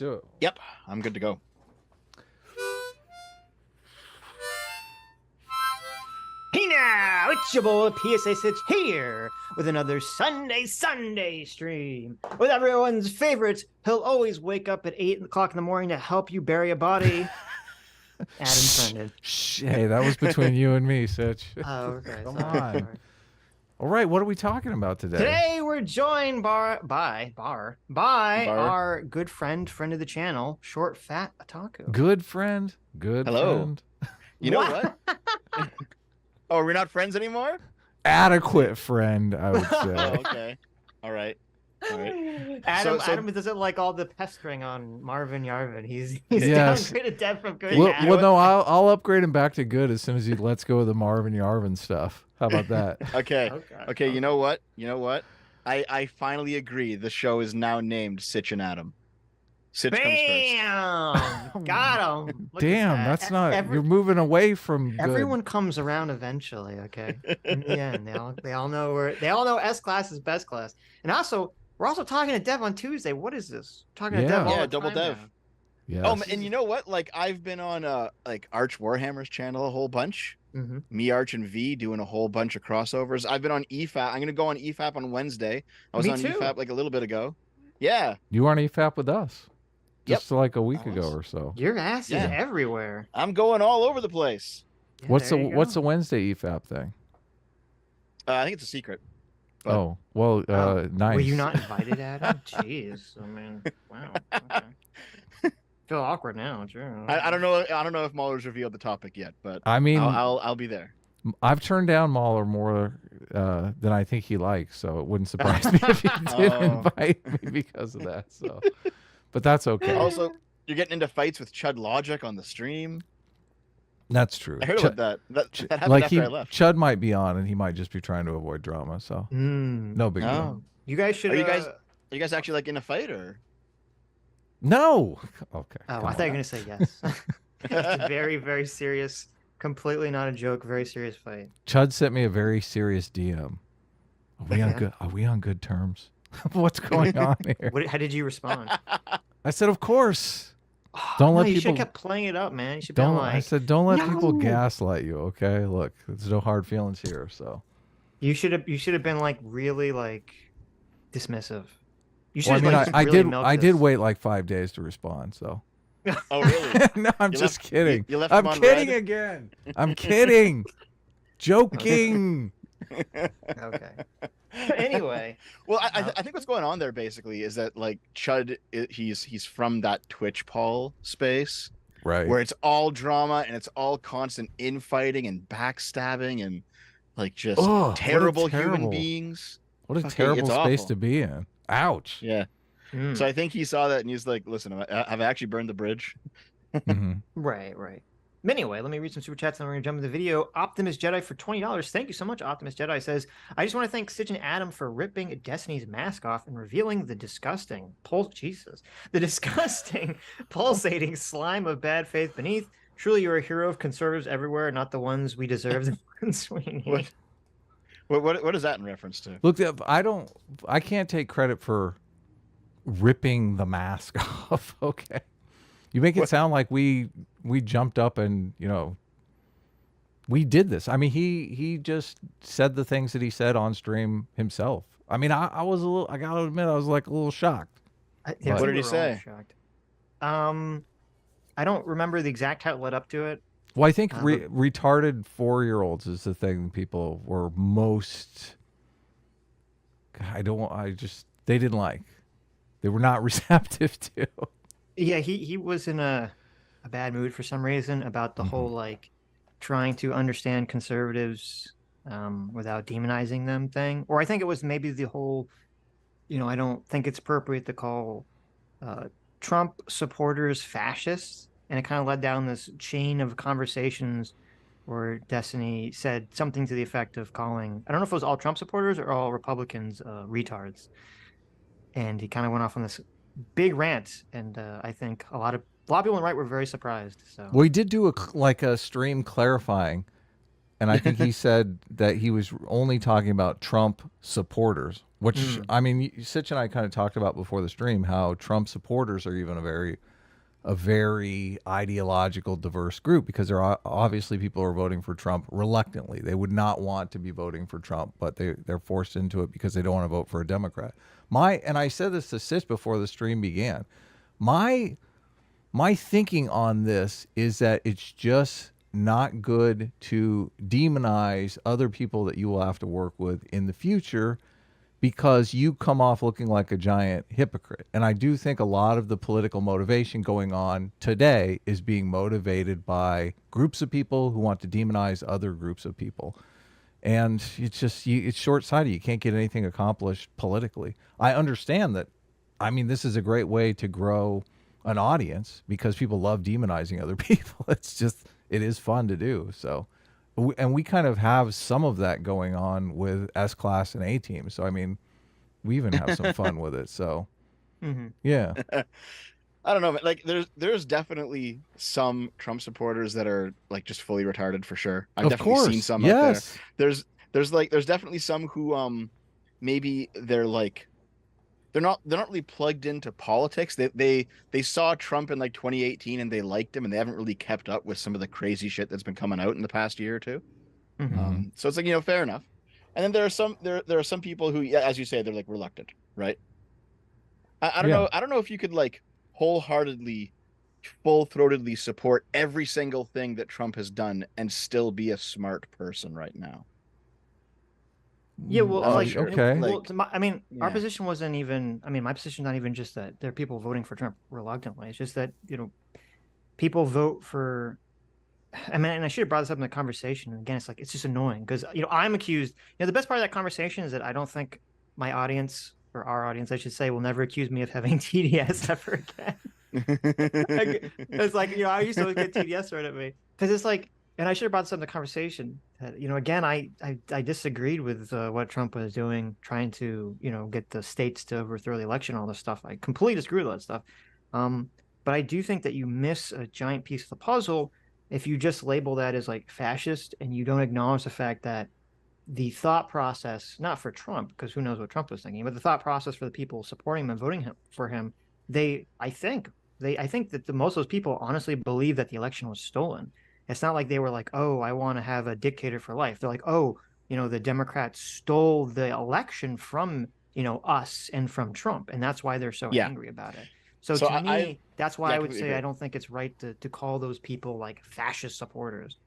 do it. Yep, I'm good to go. Hey now, it's your boy PSA Sitch here with another Sunday stream with everyone's favorite. He'll always wake up at 8 o'clock in the morning to help you bury a body. Adam Brendan. Hey, that was between you and me, Sitch. Oh, okay. Come sorry, on. sorry. All right, what are we talking about today? Today we're joined by our good friend of the channel, Short Fat Otaku. Good friend. Good Hello. friend. You know what? Oh, are we not friends anymore? Adequate friend, I would Oh, say. okay. All right. Adam, So- Adam doesn't like all the pestering on Marvin Yarvin. He's Yes. downgraded Dev from good to Well, bad. well, no, I'll upgrade him back to good as soon as he lets go of the Marvin Yarvin stuff. How about that? Okay. Okay, you know what? I finally agree. The show is now named Sitch and Adam. Sitch comes first. Bam! Got him. Look at Damn, that. that's not. You're moving away from good. Everyone comes around eventually. Okay. In the end, they all know S class is best class. And also, we're also talking to Dev on Tuesday. What is this? Talking to Dev all Yeah, the double time Dev. now. Yes. Oh, and you know what? Like I've been on like Arch Warhammer's channel a whole bunch. Mhm. Me, Arch, and V doing a whole bunch of crossovers. I've been on EFAP. I'm gonna go on EFAP on Wednesday. I was Me on too. EFAP like a little bit ago. Yeah. You were on EFAP with us just like a week I ago was. or so. Your ass is Yeah. everywhere. I'm going all over the place. Yeah, What's there the you What's go. the Wednesday EFAP thing? I think it's a secret. But- Oh, well, nice. Were you not invited, Adam? Jeez. I mean, wow. Okay. Feel awkward now. Sure. I don't know. I don't know if Mahler's revealed the topic yet, but I mean, I'll be there. I've turned down Mahler more than I think he likes, so it wouldn't surprise me if he did Oh. invite me because of that. So, but that's okay. Also, you're getting into fights with Chud Logic on the stream. That's true. I heard about that. That happened like after I left. Chud might be on, and he might just be trying to avoid drama. So no big deal. Oh. You guys should. Are you guys actually like in a fight or? No. Okay. Oh, come I on. thought you were gonna say yes. It's a very, very serious, completely not a joke, very serious fight. Chud sent me a very serious DM. Are we on Yeah. good? Are we on good terms? What's going on here? How did you respond? I said, of course. Oh, Don't let you should people- have kept playing it up, man. You should be Don't. like, I said, don't let people "No!" gaslight you. Okay. Look, there's no hard feelings here. So. you should have been like really like dismissive. You should Well, I mean, have like, I really did. milked I did this. wait like 5 days to respond. So. Oh really? No, I'm You just left- kidding. you left I'm him on kidding red? again. I'm kidding. Joking. Okay. Anyway, Well, I think what's going on there basically is that like Chud, he's from that Twitch Paul space Right. where it's all drama and it's all constant infighting and backstabbing and like just Ugh, what a terrible human terrible- beings. What a Fucking- terrible it's space awful. to be in. Ouch. Yeah. mm, So I think he saw that and he's like, "Listen, have I actually burned the bridge?" Mhm. right. Anyway, let me read some super chats and then we're gonna jump into the video. Optimus Jedi for $20. Thank you so much, Optimus Jedi says, I just want to thank Sitch and Adam for ripping Destiny's mask off and revealing the disgusting pulsating slime of bad faith beneath. Truly, you're a hero of conservatives everywhere, not the ones we deserve, the ones we need. What is that in reference to? Look, I can't take credit for ripping the mask off. Okay. You make it sound like we jumped up and, we did this. I mean, he just said the things that he said on stream himself. I mean, I was I gotta admit, I was like a little shocked. Yeah, What we did he were all say? shocked. I don't remember the exact how it led up to it. Well, I think But- retarded 4-year-olds is the thing people were most. They didn't like. They were not receptive to. Yeah, he was in a bad mood for some reason about the whole like trying to understand conservatives without demonizing them thing. Or I think it was maybe the whole, I don't think it's appropriate to call Trump supporters fascists. And it kind of led down this chain of conversations where Destiny said something to the effect of calling, I don't know if it was all Trump supporters or all Republicans retards. And he kind of went off on this big rant, and I think a lot of people on the right were very surprised. So Well, he did do a stream clarifying, and I think he said that he was only talking about Trump supporters, Which Mm. I mean, Sitch and I kind of talked about before the stream how Trump supporters are even a very ideological diverse group because there are obviously people who are voting for Trump reluctantly. They would not want to be voting for Trump, but they're forced into it because they don't want to vote for a Democrat. And I said this to Sitch before the stream began. My my thinking on this is that it's just not good to demonize other people that you will have to work with in the future because you come off looking like a giant hypocrite. And I do think a lot of the political motivation going on today is being motivated by groups of people who want to demonize other groups of people. And it's short sighted. You can't get anything accomplished politically. I understand that. I mean, this is a great way to grow an audience because people love demonizing other people. It is fun to do. So, and we kind of have some of that going on with S Class and A Team. So, I mean, we even have some fun with it. So, Hmm. yeah. I don't know, man. Like there's definitely some Trump supporters that are like just fully retarded for sure. I've Of definitely seen course. some out there. Yes. There's definitely some who maybe they're not really plugged into politics. They saw Trump in like 2018 and they liked him and they haven't really kept up with some of the crazy shit that's been coming out in the past year or two. Hmm. Hmm. So it's like, fair enough. And then there are some people who, yeah, as you say, they're like reluctant, right? I don't Yeah. know. I don't know if you could like wholeheartedly, full-throatedly support every single thing that Trump has done and still be a smart person right now. Yeah, well, I'm not like, sure. Okay. well, Like, I mean, our yeah, position wasn't even. I mean, my position's not even just that there are people voting for Trump reluctantly. It's just that people vote for. I mean, and I should have brought this up in the conversation. And again, it's like it's just annoying because I'm accused. The best part of that conversation is that I don't think my audience or our audience, I should say, will never accuse me of having TDS ever again. It's like, I used to always get TDS thrown at me because it's like, and I should have brought this up in the conversation. That, again, I disagreed with what Trump was doing, trying to, get the states to overthrow the election, all this stuff. I completely disagree with that stuff. But I do think that you miss a giant piece of the puzzle if you just label that as like fascist and you don't acknowledge the fact that the thought process, not for Trump, because who knows what Trump was thinking, but the thought process for the people supporting him and voting for him, I think that most of those people honestly believe that the election was stolen. It's not like they were like, oh, I want to have a dictator for life. They're like, oh, the Democrats stole the election from, us and from Trump. And that's why they're so yeah. angry about it. So So to I me, that's why yeah, I I would completely say I agree. don't think it's right to call those people like fascist supporters.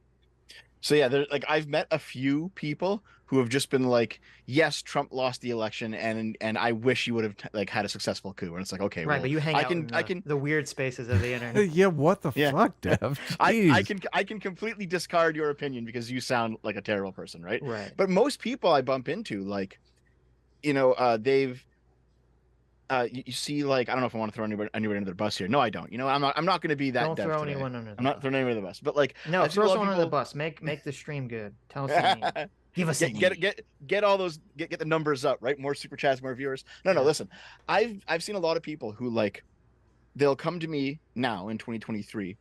So yeah, there like I've met a few people who have just been like, yes, Trump lost the election, and I wish he would have like had a successful coup. And it's like, okay, Right, but well, you hang I out can in I the can the weird spaces of the internet. Yeah. What the yeah. fuck, Dev? I Jeez. I can completely discard your opinion because you sound like a terrible person, right? Right. But most people I bump into, like, they've you see, like, I don't know if I want to throw anybody under the bus here. No, I don't. I'm not going to be that Don't dev throw today. anyone under I'm the not bus. throwing anybody under the bus. But like, No, I've seen a throw lot of someone under the people bus. Make the stream good. Tell us a name. get Give us a get name. get all those get the numbers up, right? More super chats, more viewers. No, Yeah. listen. I've seen a lot of people who like they'll come to me now in 2023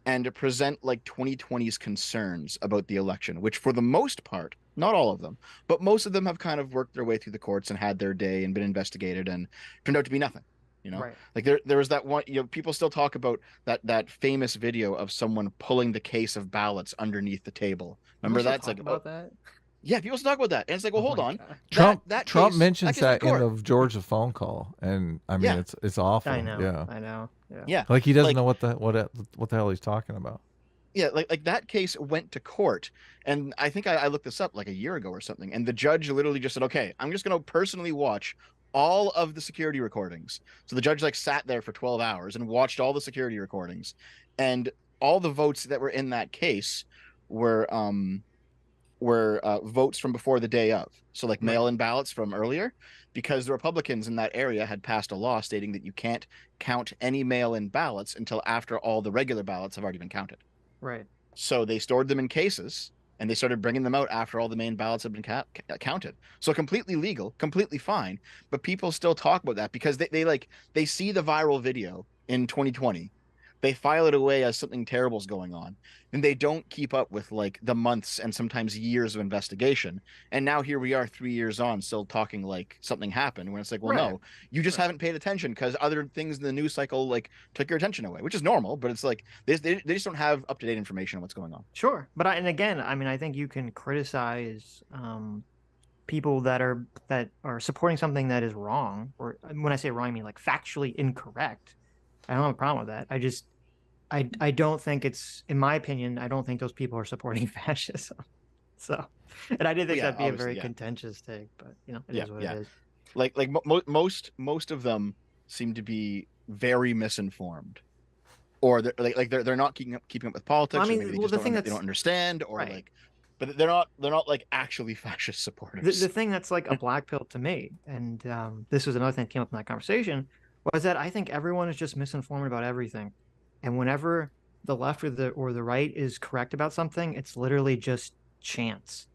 and to present like 2020's concerns about the election, which for the most part, not all of them, but most of them have kind of worked their way through the courts and had their day and been investigated and turned out to be nothing. Right. Like there was that one, people still talk about that famous video of someone pulling the case of ballots underneath the table. People Remember still that? It's talk like, oh, about that. yeah, people still talk about that. And it's like, well, Oh hold my on. god. That Trump that Trump case that mentions case went that to in court. the Georgia phone call, and I mean Yeah. it's awful. I know. Yeah. I know. Yeah. Yeah. Like he doesn't Like know what the hell he's talking about. yeah, like that case went to court, and I think I looked this up like a year ago or something, and the judge literally just said, "Okay, I'm just going to personally watch all of the security recordings." So the judge like sat there for 12 hours and watched all the security recordings, and all the votes that were in that case were um were votes from before the day of, so like Right. mail-in ballots from earlier, because the Republicans in that area had passed a law stating that you can't count any mail-in ballots until after all the regular ballots have already been counted. Right. So they stored them in cases and they started bringing them out after all the main ballots had been counted. So completely legal, completely fine. But people still talk about that because they see the viral video in 2020 they file it away as something terrible's going on, and they don't keep up with like the months and sometimes years of investigation. And now here we are 3 years on, still talking like something happened, when it's like, well, Right. no, you just haven't paid attention because other things in the news cycle like took your attention away, which is normal. But it's like they just don't have up-to-date information on what's going on. Sure, but and again, I mean, I think you can criticize people that are supporting something that is wrong, or when I say wrong, I mean like factually incorrect. I don't have a problem with that. I don't think it's, in my opinion, I don't think those people are supporting fascism. So, and I did think that'd be a very contentious take, but it is what it is. Like most of them seem to be very misinformed, or they're not keeping up with politics. Well, I mean, or maybe they don't understand, or right. like, but they're not like actually fascist supporters. The thing that's like a black pill to me, and this was another thing that came up in that conversation, was that I think everyone is just misinformed about everything, and whenever the left or the right is correct about something, it's literally just chance.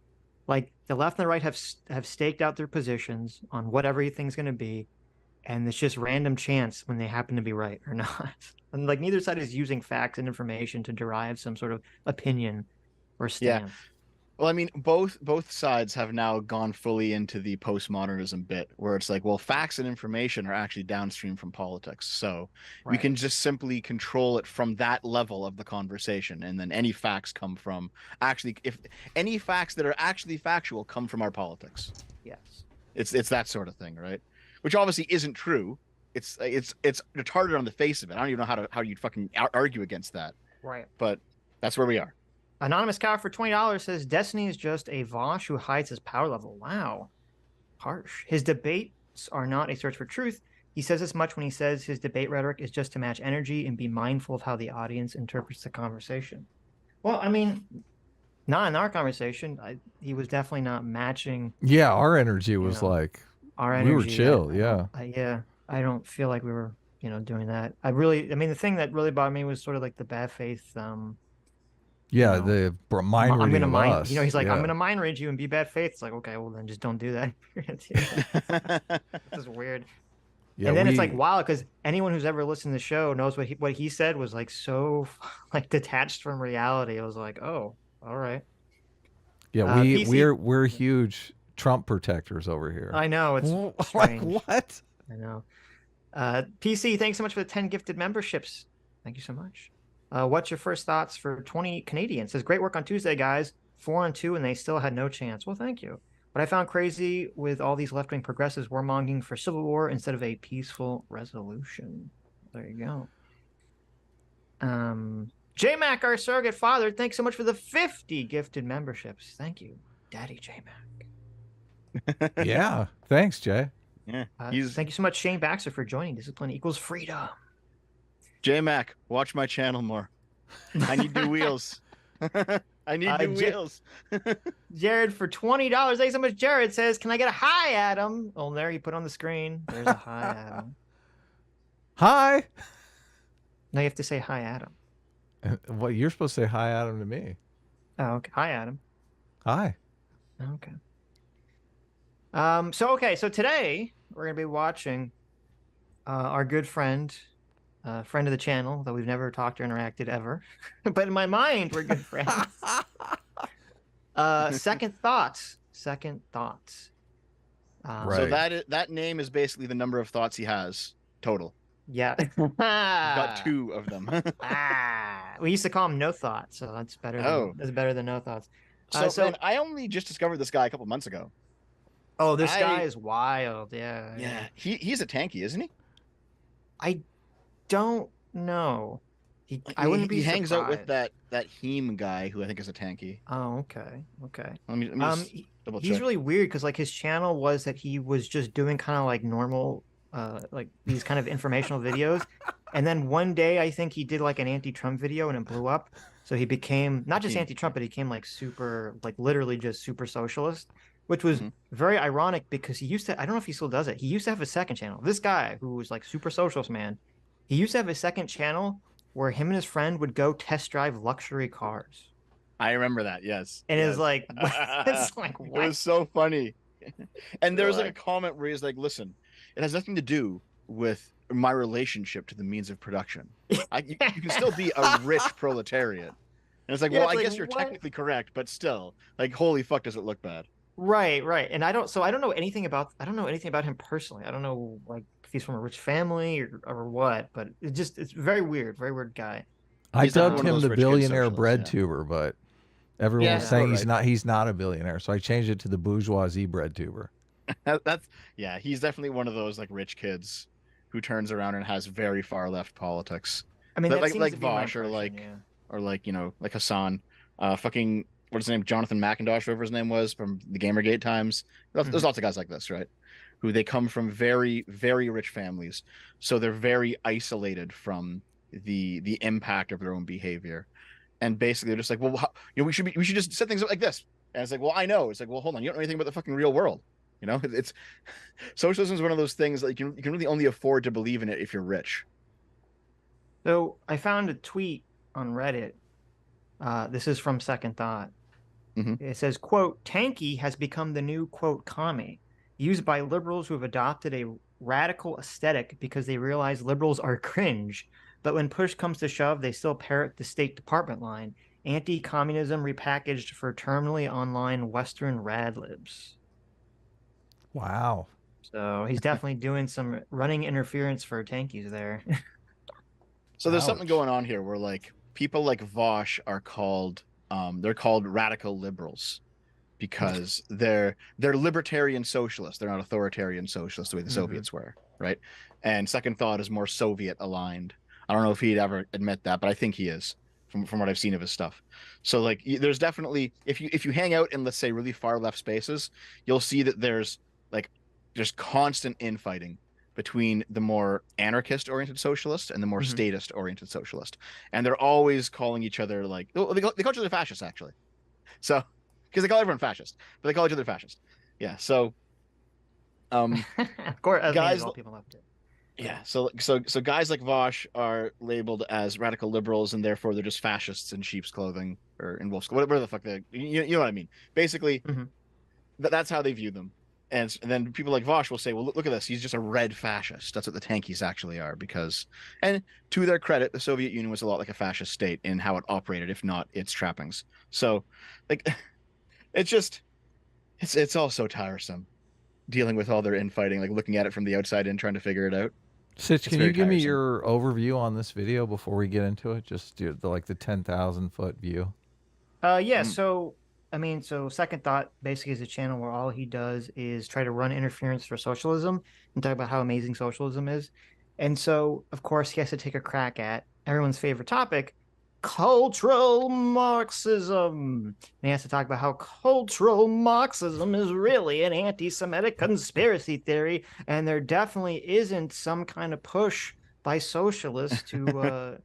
Like the left and the right have staked out their positions on what everything's going to be, and it's just random chance when they happen to be right or not. And like neither side is using facts and information to derive some sort of opinion or stance. Yeah. Well, I mean, both sides have now gone fully into the postmodernism bit, where it's like, well, facts and information are actually downstream from politics, so we can just simply control it from that level of the conversation, and then any facts come from if any facts that are actually factual come from our politics. Yes, it's that sort of thing, right? Which obviously isn't true. It's retarded on the face of it. I don't even know how you'd fucking argue against that. Right. But that's where we are. Anonymous Cow for $20 says Destiny is just a Vosh who hides his power level. Wow. Harsh. His debates are not a search for truth. He says as much when he says his debate rhetoric is just to match energy and be mindful of how the audience interprets the conversation. Well, I mean, not in our conversation. He was definitely not matching. Yeah, our energy was like, our energy, we were chill. Yeah. I don't feel like we were, doing that. The thing that really bothered me was sort of like the bad faith. Yeah, the mind reading. I'm gonna mind. Us. He's like, I'm gonna mind read you and be bad faith. It's like, okay, well then just don't do that. This is weird. Yeah, and then it's like, wow, because anyone who's ever listened to the show knows what he said was like so like detached from reality. I was like, oh, all right. Yeah, we're huge Trump protectors over here. I know, it's like strange. What? I know. PC, thanks so much for the 10 gifted memberships. Thank you so much. What's your first thoughts for 20 Canadians? Says, great work on Tuesday, guys. 4-2, and they still had no chance. Well, thank you. But I found crazy with all these left-wing progressives warmongering for civil war instead of a peaceful resolution. There you go. J-Mac, our surrogate father, thanks so much for the 50 gifted memberships. Thank you, Daddy J-Mac. Yeah, thanks, Jay. Yeah, thank you so much, Shane Baxter, for joining. Discipline equals freedom. J-Mac, watch my channel more. I need new wheels. I need new wheels. Jared for $20. Thanks so much. Jared says, can I get a hi, Adam? Oh, there you put on the screen. There's a hi, Adam. Hi. No, you have to say hi, Adam. Well, you're supposed to say hi, Adam, to me. Oh, okay. Hi, Adam. Hi. Okay. So today we're going to be watching our good friend of the channel that we've never talked or interacted ever, but in my mind we're good friends. Second Thoughts. Right. So that name is basically the number of thoughts he has total. Yeah. He's got 2 of them. We used to call him No Thoughts, so that's better. That's better than No Thoughts. So man, I only just discovered this guy a couple months ago. Oh, this guy is wild. Yeah. He's a tanky, isn't he? I don't know. He hangs out with that Heme guy who I think is a tanky. Oh, okay. Let me just double check. He's really weird because like his channel was that he was just doing kind of like normal, like these kind of informational videos, and then one day I think he did like an anti-Trump video and it blew up. So he became not just anti-Trump, but he became like super, like literally just super socialist, which was very ironic because he used to, I don't know if he still does it. He used to have a second channel. This guy who was like super socialist, man, he used to have a second channel where him and his friend would go test drive luxury cars. I remember that, yes. And it's like, it's like, what? It was so funny. And there was like a comment where he's like, listen, it has nothing to do with my relationship to the means of production. You can still be a rich proletariat. And it's like, Yeah, well, it's I like, guess you're what? technically correct, but still, like, holy fuck, does it look bad? Right. And I don't know anything about him personally. I don't know like if he's from a rich family or what, but it's very weird guy. I He's definitely dubbed one of him those the rich kid billionaire socialists. bread Yeah. tuber, but everyone was Yeah, saying all right. he's not a billionaire, so I changed it to the bourgeoisie bread tuber. That's yeah. He's definitely one of those like rich kids who turns around and has very far left politics. I mean, Like that like seems like to be my Vosh impression, yeah. or like like Hassan, fucking what's his name, Jonathan McIntosh, whoever his name was from the Gamergate times. There's Mhm. lots of guys like this, right? Who they come from very very rich families, so they're very isolated from the impact of their own behavior, and basically they're just like, well, we should just set things up like this. And it's like, well, I know. It's like, well, hold on, you don't know anything about the fucking real world. It's socialism is one of those things that you can really only afford to believe in it if you're rich. So I found a tweet on Reddit. This is from Second Thought. Hmm. It says, quote, tanky has become the new, quote, commie, used by liberals who have adopted a radical aesthetic because they realize liberals are cringe. But when push comes to shove, they still parrot the State Department line, anti-communism repackaged for terminally online Western radlibs. Wow. So he's definitely doing some running interference for tankies there. So there's something Ouch. going on here where like people like Vosh are called they're called radical liberals because they're libertarian socialists. They're not authoritarian socialists the way the Mm-hmm. Soviets were, right? And Second Thought is more Soviet aligned. I don't know if he'd ever admit that, but I think he is from what I've seen of his stuff. So like there's definitely if you hang out in let's say really far left spaces, you'll see that there's like just constant infighting between the more anarchist oriented socialist and the more Mm-hmm. statist oriented socialist. And they're always calling each other like they call each other fascists actually. So because they call everyone fascist, but they call each other fascist. Yeah. So Of course, as me as guys all people left it. yeah, so guys like Vosh are labeled as radical liberals and therefore they're just fascists in sheep's clothing or in wolf's whatever the fuck you know what I mean. Basically, Mm-hmm. that's how they view them. And then people like Vosh will say, well, look at this. He's just a red fascist. That's what the tankies actually are. Because, and to their credit, the Soviet Union was a lot like a fascist state in how it operated, if not its trappings. So, like, it's just, it's all so tiresome dealing with all their infighting, like looking at it from the outside and trying to figure it out. Sitch, It's can you very give me tiresome. your overview on this video before we get into it? Just do the 10,000-foot view. Yeah, Um, so I mean, so Second Thought basically is a channel where all he does is try to run interference for socialism and talk about how amazing socialism is. And so, of course, he has to take a crack at everyone's favorite topic, cultural Marxism. And he has to talk about how cultural Marxism is really an anti-Semitic conspiracy theory, and there definitely isn't some kind of push by socialists to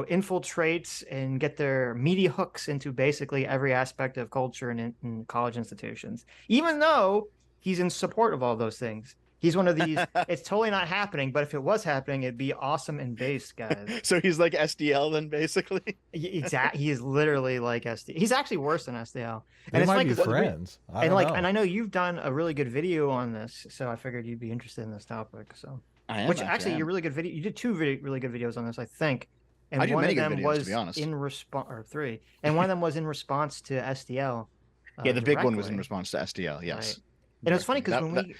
infiltrate and get their meaty hooks into basically every aspect of culture and in college institutions, even though he's in support of all those things. He's one of these, it's totally not happening, but if it was happening, it'd be awesome and based, guys. so he's like SDL then, basically. Exactly. He is literally like SD. He's actually worse than SDL. They And it's might funny be because friends. I and don't like, know. and I know you've done a really good video on this, so I figured you'd be interested in this topic. So, I am which actually. actually, I you're am. really good video. You did two really good videos on this, I think, I and do one many of good them videos, to be was honest. in response, or three, and one of them was in response to SDL, Yeah, the big one was in directly, response to SDL. right? Yes, And it's funny directly. because when That we,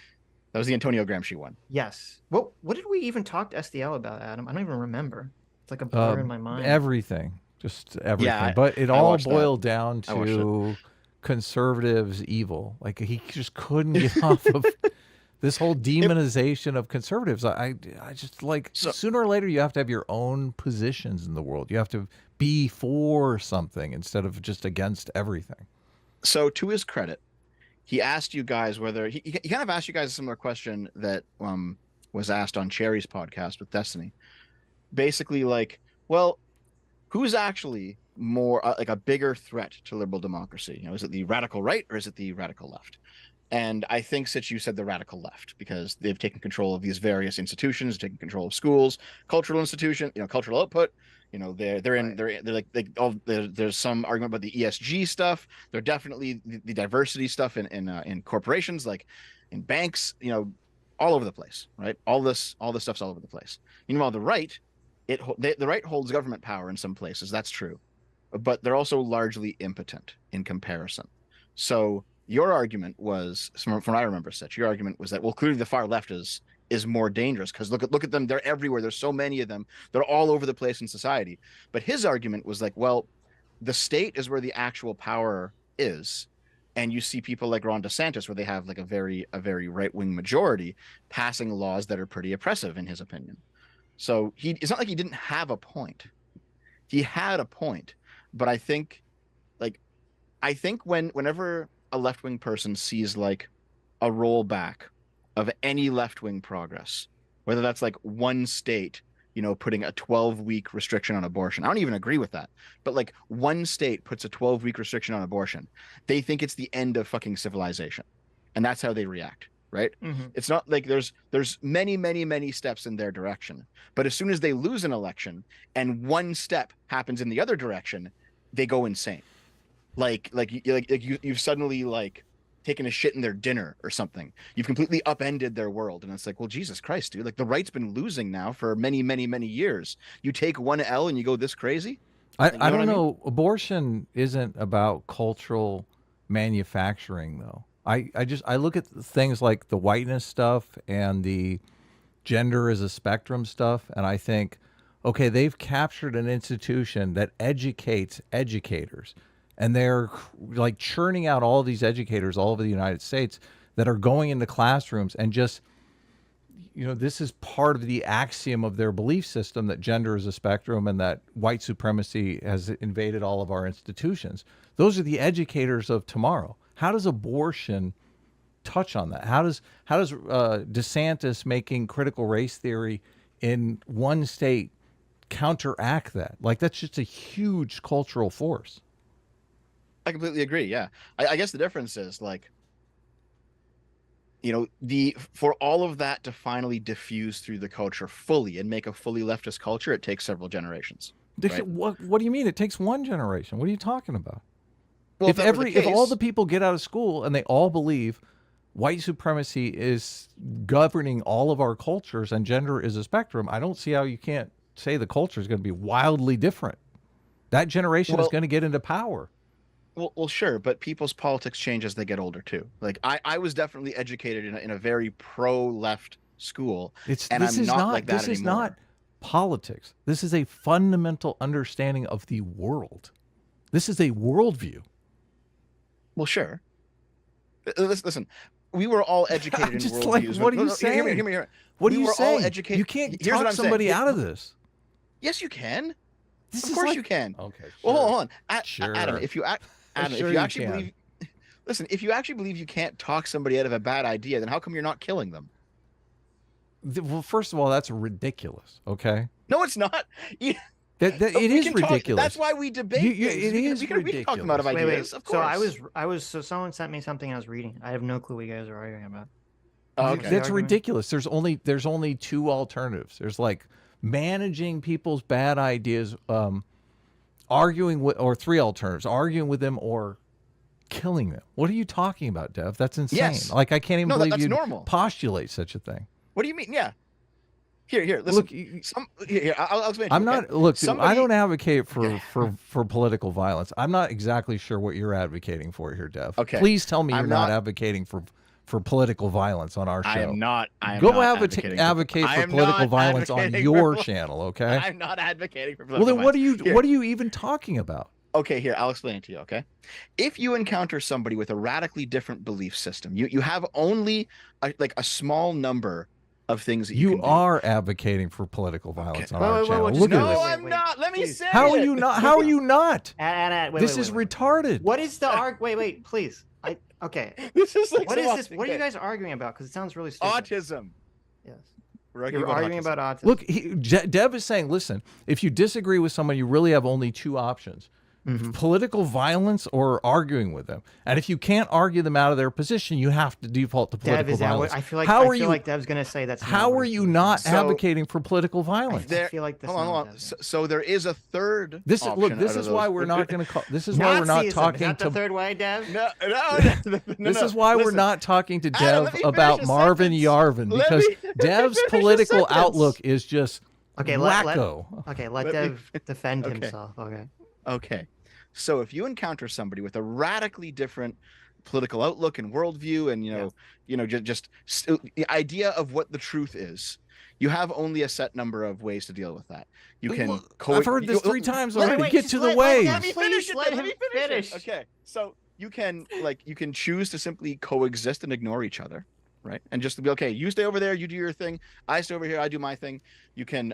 that was the Antonio Gramsci one. yes, what did we even talk to SDL about, Adam? I don't even remember. It's like a Uh, blur in my mind. everything, just Yeah, everything. But it I all watched that. boiled down I watched it. to conservatives' evil. Like he just couldn't get off of this whole demonization of conservatives. I just like So sooner or later you have to have your own positions in the world. You have to be for something instead of just against everything. so to his credit, he asked you guys whether he kind of asked you guys a similar question that was asked on Cherry's podcast with Destiny. Basically, like, well, who's actually more like a bigger threat to liberal democracy? Is it the radical right or is it the radical left? And I think that you said the radical left because they've taken control of these various institutions, taken control of schools, cultural institution, cultural output. Right. They're like there's some argument about the ESG stuff. They're definitely the diversity stuff in corporations, like in banks. all over the place, right? All this stuff's all over the place. Meanwhile, the right, the right holds government power in some places. That's true, but they're also largely impotent in comparison. So your argument was, from what I remember, Sitch, your argument was that, well, clearly the far left is more dangerous because look at them, they're everywhere. There's so many of them. They're all over the place in society. But his argument was like, well, the state is where the actual power is. And you see people like Ron DeSantis, where they have like a very right-wing majority, passing laws that are pretty oppressive, in his opinion. So it's not like he didn't have a point. He had a point, but I think whenever a left-wing person sees like a rollback of any left-wing progress, whether that's like one state, putting a 12-week restriction on abortion. I don't even agree with that. But like one state puts a 12-week restriction on abortion, they think it's the end of fucking civilization. And that's how they react, right? Mm-hmm. It's not like there's many steps in their direction. But as soon as they lose an election and one step happens in the other direction, they go insane. Like you've suddenly like taken a shit in their dinner or something. You've completely upended their world. And it's like, well, Jesus Christ, dude, like the right's been losing now for many years. You take one L and you go this crazy. I don't know. Abortion isn't about cultural manufacturing though. I look at things like the whiteness stuff and the gender as a spectrum stuff. And I think, okay, they've captured an institution that educates educators. And they're like churning out all these educators all over the United States that are going into classrooms and just, this is part of the axiom of their belief system that gender is a spectrum and that white supremacy has invaded all of our institutions. Those are the educators of tomorrow. How does abortion touch on that? How does DeSantis making critical race theory in one state counteract that? Like, that's just a huge cultural force. I completely agree. Yeah. I guess the difference is like, for all of that to finally diffuse through the culture fully and make a fully leftist culture, it takes several generations. Right? What do you mean? It takes one generation. What are you talking about? Well, if all the people get out of school and they all believe white supremacy is governing all of our cultures and gender is a spectrum, I don't see how you can't say the culture is going to be wildly different. That generation is going to get into power. Well, sure, but people's politics change as they get older too. Like I was definitely educated in a very pro-left school, and I'm not like that anymore. This is not politics. This is a fundamental understanding of the world. This is a worldview. Well, sure. Listen, we were all educated in worldviews. What are you saying? Hear me. What are you saying? You can't talk somebody out of this. Yes, you can. Of course you can. Okay. Sure. Well, hold on, sure. Adam. If you actually believe, listen, if you actually believe you can't talk somebody out of a bad idea, then how come you're not killing them? Well, first of all, that's ridiculous. Okay. No, it's not. It is ridiculous. That's why we debate. We can talk about ideas. Wait. Of course. So so someone sent me something I was reading. I have no clue what you guys are arguing about. Oh, okay. That's ridiculous. There's only two alternatives. There's like managing people's bad ideas, arguing with, or three alternatives: arguing with them or killing them. What are you talking about, Dev? That's insane. Yes. Like, I can't even believe you postulate such a thing. What do you mean? Yeah. Here, listen. Look, I'll explain. I'm not. Look, I don't advocate for political violence. I'm not exactly sure what you're advocating for here, Dev. Okay. Please tell me you're not advocating for political violence on our show. I am not. Advocate for political violence on your channel, okay? I'm not advocating for political violence. Well, then what are you even talking about? Okay, here, I'll explain it to you, okay? If you encounter somebody with a radically different belief system, you have only a small number of things that you can do. Are advocating for political violence on our channel. No, I'm not. Let me say How are you not? How are you not? This is retarded. What is the Wait, please. Okay. This is like what is this? What are you guys arguing about? Because it sounds really stupid. Autism. Yes. You're arguing about autism. Look, Dev is saying, listen, if you disagree with someone, you really have only two options. political violence or arguing with them. And if you can't argue them out of their position, you have to default to political Dev, is that violence. what I feel like? How I are feel you? like Dev's gonna say that's. How not what are it's you doing. not So- advocating for political violence? I feel like that's hold not on. what Dev So there is a third. This is look. option This out of is why those. we're not going to call. This is why we're not Nazism. Is talking that the to. third way, Dev? No. This is why we're not talking to Adam, Dev let me about finish a Marvin sentence. Yarvin Let because me Dev's finish a political sentence. outlook is just Okay, wacko. let Let me- Dev defend Okay. himself. Okay. Okay. So if you encounter somebody with a radically different political outlook and worldview, and the idea of what the truth is, you have only a set number of ways to deal with that. You can. Look, I've heard this 3 times Wait, already. wait, Get just to the let ways. Dev Let me Please finish it. let Let him me finish finish. it. Okay. So you can choose to simply coexist and ignore each other, right? And just to be okay. You stay over there. You do your thing. I stay over here. I do my thing. You can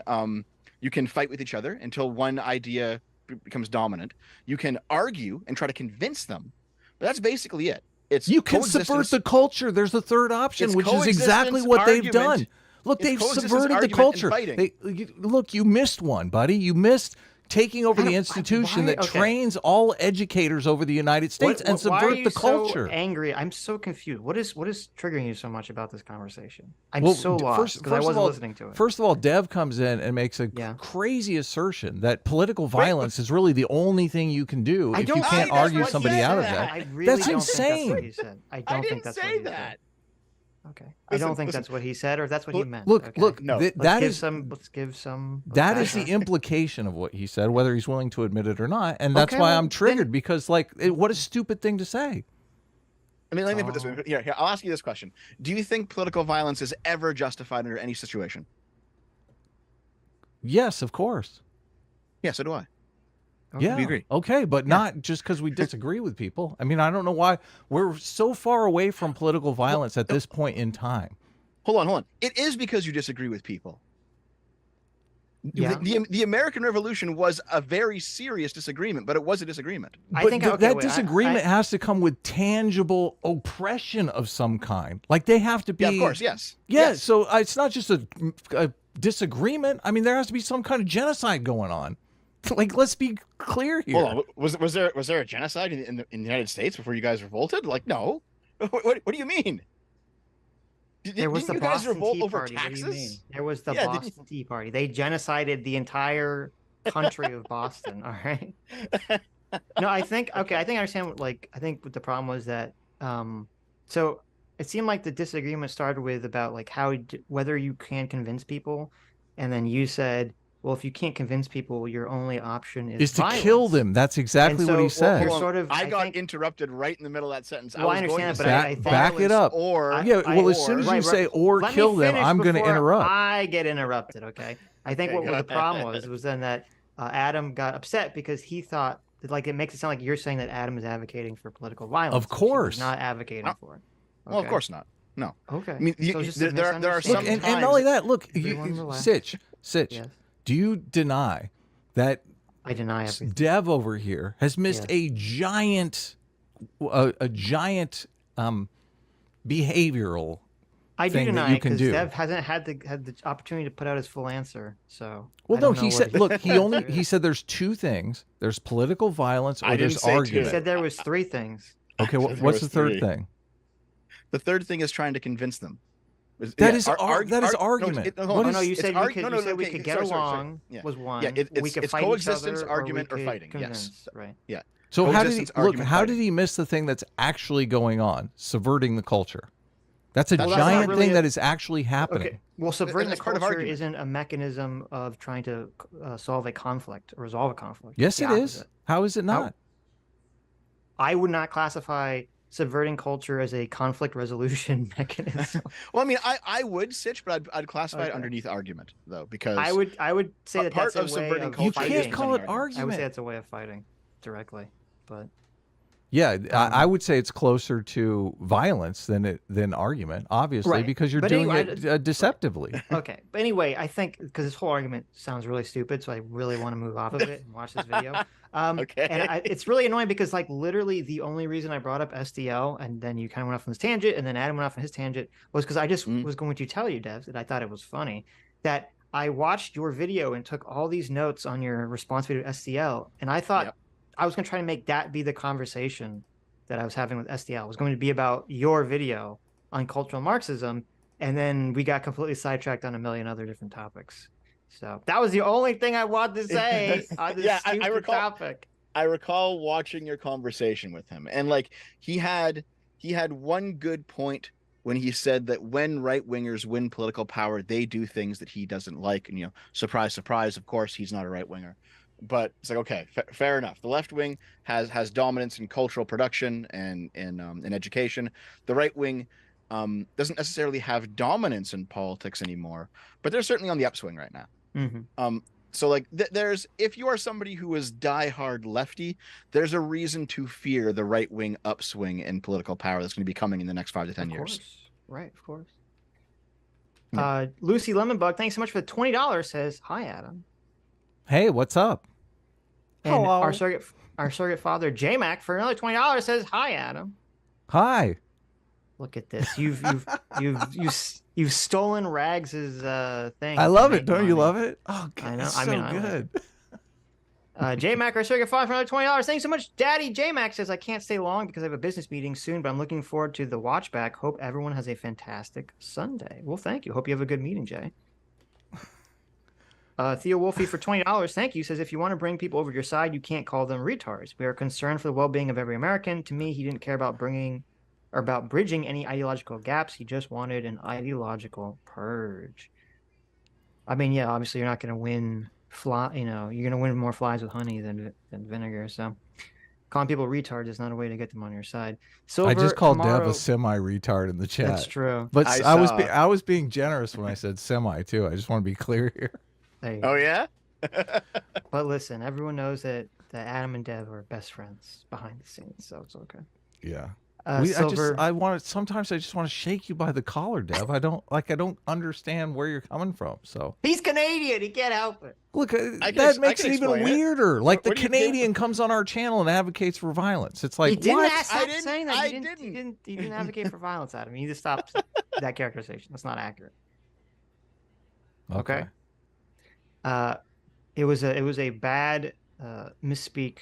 fight with each other until one idea becomes dominant. You can argue and try to convince them. But that's basically it. It's You can subvert coexistence. the culture. There's a third option, It's which is exactly coexistence, what they've done. argument. Look, It's they've coexistence, subverted the argument, and culture. fighting. Look, you missed one, buddy. You missed taking over the Adam, institution why- that okay. trains all educators over the United States and why are subvert you the culture. So angry. I'm so confused. What is triggering you so much about this conversation? I'm Well, so lost because I of wasn't all- listening to it. First of all, Dev comes in and makes a Yeah. crazy assertion that political violence is really the only thing you can do if you don't can't think that's argue what he somebody out of said. that. I really That's don't insane. Think that's what he said. I don't I think didn't that's say what he that. said. Okay. I Listen, don't think listen. that's what he said, or that's what he meant. Look, Okay. look. No. th- Let's that give is some. Let's give some. that is the background. implication of what he said, whether he's willing to admit it or not, and that's Okay, why well, I'm triggered then- because what a stupid thing to say. I mean, let me put this way. Here, I'll ask you this question. Do you think political violence is ever justified under any situation? Yes, of course. Yeah, so do I. Okay. Yeah. We agree. Okay, but not just because we disagree with people. I mean, I don't know why we're so far away from political violence at this point in time. Hold on. It is because you disagree with people. Yeah. The American Revolution was a very serious disagreement, but it was a disagreement. I But think that okay, wait, disagreement has to come with tangible oppression of some kind. Like they have to be. Yeah, of course, yes. Yeah, Yes. so it's not just a disagreement. I mean, there has to be some kind of genocide going on. Like, let's be clear here. Hold on. Was there a genocide in the United States before you guys revolted? Like, no. What do you mean? There was the Didn't you guys Boston revolt Tea over Party. What do you taxes? mean? There was the Yeah, didn't Boston Tea Party. They genocided the entire country of Boston. All right. No, I think I understand. I think what the problem was that. So it seemed like the disagreement started with about like whether you can convince people, and then you said, well, if you can't convince people, your only option is to violence. kill them. That's exactly And what he so, well, said. you're Hold on. sort of- I I got think- interrupted right in the middle of that sentence. Well, I was going understand, to but say I think- Back it up. Or Yeah, well, as soon as you Right, say right. or Let me kill them, finish I'm going to before interrupt. I get interrupted, okay? I think Okay, what go the problem ahead. was then that Adam got upset because he thought that, like, it makes it sound like you're saying that Adam is advocating for political violence. Of which he was course. not advocating No. for it. Well, of Okay. course not. No. Okay. I mean, So it's just a there are Look, some misunderstanding. and not only that, look, Everyone relax. Sitch, Yes, do you deny that I deny everything. Dev over here has missed Yes. a giant behavioral I do thing that deny you it can because do. Dev hasn't had the opportunity to put out his full answer. So Well, I no, don't know he what said, he- look, he said there's 2 things. There's political violence or I didn't there's say two. He argument. said there was 3 things. Okay, I said there what's the was third 3. thing? The third thing is trying to convince them. That is argument. hold What on. Oh, no, you It's said arg- we could, no, you no, said we okay, could get sorry, sorry. along Yeah. was one. Yeah, we it's could fight each coexistence, other, argument, or or we fighting, could yes. convince, Right. Yeah. So how did he Coexistence, look? argument, How did fighting. he miss the thing that's actually going on, subverting the culture? That's a Well, that's not giant really thing a- that is actually happening. Okay. Well, subverting the that's part of culture argument. isn't a mechanism of trying to solve a conflict or resolve a conflict. Yes, It's it the is. opposite. How is it not? I would not classify subverting culture as a conflict resolution mechanism. Well, I mean, I would, Sitch, but I'd classify it Okay. underneath argument, though, because I would say that part that's of a way subverting of culture You is can't fighting. call it argument. I would say argument. that's a way of fighting directly, but Yeah, I would say it's closer to violence than argument, obviously, Right. because you're But doing anyway, it deceptively. okay. But anyway, I think because this whole argument sounds really stupid, so I really want to move off of it and watch this video. Okay. And it's really annoying because, like, literally the only reason I brought up SDL and then you kind of went off on this tangent and then Adam went off on his tangent was because I just was going to tell you, Dev, that I thought it was funny that I watched your video and took all these notes on your response video to SDL, and I thought I was going to try to make that be the conversation that I was having with SDL. It was going to be about your video on cultural Marxism, and then we got completely sidetracked on a million other different topics. So that was the only thing I wanted to say on this Yeah, stupid topic. I recall watching your conversation with him, and like he had one good point when he said that when right wingers win political power, they do things that he doesn't like, and surprise, surprise. Of course, he's not a right winger, but it's like okay, fair enough. The left wing has dominance in cultural production and in education. The right wing doesn't necessarily have dominance in politics anymore, but they're certainly on the upswing right now. Mm-hmm. So like there's if you are somebody who is diehard lefty, there's a reason to fear the right wing upswing in political power that's going to be coming in the next 5 to 10 years. Right, of course. Yeah. Lucy Lemonbug, thanks so much for the $20. Says hi, Adam. Hey, what's up? And Hello. our surrogate father J Mac for another $20 says hi, Adam. Hi. Look at this. You've stolen Rags's thing. I love it. Don't you love it? Oh, God, I know. it's I so mean, I good. J Mac, our surrogate father for another $20. Thanks so much, Daddy. J Mac says I can't stay long because I have a business meeting soon, but I'm looking forward to the watch back. Hope everyone has a fantastic Sunday. Well, thank you. Hope you have a good meeting, Jay. Theo Wolfie for $20. Thank you. Says if you want to bring people over to your side, you can't call them retards. We are concerned for the well-being of every American. To me, he didn't care about bridging any ideological gaps. He just wanted an ideological purge. I mean, yeah, obviously you're not going to win you're going to win more flies with honey than vinegar. So calling people retards is not a way to get them on your side. I just called Dev a semi-retard in the chat. That's true. But I was being generous when I said semi too. I just want to be clear here. Oh yeah. But listen, everyone knows that Adam and Dev are best friends behind the scenes, so it's okay. Yeah. Silver, sometimes I just want to shake you by the collar, Dev. I don't understand where you're coming from. So he's Canadian. He can't help it. Look, that makes it even weirder. Like the Canadian comes on our channel and advocates for violence. It's like, he didn't what? Stop saying that. He didn't advocate for violence, Adam. You need to stop that characterization. That's not accurate. Okay. It was a bad misspeak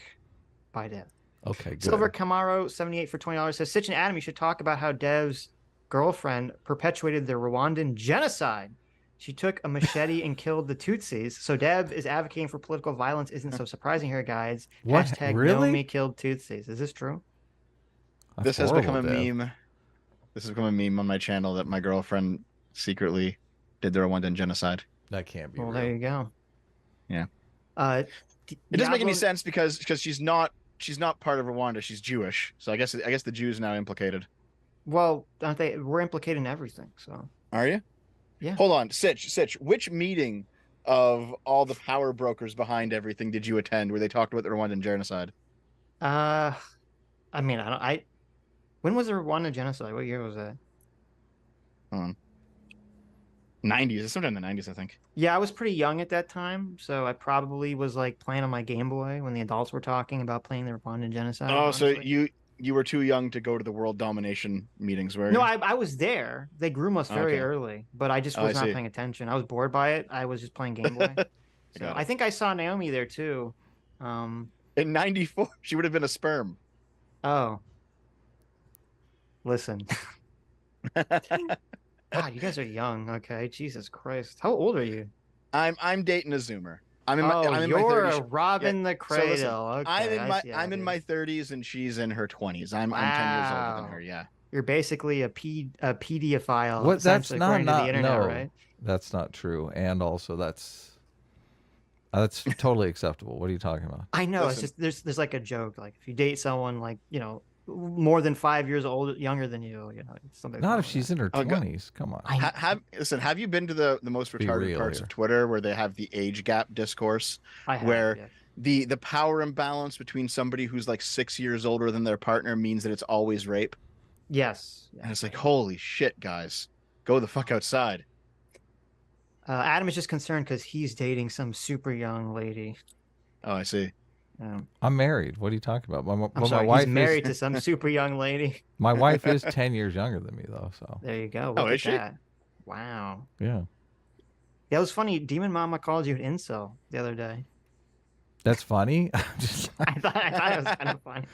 by Dev. Okay, good. Silver Camaro 78 for $20 says Sitch and Adam, you should talk about how Dev's girlfriend perpetuated the Rwandan genocide. She took a machete and killed the Tutsis. So Dev is advocating for political violence. Isn't so surprising here, guys. What? Hashtag Really? No Me Killed Tutsis. Is this true? This has become a meme. This has become a meme on my channel that my girlfriend secretly did the Rwandan genocide. That can't be Well, real. there you go. Yeah. It doesn't make any sense because she's not part of Rwanda. She's Jewish, so I guess the Jews are now implicated. Well, aren't they? We're implicated in everything. So are you? Yeah. Hold on, Sitch. Which meeting of all the power brokers behind everything did you attend where they talked about the Rwandan genocide? I mean, when was the Rwandan genocide? What year was that? 90s. It's sometime in the 90s, I think. Yeah, I was pretty young at that time, so I probably was like playing on my Game Boy when the adults were talking about playing the Rwandan genocide. Oh, honestly. so you were too young to go to the world domination meetings, were you? No, I was there. They groomed us very early, but I just was not paying attention. I was bored by it. I was just playing Game Boy. So I think I saw Naomi there too. In 94, she would have been a sperm. Oh. Listen. God, you guys are young. Okay, Jesus Christ. How old are you? I'm dating a Zoomer. I'm in my 30s. Robbing the cradle. So listen, okay, I'm in my 30s and she's in her 20s. I'm 10 years older than her. Yeah. You're basically a pedophile. What? That's not the internet, right? That's not true. And also, that's totally acceptable. What are you talking about? I know. Listen. It's just there's like a joke. Like if you date someone like more than 5 years younger than you, something. Not if she's in her 20s. Come on. Have you been to the most retarded parts of Twitter where they have the age gap discourse? I have, where yeah. the power imbalance between somebody who's like 6 years older than their partner means that it's always rape. Yes. And it's like, holy shit, guys, go the fuck outside. Adam is just concerned because he's dating some super young lady. Oh, I see. I'm married. What are you talking about? My wife is married to some super young lady. My wife is 10 years younger than me, though. So there you go. Look at that. Wow. Yeah. That was funny. Demon Mama called you an incel the other day. That's funny. Just, I thought it was kind of funny.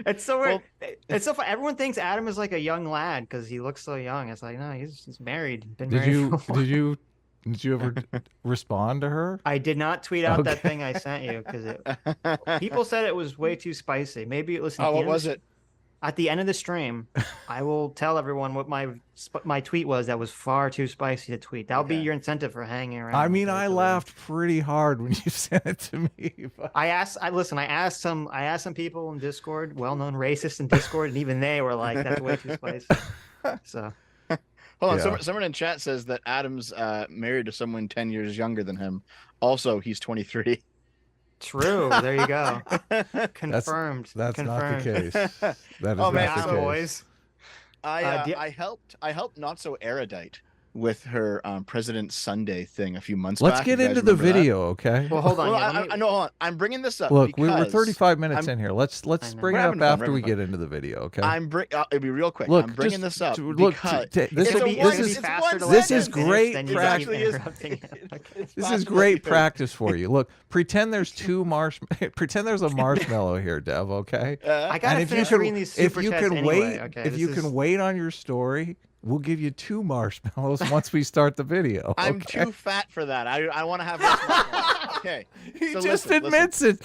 It's so weird. It's so fun. Everyone thinks Adam is like a young lad because he looks so young. It's like, no, he's married. Been did married you for a while. did you ever respond to her? I did not tweet out that Okay. thing I sent you because people said it was way too spicy. Maybe listen. Oh, what was it? At the end of the stream, I will tell everyone what my tweet was that was far too spicy to tweet. That'll be Okay. your incentive for hanging around. I mean, okay, I so- laughed pretty hard when you sent it to me. But... I asked some people in Discord, well-known racists in Discord, and even they were like, "That's way too spicy." So Hold on. Yeah. Someone in chat says that Adam's married to someone 10 years younger than him. Also, he's 23. true. There you go. Confirmed. That's Confirmed. not the case. That is Oh, not man, the Ah, case. boys. I helped not so erudite with her President Sunday thing a few months Let's back. get You guys into the remember that? video, okay? Well, hold on. Well, yeah, I know. Hold on. I'm bringing this up. Look, we're because 35 minutes I'm- in here. Let's I know. bring We're it up having fun, after we're we having get into the video, okay? it'll be real quick. Look, I'm bringing just this up look. because This it's will a be one- this is it's faster to one let this is them sentence. finish great than you practice. keep Actually is- interrupting it. Okay. it's This is faster great than- practice for you. Look, pretend there's pretend there's a marshmallow here, Dev, okay? I gotta if you finish can, reading these if super you chats can anyway. wait, Okay, if this you is- can wait on your story, we'll give you 2 marshmallows once we start the video. I'm okay? too fat for that. I want to have less marshmallows. Okay. He So just listen, admits it.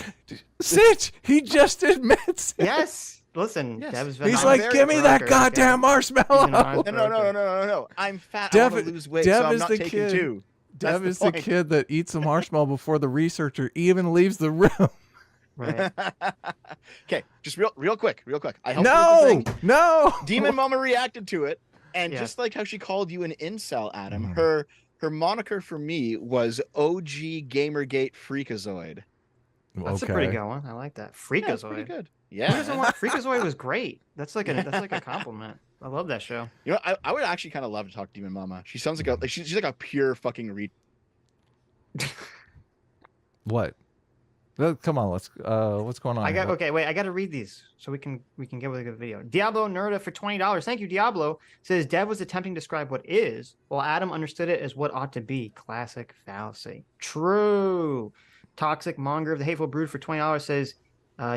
Sitch, he just admits it. Yes. Listen, Yes. Dev's He's I'm like, very give me that broker, okay? goddamn He's an marshmallow. honest No. broker. I'm fat. Dev- I want to lose weight, Dev so I'm is not the taking kid. 2. That's Dev is point. the kid that eats a marshmallow before the researcher even leaves the room. Right. Okay, just real quick. I helped you with the No, thing. no. Demon Mama reacted to it, and Yeah. just like how she called you an incel, Adam, Mhm. her moniker for me was OG Gamergate Freakazoid. That's a pretty good one. I like that. Yeah, it's pretty Freakazoid. good. Who Yeah. doesn't want Freakazoid was great. That's like a compliment. I love that show. You know, I would actually kind of love to talk to Demon Mama. She sounds like she's like a pure fucking What? Come on, let's. What's going on? I here? got okay. Wait, I got to read these so we can get with a good video. Diablo Nerda for $20. Thank you, Diablo. Says Dev was attempting to describe what is, while Adam understood it as what ought to be. Classic fallacy. True. Toxic Monger of the Hateful Brood for $20 says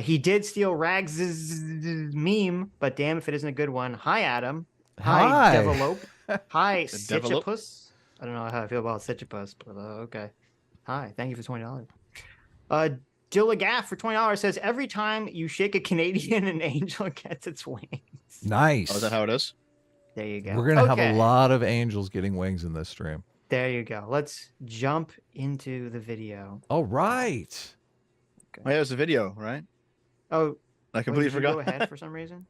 he did steal Rags' meme, but damn if it isn't a good one. Hi, Adam. Hi, Develope. Hi, The Develope? Sitchipus. I don't know how I feel about Sitchipus, but okay. Hi, thank you for $20. Gillagaff for $20 says every time you shake a Canadian, an angel gets its wings. Nice. Oh, is that how it is? There you go. We're gonna have Okay, a lot of angels getting wings in this stream. There you go. Let's jump into the video. All right. Oh, yeah, it was a video, right? Oh, I wait, completely did you go forgot. ahead for some reason?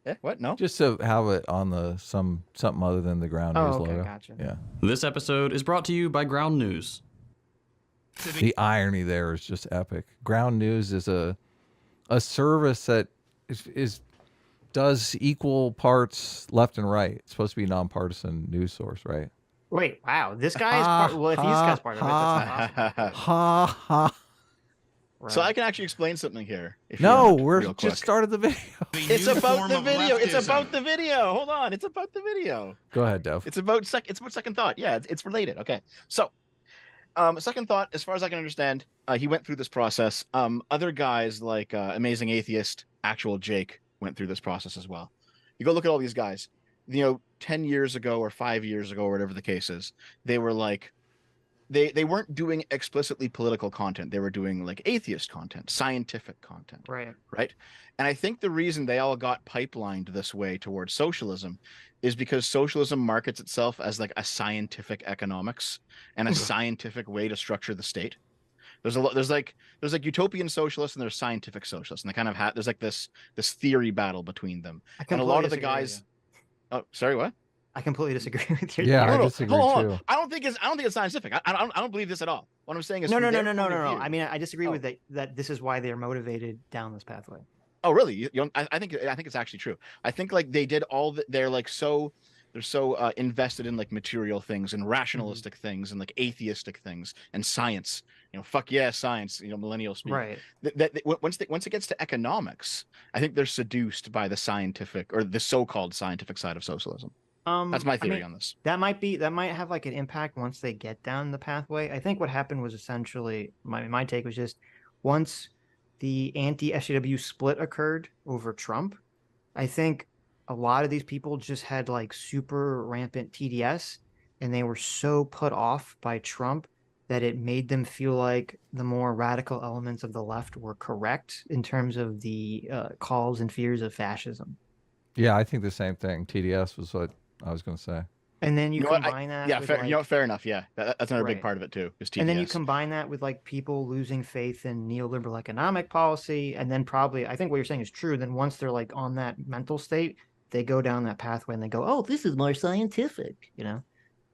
Yeah, what? No. Just to have it on the something other than the ground news Oh, okay, logo. gotcha. Yeah. This episode is brought to you by Ground News. The irony there is just epic. Ground News is a service that is does equal parts left and right. It's supposed to be a nonpartisan news source, right? Wait, wow. This guy is part. Well, if he's guy's part of it, that's not possible. Ha ha. So I Right. can actually explain something here. if you No, want, we're real just quick. started the video. It's about the video. It's about the video. Hold on. It's about the video. Go ahead, Dev. It's about second thought. Yeah, it's related. Okay. So, second thought, as far as I can understand, he went through this process. Other guys like Amazing Atheist, Actual Jake went through this process as well. You go look at all these guys. 10 years ago or 5 years ago or whatever the case is, they were like, they weren't doing explicitly political content. They were doing like atheist content, scientific content. Right. Right. And I think the reason they all got pipelined this way towards socialism is because socialism markets itself as like a scientific economics and a scientific way to structure the state. There's like utopian socialists and there's scientific socialists, and they kind of have there's like this theory battle between them. I And a lot completely of the disagree with guys. you. Oh, sorry, what? I completely disagree with your. Yeah, theory. I No, no, disagree hold on. too. I don't think it's scientific. I don't believe this at all. What I'm saying is No. from their point of view- I mean, I disagree Oh. with that this is why they're motivated down this pathway. Oh, really? You don't, I think it's actually true. I think like they did all that. They're so invested in like material things and rationalistic things and like atheistic things and science. Fuck yeah, science. Millennial speak. Right. Once it gets to economics, I think they're seduced by the scientific or the so-called scientific side of socialism. That's my I theory mean, on this. that might have like an impact once they get down the pathway. I think what happened was essentially my take was just once the anti-SJW split occurred over Trump, I think a lot of these people just had like super rampant TDS, and they were so put off by Trump that it made them feel like the more radical elements of the left were correct in terms of the calls and fears of fascism. Yeah, I think the same thing. TDS was what I was going to say. And then you You know what? combine that Yeah, with fair. like, You know, fair enough. Yeah, that's another big Right. part of it too. Is TDS. and then you combine that with like people losing faith in neoliberal economic policy, and then probably, I think what you're saying is true. Then once they're like on that mental state, they go down that pathway and they go, "Oh, this is more scientific," you know?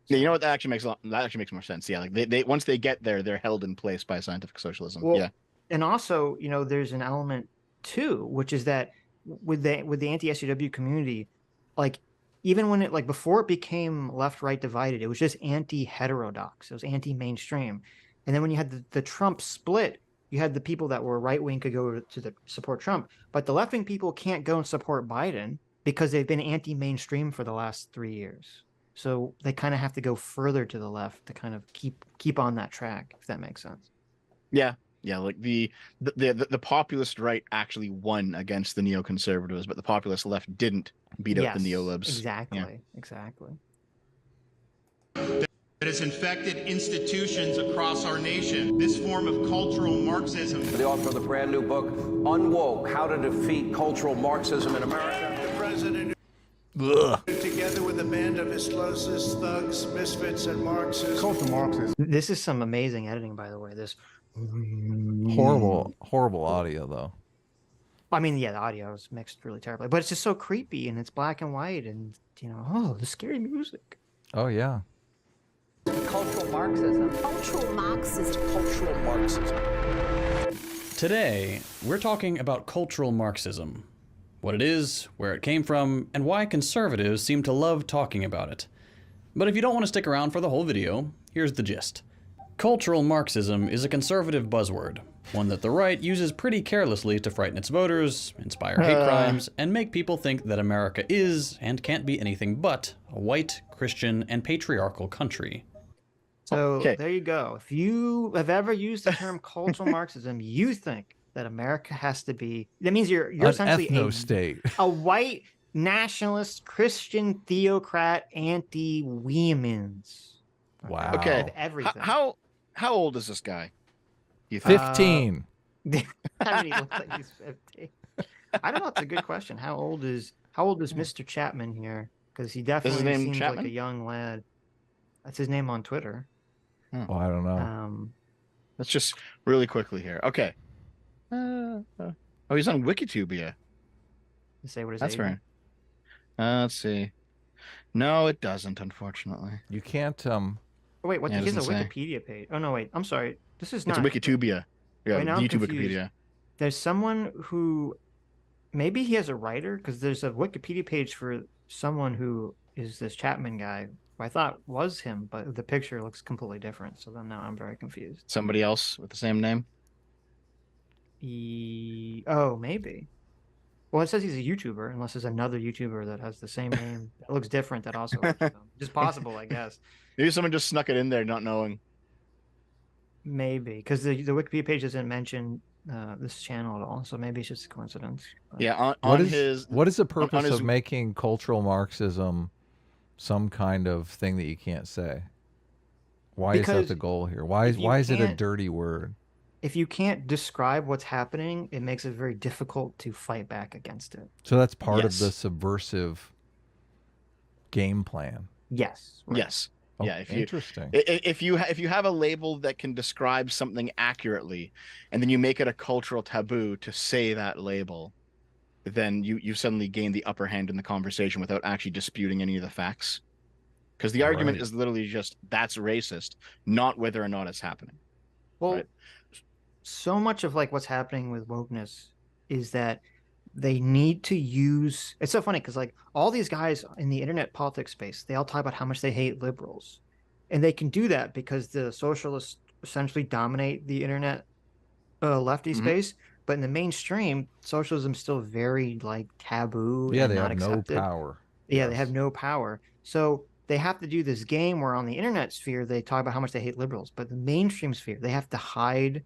Yeah, you know what? That actually makes more sense. Yeah, like they once they get there, they're held in place by scientific socialism. Well, Yeah. and also, there's an element too, which is that with the anti-SJW community, like even when it like before it became left-right divided, it was just anti-heterodox. It was anti-mainstream. And then when you had the Trump split, you had the people that were right-wing could go to support Trump, but the left-wing people can't go and support Biden because they've been anti-mainstream for the last 3 years. So they kind of have to go further to the left to kind of keep on that track, if that makes sense. Yeah. Yeah, like the populist right actually won against the neoconservatives, but the populist left didn't beat out the neolibs. Exactly. Yeah. Exactly. That has infected institutions across our nation. This form of cultural Marxism. The author of the brand new book, Unwoke: How to Defeat Cultural Marxism in America. The president, together with a band of his closest thugs, misfits, and Marxists. Cultural Marxism. This is some amazing editing, by the way. This Horrible audio though. I mean, yeah, the audio is mixed really terribly, but it's just so creepy and it's black and white and the scary music. Oh yeah. Cultural Marxism. Cultural Marxism. Cultural Marxism. Today, we're talking about cultural Marxism. What it is, where it came from, and why conservatives seem to love talking about it. But if you don't want to stick around for the whole video, here's the gist. Cultural Marxism is a conservative buzzword, one that the right uses pretty carelessly to frighten its voters, inspire hate crimes, and make people think that America is, and can't be anything but, a white, Christian, and patriarchal country. So Okay. there you go. If you have ever used the term cultural Marxism, you think that America has to be, that means you're An essentially ethno-state. a white nationalist Christian theocrat anti-women's. Wow. Okay. With everything. How old is this guy? You think? 15. I mean, he looks like he's 15. I don't know. It's a good question. How old is Mr. Chapman here? Because he definitely name seems Chapman? like a young lad. That's his name on Twitter. Oh, I don't know. Let's just really quickly here. Okay. Oh, he's on Wikitubia. To say what his That's age right. is. Let's see. No, it doesn't, unfortunately. You can't Oh, wait, what? Yeah, it He has a doesn't say. Wikipedia page. Oh no, wait. I'm sorry. This is It's not. Wikitubia. Yeah, Wait, now I'm YouTube confused. Wikipedia. There's someone who, maybe he has a writer, because there's a Wikipedia page for someone who is this Chapman guy, who I thought was him, but the picture looks completely different. So then now I'm very confused. Somebody else with the same name? Oh, maybe. Well, it says he's a YouTuber, unless there's another YouTuber that has the same name that looks different that also likes them. Just possible, I guess. Maybe someone just snuck it in there not knowing. Maybe, because the Wikipedia page doesn't mention this channel at all, so maybe it's just a coincidence. But Yeah, What on is his what is the purpose his- of making cultural Marxism some kind of thing that you can't say? Why is that Because the goal here? Why if you is it a can't- dirty word? if you can't describe what's happening, it makes it very difficult to fight back against it. So that's part of Yes. the subversive game plan. Yes. Right. Yes. Oh, Yeah, if you- interesting. If you have a label that can describe something accurately, and then you make it a cultural taboo to say that label, then you suddenly gain the upper hand in the conversation without actually disputing any of the facts. Because the argument Right. is literally just that's racist, not whether or not it's happening. Well, Right. so much of like what's happening with wokeness is that they need to use. It's so funny because like all these guys in the internet politics space, they all talk about how much they hate liberals, and they can do that because the socialists essentially dominate the internet lefty Mhm. space. But in the mainstream, socialism is still very like taboo. Yeah, and they not have no accepted. power. Yeah, they Yes. have no power. So they have to do this game where on the internet sphere they talk about how much they hate liberals, but the mainstream sphere they have to hide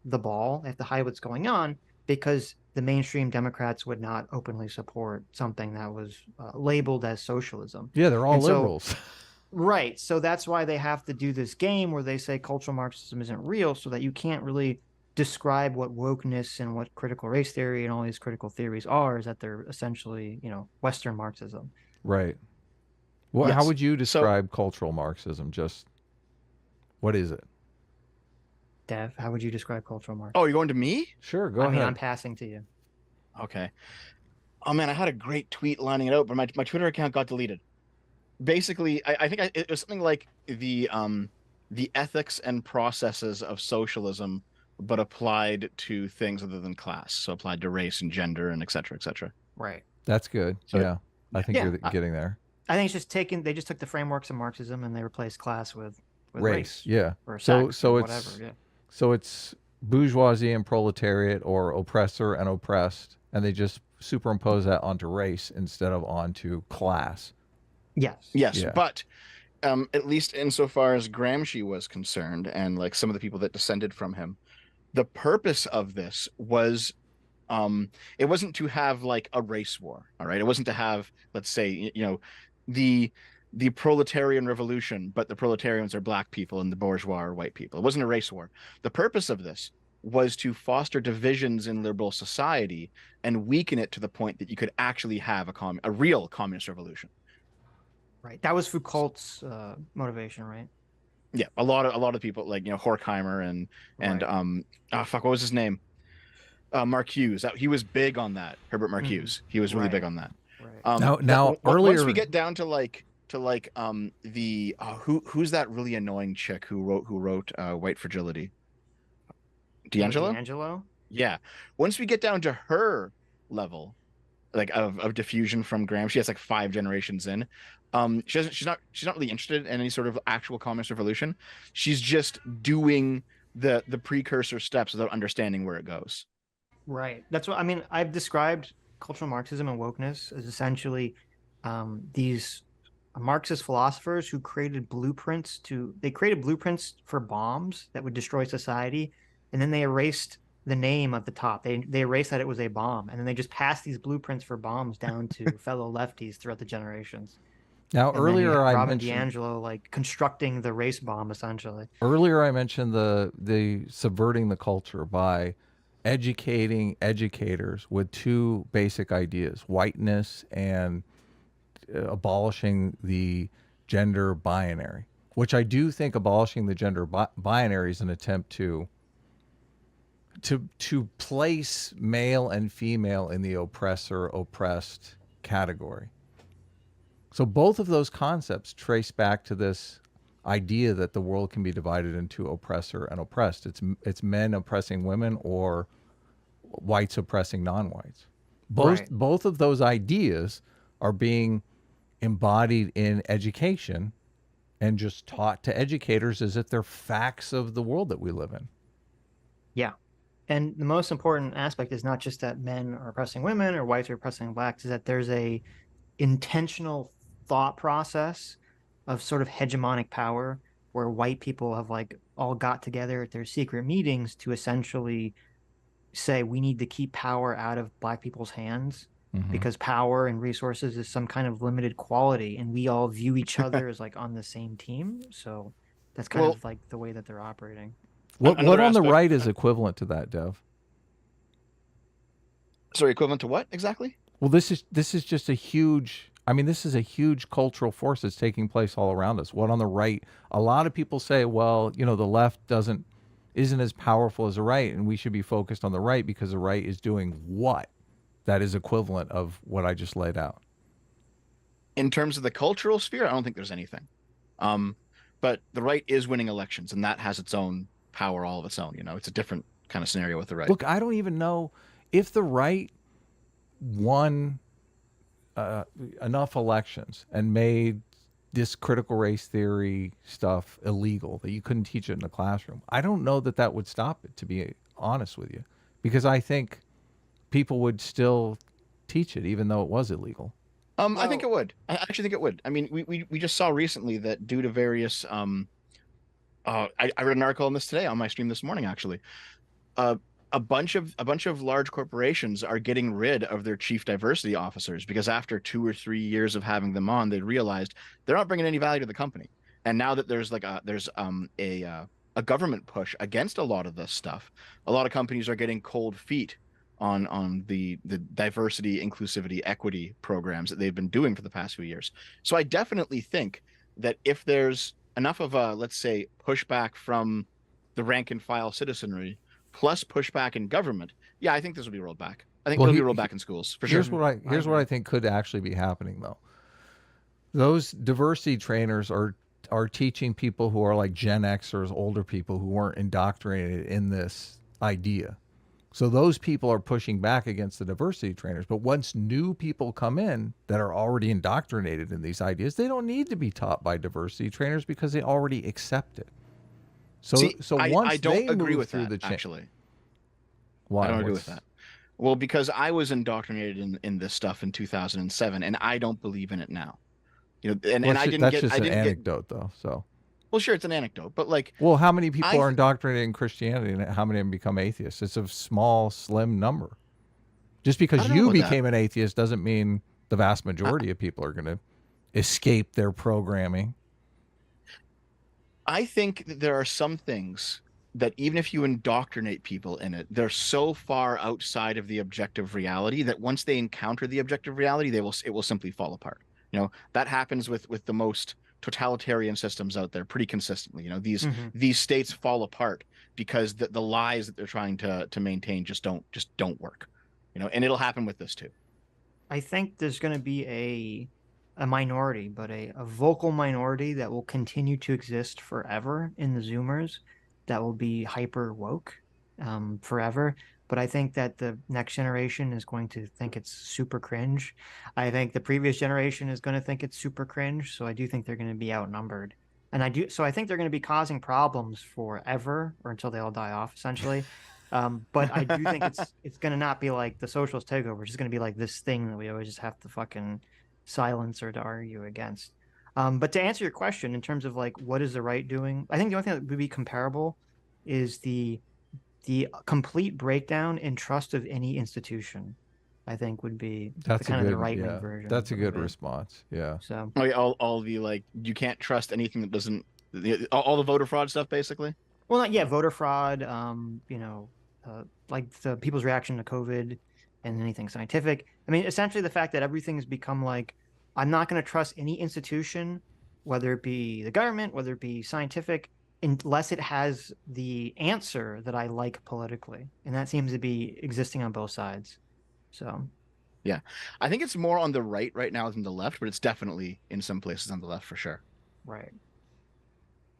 the ball. They have to hide what's going on because the mainstream Democrats would not openly support something that was labeled as socialism. Yeah, they're all And so- liberals. Right. So that's why they have to do this game where they say cultural Marxism isn't real, so that you can't really describe what wokeness and what critical race theory and all these critical theories are, is that they're essentially, Western Marxism. Right. Well, how Yes. would you So- describe cultural Marxism? Just what is it? Dev, how would you describe cultural Marxism? Oh, you're going to me? Sure, go I ahead. mean, I'm passing to you. Okay. Oh man, I had a great tweet lining it out, but my Twitter account got deleted. Basically, I think it was something like the ethics and processes of socialism, but applied to things other than class. So applied to race and gender and et cetera, et cetera. Right. That's good. So- yeah, I think Yeah, you're getting there. I think it's just they just took the frameworks of Marxism and they replaced class with Race, yeah. or So sex so or it's whatever. Yeah. so it's bourgeoisie and proletariat, or oppressor and oppressed, and they just superimpose that onto race instead of onto class. Yes. Yes, Yeah. but at least insofar as Gramsci was concerned, and like some of the people that descended from him, the purpose of this was, it wasn't to have like a race war. All right, it wasn't to have, let's say, the proletarian revolution, but the proletarians are black people and the bourgeois are white people. It wasn't a race war. The purpose of this was to foster divisions in liberal society and weaken it to the point that you could actually have a real communist revolution. Right. That was Foucault's motivation, right? Yeah, a lot of people like Horkheimer and Right. what was his name? Marcuse. He was big on that. Herbert Marcuse. He was really big Right. on that. Right. Now, once earlier- we get down to who's that really annoying chick who wrote White Fragility? D'Angelo? D'Angelo? Yeah. Once we get down to her level, like of diffusion from Graham, she has like 5 generations in. She's not really interested in any sort of actual communist revolution. She's just doing the precursor steps without understanding where it goes. Right. That's what I mean. I've described cultural Marxism and wokeness as essentially these Marxist philosophers who created blueprints for bombs that would destroy society, and then they erased the name at the top. They erased that it was a bomb, and then they just passed these blueprints for bombs down to fellow lefties throughout the generations. Now, And then you earlier have I Robin mentioned DiAngelo like constructing the race bomb essentially. the subverting the culture by educating educators with 2 basic ideas: whiteness and abolishing the gender binary. Which I do think abolishing the gender binary is an attempt to place male and female in the oppressor oppressed category. So both of those concepts trace back to this idea that the world can be divided into oppressor and oppressed. It's men oppressing women or whites oppressing non-whites. Both of those ideas are being embodied in education and just taught to educators as if they're facts of the world that we live in. Yeah. And the most important aspect is not just that men are oppressing women or whites are oppressing blacks, is that there's a intentional thought process of sort of hegemonic power where white people have like all got together at their secret meetings to essentially say we need to keep power out of black people's hands because power and resources is some kind of limited quality and we all view each other as like on the same team. So that's kind of like the way that they're operating. What Another on the aspect- right is equivalent to that, Dev? Sorry, equivalent to what exactly? Well, this is just a huge. I mean, this is a huge cultural force that's taking place all around us. What on the right? A lot of people say, well, the left isn't as powerful as the right, and we should be focused on the right because the right is doing what? That is equivalent of what I just laid out. In terms of the cultural sphere, I don't think there's anything. But the right is winning elections, and that has its own power all of its own. It's a different kind of scenario with the right. Look, I don't even know if the right won enough elections and made this critical race theory stuff illegal that you couldn't teach it in the classroom. I don't know that would stop it, to be honest with you, because I think people would still teach it even though it was illegal. I think it would. I actually think it would. I mean, we just saw recently that due to various I read an article on this today on my stream this morning actually. a bunch of large corporations are getting rid of their chief diversity officers because after 2 or 3 years of having them on, they realized they're not bringing any value to the company. And now that there's a government push against a lot of this stuff, a lot of companies are getting cold feet on the diversity, inclusivity, equity programs that they've been doing for the past few years. So I definitely think that if there's enough of a, let's say, pushback from the rank and file citizenry plus pushback in government, yeah, I think this will be rolled back. I think it'll be rolled back in schools for sure. Here's what I think could actually be happening though. Those diversity trainers are teaching people who are like Gen Xers, older people who weren't indoctrinated in this idea. So those people are pushing back against the diversity trainers. But once new people come in that are already indoctrinated in these ideas, they don't need to be taught by diversity trainers because they already accept it. So, once I don't they agree move with through that, the actually. Why? I don't agree with that. Well, because I was indoctrinated in this stuff in 2007, and I don't believe in it now. You know, and I didn't that's get. just I an didn't anecdote, though. So. Well, sure, it's an anecdote, but like, Well, how many people are indoctrinated in Christianity, and how many have become atheists? It's a small, slim number. Just because you became an atheist doesn't mean the vast majority of people are going to escape their programming. I think that there are some things that even if you indoctrinate people in it, they're so far outside of the objective reality that once they encounter the objective reality, it will simply fall apart. You know, that happens with the most totalitarian systems out there pretty consistently. You know, these states fall apart because the lies that they're trying to maintain just don't work. You know, and it'll happen with this too. I think there's going to be a minority, but a vocal minority that will continue to exist forever in the Zoomers that will be hyper woke forever. But I think that the next generation is going to think it's super cringe. I think the previous generation is going to think it's super cringe. So I do think they're going to be outnumbered. And I think they're going to be causing problems forever or until they all die off, essentially. But I do think it's going to not be like the socialist takeover. It's just going to be like this thing that we always just have to fucking silence or to argue against. But to answer your question in terms of like what is the right doing, I think the only thing that would be comparable is the complete breakdown in trust of any institution. I think would be the right wing version. That's a good response. Yeah. So all the like you can't trust anything that doesn't all the voter fraud stuff basically. Well, voter fraud. Like the people's reaction to COVID and anything scientific. I mean, essentially the fact that everything's become like, I'm not going to trust any institution, whether it be the government, whether it be scientific, unless it has the answer that I like politically. And that seems to be existing on both sides. So, yeah, I think it's more on the right now than the left, but it's definitely in some places on the left for sure. Right.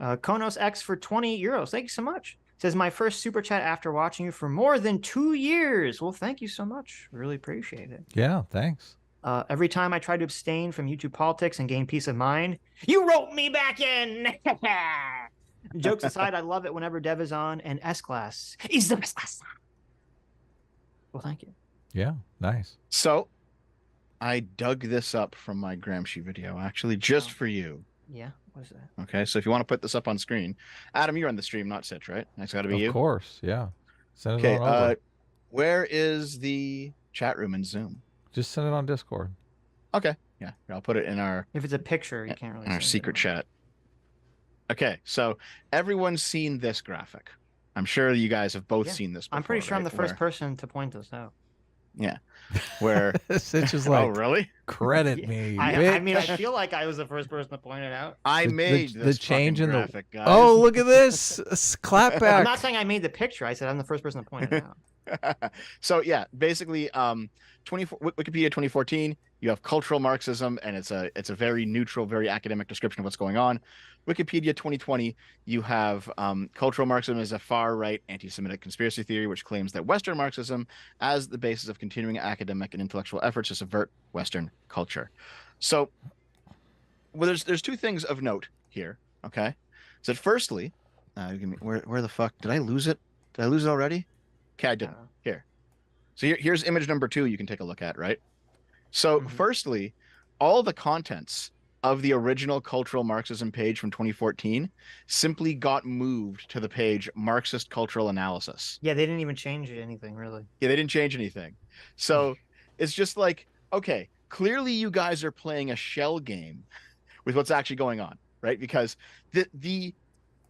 Konos X for 20 euros. Thank you so much. Says my first super chat after watching you for more than 2 years. Well, thank you so much. Really appreciate it. Yeah, thanks. Every time I try to abstain from YouTube politics and gain peace of mind, you rope me back in. Jokes aside, I love it whenever Dev is on, and S-Class is the best class. Well, thank you. Yeah, nice. So, I dug this up from my Gramsci video, actually, just for you. Yeah, what is that? Okay, so if you want to put this up on screen, Adam, you're on the stream, not Sitch, right? That's got to be you. Of course, yeah. Send it on over. Where is the chat room in Zoom? Just send it on Discord. Okay, yeah, I'll put it in our. If it's a picture, you can't really. In our secret chat. Okay, so everyone's seen this graphic. I'm sure you guys have both seen this before. I'm pretty sure I'm the first person to point this out. Yeah. Where Sitch is like, oh, really? Credit me. I mean, I feel like I was the first person to point it out. I made the change in graphic, guys. Oh, look at this. Clapback. I'm not saying I made the picture. I said I'm the first person to point it out. So yeah, basically, Wikipedia 2014. You have cultural Marxism, and it's a very neutral, very academic description of what's going on. Wikipedia 2020, you have cultural Marxism is a far-right anti-Semitic conspiracy theory which claims that Western Marxism as the basis of continuing academic and intellectual efforts to subvert Western culture. So, well, there's two things of note here. Okay, so firstly, where the fuck did I lose it? Did I lose it already? Okay, I didn't. Here. So here's image number 2 you can take a look at, right? So firstly, all the contents of the original cultural Marxism page from 2014 simply got moved to the page Marxist cultural analysis. Yeah, they didn't even change anything really. Yeah, they didn't change anything. So it's just like, okay, clearly you guys are playing a shell game with what's actually going on, right? Because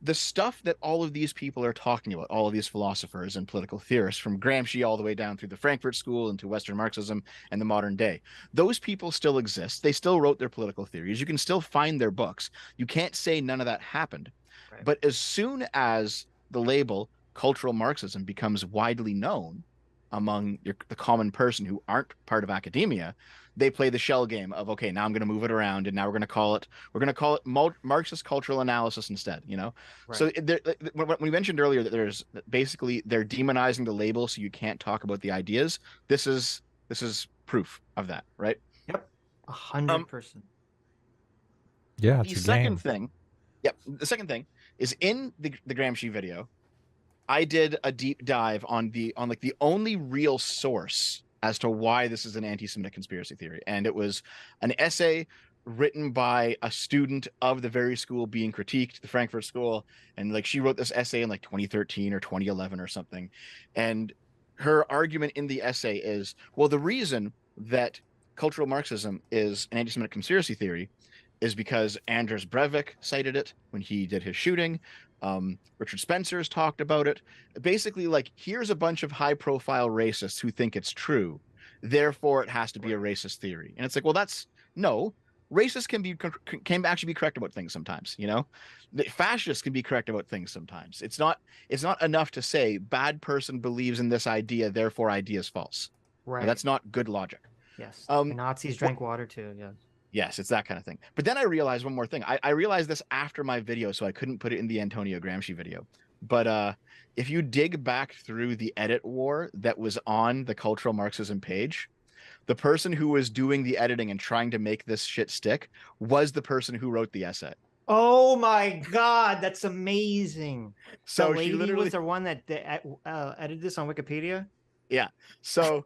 the stuff that all of these people are talking about, all of these philosophers and political theorists, from Gramsci all the way down through the Frankfurt School into Western Marxism and the modern day, those people still exist. They still wrote their political theories. You can still find their books. You can't say none of that happened. Right. But as soon as the label cultural Marxism becomes widely known among the common person who aren't part of academia, they play the shell game of, okay, now I'm going to move it around, and now we're going to call it Marxist cultural analysis instead. Right. So when we mentioned earlier that basically they're demonizing the label, so you can't talk about the ideas. This is proof of that, right? Yep, 100%. Yeah, it's The a second game. thing, yep, the second thing is in the Gramsci video, I did a deep dive on the only real source as to why this is an anti-Semitic conspiracy theory, and it was an essay written by a student of the very school being critiqued, the Frankfurt School, and like she wrote this essay in like 2013 or 2011 or something, and her argument in the essay is, well, the reason that cultural Marxism is an anti-Semitic conspiracy theory is because Anders Breivik cited it when he did his shooting. Richard Spencer's talked about it. Basically, like, here's a bunch of high-profile racists who think it's true. Therefore, it has to be a racist theory. And it's like, well, no. Racists can actually be correct about things sometimes. The fascists can be correct about things sometimes. It's not enough to say bad person believes in this idea, therefore idea is false. Right. Now, that's not good logic. Yes. The Nazis drank water too. Yes. Yes, it's that kind of thing. But then I realized one more thing. I realized this after my video, so I couldn't put it in the Antonio Gramsci video. But if you dig back through the edit war that was on the Cultural Marxism page, the person who was doing the editing and trying to make this shit stick was the person who wrote the essay. Oh my God, that's amazing. So the she lady literally was the one that edited this on Wikipedia? Yeah. So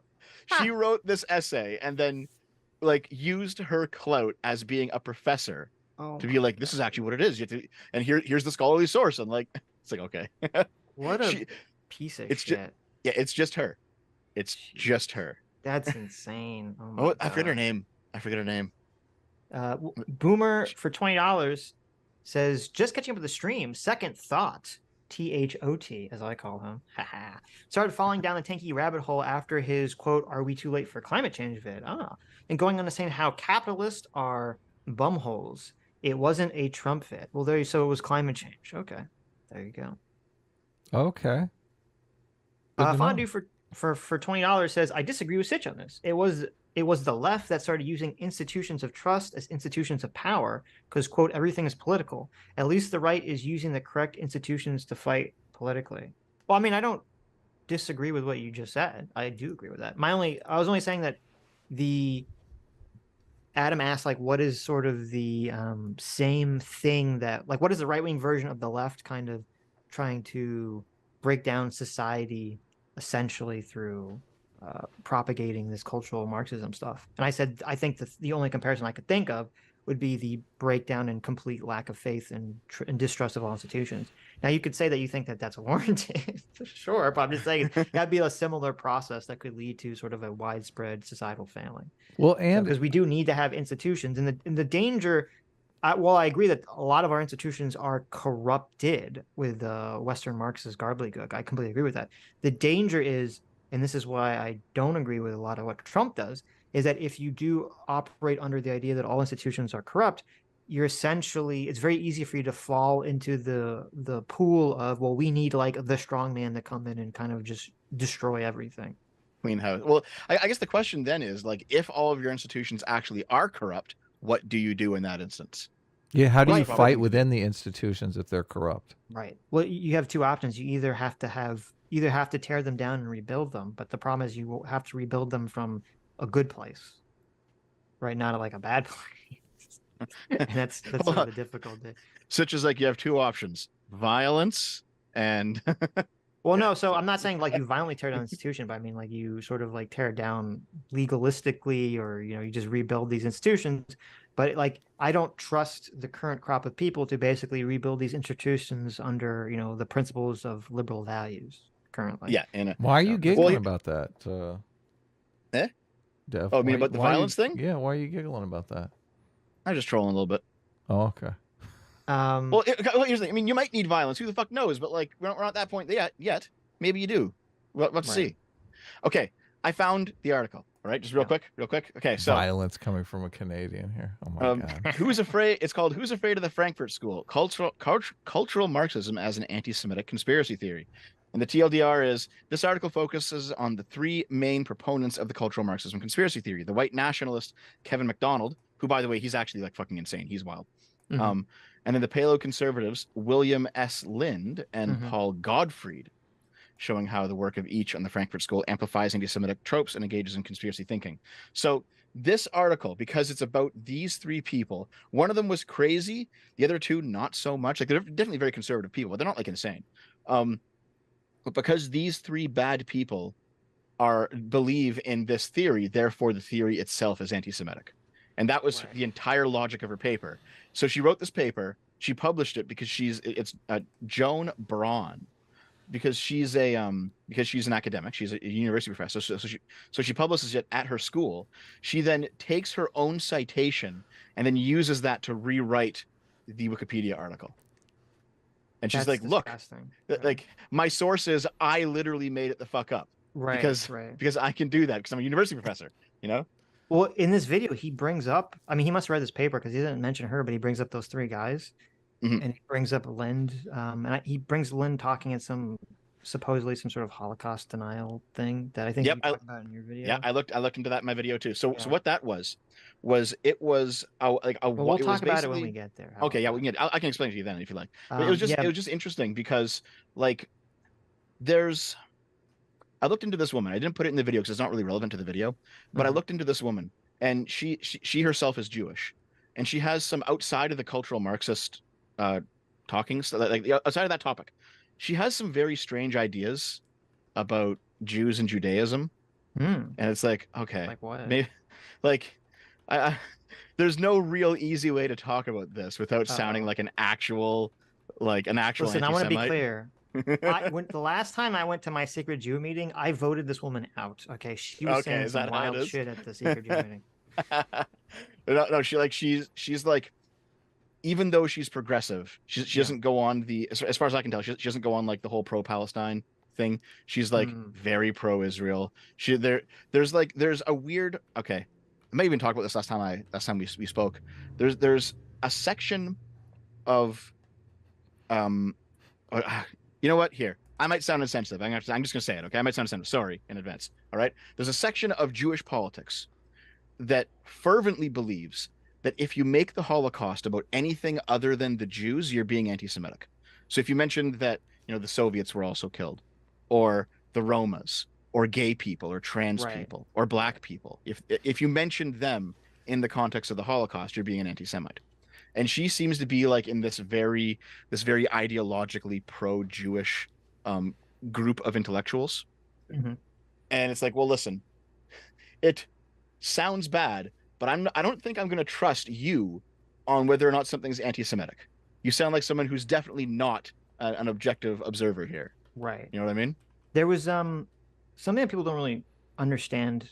she wrote this essay and then like used her clout as being a professor to be like, this is actually what it is. And here's the scholarly source. And like, it's like, okay. What a piece of shit. It's just her. It's just her. That's insane. Oh my God. I forget her name. Boomer for $20 says, just catching up with the stream. Second thought. THOT, as I call him. Started falling down the tanky rabbit hole after his quote, "Are we too late for climate change?" vid. And going on to saying how capitalists are bumholes. It wasn't a Trump vid. Well, so it was climate change. Okay, there you go. Okay. Fondue for $20 says, I disagree with Sitch on this. It was the left that started using institutions of trust as institutions of power because, quote, everything is political. At least the right is using the correct institutions to fight politically. Well, I mean, I don't disagree with what you just said. I do agree with that. I was only saying that Adam asked, like, what is sort of the same thing that, like, what is the right-wing version of the left kind of trying to break down society essentially through propagating this cultural Marxism stuff. And I said, I think the only comparison I could think of would be the breakdown and complete lack of faith and distrust of all institutions. Now, you could say that you think that that's warranted, sure, but I'm just saying that'd be a similar process that could lead to sort of a widespread societal failing. Well, and because we do need to have institutions, and the danger. While I agree that a lot of our institutions are corrupted with Western Marxist gobbledygook, I completely agree with that. The danger is, and this is why I don't agree with a lot of what Trump does, is that if you do operate under the idea that all institutions are corrupt, it's very easy for you to fall into the pool of, well, we need like the strong man to come in and kind of just destroy everything. Clean house. Well, I guess the question then is, like, if all of your institutions actually are corrupt, what do you do in that instance? Yeah, how do you fight within the institutions if they're corrupt? Right. Well, you have two options. You either have to tear them down and rebuild them, but the problem is you will have to rebuild them from a good place, right? Not like a bad place. And that's sort of the difficulty. Such as, like, you have two options: violence and. Well, no. So I'm not saying like you violently tear down an institution, but I mean like you sort of like tear it down legalistically, or you just rebuild these institutions. But like, I don't trust the current crop of people to basically rebuild these institutions under, the principles of liberal values currently. Yeah, and Why are you So, giggling Well, about that, eh? Dev? Oh, I mean Why, about the why are you, violence thing? yeah, why are you giggling about that? I'm just trolling a little bit. Oh, okay. Well, here's the thing. I mean, you might need violence. Who the fuck knows? But like, we're not at that point yet. Maybe you do. Let's Right. see. Okay, I found the article. All right, just real quick. Okay, so Violence coming from a Canadian here. Oh my god. Who's Afraid? It's called "Who's Afraid of the Frankfurt School: Cultural Marxism as an Anti-Semitic Conspiracy Theory." And the TLDR is this article focuses on the three main proponents of the cultural Marxism conspiracy theory: the white nationalist Kevin MacDonald, who, by the way, he's actually like fucking insane. He's wild. Mhm. And then the paleoconservatives William S. Lind and Mhm. Paul Gottfried, showing how the work of each on the Frankfurt School amplifies anti-Semitic tropes and engages in conspiracy thinking. So this article, because it's about these three people, one of them was crazy, the other two not so much. Like, they're definitely very conservative people, but they're not like insane. But because these three bad people believe in this theory, therefore the theory itself is anti-Semitic. And that was the entire logic of her paper. So she wrote this paper, she published it because it's Joan Braun, because she's an academic, she's a university professor, so she publishes it at her school. She then takes her own citation and then uses that to rewrite the Wikipedia article. And she's That's like, look, disgusting. like, my source is I literally made it the fuck up. Right, because I can do that because I'm a university professor, Well, in this video, he brings up, I mean, he must have read this paper because he didn't mention her, but he brings up those three guys. Mhm. And he brings up Lind. He brings Lind talking at supposedly some sort of Holocaust denial thing that I think Yep, you talked about in your video. Yeah, I looked into that in my video too. So Yeah. what that was it was like a Well, we'll it was talk about it when basically- we get there. How Okay, about yeah, that? we can I can explain it to you then if you like. But it was yeah. just interesting because like I looked into this woman. I didn't put it in the video because it's not really relevant to the video, but I Mhm. looked into this woman, and she herself is Jewish, and she has some outside of the cultural Marxist talkings, like outside of that topic. She has some very strange ideas about Jews and Judaism, Hmm. and it's like, okay, Like what? maybe like I there's no real easy way to talk about this without sounding Uh-oh. like an actual Listen, I want to be anti-Semite. clear. The last time I went to my secret Jew meeting, I voted this woman out. Okay, she was Okay, saying is some that how it wild is? shit at the secret Jew meeting. No, she's like, even though she's progressive, she doesn't go on as far as I can tell, she doesn't go on like the whole pro-Palestine thing. She's like very pro-Israel. There's a weird, okay, I may even talk about this last time we spoke. There's a section of you know what? Here, I might sound insensitive. I'm just gonna say it. Okay, I might sound insensitive. Sorry in advance. All right. There's a section of Jewish politics that fervently believes that if you make the Holocaust about anything other than the Jews, you're being anti-Semitic. So if you mentioned that the Soviets were also killed, or the Romas, or gay people, or trans people, or black people, if you mentioned them in the context of the Holocaust, you're being an anti-Semite. And she seems to be like in this very ideologically pro-Jewish group of intellectuals. Mhm. And it's like, well, listen, it sounds bad, but I don't think I'm going to trust you on whether or not something's anti-Semitic. You sound like someone who's definitely not an objective observer here. Right. You know what I mean? There was something that people don't really understand,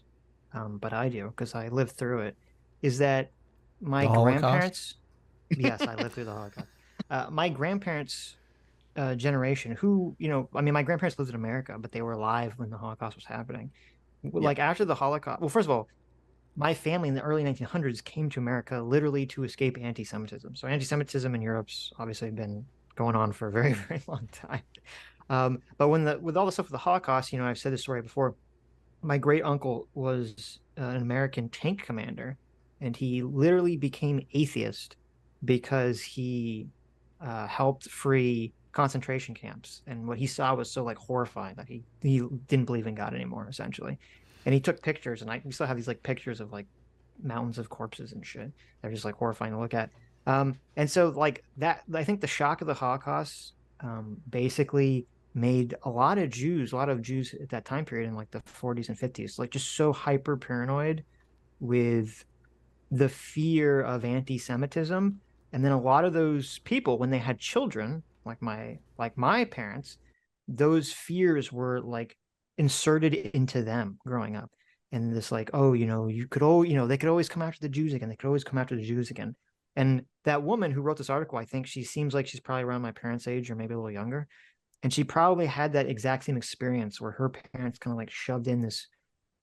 but I do because I lived through it. Is that my The Holocaust? grandparents? Yes, I lived through the Holocaust. My grandparents' generation, who I mean, my grandparents lived in America, but they were alive when the Holocaust was happening. Like after the Holocaust, well, first of all, my family in the early 1900s came to America literally to escape anti-Semitism. So anti-Semitism in Europe's obviously been going on for a very, very long time. But with all the stuff with the Holocaust, I've said this story before. My great uncle was an American tank commander, and he literally became atheist because he helped free concentration camps, and what he saw was so like horrifying that he didn't believe in God anymore, essentially. And he took pictures, and we still have these like pictures of like mountains of corpses and shit. They're just like horrifying to look at. And so like that, I think the shock of the Holocaust basically made a lot of Jews at that time period in like the 40s and 50s, like just so hyper paranoid with the fear of anti-Semitism. And then a lot of those people, when they had children, like my parents, those fears were like inserted into them growing up. And this like, oh, you could they could always come after the Jews again. They could always come after the Jews again. And that woman who wrote this article, I think she seems like she's probably around my parents' age or maybe a little younger. And she probably had that exact same experience where her parents kind of like shoved in this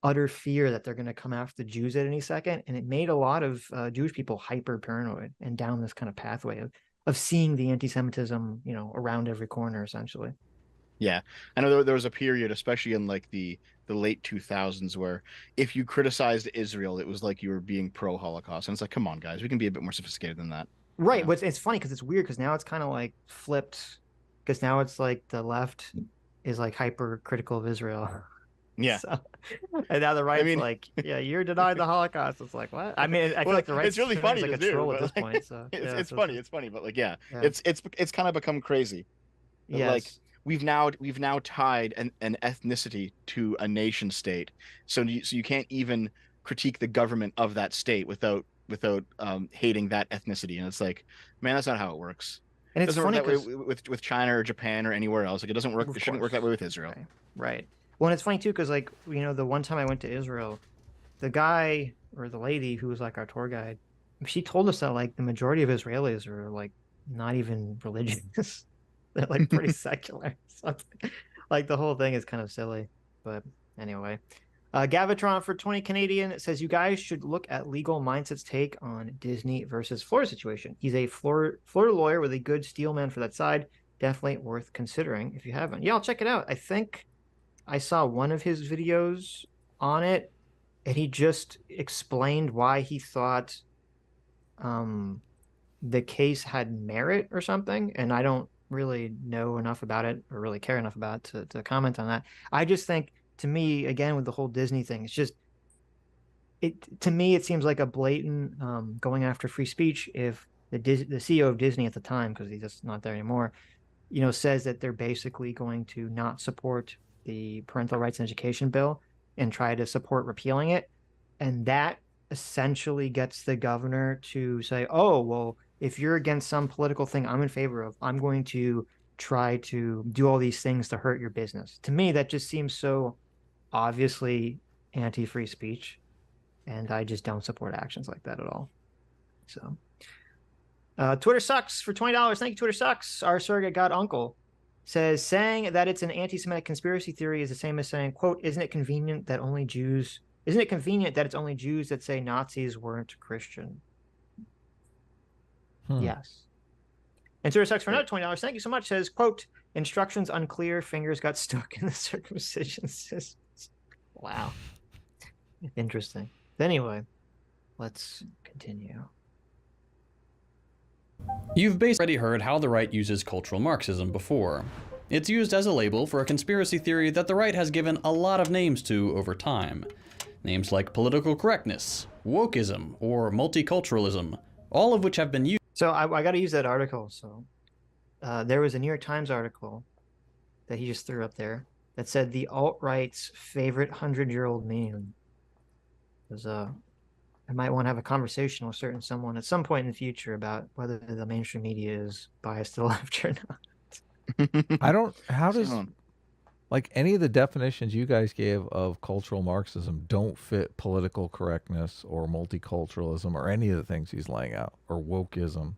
utter fear that they're going to come after the Jews at any second. And it made a lot of Jewish people hyper paranoid and down this kind of pathway of seeing the anti-Semitism, around every corner, essentially. Yeah, I know there was a period, especially in like the late 2000s, where if you criticized Israel, it was like you were being pro-Holocaust, and it's like, come on, guys, we can be a bit more sophisticated than that. Right. But it's funny because it's weird because now it's kind of like flipped, because now it's like the left is like hyper critical of Israel. Yeah. So, and now the right's like, yeah, you're denying the Holocaust. It's like, what? I mean, I feel like the right. It's really funny like to a do, troll at this like, point. So it's funny. It's funny, but like, yeah. Yeah. It's kind of become crazy. Yes. Like we've now tied an ethnicity to a nation state, so you can't even critique the government of that state without hating that ethnicity. And it's like, man, that's not how it works. And It it's doesn't funny work that way with China or Japan or anywhere else. Like it doesn't work. It shouldn't work that way with Israel. Right. Well, and it's funny too because like the one time I went to Israel, the guy or the lady who was like our tour guide, she told us that like the majority of Israelis are like not even religious. They're like pretty secular. So like the whole thing is kind of silly. But anyway, Gavatron for 20 Canadian says you guys should look at Legal Mindset's take on Disney versus Florida situation. He's a Florida lawyer with a good steel man for that side. Definitely worth considering if you haven't. Yeah, I'll check it out. I think I saw one of his videos on it, and he just explained why he thought the case had merit or something. And I don't really know enough about it or really care enough about it to comment on that. I just think, to me, again, with the whole Disney thing, it's just, to me, it seems like a blatant going after free speech if the CEO of Disney at the time, because he's just not there anymore, says that they're basically going to not support the parental rights and education bill and try to support repealing it. And that essentially gets the governor to say, oh, well, if you're against some political thing I'm in favor of, I'm going to try to do all these things to hurt your business. To me, that just seems so obviously anti-free speech. And I just don't support actions like that at all. So Twitter sucks for $20. Thank you, Twitter sucks. Our surrogate god uncle says, saying that it's an anti-Semitic conspiracy theory is the same as saying, quote, isn't it convenient that it's only Jews that say Nazis weren't Christian? Yes. And Twitter sucks for another $20. Thank you so much. Says, quote, instructions unclear, fingers got stuck in the circumcision system. Wow. Interesting. Anyway, let's continue. You've basically already heard how the right uses cultural Marxism before. It's used as a label for a conspiracy theory that the right has given a lot of names to over time. Names like political correctness, wokeism, or multiculturalism, all of which have been used. So I got to use that article. So there was a New York Times article that he just threw up there that said the alt-right's favorite 100-year-old meme was I might want to have a conversation with someone at some point in the future about whether the mainstream media is biased to the left or not. How does, like, any of the definitions you guys gave of cultural Marxism don't fit political correctness or multiculturalism or any of the things he's laying out, or wokeism.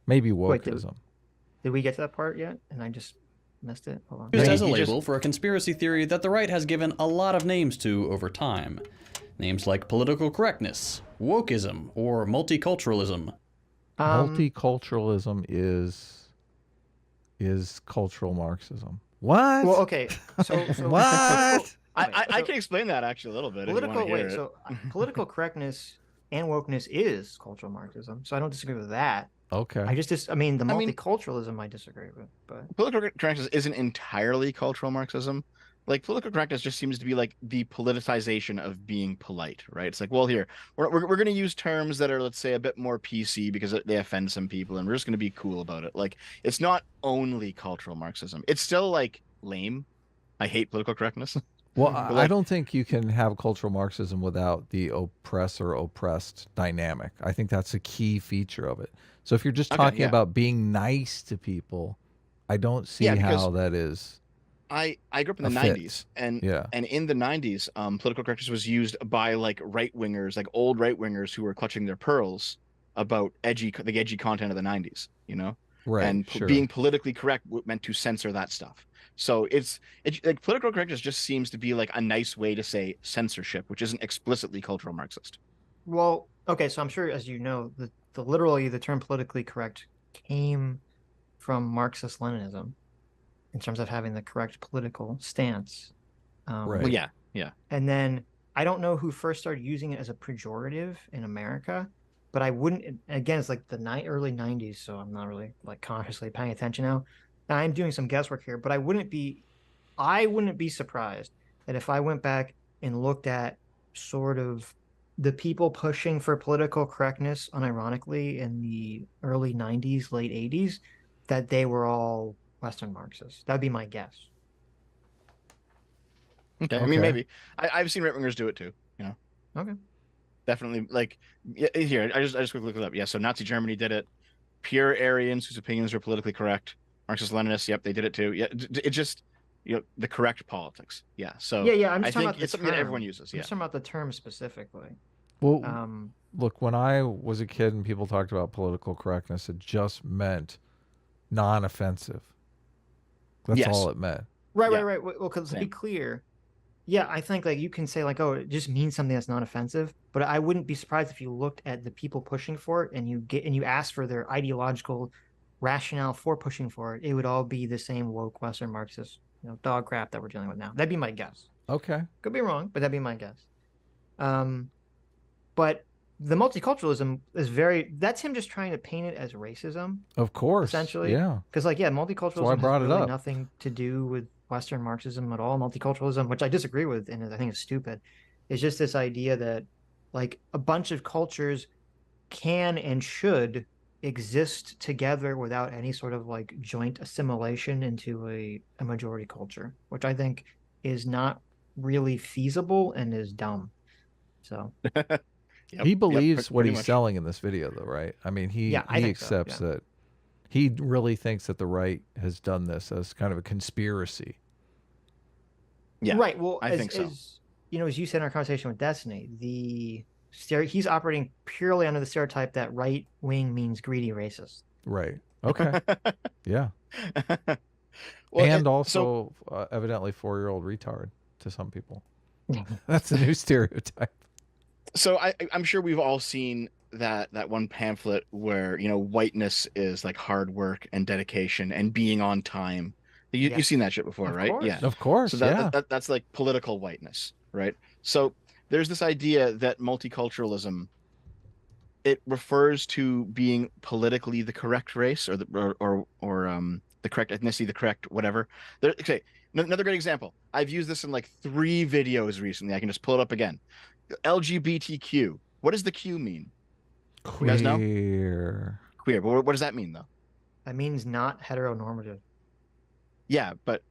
Maybe wokeism. Wait, did we get to that part yet? And I just missed it? Hold on. Used as a label for a conspiracy theory that the right has given a lot of names to over time. Names like political correctness, wokeism, or multiculturalism. Multiculturalism is cultural Marxism. What? Well, okay. So what? I can explain that actually a little bit. Political correctness and wokeness is cultural Marxism. So I don't disagree with that. Okay. Multiculturalism I disagree with, but political correctness isn't entirely cultural Marxism. Like political correctness just seems to be like the politicization of being polite, right? It's like, well, here we're going to use terms that are, let's say, a bit more PC because they offend some people, and we're just going to be cool about it. Like, it's not only cultural Marxism. It's still like lame. I hate political correctness. Well, But, I like, don't think you can have cultural Marxism without the oppressor oppressed dynamic. I think that's a key feature of it. So if you're just okay, talking yeah, about being nice to people, I don't yeah, see because how that is I grew up in a the fit. 90s, and Yeah. in the 90s, political correctness was used by like right wingers, like old right wingers who were clutching their pearls about the edgy content of the 90s, you know, Right. and Sure. being politically correct meant to censor that stuff. So it's like political correctness just seems to be like a nice way to say censorship, which isn't explicitly cultural Marxist. Well, okay, so I'm sure, as you know, the literally the term politically correct came from Marxist Leninism in terms of having the correct political stance. Right. Well, yeah, yeah. And then I don't know who first started using it as a pejorative in America, but I wouldn't. Again, it's like the early '90s, so I'm not really like consciously paying attention now. I'm doing some guesswork here, but I wouldn't be surprised that if I went back and looked at sort of the people pushing for political correctness, unironically, in the early '90s, late '80s, that they were all Western Marxists. That'd be my guess. Okay, I mean Okay. maybe I've seen right wingers do it too, you know. Okay. Definitely, like, yeah, here I just quickly look it up. Yeah, so Nazi Germany did it. Pure Aryans whose opinions are politically correct. Marxist Leninists, yep, they did it too. Yeah, it just, the correct politics. Yeah, so Yeah. I'm I just talking think about the it's something that term. everyone uses. I'm Yeah, just talking about the term specifically. Well, Um, look, when I was a kid and people talked about political correctness, it just meant non-offensive. That's Yes. all it meant. right. Yeah. Well, because to be Same. clear, yeah, I think like you can say like, oh, it just means something that's not offensive, but I wouldn't be surprised if you looked at the people pushing for it and you asked for their ideological rationale for pushing for it. It would all be the same woke Western Marxist, dog crap that we're dealing with now. That'd be my guess. Okay. Could be wrong, but that'd be my guess. But the multiculturalism is that's him just trying to paint it as racism, Of course. essentially. Yeah. Because why I multiculturalism has brought it really up. nothing to do with Western Marxism at all. Multiculturalism, which I disagree with and I think is stupid, is just this idea that like a bunch of cultures can and should exist together without any sort of like joint assimilation into a majority culture, which I think is not really feasible and is dumb. So He believes what pretty he's much. selling in this video, though, right? I mean, Yeah, I he think so, accepts that. He really thinks that the right has done this as kind of a conspiracy. Yeah, right. Well, I think so. as you said in our conversation with Destiny, he's operating purely under the stereotype that right wing means greedy racist. Right. Okay. Yeah. Well, And so also evidently 4-year-old retard to some people. That's a new stereotype. so I'm sure we've all seen that one pamphlet where whiteness is like hard work and dedication and being on time. You've seen that shit before, Of right? course. Yeah. Of course. So Yeah. that's like political whiteness, right? So there's this idea that multiculturalism, it refers to being politically the correct race or the correct ethnicity, the correct whatever. Okay, another great example. I've used this in like 3 videos recently. I can just pull it up again. LGBTQ. What does the Q mean? You guys know? Queer. Queer. But what does that mean though? That means not heteronormative. Yeah, but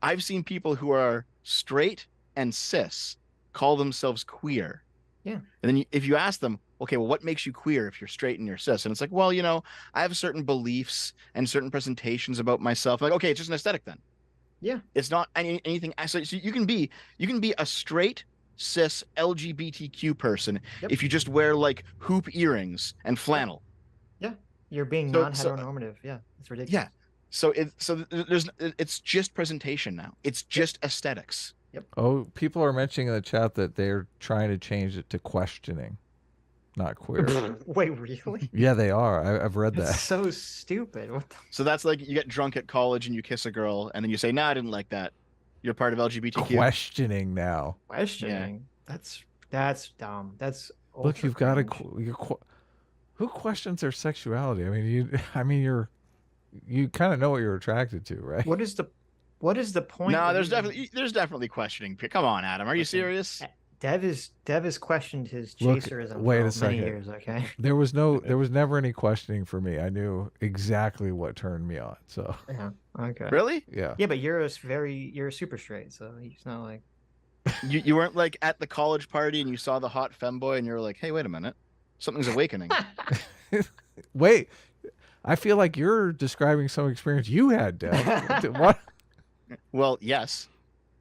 I've seen people who are straight and cis call themselves queer. Yeah. And then if you ask them, okay, well, what makes you queer if you're straight and you're cis? And it's like, well, I have certain beliefs and certain presentations about myself. Like, okay, it's just an aesthetic then. Yeah. It's not anything. So you can be a straight cis LGBTQ person if you just wear like hoop earrings and flannel. Yeah. You're being non-heteronormative. Yeah. It's ridiculous. Yeah. So it's just presentation now. It's just aesthetics. Oh, people are mentioning in the chat that they're trying to change it to questioning, not queer. Wait, really? Yeah, they are. I've read That's that. so stupid. What the... So that's like you get drunk at college and you kiss a girl and then you say, "Nah, I didn't like that." You're part of LGBTQ. Questioning now. Questioning. That's dumb. That's Look, you've got to. cringe. Who questions their sexuality? I mean, you kind of know what you're attracted to, right? What is the point? No, of there's even- definitely questioning. Come on, Adam. Are you Listen, serious? Dev has questioned his Look, chaserism wait for a second. many years. Okay. There was never any questioning for me. I knew exactly what turned me on. So Yeah. Okay. Really? yeah. Yeah, but you're a super straight, so it's not like. You weren't like at the college party and you saw the hot femboy and you're like, hey, wait a minute, something's awakening. Wait, I feel like you're describing some experience you had, Dev. What? Well, yes.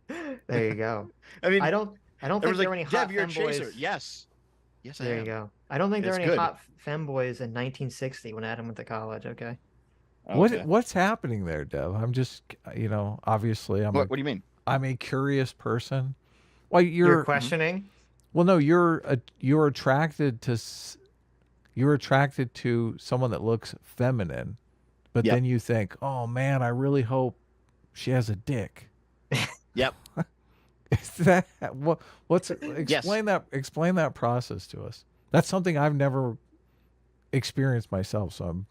There you go. I mean, I don't think everyone's there were like, any hot Dev, you're a chaser. femboys. Yes. Yes, I There you am. go. I don't think there It's were any good. hot femboys in 1960 when Adam went to college. Okay. Okay. What's happening there, Dev? I'm just, obviously What do you mean? I'm a curious person. Well, You're questioning. well, no, you're attracted to someone that looks feminine, but Yep. then you think, oh man, I really hope she has a dick. Yep. Is that what's explain that process to us? That's something I've never experienced myself. So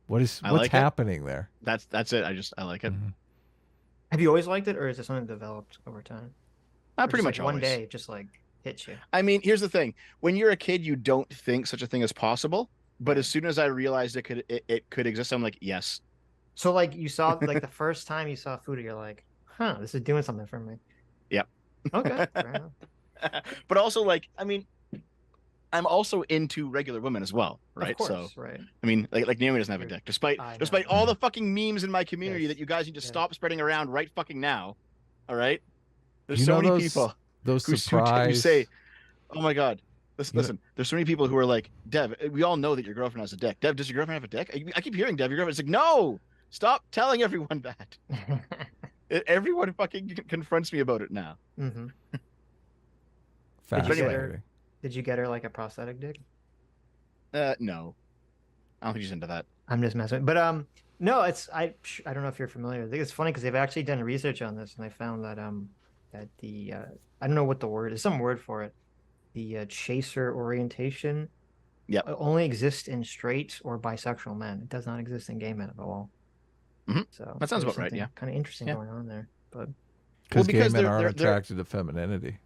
what's like it. happening there? That's it. I like it. Mhm. Have you always liked it, or is it something that developed over time? Or Pretty just, much like, one always. day it just like hits you. I mean, here's the thing: when you're a kid, you don't think such a thing is possible. But as soon as I realized it could exist, I'm like, yes. So like you saw like the first time you saw Fuda, you're like, huh, this is doing something for me. Yep. Okay. Fair enough. But also, like, I mean, I'm also into regular women as well, right? Of course, right. I mean, like Naomi doesn't have a dick, despite I know. despite all the fucking memes in my community Yes. that you guys need to Yeah. stop spreading around right fucking now. All right. There's You so know many those- people Those who surprise. say, "Oh my god." Listen, You know- listen. There's so many people who are like, Dev, we all know that your girlfriend has a dick. Dev, does your girlfriend have a dick? I keep hearing Dev, your girlfriend. It's like, no, stop telling everyone that. Everyone fucking confronts me about it now. Mm-hmm. Fascinating. Did you get her like a prosthetic dick? No, I don't think she's into that. I'm just messing. But no, I don't know if you're familiar. I think it's funny because they've actually done research on this and they found that that the I don't know what the word is, some word for it. The chaser orientation Yep. only exists in straight or bisexual men. It does not exist in gay men at all. Mhm. So That sounds about right, yeah. Kind of interesting Yeah. going on there. But Because gay because men they're- aren't they're- attracted to femininity.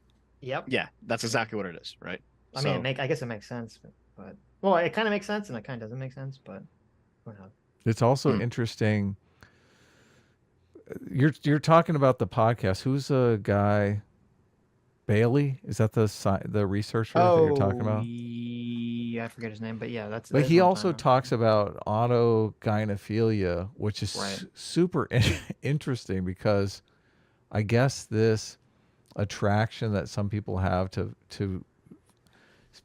yep. Yeah, that's exactly what it is, right? I mean, I guess it makes sense, but well, it kind of makes sense and it kind of doesn't make sense, but who knows? It's also interesting. You're talking about the podcast. Who's a guy? Bailey? Is that the researcher that you're talking about? Yeah, I forget his name, but yeah, that's. But that's he what I'm also talking talks about autogynephilia, which is Right. super interesting because I guess this attraction that some people have to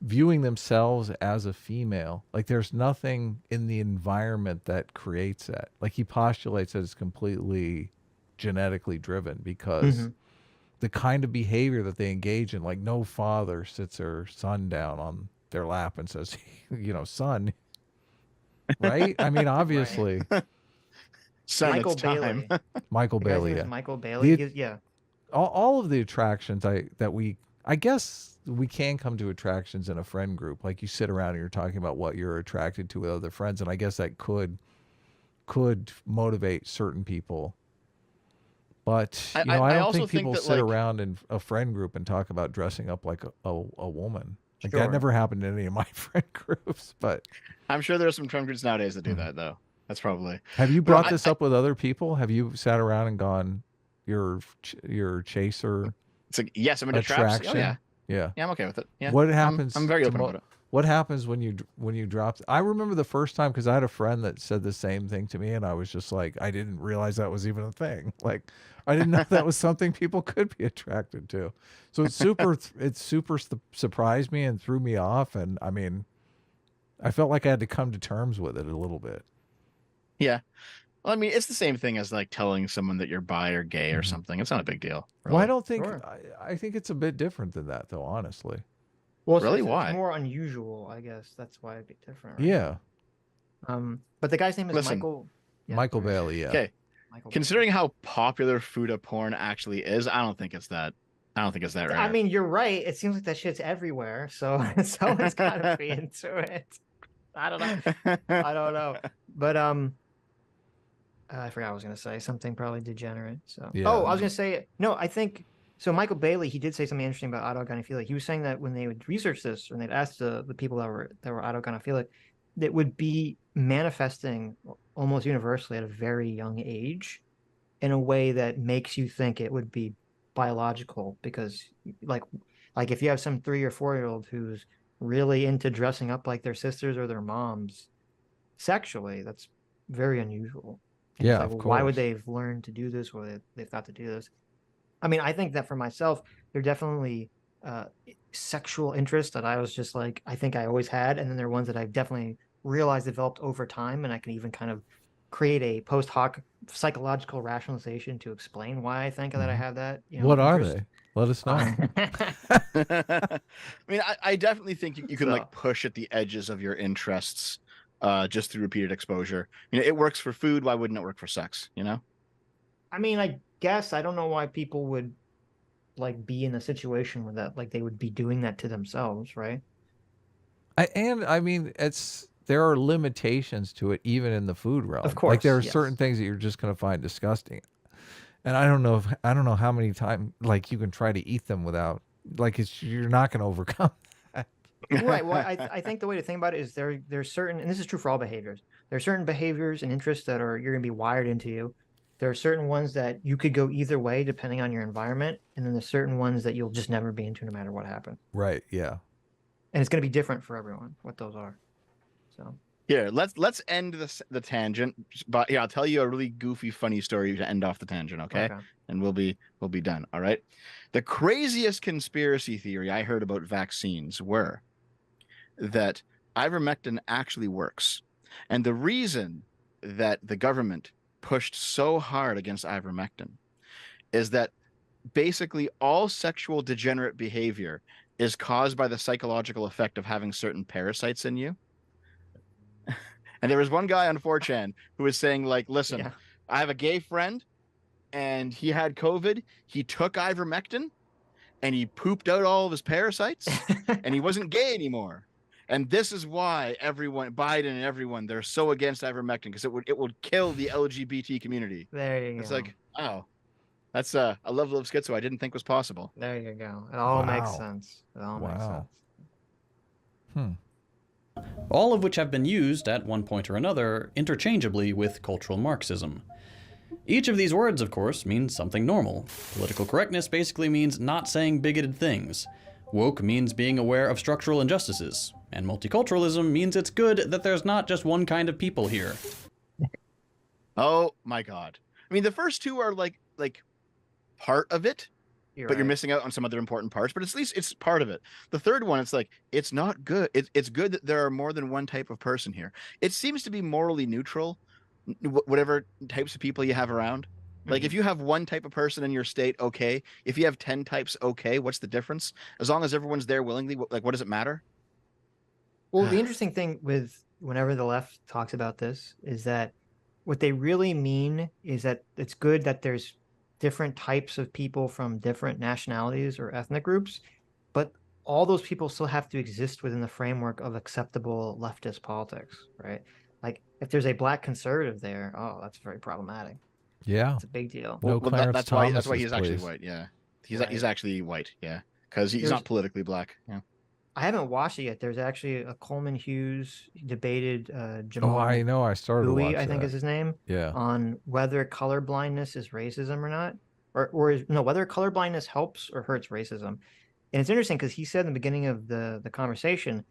viewing themselves as a female, like there's nothing in the environment that creates that. Like he postulates that it's completely genetically driven because Mhm. the kind of behavior that they engage in, like no father sits their son down on their lap and says, son, right? I mean, obviously, Son, Michael it's time. Bailey. Michael The guy's Bailey, name is yeah. Michael Bailey. The- Yeah. All of the attractions I guess we can come to attractions in a friend group. Like you sit around and you're talking about what you're attracted to with other friends, and I guess that could motivate certain people. But I don't also think think people that, sit like- around in a friend group and talk about dressing up like a woman. Like Sure. that never happened in any of my friend groups. But I'm sure there are some Trump groups nowadays that do Mm-hmm. that, though. That's probably. have you But brought this up with other people? Have you sat around and gone, your chaser It's like, yes, I'm into traps. attraction? Oh, yeah. Yeah. Yeah, I'm okay with it. Yeah. What happens? I'm very to open about it. What happens when you drop? I remember the first time because I had a friend that said the same thing to me, and I was just like, I didn't realize that was even a thing. Like, I didn't know that was something people could be attracted to. So it super surprised me and threw me off, and I mean, I felt like I had to come to terms with it a little bit. Yeah. Well, I mean, it's the same thing as like telling someone that you're bi or gay or Mhm. something. It's not a big deal. Well, I really. don't think Sure. I think it's a bit different than that, though. Honestly, Well, it's, Really? it's Why? more unusual, I guess. That's why it'd be different. Right? yeah. But the guy's name is Listen, Michael. Yeah, Michael sorry. Bailey, yeah. Okay. Michael Considering how popular Fuda porn actually is, I don't think it's that. I don't think it's that Bailey. rare. I mean, you're right. It seems like that shit's everywhere, so someone's got to be into it. I don't know. I don't know. But I forgot what I was gonna say. Something probably degenerate. So Yeah. oh, I was gonna say no. I think so. Michael Bailey, he did say something interesting about autogynephilic. He was saying that when they would research this, and they'd ask the people that were autogynephilic, that would be manifesting almost universally at a very young age, in a way that makes you think it would be biological, because like if you have some 3 or 4-year-old who's really into dressing up like their sisters or their moms sexually, that's very unusual. And Yeah, it's like, of well, why would course. they've learned to do this, or they've thought to do this? I mean, I think that for myself, there are definitely sexual interests that I was just like, I think I always had, and then there are ones that I've definitely realized developed over time, and I can even kind of create a post hoc psychological rationalization to explain why I think that I have that, What are interest. they? Let us know. I mean, I definitely think you can So- like push at the edges of your interests just through repeated exposure. It works for food. Why wouldn't it work for sex? I mean, I guess I don't know why people would like be in a situation where that like they would be doing that to themselves, right? I mean, there are limitations to it, even in the food realm. Of Like there course, are yes. certain things that you're just going to find disgusting, and I don't know how many times like you can try to eat them without like you're not going to overcome. Right. Well, I think the way to think about it is there's certain, and this is true for all behaviors. There are certain behaviors and interests that you're going to be wired into you. There are certain ones that you could go either way depending on your environment, and then there's certain ones that you'll just never be into no matter what happens. Right? Yeah. And it's going to be different for everyone what those are. So Here, let's end the tangent. But yeah, I'll tell you a really goofy, funny story to end off the tangent, okay? And we'll be done. All right. The craziest conspiracy theory I heard about vaccines were that ivermectin actually works, and the reason that the government pushed so hard against ivermectin is that basically all sexual degenerate behavior is caused by the psychological effect of having certain parasites in you. And there was one guy on 4chan who was saying, like, listen, yeah. I have a gay friend and he had COVID. He took ivermectin and he pooped out all of his parasites and he wasn't gay anymore. And this is why everyone, Biden and everyone, they're so against ivermectin, because it would kill the LGBT community. There you It's go. like, oh, that's a level of schizo I didn't think was possible. There you go. It all makes Wow. sense. It all makes Wow. sense. All of which have been used at one point or another interchangeably with cultural Marxism. Each of these words, of course, means something normal. Political correctness basically means not saying bigoted things. Woke means being aware of structural injustices. And multiculturalism means it's good that there's not just one kind of people here. Oh my God. I mean, the first two are like part of it, but you're missing out on some other important parts, but at least it's part of it. The third one, it's like, it's not good. It's good that there are more than one type of person here. It seems to be morally neutral, whatever types of people you have around. Like, if you have one type of person in your state, okay. If you have 10 types, okay. What's the difference? As long as everyone's there willingly, like, what does it matter? Well, the interesting thing with whenever the left talks about this is that what they really mean is that it's good that there's different types of people from different nationalities or ethnic groups, but all those people still have to exist within the framework of acceptable leftist politics, right? Like, if there's a black conservative there, oh, that's very problematic. Yeah. It's a big deal. No Clarence that's why Thomases, he's actually please. white. Yeah, he's Right. he's actually white. Yeah, because he's There's- not politically black. Yeah. I haven't watched it yet. There's actually a Coleman Hughes debated Jamal Oh, I know. I started to Bowie, watch I think that. is his name, Yeah. on whether colorblindness is racism or not, no, whether colorblindness helps or hurts racism. And it's interesting because he said in the beginning of the conversation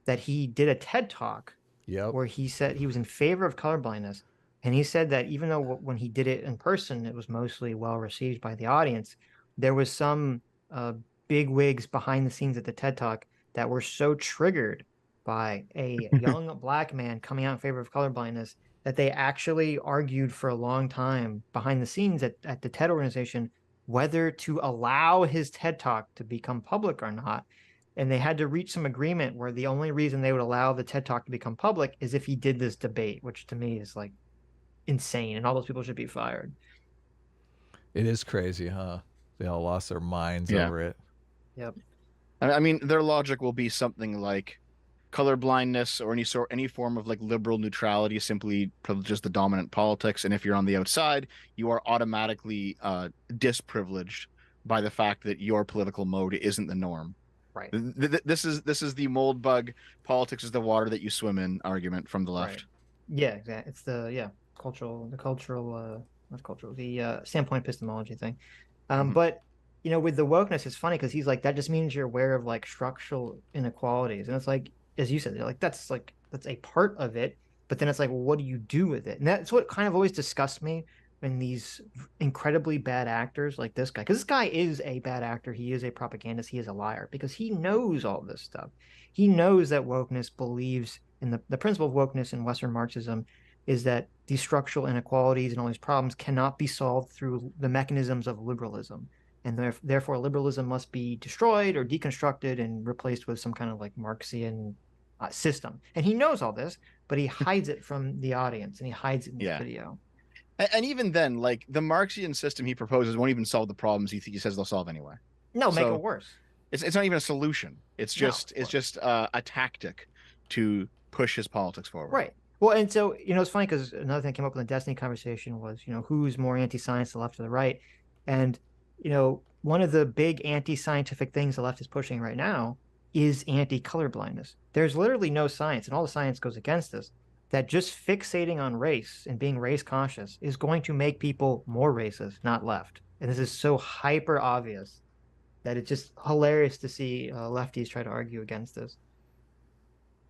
that he did a TED talk Yep. where he said he was in favor of colorblindness, and he said that even though when he did it in person, it was mostly well received by the audience, there was some big wigs behind the scenes at the TED talk that were so triggered by a young black man coming out in favor of colorblindness that they actually argued for a long time behind the scenes at the TED organization whether to allow his TED talk to become public or not. And they had to reach some agreement where the only reason they would allow the TED talk to become public is if he did this debate, which to me is like insane, and all those people should be fired. It is crazy, huh? They all lost their minds over it. Yep. I mean, their logic will be something like colorblindness or any form of like liberal neutrality simply privileges the dominant politics, and if you're on the outside, you are automatically disprivileged by the fact that your political mode isn't the norm. Right. This is the mold bug, politics is the water that you swim in argument from the left. Right. Yeah, exactly. It's the standpoint epistemology thing. But you know, with the wokeness, it's funny because he's like, that just means you're aware of like structural inequalities. And it's like, as you said, like that's a part of it. But then it's like, well, what do you do with it? And that's what kind of always disgusts me when these incredibly bad actors like this guy, because this guy is a bad actor, he is a propagandist, he is a liar, because he knows all this stuff. He knows that wokeness believes in the principle of wokeness in Western Marxism is that these structural inequalities and all these problems cannot be solved through the mechanisms of liberalism. And therefore, liberalism must be destroyed or deconstructed and replaced with some kind of like Marxian system. And he knows all this, but he hides it from the audience and he hides it in this video. And even then, like the Marxian system he proposes won't even solve the problems he says they'll solve anyway. No, make it worse. It's not even a solution. It's just a tactic to push his politics forward. Right. Well, and so, you know, it's funny because another thing that came up in the Destiny conversation was, you know, who's more anti-science, the left or the right? And, you know, one of the big anti-scientific things the left is pushing right now is anti-colorblindness. There's literally no science, and all the science goes against this, that just fixating on race and being race conscious is going to make people more racist, not left. And this is so hyper obvious that it's just hilarious to see lefties try to argue against this.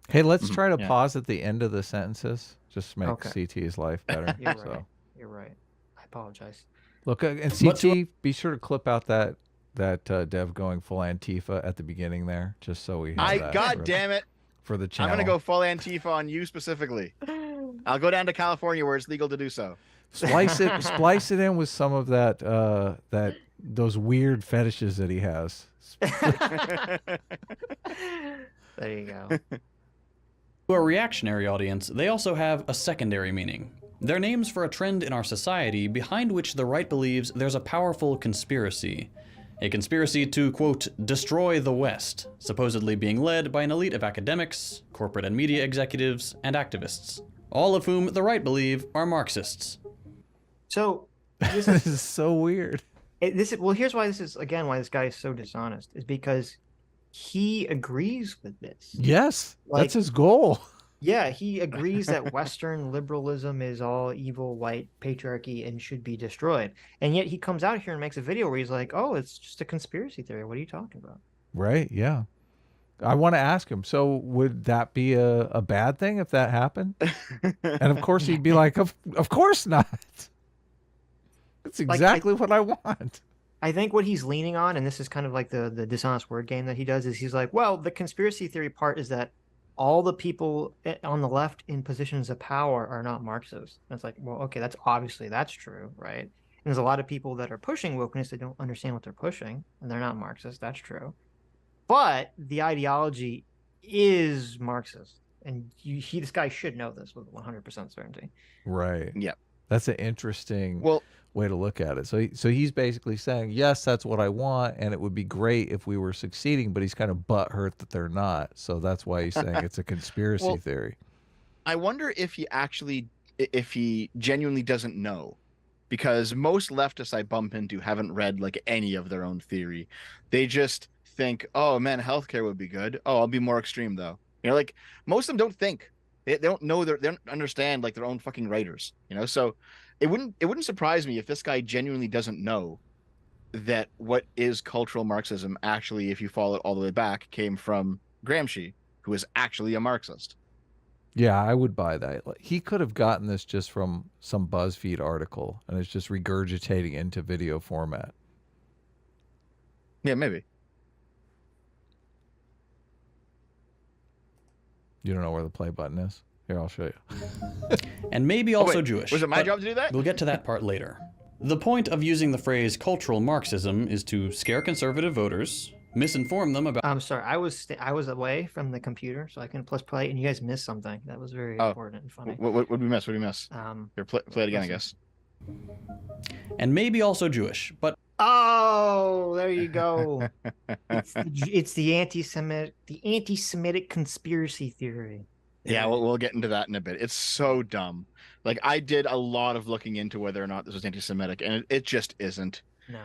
Hey, let's try to pause at the end of the sentences. Just make CT's life better. You're right. You're right. I apologize. Look, and CT, be sure to clip out that Dev going full Antifa at the beginning there, just so we have that. God damn it. For the channel. I'm going to go full Antifa on you specifically. I'll go down to California where it's legal to do so. Splice it in with some of those weird fetishes that he has. There you go. To a reactionary audience, they also have a secondary meaning. They're names for a trend in our society behind which the right believes there's a powerful conspiracy. A conspiracy to, quote, destroy the West, supposedly being led by an elite of academics, corporate and media executives, and activists, all of whom the right believe are Marxists. So, this is so weird. Well, here's why why this guy is so dishonest, is because he agrees with this. Yes, that's his goal. Yeah, he agrees that Western liberalism is all evil, white patriarchy and should be destroyed. And yet he comes out here and makes a video where he's like, oh, it's just a conspiracy theory. What are you talking about? Right, yeah. I want to ask him, so would that be a bad thing if that happened? And of course he'd be like, of course not. That's exactly what I want. I think what he's leaning on, and this is kind of like the dishonest word game that he does, is he's like, well, the conspiracy theory part is that all the people on the left in positions of power are not Marxists. And it's like, well, okay, that's true, right? And there's a lot of people that are pushing wokeness that don't understand what they're pushing, and they're not Marxist. That's true. But the ideology is Marxist, and this guy should know this with 100% certainty. Right. Yep. That's an interesting way to look at it. So he's basically saying, yes, that's what I want, and it would be great if we were succeeding, but he's kind of butthurt that they're not. So that's why he's saying it's a conspiracy theory. I wonder if he genuinely doesn't know, because most leftists I bump into haven't read like any of their own theory. They just think, oh man, healthcare would be good. Oh, I'll be more extreme though. You know, like most of them don't think. They don't know, they don't understand like their own fucking writers, you know? So it wouldn't surprise me if this guy genuinely doesn't know that what is cultural Marxism actually, if you follow it all the way back, came from Gramsci, who is actually a Marxist. Yeah, I would buy that. He could have gotten this just from some BuzzFeed article and it's just regurgitating into video format. Yeah, maybe. You don't know where the play button is? Here, I'll show you. And maybe also Jewish. Was it my job to do that? We'll get to that part later. The point of using the phrase cultural Marxism is to scare conservative voters, misinform them about... I'm sorry, I was away from the computer, so I can press play, and you guys missed something. That was very important and funny. What did we miss? What did we miss? Here, play it again, I guess. And maybe also Jewish, but... Oh, there you go. It's the anti-Semitic conspiracy theory. Yeah, we'll get into that in a bit. It's so dumb. Like, I did a lot of looking into whether or not this was anti-Semitic, and it just isn't. No.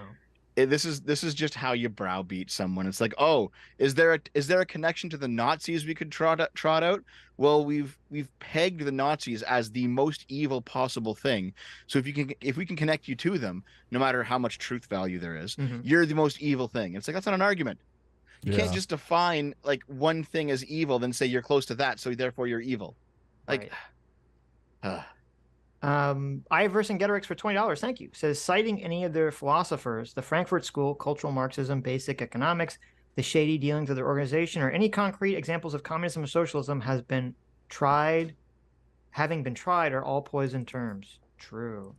this is just how you browbeat someone. It's like, oh, is there a connection to the Nazis we could trot out? Well, we've pegged the Nazis as the most evil possible thing. So if we can connect you to them, no matter how much truth value there is, you're the most evil thing. It's like, that's not an argument. You can't just define like one thing as evil, then say you're close to that, so therefore you're evil. Like, right. Iverson Geterix for $20. Thank you. Says, citing any of their philosophers, the Frankfurt School, cultural Marxism, basic economics, the shady dealings of their organization, or any concrete examples of communism or socialism having been tried, are all poison terms. True.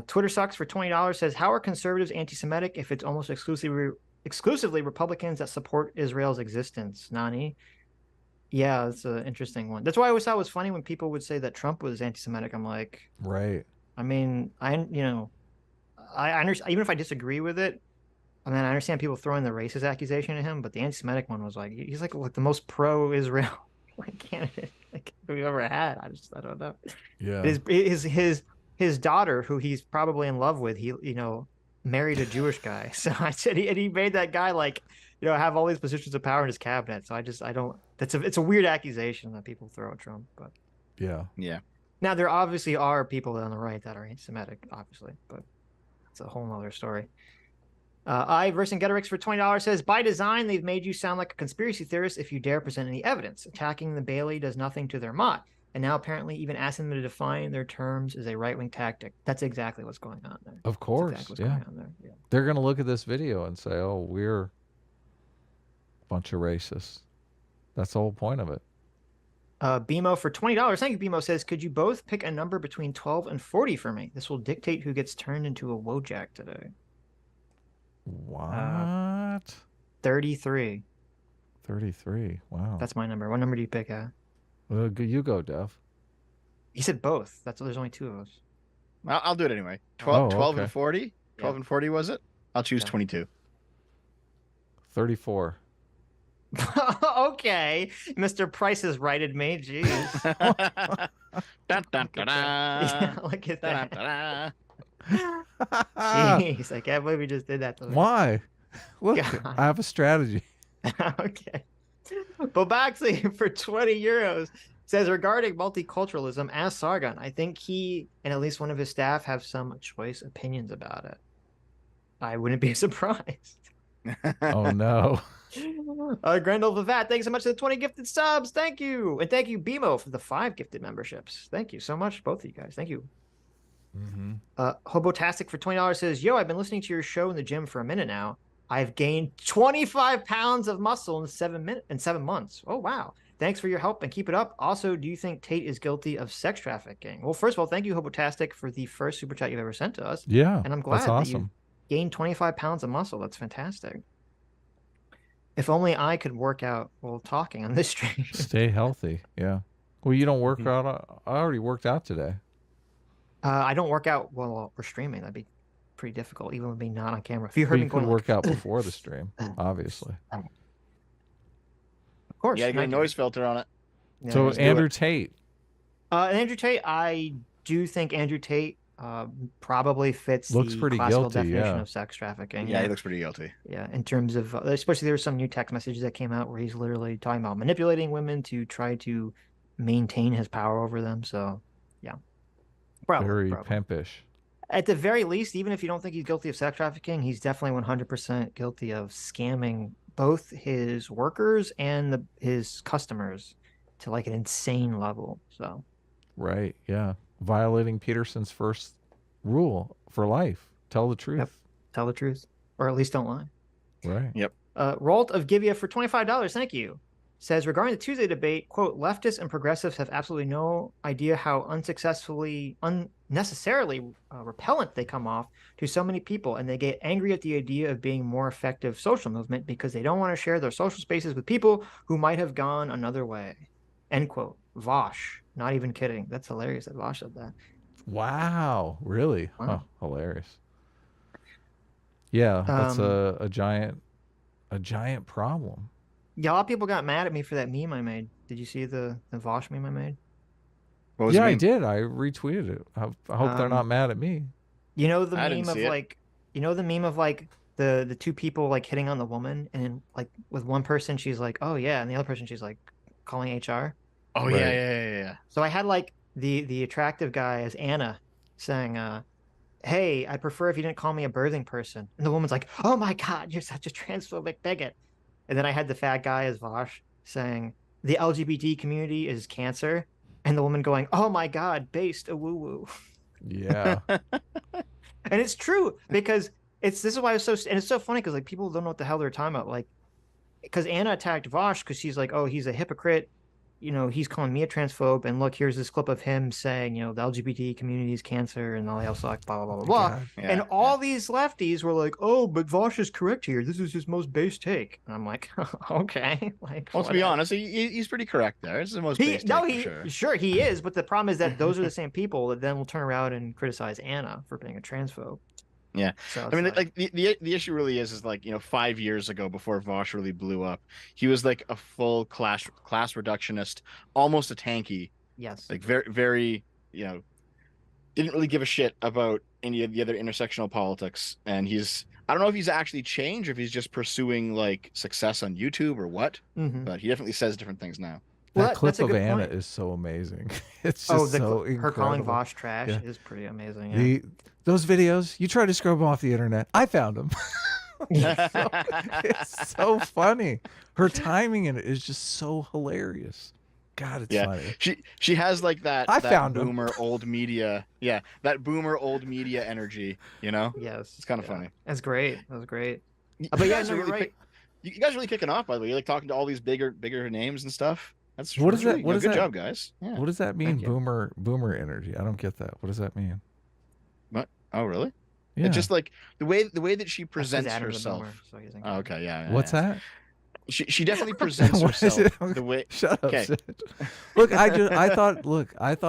Twitter Sucks for $20 says, how are conservatives anti-Semitic if it's almost exclusively Republicans that support Israel's existence? Nani? Yeah, that's an interesting one. That's why I always thought it was funny when people would say that Trump was anti-Semitic. I'm like, right. I mean, I understand, even if I disagree with it. I mean, I understand people throwing the racist accusation at him, but the anti-Semitic one was like, he's like the most pro-Israel candidate we've ever had. I don't know. Yeah. His daughter, who he's probably in love with, he married a Jewish guy. So I said he made that guy have all these positions of power in his cabinet. So I don't. It's a weird accusation that people throw at Trump, but yeah. Now there obviously are people on the right that are anti-Semitic, obviously, but it's a whole nother story. Iverson Geterix for $20 says, by design, they've made you sound like a conspiracy theorist if you dare present any evidence. Attacking the Bailey does nothing to their mot. And now apparently even asking them to define their terms is a right-wing tactic. That's exactly what's going on there. Of course, exactly what's going on there. Yeah. They're going to look at this video and say, oh, we're a bunch of racists. That's the whole point of it. BMO for $20. Thank you, BMO says, could you both pick a number between 12 and 40 for me? This will dictate who gets turned into a Wojak today. What? 33. 33. Wow. That's my number. What number do you pick? Well, you go, Dev. He said both. There's only two of us. I'll do it anyway. 12 okay. and 40? 12 and 40 was it? I'll choose 22. 34. Okay. Mr. Price has righted me. Jeez. Yeah, look at that. Jeez, I can't believe we just did that to me. Why? Look, God. I have a strategy. Okay. Bobaxi for €20 says, regarding multiculturalism, ask Sargon. I think he and at least one of his staff have some choice opinions about it. I wouldn't be surprised. Oh, no. Grendel Vivat, thanks so much for the 20 gifted subs. Thank you. And thank you, BMO, for the 5 gifted memberships. Thank you so much, both of you guys. Thank you. Hobotastic for $20 says, yo, I've been listening to your show in the gym for a minute now. I've gained 25 pounds of muscle in 7 months. Oh, wow. Thanks for your help and keep it up. Also, do you think Tate is guilty of sex trafficking? Well, first of all, thank you, Hobotastic, for the first super chat you've ever sent to us. Yeah. And I'm glad that's awesome. that you gained 25 pounds of muscle. That's fantastic. If only I could work out while talking on this stream. Stay healthy. Yeah. Well, you don't work out. I already worked out today. I don't work out while we're streaming. That'd be pretty difficult, even with me not on camera. If you heard me you going could work out before the stream, obviously. Of course. Yeah, get a noise filter on it. Yeah, So just do Andrew it. Tate. Andrew Tate, I do think Andrew Tate probably fits Looks the pretty classical guilty, definition yeah. of sex trafficking. Yeah, he looks pretty guilty. Yeah, in terms of, especially there were some new text messages that came out where he's literally talking about manipulating women to try to maintain his power over them. So, yeah. Very pimpish. At the very least, even if you don't think he's guilty of sex trafficking, he's definitely 100% guilty of scamming both his workers and his customers to like an insane level. So, Right. Yeah. Violating Peterson's first rule for life. Tell the truth. Yep. Tell the truth, or at least don't lie. Right. Yep. Rolt of Givia for $25. Thank you. Says, regarding the Tuesday debate, quote, leftists and progressives have absolutely no idea how unnecessarily repellent they come off to so many people, and they get angry at the idea of being more effective social movement because they don't want to share their social spaces with people who might have gone another way. End quote. Vosh. Not even kidding. That's hilarious that Vosh said that. Wow. Really? Wow. Oh, hilarious. Yeah, that's a giant problem. Yeah, a lot of people got mad at me for that meme I made. Did you see the Vosh meme I made? Yeah, I did. I retweeted it. I hope they're not mad at me. You know the I meme didn't of see it. like You know the meme of like the two people like hitting on the woman, and like with one person she's like, "Oh yeah," and the other person she's like calling HR. Oh Right. yeah. So I had like the attractive guy as Anna saying, "Hey, I prefer if you didn't call me a birthing person," and the woman's like, "Oh my God, you're such a transphobic bigot." And then I had the fat guy as Vosh saying, "The LGBT community is cancer," and the woman going, "Oh my God, based a woo woo." Yeah. And it's true because this is why it's so, and it's so funny because like people don't know what the hell they're talking about. Like, because Anna attacked Vosh because she's like, "Oh, he's a hypocrite. You know, he's calling me a transphobe." And look, here's this clip of him saying, you know, the LGBT community is cancer and all else like blah blah blah blah. God. And all these lefties were like, "Oh, but Vosh is correct here. This is his most base take." And I'm like, okay, like. Well, let's be whatever. honest, he's pretty correct there. It's the most base take for Sure he is, but the problem is that those are the same people that then will turn around and criticize Anna for being a transphobe. Yeah. So I mean, it's like the issue really is like, 5 years ago, before Vosh really blew up, he was like a full class reductionist, almost a tanky, yes, like very, very, didn't really give a shit about any of the other intersectional politics. And I don't know if he's actually changed or if he's just pursuing like success on YouTube or what, but he definitely says different things now. Well, That clip that's a of good Anna point. is so amazing. It's just so incredible. Her calling Vosh trash Yeah. is pretty amazing. Yeah. Those videos, you try to scrub them off the internet. I found them. It's so funny. Her timing in it is just so hilarious. God, it's funny. She has like that found 'em. boomer old media. Yeah, that boomer old media energy, Yes. It's kind of funny. That's great. That was great. You But yeah, guys no, are you're really right. you guys really kicking off, by the way. You're like talking to all these bigger names and stuff. That's What is that? really, What is good that? job, guys. Yeah. What does that mean? Thank you. Boomer energy. I don't get that. What does that mean? What? Oh, really? Yeah. It's just like the way that she That's 'cause presents Adam's a herself. boomer, so he's Oh, okay, yeah. What's yeah. that? She definitely presents What is herself it? the way. Shut up. Okay. Sid. Look, I thought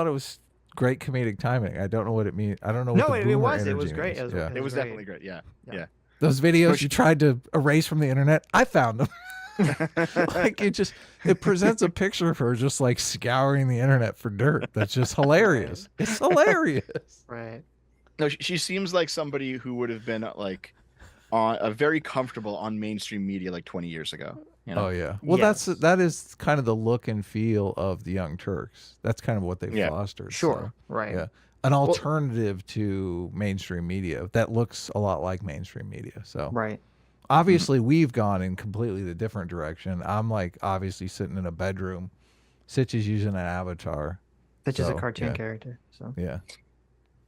it was great comedic timing. I don't know what it means. I don't know what No, the boomer it was energy great. means. It was, Yeah. It was great. definitely great. Yeah. Yeah. Those videos you tried to erase from the internet, I found them. Like it presents a picture of her just like scouring the internet for dirt. That's just hilarious. It's hilarious. Right. No, she seems like somebody who would have been like very comfortable on mainstream media like 20 years ago. Oh yeah. Well, Yes. that is kind of the look and feel of the Young Turks. That's kind of what they fostered. Sure. So, Right. yeah. An alternative to mainstream media that looks a lot like mainstream media. So Right. obviously we've gone in completely the different direction. I'm like obviously sitting in a bedroom. Sitch is using an avatar. That's just a So, cartoon yeah. character. So. Yeah.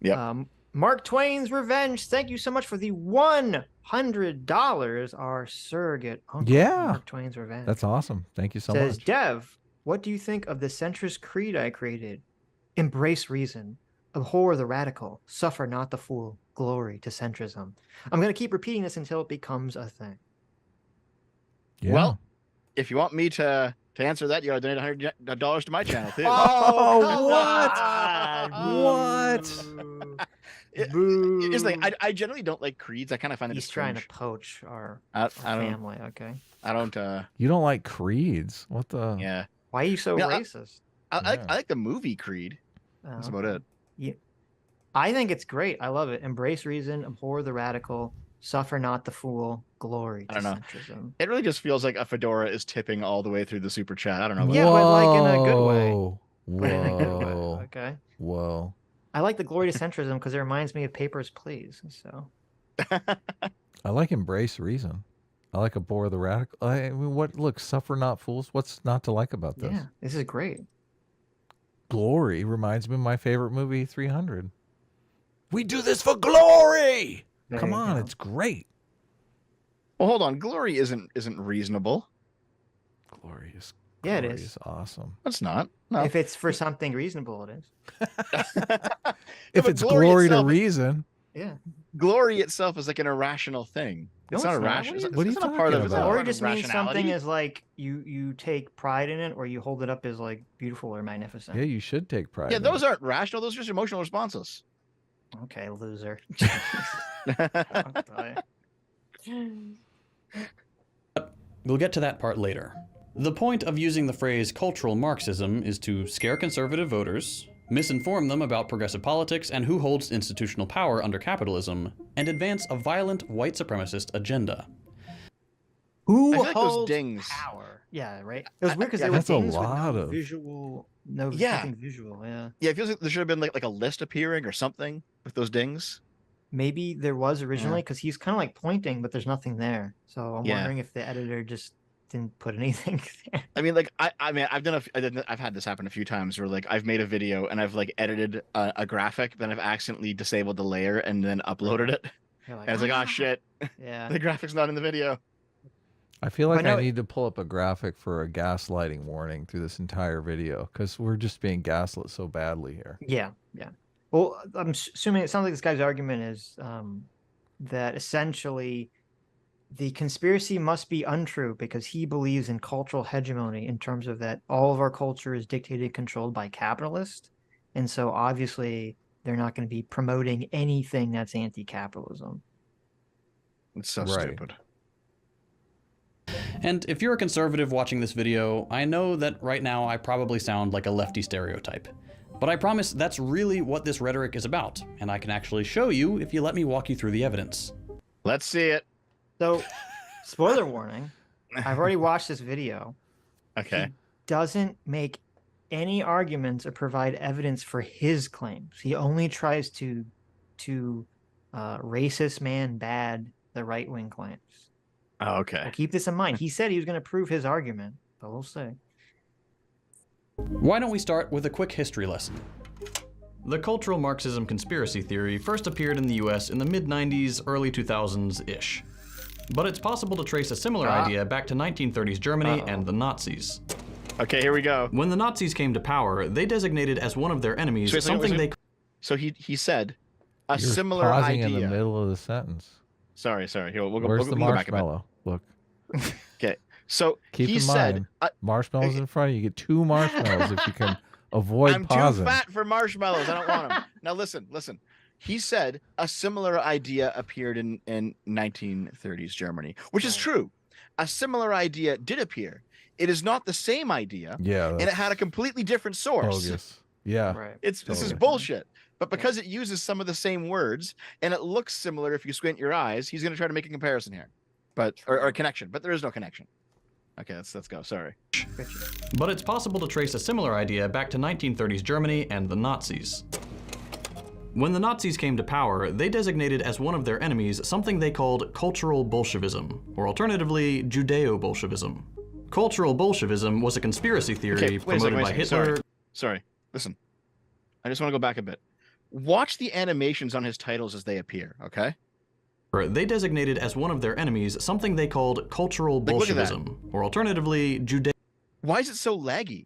Yep. Mark Twain's Revenge. Thank you so much for the $100. Our surrogate uncle. Yeah. Mark Twain's Revenge. That's awesome. Thank you so Says much. Dev, what do you think of the centrist creed I created? Embrace reason, abhor the radical, suffer not the fool, glory to centrism. I'm going to keep repeating this until it becomes a thing. Yeah. Well, if you want me to answer that, you gotta donate $100 to my channel too. Oh, what? It's like I generally don't like creeds. I kind of find it He's trying to strange. poach our I don't. family. Okay. I don't. You don't like creeds? What the? Yeah. Why are you so Yeah, racist? I like the movie Creed. That's about it. Yeah. I think it's great. I love it. Embrace reason, abhor the radical, suffer not the fool, glory to I don't know. centrism. It really just feels like a fedora is tipping all the way through the super chat. I don't know. About Yeah, that. but like in a good way. Whoa. But in a good way, Whoa. okay. Whoa. I like the glory to centrism because it reminds me of Papers, Please. So I like embrace reason. I like abhor the radical. I mean, look, suffer not fools. What's not to like about this? yeah, this is great. Glory reminds me of my favorite movie, 300. We do this for glory. There Come you on, go. it's great. Well, hold on. Glory isn't reasonable. Glory is. Yeah, it Glory is. awesome. It's not. No. If it's for something reasonable, it is. If but it's glory to itself- reason, Yeah. glory itself is like an irrational thing. No, It's not it's not. irrational. What are you It's not part talking of about? it's not Or part it of just means something rationality. is like you take pride in it, or you hold it up as like beautiful or magnificent. yeah, you should take pride. Yeah, in those it. aren't rational. Those are just emotional responses. Okay, loser. We'll get to that part later. The point of using the phrase cultural Marxism is to scare conservative voters, misinform them about progressive politics and who holds institutional power under capitalism, and advance a violent white supremacist agenda. Who I feel like those holds dings- power? Yeah, right. It was weird because yeah, there were that's a dings with lot no of- visual, no Yeah. nothing visual. Yeah. Yeah, it feels like there should have been like a list appearing or something with those dings. Maybe there was originally because he's kind of like pointing, but there's nothing there. So I'm Yeah. wondering if the editor just didn't put anything there. I mean, like I mean, I've had this happen a few times where like I've made a video and I've like edited a graphic, then I've accidentally disabled the layer and then uploaded it. You're like, And it's like, "Ah." oh shit, Yeah. the graphic's not in the video. I feel like But no, I need to pull up a graphic for a gaslighting warning through this entire video because we're just being gaslit so badly here. Yeah, yeah. Well, I'm assuming it sounds like this guy's argument is that essentially the conspiracy must be untrue because he believes in cultural hegemony in terms of that all of our culture is dictated and controlled by capitalists. And so obviously they're not going to be promoting anything that's anti-capitalism. It's so Right. stupid. And if you're a conservative watching this video, I know that right now I probably sound like a lefty stereotype. But I promise that's really what this rhetoric is about, and I can actually show you if you let me walk you through the evidence. Let's see it. So, spoiler warning, I've already watched this video. Okay. He doesn't make any arguments or provide evidence for his claims. He only tries to racist man bad the right wing claims. Oh, okay. So keep this in mind. He said he was going to prove his argument, but we'll see. Why don't we start with a quick history lesson? The cultural Marxism conspiracy theory first appeared in the US in the mid-90s, early 2000s-ish. But it's possible to trace a similar idea back to 1930s Germany and the Nazis. Okay, here we go. When the Nazis came to power, they designated as one of their enemies Wait a second, something wait a they... So he said a You're similar pausing idea. in the middle of the sentence. Sorry. Here, we'll go. Where's we'll the go back a bit. marshmallow? Look, Okay. So keep he in said, mind, marshmallows in front of you. You get 2 marshmallows if you can avoid I'm pausing. too fat for marshmallows. I don't want them. Now listen. He said a similar idea appeared in 1930s Germany, which is true. A similar idea did appear. It is not the same idea, Yeah, and it had a completely different source. bogus. Yeah, Right. This is Totally. bullshit. But because it uses some of the same words and it looks similar if you squint your eyes, he's going to try to make a comparison here, or a connection. But there is no connection. Okay, let's go. Sorry. But it's possible to trace a similar idea back to 1930s Germany and the Nazis. When the Nazis came to power, they designated as one of their enemies something they called cultural Bolshevism, or alternatively, Judeo-Bolshevism. Cultural Bolshevism was a conspiracy theory Okay, wait a promoted second, by Hitler. Sorry. Listen. I just want to go back a bit. Watch the animations on his titles as they appear, okay? They designated as one of their enemies something they called cultural Like, look at that. Bolshevism, or alternatively, Judeo. Why is it so laggy?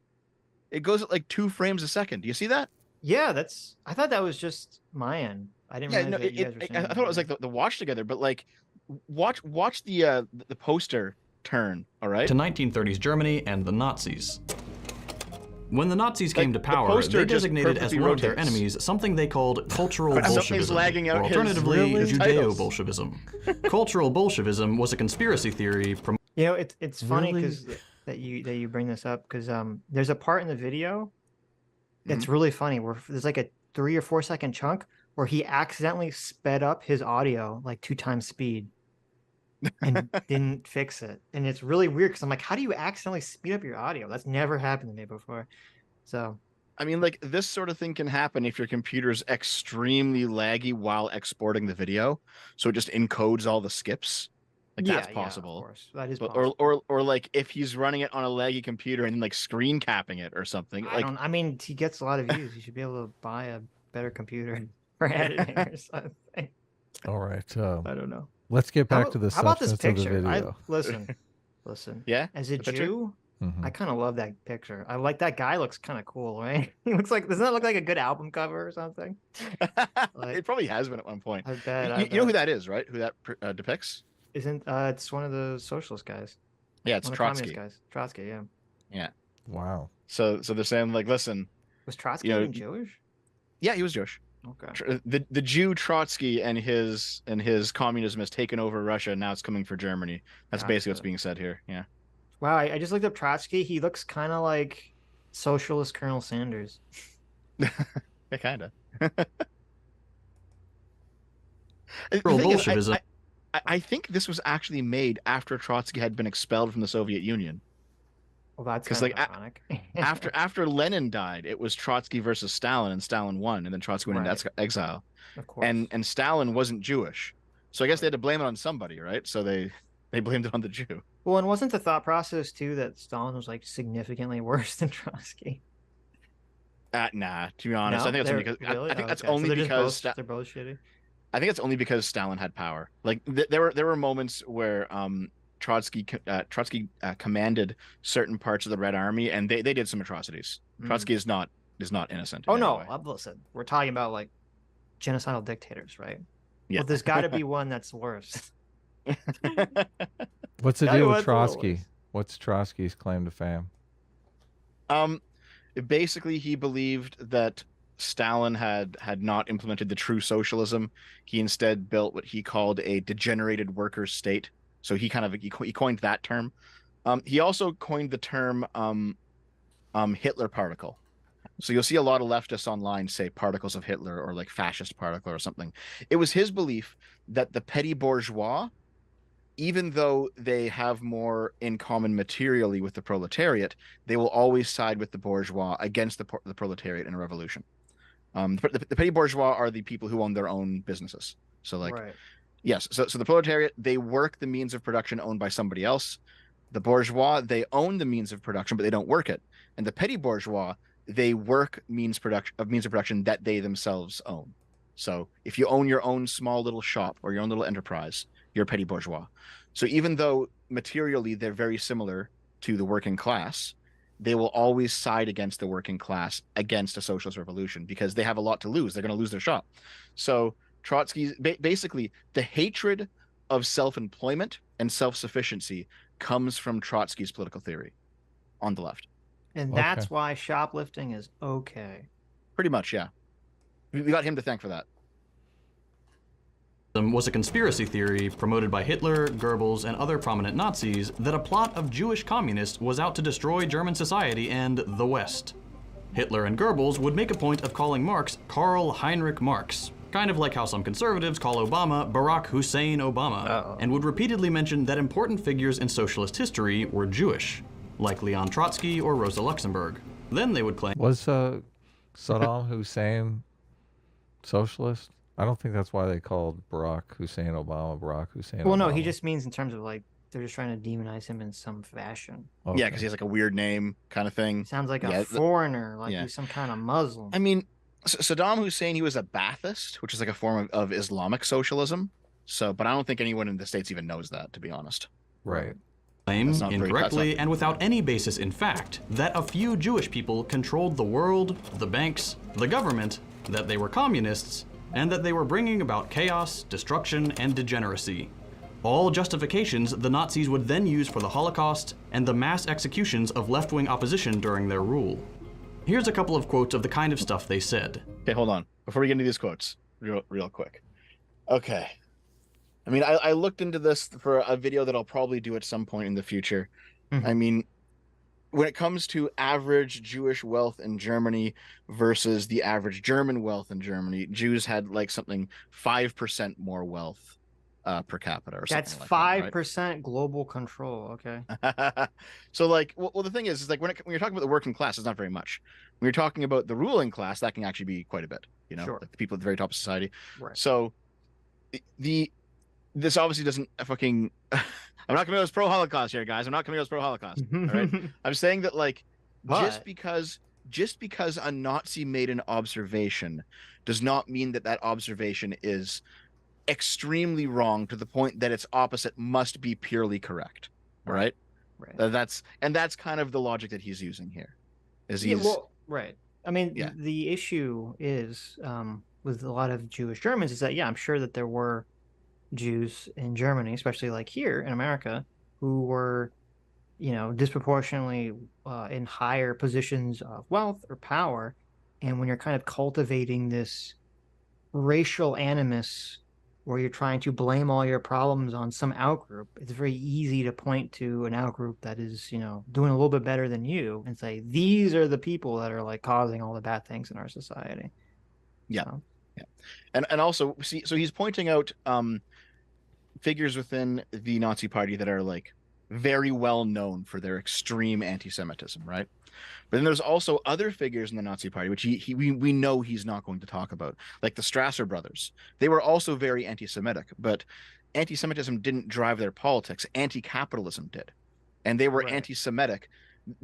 It goes at like 2 frames a second. Do you see that? Yeah, I thought that was just my end. I didn't Yeah, realize no, that you guys were saying I thought it was like the watch together, but like watch the poster turn, all right? to 1930s Germany and the Nazis. When the Nazis came to the power, poster they just designated as perfectly one of their rotates. enemies something they called cultural Something's Bolshevism, lagging out or his- alternatively, his titles. Judeo-Bolshevism. Cultural Bolshevism was a conspiracy theory You know, it's funny Really? because that you bring this up because there's a part in the video that's really funny where there's like a 3 or 4 second chunk where he accidentally sped up his audio like 2 times speed and didn't fix it, and it's really weird because I'm like, how do you accidentally speed up your audio? That's never happened to me before. So I mean, like this sort of thing can happen if your computer's extremely laggy while exporting the video, so it just encodes all the skips. Like that's of possible. course, that is But, possible. or like if he's running it on a laggy computer and like screen capping it or something. Like I mean, he gets a lot of views. You should be able to buy a better computer for editing or something. all right. I don't know. Let's get back to the How about this substance of the picture? video. Listen. yeah, As a the picture? Jew, Mhm. I kind of love that picture. I like that guy. Looks kind of cool, right? He looks like, doesn't that look like a good album cover or something? Like- it probably has been at one point. I bet. You know who that is, right? Who that depicts? Isn't? It's one of the socialist guys. Yeah, it's One of the Trotsky. communist guys. Trotsky, yeah. Wow. So they're saying like, listen, Was Trotsky You know, even Jewish? yeah, he was Jewish. Okay. The Jew Trotsky and his communism has taken over Russia. Now it's coming for Germany. That's basically what's Gotcha. being said here. Yeah. Wow, I just looked up Trotsky. He looks kind of like socialist Colonel Sanders. Yeah, kind of. The Real thing is, Bolshevism. I think this was actually made after Trotsky had been expelled from the Soviet Union. Well, that's Because kind of like ironic. after Lenin died, it was Trotsky versus Stalin, and Stalin won, and then Trotsky went Right. into exile, Of course. and Stalin wasn't Jewish, so I guess they Right. had to blame it on somebody, right? So they blamed it on the Jew. Well, and wasn't the thought process too that Stalin was like significantly worse than Trotsky? Nah, to be honest, I No, think that's only they're because really I think that's okay. So only they're just because both they're both shitty. I think it's only because Stalin had power. Like there were moments where Trotsky commanded certain parts of the Red Army, and they did some atrocities. Trotsky is not innocent. Oh in any no, way. listen, we're talking about like genocidal dictators, right? Yeah. Well, there's got to be one that's worse. What's the Tell you deal with what's a little Trotsky? worse. What's Trotsky's claim to fame? Basically, he believed that Stalin had not implemented the true socialism. He instead built what he called a degenerated workers' state. So he coined that term. He also coined the term Hitler particle. So you'll see a lot of leftists online say particles of Hitler or like fascist particle or something. It was his belief that the petty bourgeois, even though they have more in common materially with the proletariat, they will always side with the bourgeois against the proletariat in a revolution. The petty bourgeois are the people who own their own businesses. So like, Right. yes, so the proletariat, they work the means of production owned by somebody else. The bourgeois, they own the means of production, but they don't work it. And the petty bourgeois, they work means of production that they themselves own. So if you own your own small little shop or your own little enterprise, you're a petty bourgeois. So even though materially they're very similar to the working class, they will always side against the working class against a socialist revolution because they have a lot to lose. They're going to lose their shop. So Trotsky's basically the hatred of self-employment and self-sufficiency comes from Trotsky's political theory on the left. And that's why shoplifting is okay. Pretty much, yeah. We got him to thank for that. Was a conspiracy theory promoted by Hitler, Goebbels, and other prominent Nazis that a plot of Jewish communists was out to destroy German society and the West. Hitler and Goebbels would make a point of calling Marx Karl Heinrich Marx, kind of like how some conservatives call Obama Barack Hussein Obama, and would repeatedly mention that important figures in socialist history were Jewish, like Leon Trotsky or Rosa Luxemburg. Then they would claim... Was Saddam Hussein socialist? I don't think that's why they called Barack Hussein Obama Barack Hussein Well, Obama. no, he just means in terms of like they're just trying to demonize him in some fashion. Okay. Yeah, because he has like a weird name kind of thing. Sounds like a foreigner, like yeah. he's some kind of Muslim. I mean, Saddam Hussein, he was a Ba'athist, which is like a form of Islamic socialism. So, but I don't think anyone in the States even knows that, to be honest. Right. Claim, incorrectly and without any basis in fact, that a few Jewish people controlled the world, the banks, the government, that they were communists, and that they were bringing about chaos, destruction, and degeneracy. All justifications the Nazis would then use for the Holocaust and the mass executions of left-wing opposition during their rule. Here's a couple of quotes of the kind of stuff they said. Okay, hold on. Before we get into these quotes, real quick. Okay. I mean, I looked into this for a video that I'll probably do at some point in the future. Mm-hmm. I mean, when it comes to average Jewish wealth in Germany versus the average German wealth in Germany, Jews had like something 5% more wealth per capita or something. That's 5% global control. Okay. So like, well, the thing is like when you're talking about the working class, it's not very much. When you're talking about the ruling class, that can actually be quite a bit. You know, like the people at the very top of society. Right. So this obviously doesn't fucking. I'm not coming out as pro-Holocaust here, guys. I'm not coming out as pro-Holocaust. All right. I'm saying that like just because a Nazi made an observation does not mean that observation is extremely wrong to the point that its opposite must be purely correct. Right. That's kind of the logic that he's using here. Right. I mean, the issue is with a lot of Jewish Germans is that I'm sure that there were Jews in Germany, especially like here in America, who were, disproportionately in higher positions of wealth or power. And when you're kind of cultivating this racial animus or you're trying to blame all your problems on some outgroup, it's very easy to point to an outgroup that is, you know, doing a little bit better than you and say, these are the people that are like causing all the bad things in our society. Yeah. So, Yeah. And also see, so he's pointing out figures within the Nazi Party that are like very well known for their extreme anti-Semitism, right? But then there's also other figures in the Nazi Party, which we know he's not going to talk about, like the Strasser brothers. They were also very anti-Semitic, but anti-Semitism didn't drive their politics. Anti-capitalism did, and they were Right. anti-Semitic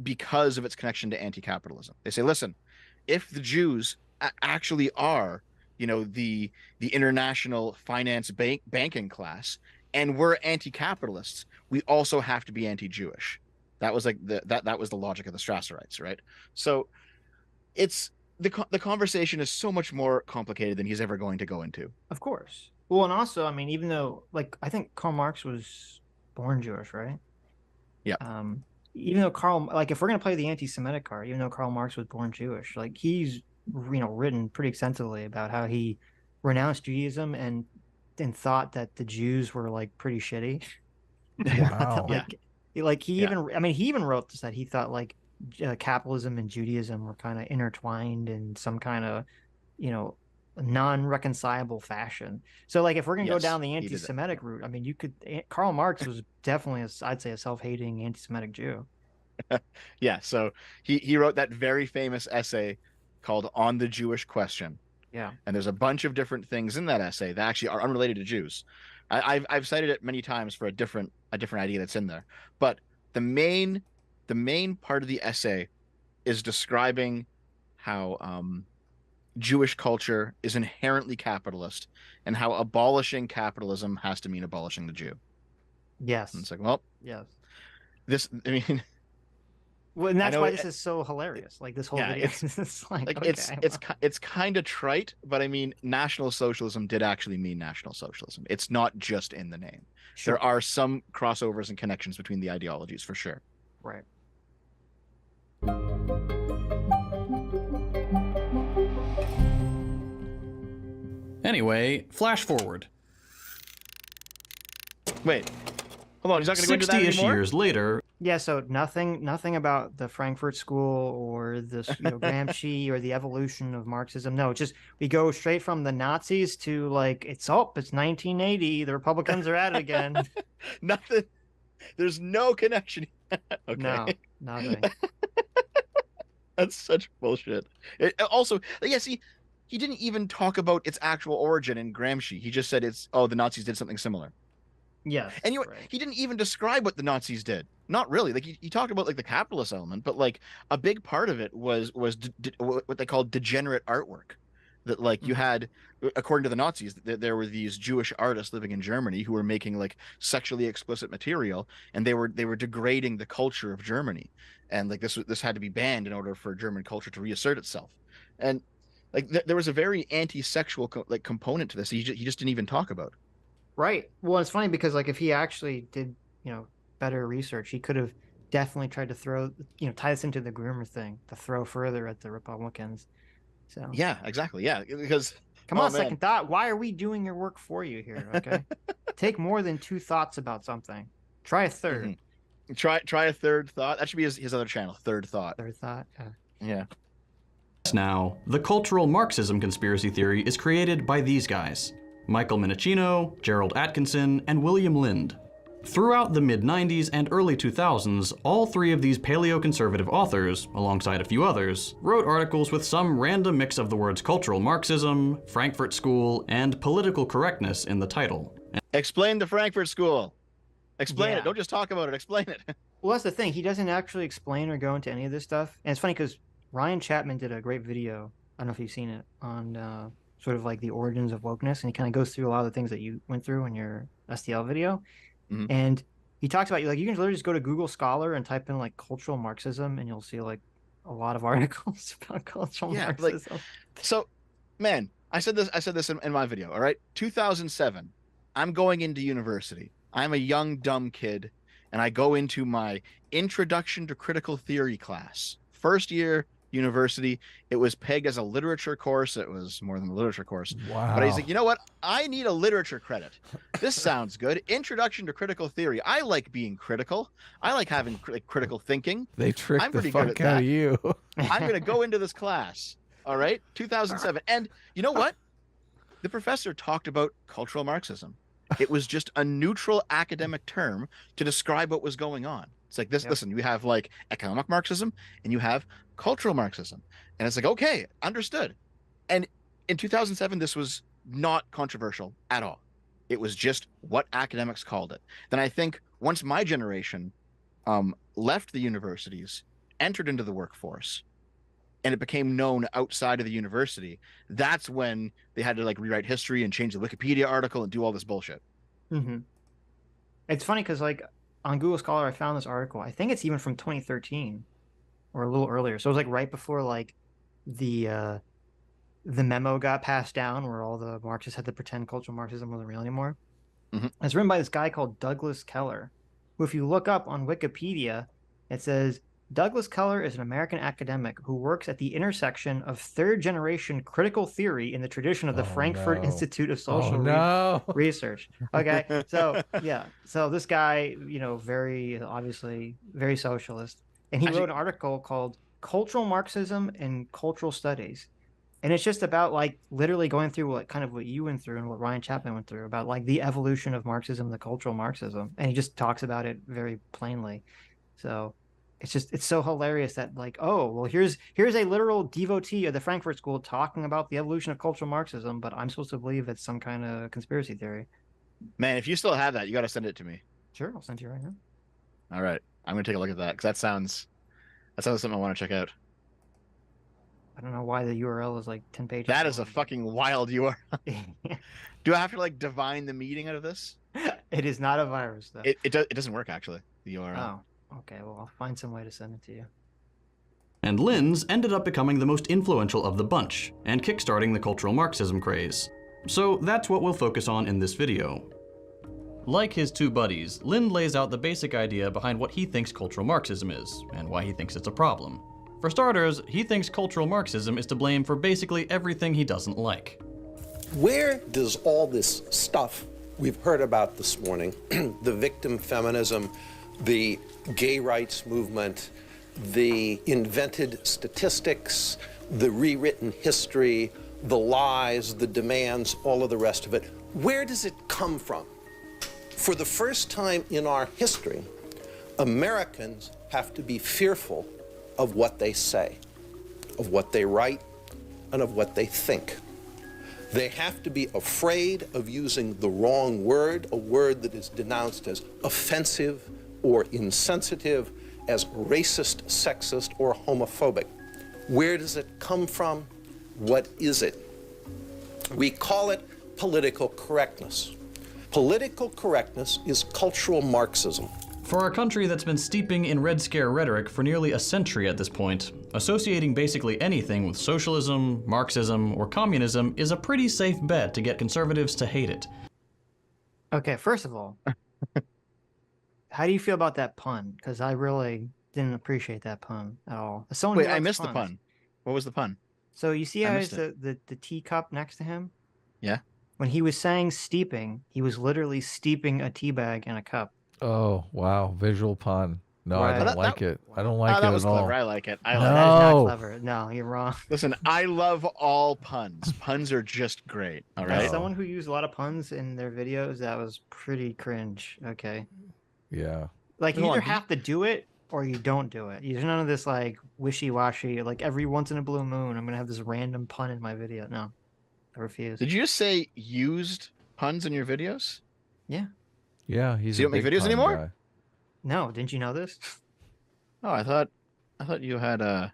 because of its connection to anti-capitalism. They say, listen, if the Jews actually are, you know, the international finance banking class, and we're anti-capitalists, we also have to be anti-Jewish. That was like that was the logic of the Strasserites, right? So it's the conversation is so much more complicated than he's ever going to go into. of course. Well, and also, I mean, even though, like, I think Karl Marx was born Jewish, right? Yeah. Even though Karl, like, if we're gonna play the anti-Semitic card, even though Karl Marx was born Jewish, like, he's, you know, written pretty extensively about how he renounced Judaism and thought that the Jews were like pretty shitty. Wow. He even, I mean, he even wrote this, that he thought like capitalism and Judaism were kind of intertwined in some kind of, you know, non-reconcilable fashion. So like if we're gonna go Yes, down the he did that. anti-Semitic route, I mean, you could, Karl Marx was definitely I'd say a self-hating anti-Semitic Jew. Yeah, so he wrote that very famous essay called On the Jewish Question. Yeah. And there's a bunch of different things in that essay that actually are unrelated to Jews. I've cited it many times for a different idea that's in there. But the main part of the essay is describing how Jewish culture is inherently capitalist and how abolishing capitalism has to mean abolishing the Jew. Yes. And it's like, well, Yes. I mean, Well, and that's know why it- this is so hilarious. Like this whole Yeah, video it's- is like, like okay, it's kind of trite, but I mean, National Socialism did actually mean National Socialism. It's not just in the name. sure. There are some crossovers and connections between the ideologies for sure. Right. Anyway, flash forward. Wait, hold on. He's not going to go into that 60-ish anymore. years later, Yeah, so nothing about the Frankfurt School or this, you know, Gramsci or the evolution of Marxism. No, just we go straight from the Nazis to like it's 1980. The Republicans are at it again. Nothing. There's no connection. Okay. No, nothing. That's such bullshit. Also, yeah, see, he didn't even talk about its actual origin in Gramsci. He just said the Nazis did something similar. Yes. And right. he didn't even describe what the Nazis did. Not really. Like he talked about like the capitalist element, but like a big part of it was what they called degenerate artwork. That like you had, according to the Nazis, there were these Jewish artists living in Germany who were making like sexually explicit material, and they were degrading the culture of Germany, and like this had to be banned in order for German culture to reassert itself. And like there was a very anti-sexual component to this. He just didn't even talk about. Right. Well, it's funny because like if he actually did, you know, better research, he could have definitely tried to throw, you know, tie this into the groomer thing to throw further at the Republicans. So Yeah, exactly. Yeah, because come oh, on, man. second thought. Why are we doing your work for you here? Okay. Take more than 2 thoughts about something. Try a third. Try a third thought. That should be his other channel, Third Thought. Third thought. Yeah. now, the cultural Marxism conspiracy theory is created by these guys: Michael Minicino, Gerald Atkinson, and William Lind. Throughout the mid-90s and early 2000s, all 3 of these paleoconservative authors, alongside a few others, wrote articles with some random mix of the words cultural Marxism, Frankfurt School, and political correctness in the title. Explain the Frankfurt School. Explain Yeah. it. Don't just talk about it. Explain it. Well, that's the thing. He doesn't actually explain or go into any of this stuff. And it's funny because Ryan Chapman did a great video. I don't know if you've seen it on sort of like the origins of wokeness. And he kind of goes through a lot of the things that you went through in your STL video. Mhm. And he talks about, like, you can literally just go to Google Scholar and type in like cultural Marxism and you'll see like a lot of articles about cultural Yeah, like- Marxism. So, man, I said this in my video. All right, 2007. I'm going into university. I'm a young dumb kid, and I go into my Introduction to Critical Theory class. First year, university. It was pegged as a literature course. It was more than a literature course. Wow. But he's like, you know what? I need a literature credit. This sounds good. Introduction to critical theory. I like being critical. I like having critical thinking. They tricked I'm the pretty good fuck at out that. of you. I'm going to go into this class. All right. 2007. And you know what? The professor talked about cultural Marxism. It was just a neutral academic term to describe what was going on. It's like this, listen, you have like economic Marxism and you have cultural Marxism. And it's like, okay, understood. And in 2007, this was not controversial at all. It was just what academics called it. Then I think once my generation left the universities, entered into the workforce, and it became known outside of the university, that's when they had to like rewrite history and change the Wikipedia article and do all this bullshit. Mm-hmm. It's funny because like on Google Scholar, I found this article. I think it's even from 2013 or a little earlier. So it was like right before like the memo got passed down where all the Marxists had to pretend cultural Marxism wasn't real anymore. Mm-hmm. It's written by this guy called Douglas Keller, who if you look up on Wikipedia, it says Douglas Keller is an American academic who works at the intersection of third-generation critical theory in the tradition of the Frankfurt Institute of Social Research. Okay, so yeah, so this guy, you know, very obviously very socialist, and he wrote an article called "Cultural Marxism and Cultural Studies," and it's just about like literally going through what kind of what you went through and what Ryan Chapman went through about like the evolution of Marxism, the cultural Marxism, and he just talks about it very plainly. So it's so hilarious that like, oh, well, here's a literal devotee of the Frankfurt School talking about the evolution of cultural Marxism, but I'm supposed to believe it's some kind of conspiracy theory. Man, if you still have that, you got to send it to me. Sure, I'll send it to you right now. All right, I'm gonna take a look at that because that sounds something I want to check out. I don't know why the URL is like 10 pages. That is a fucking wild URL. Do I have to like divine the meaning out of this? It is not a virus though. It doesn't work actually. The URL. Oh. Okay, well, I'll find some way to send it to you. And Linz ended up becoming the most influential of the bunch, and kickstarting the cultural Marxism craze. So that's what we'll focus on in this video. Like his two buddies, Lind lays out the basic idea behind what he thinks cultural Marxism is, and why he thinks it's a problem. For starters, he thinks cultural Marxism is to blame for basically everything he doesn't like. Where does all this stuff we've heard about this morning, the victim feminism, the gay rights movement, the invented statistics, the rewritten history, the lies, the demands, all of the rest of it, where does it come from? For the first time in our history, Americans have to be fearful of what they say, of what they write, and of what they think. They have to be afraid of using the wrong word, a word that is denounced as offensive or insensitive, as racist, sexist, or homophobic. Where does it come from? What is it? We call it political correctness. Political correctness is cultural Marxism. For a country that's been steeping in Red Scare rhetoric for nearly a century at this point, associating basically anything with socialism, Marxism, or communism is a pretty safe bet to get conservatives to hate it. Okay, first of all, how do you feel about that pun? Because I really didn't appreciate that pun at all. As someone who Wait, I likes missed puns. the pun. What was the pun? So you see I how missed it's the teacup next to him? Yeah. When he was saying steeping, he was literally steeping a tea bag in a cup. Oh, wow. Visual pun. No, Right. I don't Oh, like it. I don't like it that was at all. clever. I like it. I No. like it. That is not Oh. clever. No, you're wrong. Listen, I love all puns. Puns are just great. All As right. someone who used a lot of puns in their videos, that was pretty cringe. Okay. Yeah. Like you Hold either on, have to do it or you don't do it. There's none of this like wishy-washy, like every once in a blue moon, I'm gonna have this random pun in my video. No. I refuse. Did you just say used puns in your videos? Yeah. Yeah, he's So you a don't make big videos pun anymore? guy. No, didn't you know this? Oh, I thought you had I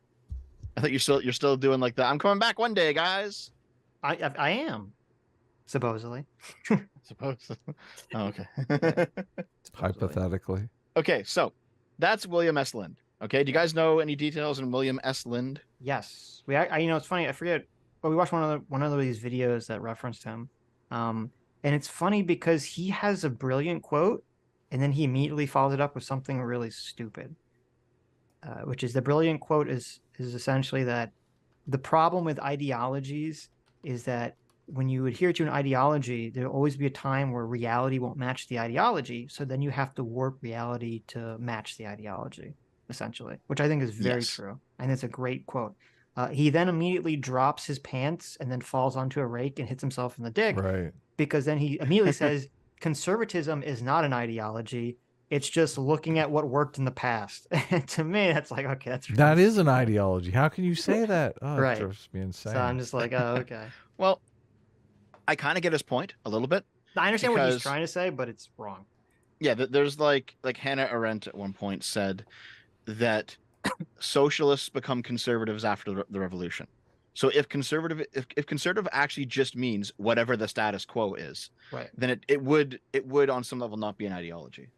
thought you're still doing like the I'm coming back one day, guys. I am, supposedly. Suppose. Oh, okay. Hypothetically. Okay, so that's William S. Lind. Okay, do you guys know any details on William S. Lind? Yes, you know, it's funny. I forget. But we watched one of these videos that referenced him, and it's funny because he has a brilliant quote, and then he immediately follows it up with something really stupid. which is the brilliant quote is essentially that the problem with ideologies is that when you adhere to an ideology, there'll always be a time where reality won't match the ideology. So then you have to warp reality to match the ideology, essentially, which I think is very true. And it's a great quote. He then immediately drops his pants and then falls onto a rake and hits himself in the dick. Right. Because then he immediately says, conservatism is not an ideology. It's just looking at what worked in the past. And to me, that's like, okay, that is an ideology. How can you say that? Oh, right. It drives me insane. So I'm just like, oh, okay. Well, I kind of get his point a little bit. I understand what he's trying to say, but it's wrong. Yeah, there's like Hannah Arendt at one point said that socialists become conservatives after the revolution. So if conservative actually just means whatever the status quo is, right, then it would on some level not be an ideology.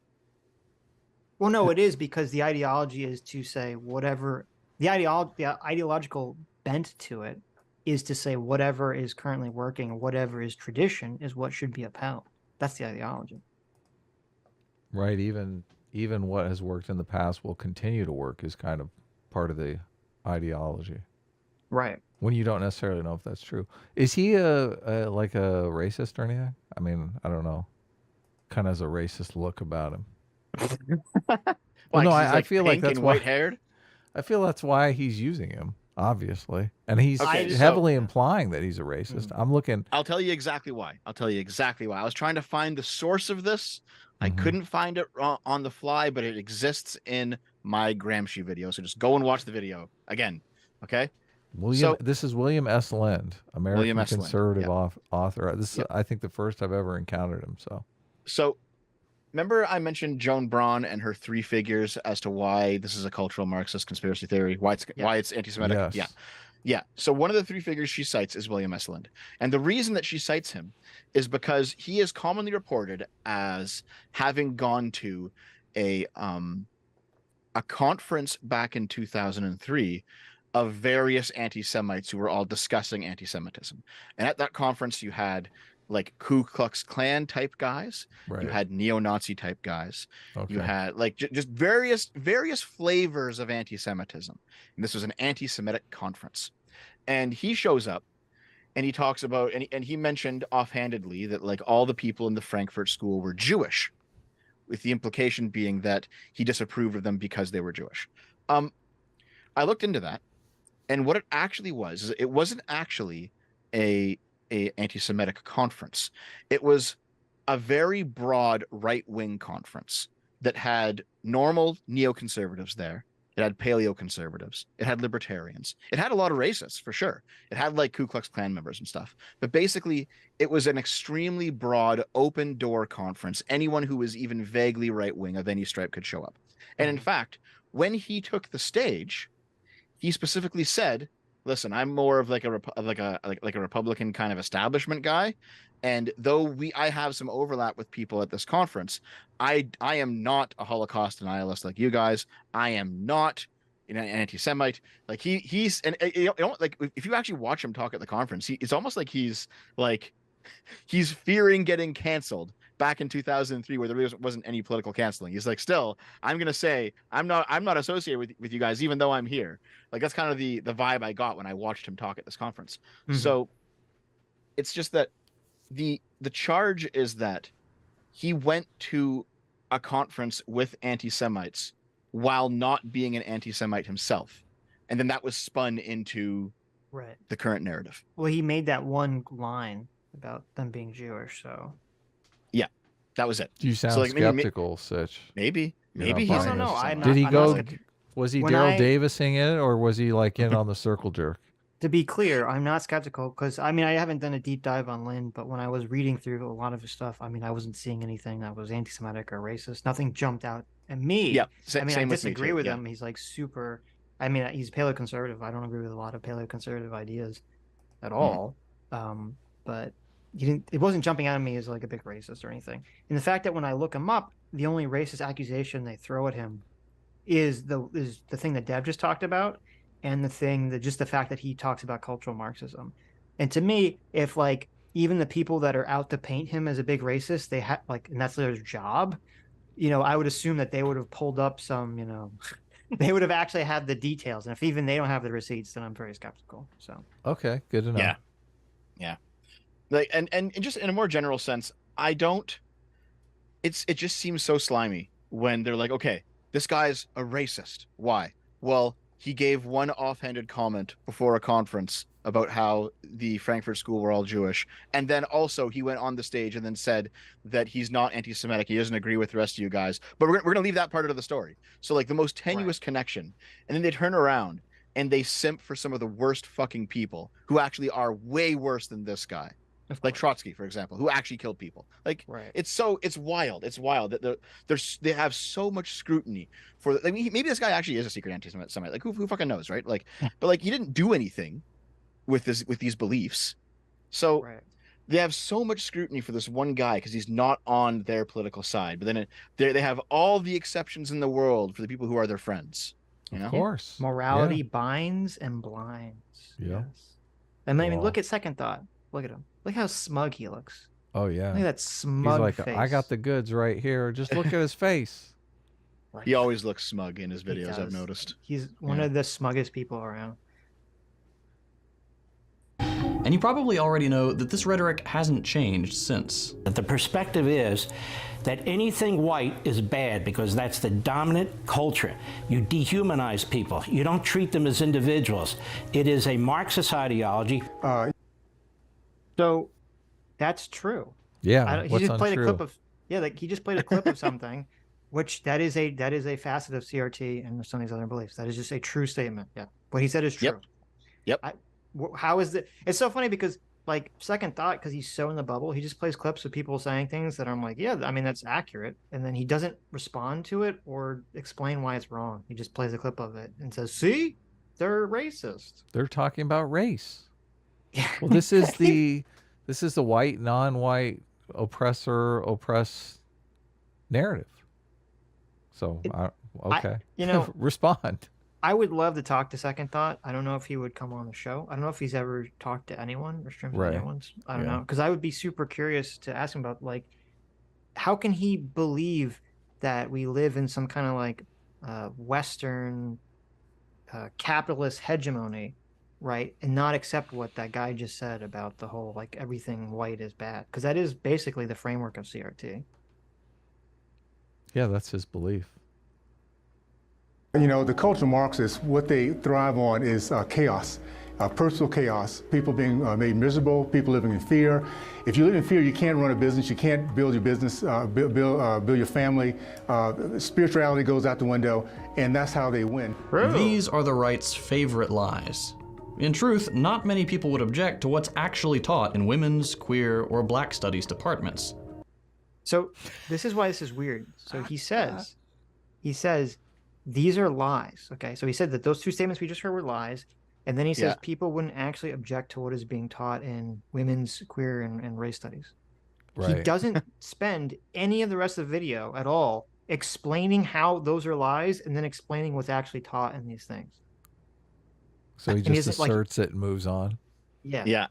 Well, no, it is, because the ideology is to say whatever the ideological bent to it is to say whatever is currently working or whatever is tradition is what should be upheld. That's the ideology. Right. Even what has worked in the past will continue to work is kind of part of the ideology. Right. When you don't necessarily know if that's true. Is he like a racist or anything? I mean, I don't know. Kind of has a racist look about him. Well, no, I feel like that's why white-haired. I feel that's why he's using him, obviously, and he's heavily implying that he's a racist. I'm looking. I'll tell you exactly why. I was trying to find the source of this. I couldn't find it on the fly, but it exists in my Gramsci video. So just go and watch the video again. Okay. This is William S. Lind, American conservative author. This is, I think, the first I've ever encountered him. So remember I mentioned Joan Braun and her 3 figures as to why this is a cultural Marxist conspiracy theory, why it's anti-Semitic. Yes. Yeah. So one of the 3 figures she cites is William S. Lind. And the reason that she cites him is because he is commonly reported as having gone to a conference back in 2003 of various anti-Semites who were all discussing anti-Semitism. And at that conference, you had like Ku Klux Klan type guys, right. You had neo-Nazi type guys, okay. You had like just various flavors of anti-Semitism. And this was an anti-Semitic conference. And he shows up and he talks about, and he mentioned offhandedly that like all the people in the Frankfurt School were Jewish, with the implication being that he disapproved of them because they were Jewish. I looked into that, and what it actually was is it wasn't actually a anti-Semitic conference. It was a very broad right-wing conference that had normal neoconservatives there. It had paleoconservatives. It had libertarians. It had a lot of racists, for sure. It had like Ku Klux Klan members and stuff. But basically, it was an extremely broad, open-door conference. Anyone who was even vaguely right-wing of any stripe could show up. And in fact, when he took the stage, he specifically said, listen, I'm more of like a Republican kind of establishment guy. And though I have some overlap with people at this conference, I am not a Holocaust denialist like you guys. I am not an anti-Semite. Like he's and you know, like if you actually watch him talk at the conference, it's almost like he's fearing getting canceled back in 2003, where there really wasn't any political canceling. He's like, still, I'm gonna say I'm not associated with you guys, even though I'm here. Like that's kind of the vibe I got when I watched him talk at this conference. So it's just that the charge is that he went to a conference with anti-Semites while not being an anti-Semite himself, and then that was spun into the current narrative. Well, he made that one line about them being Jewish, so yeah, that was it. You sound skeptical, Sitch. Maybe he's no. Did he go? Was he Daryl Davising it, or was he like in on the circle jerk? To be clear, I'm not skeptical, because I mean I haven't done a deep dive on Lind, but when I was reading through a lot of his stuff, I mean I wasn't seeing anything that was anti-Semitic or racist. Nothing jumped out at me. Yeah, I mean I disagree with him. He's like super. I mean he's paleoconservative. I don't agree with a lot of paleoconservative ideas at all. But it wasn't jumping out at me as like a big racist or anything. And the fact that when I look him up, the only racist accusation they throw at him is the thing that Deb just talked about. And just the fact that he talks about cultural Marxism. And to me, if like even the people that are out to paint him as a big racist, they have like, and that's their job, I would assume that they would have pulled up some, they would have actually had the details. And if even they don't have the receipts, then I'm very skeptical. So Okay, good to know. Yeah. Like, and just in a more general sense, I don't. It just seems so slimy when they're like, okay, this guy's a racist. Why? Well, he gave one offhanded comment before a conference about how the Frankfurt School were all Jewish, and then also he went on the stage and then said that he's not anti-Semitic. He doesn't agree with the rest of you guys. But we're gonna leave that part of the story. So like the most tenuous connection, and then they turn around and they simp for some of the worst fucking people who actually are way worse than this guy. Like Trotsky, for example, who actually killed people. Like, it's wild. It's wild that they have so much scrutiny for. Like, maybe this guy actually is a secret anti-Semite. Like, who fucking knows, right? Like, but like he didn't do anything with these beliefs, so they have so much scrutiny for this one guy because he's not on their political side. But then they have all the exceptions in the world for the people who are their friends. You know? Of course, morality binds and blinds. Yeah. Yes. And I mean, look at second thought. Look at him. Look how smug he looks. Oh yeah. Look at that smug He's like, face. I got the goods right here. Just look at his face. He always looks smug in his videos, I've noticed. He's one of the smuggest people around. And you probably already know that this rhetoric hasn't changed since. The perspective is that anything white is bad because that's the dominant culture. You dehumanize people. You don't treat them as individuals. It is a Marxist ideology. So that's true. Yeah. He What's just played untrue? a clip of he just played a clip of something, which that is a facet of CRT and some of these other beliefs. That is just a true statement. Yeah, what he said is true. Yep. How is it? It's so funny because like second thought, because he's so in the bubble, he just plays clips of people saying things that I'm like, yeah, I mean that's accurate, and then he doesn't respond to it or explain why it's wrong. He just plays a clip of it and says, "See, they're racist. They're talking about race." Well, this is the white, non-white, oppressed narrative. So, okay, respond. I would love to talk to Second Thought. I don't know if he would come on the show. I don't know if he's ever talked to anyone or streamed to anyone. I don't know, because I would be super curious to ask him about like, how can he believe that we live in some kind of like Western capitalist hegemony, right, and not accept what that guy just said about the whole like everything white is bad, because that is basically the framework of CRT. Yeah, that's his belief. You know, the cultural Marxists, what they thrive on is chaos, personal chaos, people being made miserable, people living in fear. If you live in fear, you can't run a business, you can't build your business, build your family. Spirituality goes out the window, and that's how they win. These are the right's favorite lies. In truth, not many people would object to what's actually taught in women's, queer, or black studies departments. So this is why this is weird. So he says, these are lies. Okay, so he said that those two statements we just heard were lies, and then he says people wouldn't actually object to what is being taught in women's, queer, and race studies. Right. He doesn't spend any of the rest of the video at all explaining how those are lies and then explaining what's actually taught in these things. So he just asserts it and moves on. Yeah.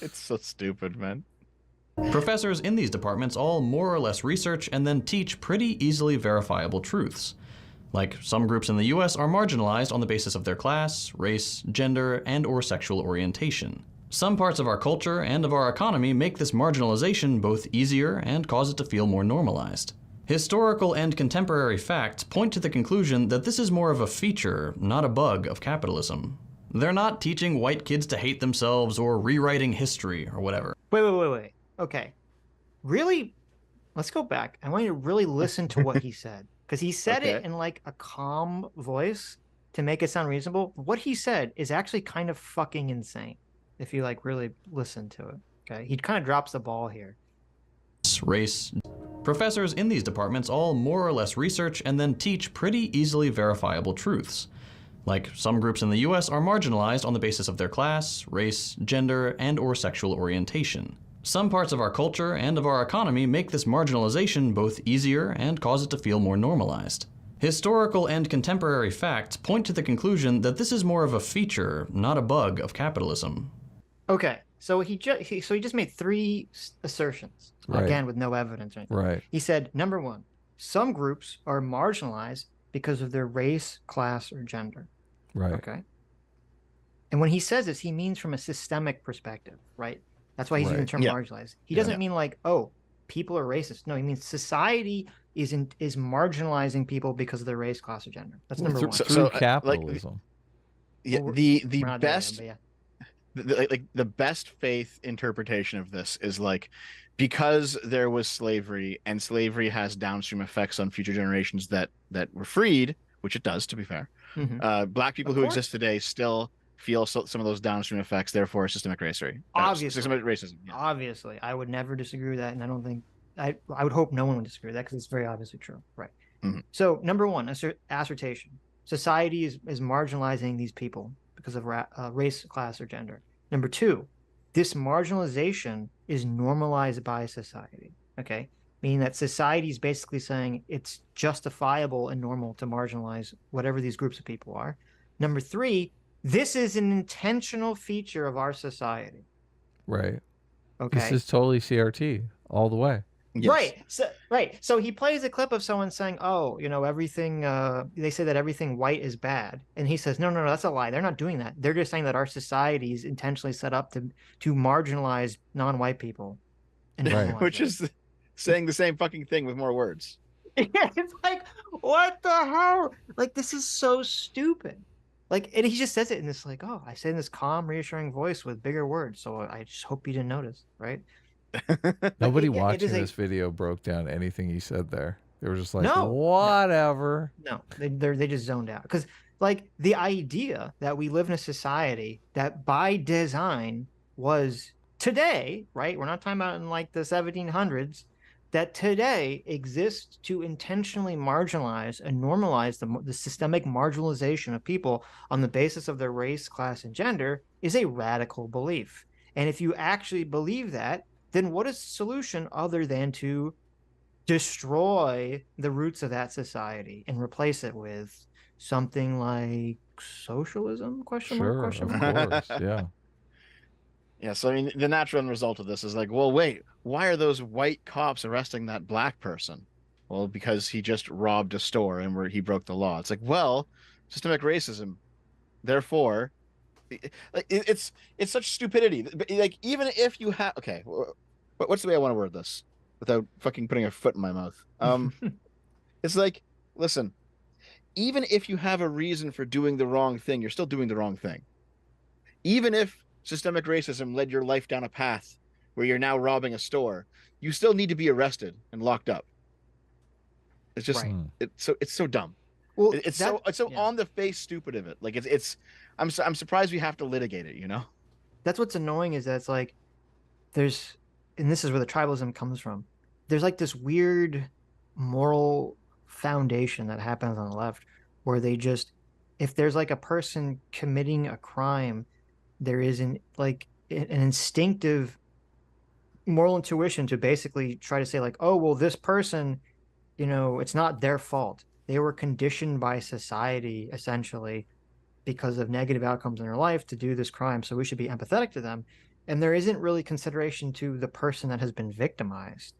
It's so stupid, man. Professors in these departments all more or less research and then teach pretty easily verifiable truths. Like, some groups in the US are marginalized on the basis of their class, race, gender, and/or sexual orientation. Some parts of our culture and of our economy make this marginalization both easier and cause it to feel more normalized. Historical and contemporary facts point to the conclusion that this is more of a feature, not a bug, of capitalism. They're not teaching white kids to hate themselves or rewriting history or whatever. Wait. Okay. Really? Let's go back. I want you to really listen to what he said. Because he said it in like a calm voice to make it sound reasonable. What he said is actually kind of fucking insane if you like really listen to it. Okay. He kind of drops the ball here. Race. Professors in these departments all more or less research and then teach pretty easily verifiable truths. Like, some groups in the US are marginalized on the basis of their class, race, gender, and/or sexual orientation. Some parts of our culture and of our economy make this marginalization both easier and cause it to feel more normalized. Historical and contemporary facts point to the conclusion that this is more of a feature, not a bug, of capitalism. Okay, so he just made three assertions, again with no evidence or anything. Right. He said, number one, some groups are marginalized because of their race, class, or gender. Right. Okay. And when he says this, he means from a systemic perspective, right? That's why he's using the term Yeah. marginalized. He Yeah. doesn't mean like, oh, people are racist. No, he means society is marginalizing people because of their race, class, or gender. That's number one. Through capitalism. Yeah, Well, the we're not there yet, best but yeah. like the best faith interpretation of this is like, because there was slavery and slavery has downstream effects on future generations that were freed, which it does, to be fair. Black people who exist today still feel some of those downstream effects, therefore systemic racism. Obviously, systemic racism. Yeah. Obviously, I would never disagree with that, and I don't think I would hope no one would disagree with that because it's very obviously true, right? So number one, assertion: society is marginalizing these people because of race, class, or gender. Number two, this marginalization is normalized by society. Okay, meaning that society is basically saying it's justifiable and normal to marginalize whatever these groups of people are. Number three, this is an intentional feature of our society. Right. Okay. This is totally CRT all the way. Yes. Right. So he plays a clip of someone saying, "Oh, everything." They say that everything white is bad, and he says, "No, that's a lie. They're not doing that. They're just saying that our society is intentionally set up to marginalize non-white people." Right. Which is saying the same fucking thing with more words. Yeah, it's like, what the hell? Like, this is so stupid. Like, and he just says it in this like, "Oh, I say in this calm, reassuring voice with bigger words, so I just hope you didn't notice," right? Nobody watching this video broke down anything he said there. They were just like, No, whatever. No, they just zoned out. Because like the idea that we live in a society that by design was today, right? We're not talking about in like the 1700s, that today exists to intentionally marginalize and normalize the systemic marginalization of people on the basis of their race, class, and gender is a radical belief. And if you actually believe that, then what is the solution other than to destroy the roots of that society and replace it with something like socialism? Question mark? Of course, yeah. Yeah, so I mean, the natural end result of this is like, well, wait, why are those white cops arresting that black person? Well, because he just robbed a store and where he broke the law. It's like, well, systemic racism. Therefore, it's such stupidity. Like, even if you have, okay, what's the way I want to word this without fucking putting a foot in my mouth? It's like, listen, even if you have a reason for doing the wrong thing, you're still doing the wrong thing. Even if systemic racism led your life down a path where you're now robbing a store, you still need to be arrested and locked up. It's just it's so dumb. Well, it's so on the face stupid of it. Like I'm surprised we have to litigate it, That's what's annoying, is that it's like and this is where the tribalism comes from. There's like this weird moral foundation that happens on the left where they just, if there's like a person committing a crime, there is an instinctive moral intuition to basically try to say like, oh, well, this person, it's not their fault. They were conditioned by society essentially because of negative outcomes in their life to do this crime. So we should be empathetic to them. And there isn't really consideration to the person that has been victimized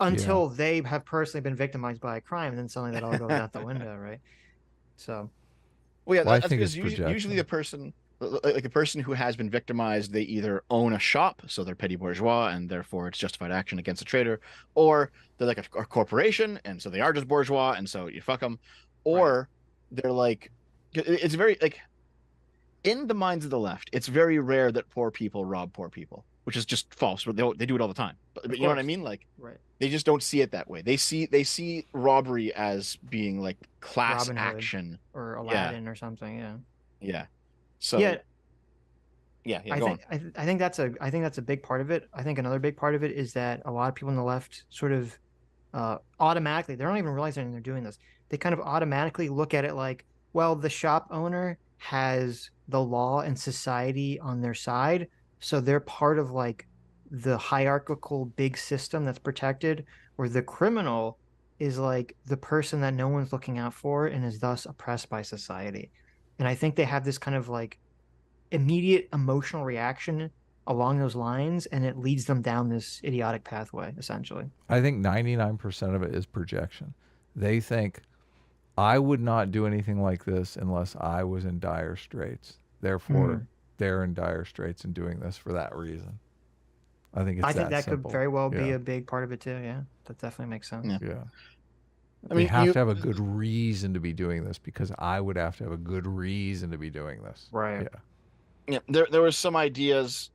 until they have personally been victimized by a crime. And then suddenly that all goes out the window, right? So. Well, yeah, that's because usually the person, like the person who has been victimized, they either own a shop, so they're petty bourgeois, and therefore it's justified action against a trader, or they're like a corporation, and so they are just bourgeois, and so you fuck them, or they're like, it's very like, in the minds of the left, it's very rare that poor people rob poor people, which is just false. They do it all the time. But you know what I mean? Like, they just don't see it that way. They see robbery as being like class Robin action Hood or Aladdin or something. Yeah. Yeah. So. Yeah. I think that's a big part of it. I think another big part of it is that a lot of people on the left sort of automatically, they don't even realize they're doing this. They kind of automatically look at it like, well, the shop owner has the law and society on their side, so they're part of like the hierarchical big system that's protected, where the criminal is like the person that no one's looking out for and is thus oppressed by society. And I think they have this kind of like immediate emotional reaction along those lines, and it leads them down this idiotic pathway essentially. I think 99% of it is projection. They think I would not do anything like this unless I was in dire straits. Therefore, they're in dire straits and doing this for that reason. I think it's I think that that could simple. very well be Yeah. a big part of it too. Yeah, that definitely makes sense. Yeah. Yeah. I They mean, have to have a good reason to be doing this because I would have to have a good reason to be doing this. Right. Yeah. yeah, there was some ideas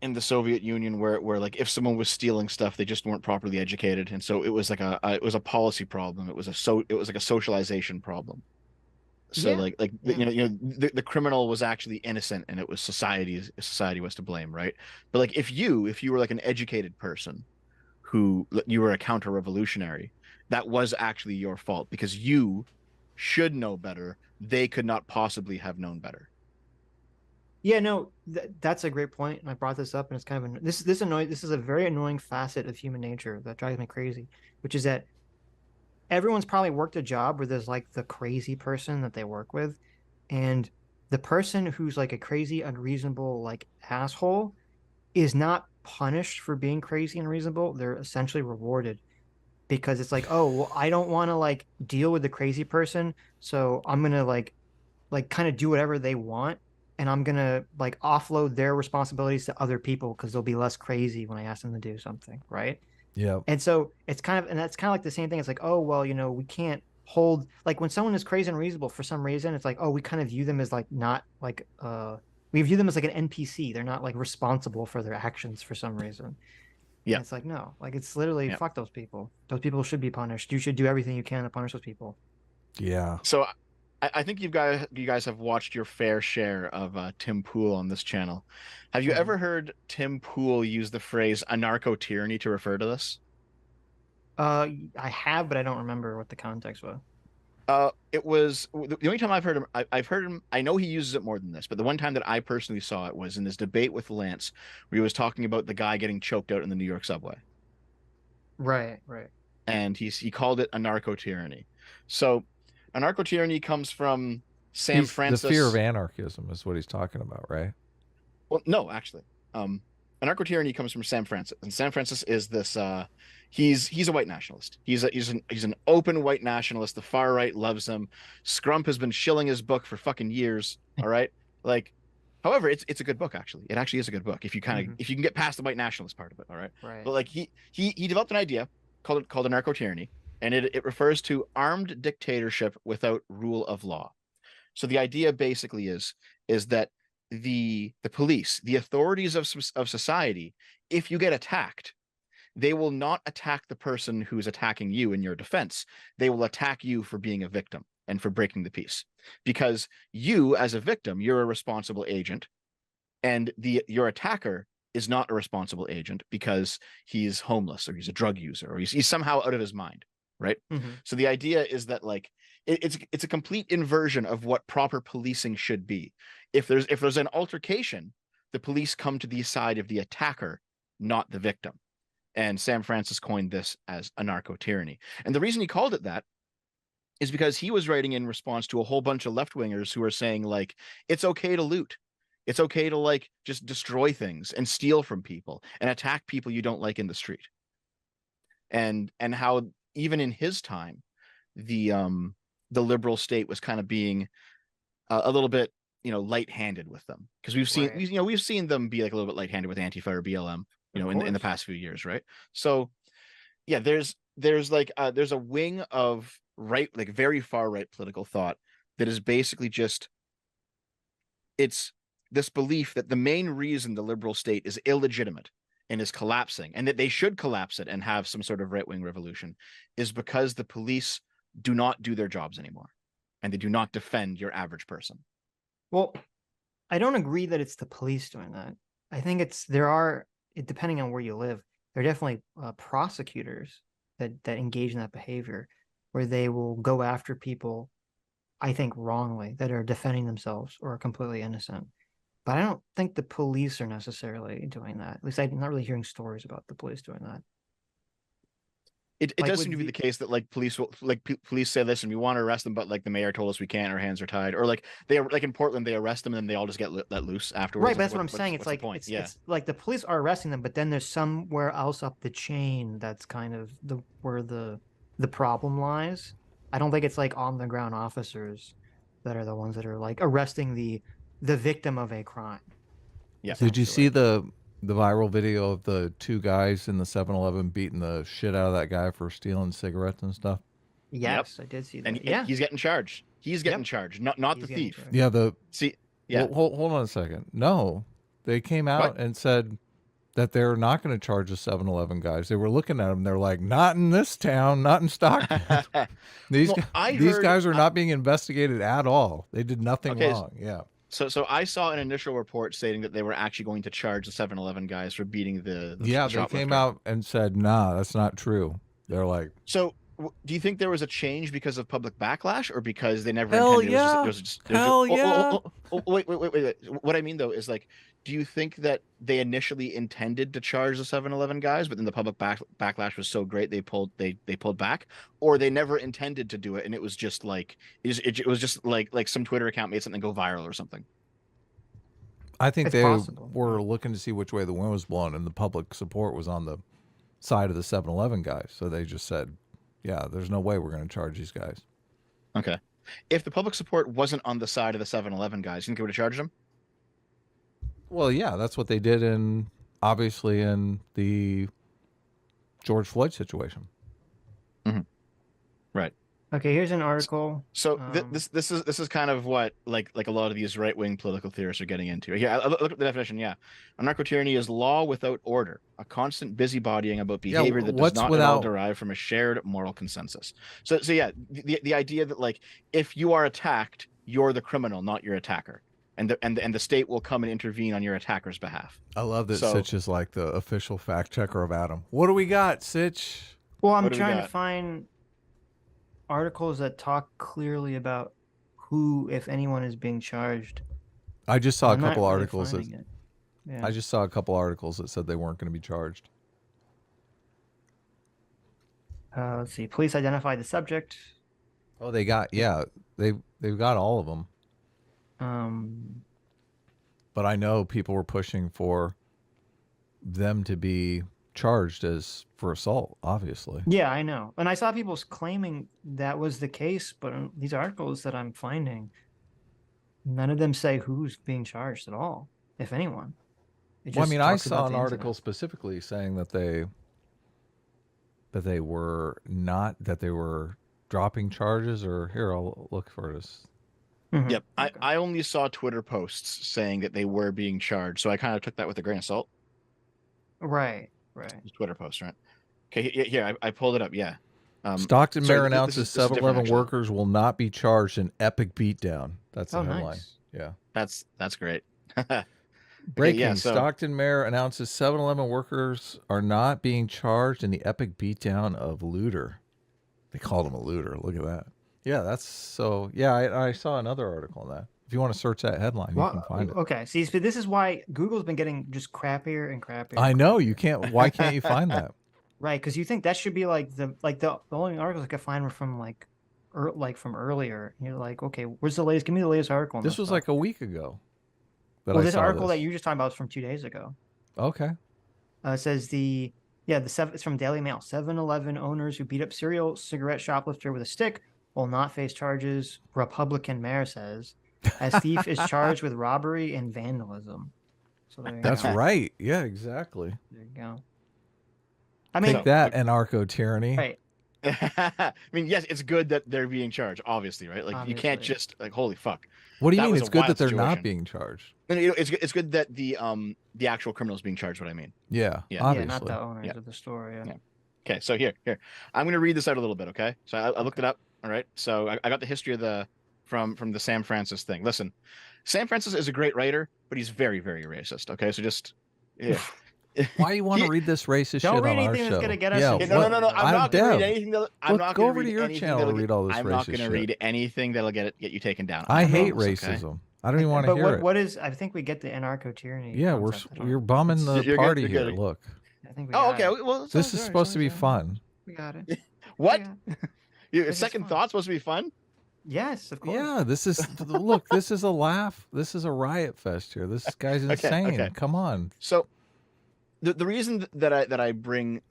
in the Soviet Union where like if someone was stealing stuff, they just weren't properly educated, and so it was like it was a policy problem. It was like a socialization problem. So Yeah. the criminal was actually innocent, and it was society was to blame, right? But like if you were like an educated person who you were a counter-revolutionary, that was actually your fault because you should know better. They could not possibly have known better. Yeah, no, that's a great point, and I brought this up, and it's kind of this is a very annoying facet of human nature that drives me crazy, which is that everyone's probably worked a job where there's like the crazy person that they work with, and the person who's like a crazy, unreasonable, like asshole is not punished for being crazy and unreasonable. They're essentially rewarded because it's like, oh, well, I don't want to like deal with the crazy person, so I'm gonna like kind of do whatever they want, and I'm gonna like offload their responsibilities to other people because they'll be less crazy when I ask them to do something, right? Yeah. And so it's kind of, and that's kind of like the same thing. It's like, oh, well, we can't hold, like when someone is crazy and unreasonable for some reason, it's like, oh, we kind of view them as like not like we view them as like an NPC. They're not like responsible for their actions for some reason. Yeah. And it's like, no, like it's literally Yeah. fuck those people. Those people should be punished. You should do everything you can to punish those people. Yeah. So I think you guys have watched your fair share of Tim Pool on this channel. Have you ever heard Tim Pool use the phrase anarcho-tyranny to refer to this? I have, but I don't remember what the context was. It was the only time I've heard him. I've heard him. I know he uses it more than this, but the one time that I personally saw it was in his debate with Lance, where he was talking about the guy getting choked out in the New York subway. Right, right. And he called it anarcho-tyranny. So, anarcho-tyranny comes from Sam Francis. The fear of anarchism is what he's talking about, right? Well, no, actually, anarcho-tyranny comes from Sam Francis, and Sam Francis is this. He's a white nationalist. He's an open white nationalist. The far right loves him. Scrump has been shilling his book for fucking years. All right, like, however, it's a good book actually. It actually is a good book if you if you can get past the white nationalist part of it. All right, right. But like he developed an idea called anarcho-tyranny, and it refers to armed dictatorship without rule of law. So the idea basically is that the police, the authorities of society, if you get attacked, they will not attack the person who's attacking you in your defense. They will attack you for being a victim and for breaking the peace, because you as a victim, you're a responsible agent, and your attacker is not a responsible agent because he's homeless or he's a drug user or he's somehow out of his mind, right? Mm-hmm. So the idea is that like it's a complete inversion of what proper policing should be. If there's an altercation, the police come to the side of the attacker, not the victim. And Sam Francis coined this as anarcho-tyranny. And the reason he called it that is because he was writing in response to a whole bunch of left-wingers who are saying like, it's okay to loot. It's okay to like just destroy things and steal from people and attack people you don't like in the street. And how even in his time, the liberal state was kind of being a little bit, light-handed with them, because we've seen, Right. we've seen them be like a little bit light-handed with Antifa or BLM, in the past few years, right? So, yeah, there's a wing of right, like very far right political thought that is basically just, it's this belief that the main reason the liberal state is illegitimate and is collapsing, and that they should collapse it and have some sort of right-wing revolution, is because the police do not do their jobs anymore, and they do not defend your average person. Well, I don't agree that it's the police doing that. I think depending on where you live, there are definitely prosecutors that engage in that behavior, where they will go after people, I think wrongly, that are defending themselves or are completely innocent. But I don't think the police are necessarily doing that. At least I'm not really hearing stories about the police doing that. It Like, does seem to be the case that like police will police say, listen, we want to arrest them, but like the mayor told us we can't, our hands are tied, or like they are, like in Portland, they arrest them and then they all just get let loose afterwards. Right, but Like, that's what I'm saying. It's like it's like the police are arresting them, but then there's somewhere else up the chain that's kind of where the problem lies. I don't think it's like on the ground officers that are the ones that are like arresting the victim of a crime. Yeah. Did you see essentially. the viral video of the two guys in the 7-Eleven beating the shit out of that guy for stealing cigarettes and stuff? Yes, I did see that. And yeah, he's getting charged. He's getting Yep. charged, not He's the getting thief. charged. Yeah, the See, yeah. Well, hold on a second. No, they came out What? and said that they're not going to charge the 7-Eleven guys. They were looking at them. They're like, not in this town, not in Stockton. These Well, these heard, guys are not being investigated at all. They did nothing Okay, wrong. Yeah. So I saw an initial report stating that they were actually going to charge the 7-Eleven guys for beating the Yeah, they shoplifter. came out and said, nah, that's not true. They're like, So do you think there was a change because of public backlash, or because they never Hell intended yeah. it was just, Hell yeah. wait. What I mean though is, like, do you think that they initially intended to charge the 7-Eleven guys, but then the public backlash was so great they pulled back, or they never intended to do it and it was just like it was just like some Twitter account made something go viral or something? I think It's they possible. were looking to see which way the wind was blowing, and the public support was on the side of the 7-Eleven guys. So they just said, yeah, there's no way we're going to charge these guys. Okay. If the public support wasn't on the side of the 7-Eleven guys, you think they would have charged them? Well, yeah, that's what they did obviously in the George Floyd situation. Right. Okay, here's an article. So this is kind of what like a lot of these right-wing political theorists are getting into. Yeah, look at the definition. Yeah, anarcho-tyranny is law without order, a constant busybodying about behavior that does not at all derive from a shared moral consensus. So yeah, the idea that, like, if you are attacked, you're the criminal, not your attacker, and the state will come and intervene on your attacker's behalf. I love that Sitch is like the official fact checker of Adam. What do we got, Sitch? Well, I'm trying to find articles that talk clearly about who, if anyone, is being charged. I just saw I'm a couple not really articles that finding it. Yeah. I just saw a couple articles that said they weren't going to be charged. Let's see. Police identified the subject. Oh, they got they've got all of them. But I know people were pushing for them to be charged as for assault, obviously. Yeah, I know. And I saw people claiming that was the case, but these articles that I'm finding, none of them say who's being charged at all, if anyone. Well, I mean, I saw an article specifically saying that they were not, that they were dropping charges, or here, I'll look for this. Mm-hmm. Yep. I only saw Twitter posts saying that they were being charged, so I kind of took that with a grain of salt. Right. Twitter post, right? Okay, here, I pulled it up. Yeah. Stockton mayor announces this is different, 7-Eleven actually. workers will not be charged in epic beatdown. That's the headline. Nice. Yeah. That's great. Breaking. yeah, so- Stockton mayor announces 7-Eleven workers are not being charged in the epic beatdown of looter. They called him a looter. Look at that. Yeah, that's so. Yeah, I saw another article on that. If you want to search that headline, you can find it. Okay, see, so this is why Google's been getting just crappier and crappier. I know you can't. Why can't you find that? Right, because you think that should be like the only articles I could find were from from earlier. You're like, okay, where's the latest? Give me the latest article. On This was stuff. like a week ago. Well, this article that you just talking about is from 2 days ago. Okay. It says it's from Daily Mail. 7-Eleven owners who beat up serial cigarette shoplifter with a stick will not face charges, Republican mayor says, as thief is charged with robbery and vandalism. So that's right. Yeah, exactly. There you go. I mean, take that, anarcho tyranny. Right. I mean, yes, it's good that they're being charged, obviously, right? Like, you can't just like, holy fuck. What do you That mean? was It's a good wild that they're not situation. being charged. No, it's good that the actual criminal's being charged. What I mean. Yeah. Yeah. Obviously. Yeah, not the owners of the store. Yeah. Okay, so here, I'm going to read this out a little bit. Okay, so I looked it up. All right, so I got the history of from the Sam Francis thing. Listen, Sam Francis is a great writer, but he's very, very racist. Okay, so just yeah. Why you want to read this racist shit on our show? Don't read anything that's gonna get us. Yeah, No. I'm not going to read anything that. I'm Look, not go gonna over read to your anything channel that'll and read get- all this I'm racist not going to shit. read anything that'll get you taken down. I hate promise, okay? racism. I don't even want to hear it. What is? I think we get the anarcho tyranny. Yeah, we're bumming the You're party good, here. you're good. Look, I think we Oh, got okay. it. Well, this is supposed to be fun. We got it. What? Yeah. Your This is second fun. thought's supposed to be fun? Yes, of course. Yeah, this is look. This is a laugh. This is a riot fest here. This guy's insane. okay. Come on. So, the reason that I bring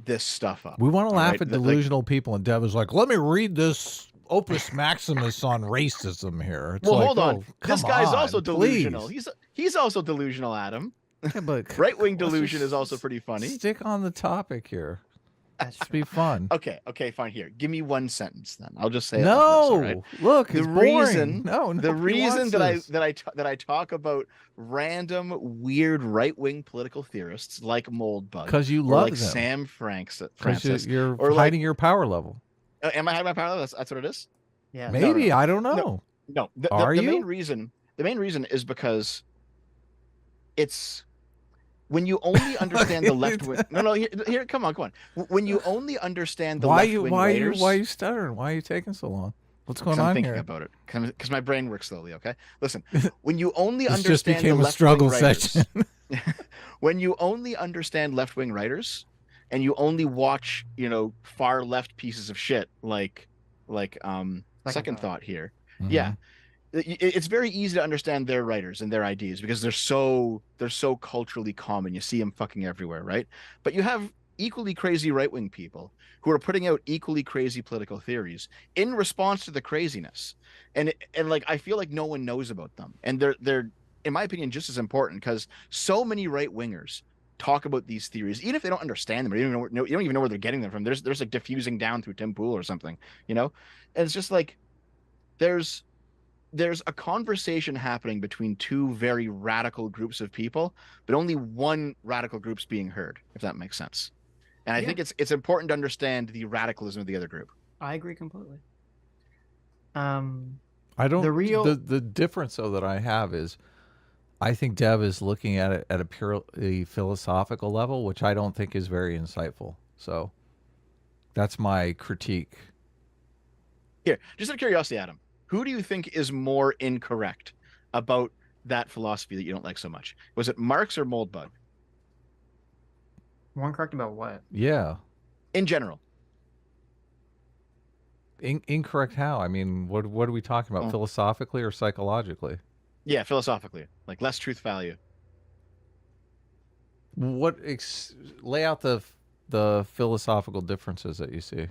this stuff up. We want to all laugh right? at Like, delusional people, and Dev is like, "Let me read this Opus Maximus on racism here." It's well, like, hold on. oh, This come guy's on, also delusional. please. He's also delusional, Adam. Yeah, but Right-wing let's delusion just is also pretty funny. Stick on the topic here. That's Let's be fun. Okay, fine. Here, give me one sentence then. I'll just say it like No, this, all right? look, The it's boring. reason, No, the nobody reason wants that this. that I talk about random weird right-wing political theorists like Moldbug, 'Cause you or love like them. Sam Because Francis, you're or hiding your power level. am I hiding my power level? That's what it is. Yeah. Maybe no. I don't know. No, Are the you? main reason is because it's when you only understand the left wing. No, here, come on. When you only understand the left wing writers, why are you stuttering? Why are you taking so long? What's going I'm on thinking here? about it because my brain works slowly. Okay, listen. When you only This just understand became the a left struggle wing writers, session. when you only understand left wing writers, and you only watch far left pieces of shit like Second Thought here, yeah. It's very easy to understand their writers and their ideas because they're so culturally common. You see them fucking everywhere, right? But you have equally crazy right-wing people who are putting out equally crazy political theories in response to the craziness, and like I feel like no one knows about them, and they're in my opinion just as important because so many right-wingers talk about these theories even if they don't understand them or you don't even know where they're getting them from. There's like diffusing down through Tim Pool or something, and it's just like there's a conversation happening between two very radical groups of people, but only one radical group's being heard, if that makes sense. And I think it's important to understand the radicalism of the other group. I agree completely. I don't. The difference though that I have is, I think Dev is looking at it at a purely philosophical level, which I don't think is very insightful. So, that's my critique. Here, just out of curiosity, Adam, who do you think is more incorrect about that philosophy that you don't like so much? Was it Marx or Moldbug? More incorrect about what? Yeah. In general. Incorrect how? I mean, what are we talking about? Philosophically or psychologically? Yeah, philosophically. Like less truth value. Lay out the philosophical differences that you see.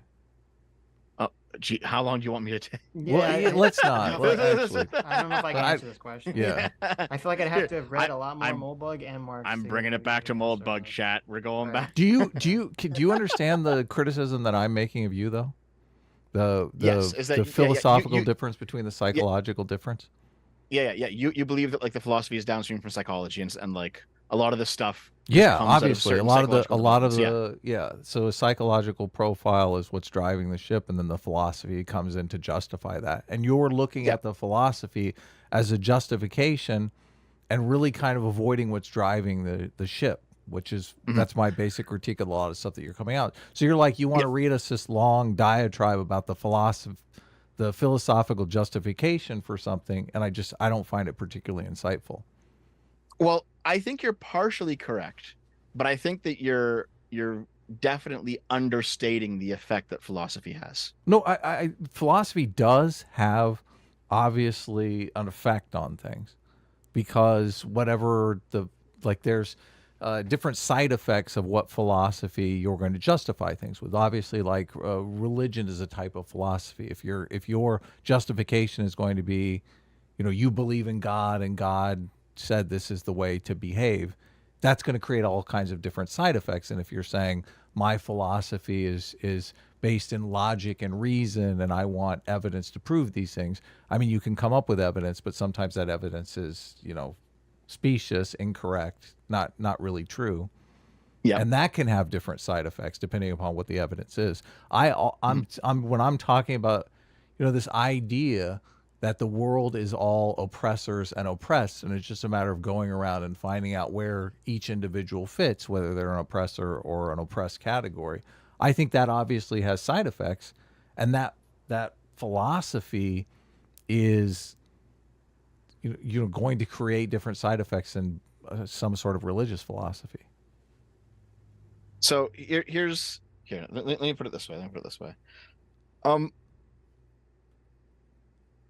Gee, how long do you want me to take? Well, let's not. Actually. I don't know if I can answer this question. Yeah. I feel like I'd have to have read a lot more Moldbug and Marx. I'm bringing it back to Moldbug, chat. We're going back. Do you understand the criticism that I'm making of you though? The philosophical difference between the psychological difference? Yeah. You believe that like the philosophy is downstream from psychology and like a lot of this stuff. Yeah, obviously a lot of the So a psychological profile is what's driving the ship, and then the philosophy comes in to justify that. And you're looking at the philosophy as a justification, and really kind of avoiding what's driving the ship, which is that's my basic critique of a lot of stuff that you're coming out. So you're like, you want to read us this long diatribe about the philosophical justification for something, and I don't find it particularly insightful. Well, I think you're partially correct, but I think that you're definitely understating the effect that philosophy has. No, philosophy does have obviously an effect on things, because whatever there's different side effects of what philosophy you're going to justify things with. Obviously, like religion is a type of philosophy. If your justification is going to be, you believe in God and God said this is the way to behave, that's going to create all kinds of different side effects. And if you're saying my philosophy is based in logic and reason and I want evidence to prove these things, I mean, you can come up with evidence, but sometimes that evidence is specious, incorrect, not really true. Yeah, and that can have different side effects depending upon what the evidence is. I'm when I'm talking about this idea that the world is all oppressors and oppressed, and it's just a matter of going around and finding out where each individual fits, whether they're an oppressor or an oppressed category. I think that obviously has side effects, and that philosophy is going to create different side effects in some sort of religious philosophy. So here. Let me put it this way.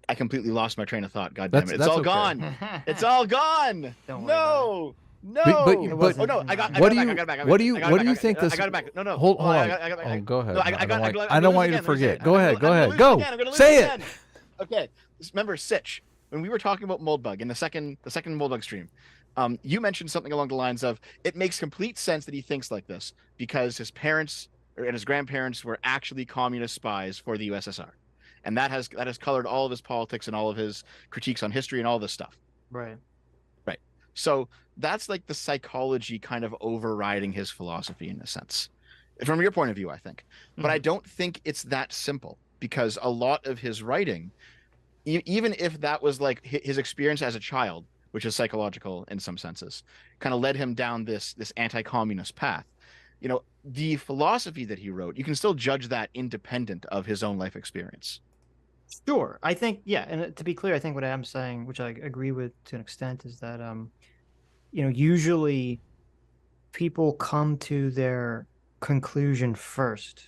I completely lost my train of thought. God damn it! It's all gone. It's all gone. Don't worry no. No. But Oh no, I got. what I do got you it back, I got it back, what do I you got it what do back, you think this? I got it back. No. Hold on. I got it back. Oh, go ahead. No, I don't want you to forget. Go ahead. Go ahead. Go. I'm gonna Say lose it. again. Okay. Remember Sitch when we were talking about Moldbug in the second Moldbug stream. You mentioned something along the lines of it makes complete sense that he thinks like this because his parents and his grandparents were actually communist spies for the USSR, and that has colored all of his politics and all of his critiques on history and all this stuff. Right. Right. So that's like the psychology kind of overriding his philosophy in a sense, from your point of view, I think. But I don't think it's that simple because a lot of his writing, even if that was like his experience as a child, which is psychological in some senses, kind of led him down this anti-communist path. You know, the philosophy that he wrote, you can still judge that independent of his own life experience. Sure. I think, yeah. And to be clear, I think what I'm saying, which I agree with to an extent, is that, usually people come to their conclusion first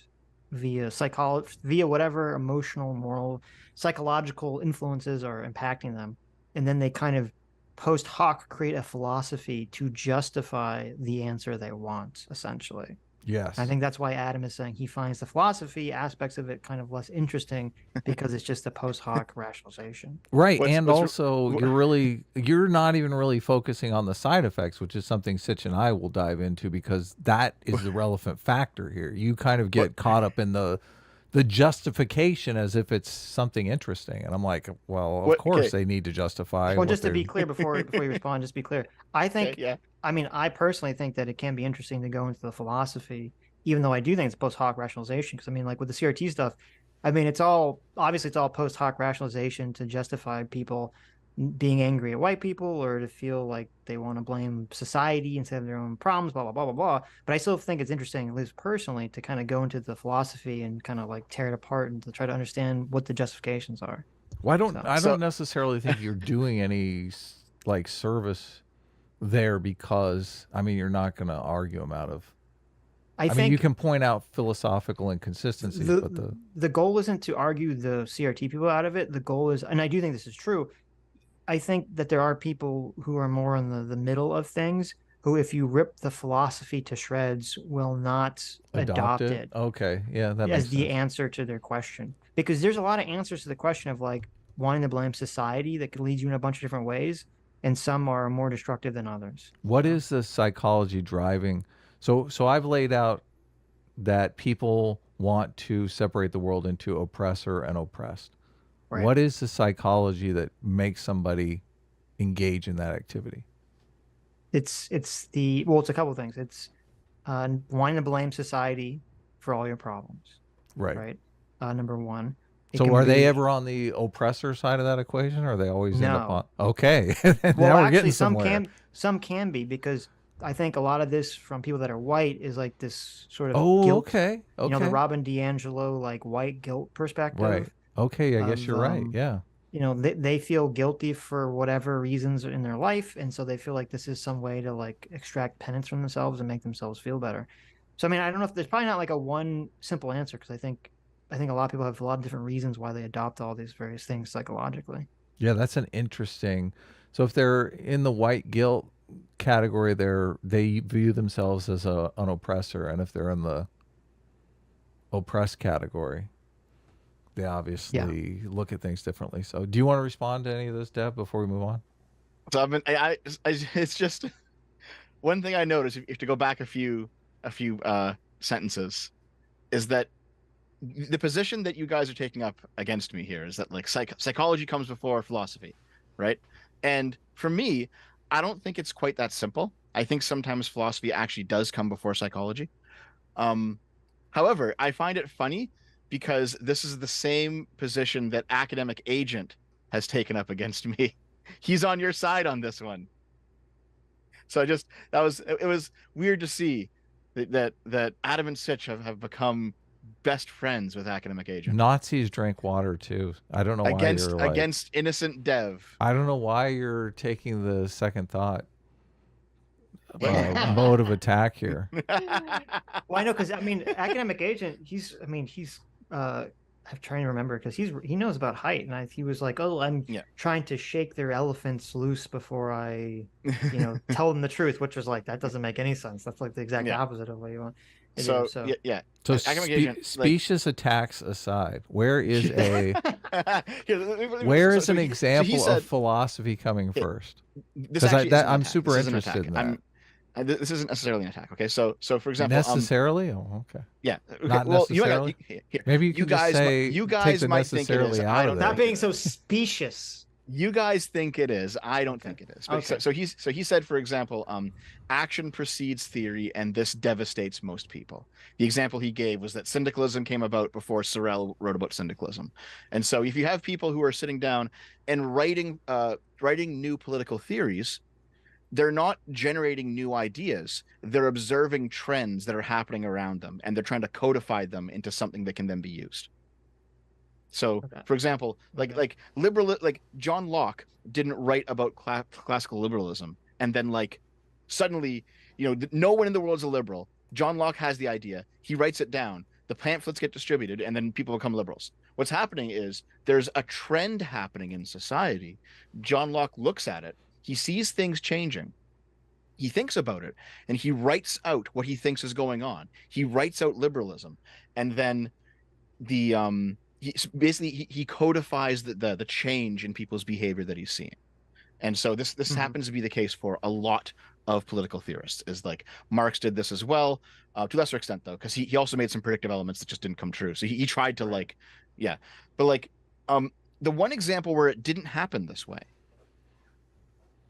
via psychology, via whatever emotional, moral, psychological influences are impacting them. And then they kind of post hoc create a philosophy to justify the answer they want, essentially. Yes. I think that's why Adam is saying he finds the philosophy aspects of it kind of less interesting because it's just a post hoc rationalization. Right. And also you're not even really focusing on the side effects, which is something Sitch and I will dive into because that is the relevant factor here. You kind of get caught up in the justification as if it's something interesting. And I'm like, well, of course they need to justify. Well, just to be clear before you respond, just be clear. I think, yeah. I mean, I personally think that it can be interesting to go into the philosophy, even though I do think it's post hoc rationalization. Because I mean, like with the CRT stuff, I mean, it's all post hoc rationalization to justify people being angry at white people or to feel like they want to blame society instead of their own problems, blah, blah, blah, blah, blah. But I still think it's interesting, at least personally, to kind of go into the philosophy and kind of like tear it apart and to try to understand what the justifications are. Well, I don't necessarily think you're doing any like service there because, I mean, you're not going to argue them out of. I mean, you can point out philosophical inconsistencies, but the goal isn't to argue the CRT people out of it. The goal is, and I do think this is true, I think that there are people who are more in the middle of things who, if you rip the philosophy to shreds, will not adopt it. Okay. Yeah. That as makes the sense. answer to their question. Because there's a lot of answers to the question of like wanting to blame society that could lead you in a bunch of different ways. And some are more destructive than others. What is the psychology driving? So I've laid out that people want to separate the world into oppressor and oppressed. Right. What is the psychology that makes somebody engage in that activity? It's a couple of things. It's wanting to blame society for all your problems. Right. Right. Number one. So are they ever on the oppressor side of that equation, or are they always end up on? Okay. Well, now we're actually, getting somewhere. some can be, because I think a lot of this from people that are white is like this sort of guilt. Okay. You know, the Robin DiAngelo like white guilt perspective. Right. Okay, I guess you're right. Yeah. You know, they feel guilty for whatever reasons in their life, and so they feel like this is some way to like extract penance from themselves and make themselves feel better. So I mean, I don't know if there's probably not like a one simple answer, because I think a lot of people have a lot of different reasons why they adopt all these various things psychologically. Yeah, that's an interesting. So if they're in the white guilt category, they view themselves as an oppressor, and if they're in the oppressed category, they obviously look at things differently. So do you want to respond to any of this, Deb, before we move on? So it's just one thing I noticed, if to go back a few sentences, is that the position that you guys are taking up against me here is that like psychology comes before philosophy, right? And for me, I don't think it's quite that simple. I think sometimes philosophy actually does come before psychology. However, I find it funny because this is the same position that academic agent has taken up against me. He's on your side on this one. So it was weird to see that Adam and Sitch have become best friends with academic agent. Nazis drank water too. I don't know why you're against innocent Dev. I don't know why you're taking the second thought mode of attack here. Well, I know, because I mean, academic agent, I'm trying to remember because he knows about height, and he was like, "Oh, I'm trying to shake their elephants loose before I, tell them the truth," which was like that doesn't make any sense. That's like the exact opposite of what you want to do. So So academic engagement, specious attacks aside, where is an so example of philosophy coming first? Because I'm super interested in that. This isn't necessarily an attack. Okay, so for example, necessarily. Oh, okay. Yeah. Not well, necessarily. Maybe you guys, just say you take guys the might think it is. necessarily I out don't of know. not being so specious. You guys think it is. I don't think it is. But Okay. so he said, for example, action precedes theory, and this devastates most people. The example he gave was that syndicalism came about before Sorel wrote about syndicalism. And so if you have people who are sitting down and writing new political theories, they're not generating new ideas. They're observing trends that are happening around them, and they're trying to codify them into something that can then be used. So, for example, like John Locke didn't write about classical liberalism, and then suddenly, no one in the world is a liberal. John Locke has the idea. He writes it down. The pamphlets get distributed, and then people become liberals. What's happening is there's a trend happening in society. John Locke looks at it. He sees things changing. He thinks about it, and he writes out what he thinks is going on. He writes out liberalism, and then he codifies the change in people's behavior that he's seeing. And so this happens to be the case for a lot of political theorists. Is like Marx did this as well, to a lesser extent though, because he also made some predictive elements that just didn't come true. So he tried to but the one example where it didn't happen this way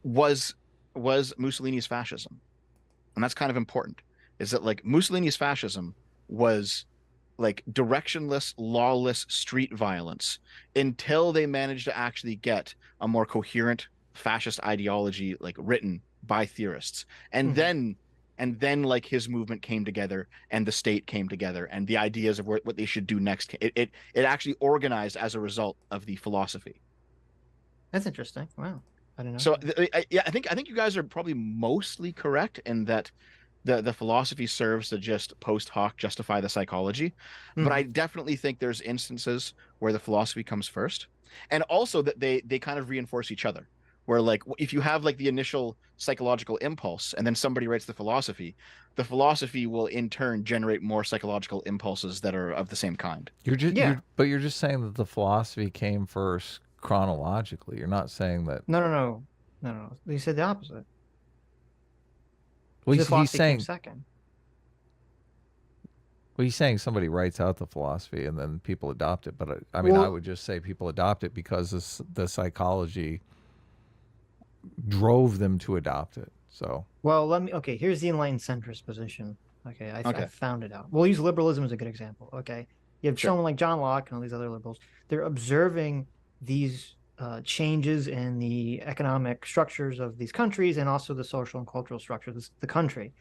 was Mussolini's fascism. And that's kind of important, is that Mussolini's fascism was directionless, lawless street violence until they managed to actually get a more coherent fascist ideology written by theorists. And then his movement came together, and the state came together, and the ideas of what they should do next, it actually organized as a result of the philosophy. That's interesting. Wow. I don't know. So I think you guys are probably mostly correct in that the philosophy serves to just post hoc justify the psychology, but I definitely think there's instances where the philosophy comes first, and also that they kind of reinforce each other. Where if you have the initial psychological impulse, and then somebody writes the philosophy will in turn generate more psychological impulses that are of the same kind. You're just saying that the philosophy came first chronologically. You're not saying that. No. You said the opposite. Well, he's saying second. Well, he's saying somebody writes out the philosophy and then people adopt it. But I would just say people adopt it because the psychology drove them to adopt it. So. Well, here's the enlightened centrist position. Okay, I found it out. We'll use liberalism as a good example. Okay, you have someone like John Locke and all these other liberals. They're observing these changes in the economic structures of these countries, and also the social and cultural structures of the country,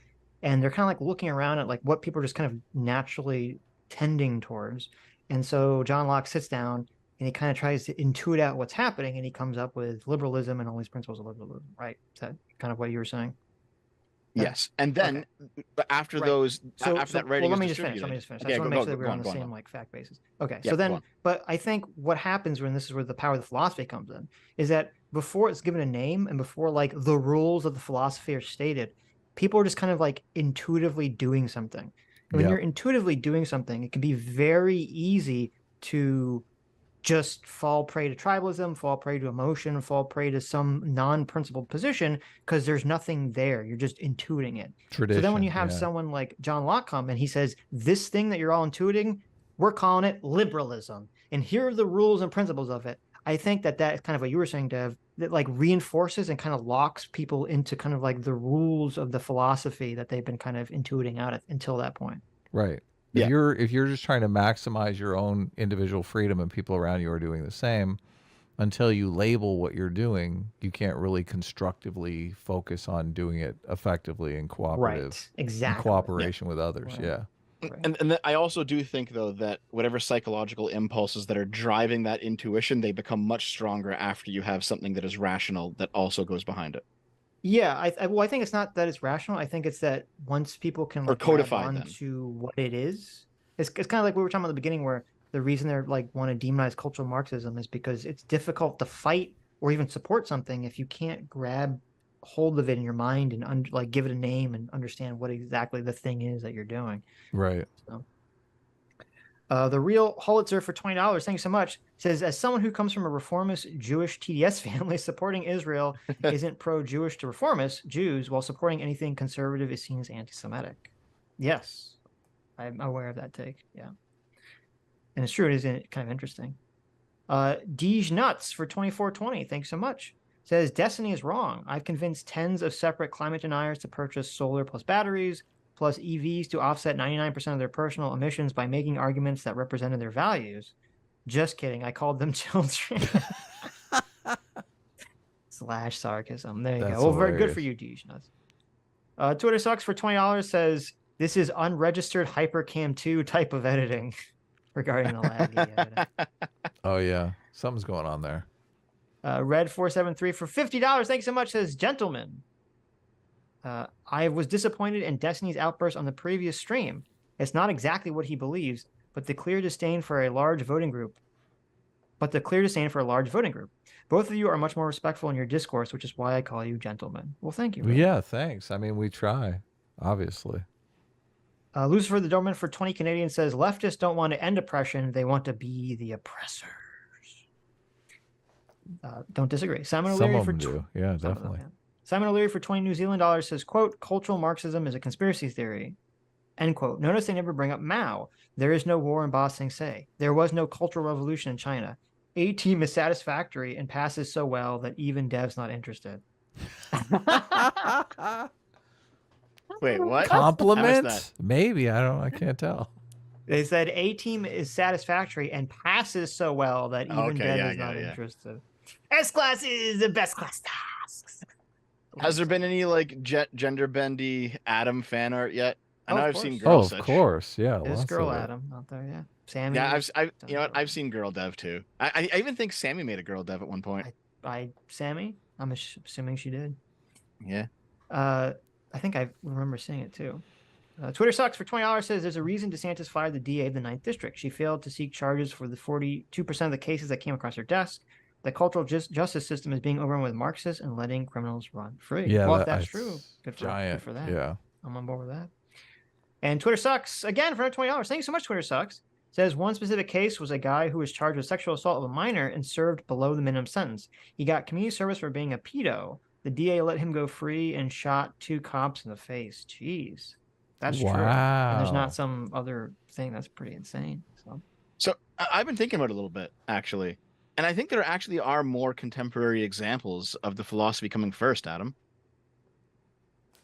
and they're kind of looking around at what people are just kind of naturally tending towards. And so John Locke sits down and he kind of tries to intuit out what's happening, and he comes up with liberalism and all these principles of liberalism. Right? Is that kind of what you were saying? Yes, and then after that writing, let me just finish. I just want to make sure that we're on the same fact basis. Okay, so then, but I think what happens when this is where the power of the philosophy comes in is that before it's given a name and before the rules of the philosophy are stated, people are just kind of intuitively doing something. And when you're intuitively doing something, it can be very easy to just fall prey to tribalism, fall prey to emotion, fall prey to some non-principled position because there's nothing there. You're just intuiting it. Tradition, so then when you have someone like John Locke come and he says, this thing that you're all intuiting, we're calling it liberalism. And here are the rules and principles of it. I think that is kind of what you were saying, Dev, that reinforces and kind of locks people into kind of the rules of the philosophy that they've been kind of intuiting out until that point. Right. If you're just trying to maximize your own individual freedom and people around you are doing the same, until you label what you're doing, you can't really constructively focus on doing it effectively and cooperative, in cooperation with others. Right. Yeah. Right. And I also do think though that whatever psychological impulses that are driving that intuition, they become much stronger after you have something that is rational that also goes behind it. Yeah, I think it's not that it's rational. I think it's that once people can codify onto what it is, it's kind of like we were talking about at the beginning, where the reason they're like want to demonize cultural Marxism is because it's difficult to fight or even support something if you can't grab hold of it in your mind and like give it a name and understand what exactly the thing is that you're doing. Right. So, the real Holitzer for $20. Thanks so much. Says, as someone who comes from a reformist Jewish TDS family, supporting Israel isn't pro-Jewish to reformist Jews, while supporting anything conservative is seen as anti-Semitic. Yes, I'm aware of that take. Yeah, and it's true. It is kind of interesting. Deej Nuts for 24.20. Thanks so much. Says, Destiny is wrong. I've convinced tens of separate climate deniers to purchase solar plus batteries plus EVs to offset 99% of their personal emissions by making arguments that represented their values. Just kidding. I called them children. / sarcasm. There you That's go. Well, very good hilarious. for you, Deej Nuts. Twitter Sucks for $20 says, this is unregistered Hypercam 2 type of editing regarding the laggy editing. Oh yeah, something's going on there. Red473 for $50. Thanks so much. Says, gentlemen, I was disappointed in Destiny's outburst on the previous stream. It's not exactly what he believes, but the clear disdain for a large voting group. Both of you are much more respectful in your discourse, which is why I call you gentlemen. Well, thank you. Well, Red. yeah, thanks. I mean, we try, obviously. Lucifer the Doberman for 20 Canadian says, leftists don't want to end oppression. They want to be the oppressors. Don't disagree. Simon O'Leary Some of for them do. Yeah, definitely. Simon O'Leary for 20 New Zealand dollars says, quote, cultural Marxism is a conspiracy theory. End quote. Notice they never bring up Mao. There is no war in Ba Sing Se. There was no cultural revolution in China. A-Team is satisfactory and passes so well that even devs not interested. Wait, what? Compliment? Maybe. I can't tell. They said A-Team is satisfactory and passes so well that even dev is not interested. S-Class is the best class tasks. Has there been any like gender bendy Adam fan art yet? I know I've seen Oh, girl of Sitch. course. Yeah. There's lots girl of it. Adam out there, yeah. Sammy. Yeah, I've seen girl dev too. I even think Sammy made a girl dev at one point. By Sammy? I'm assuming she did. Yeah. I think I remember seeing it too. Twitter Sucks for $20 says there's a reason DeSantis fired the DA of the 9th District. She failed to seek charges for the 42% of the cases that came across her desk. The cultural justice system is being overrun with Marxists and letting criminals run free. Yeah, well, if that's true, good giant. for that. Yeah. I'm on board with that. And Twitter Sucks, again, for $20. Thank you so much, Twitter Sucks. Says one specific case was a guy who was charged with sexual assault of a minor and served below the minimum sentence. He got community service for being a pedo. The DA let him go free and shot 2 cops in the face. Jeez. That's true. And there's not some other thing that's pretty insane. So I've been thinking about it a little bit, actually. And I think there actually are more contemporary examples of the philosophy coming first, Adam.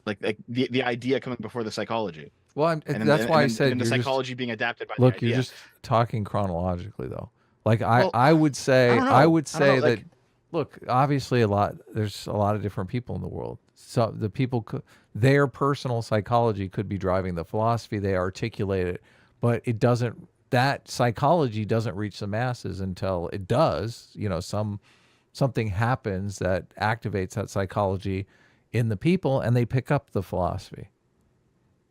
Like the idea coming before the psychology. Well, that's why I said the psychology being adapted by the look, idea. you're just talking chronologically, though. Like I would say that. Look, obviously, there's a lot of different people in the world. So the people, their personal psychology could be driving the philosophy. They articulate it, but it doesn't. That psychology doesn't reach the masses until it does. You know, something happens that activates that psychology in the people, and they pick up the philosophy.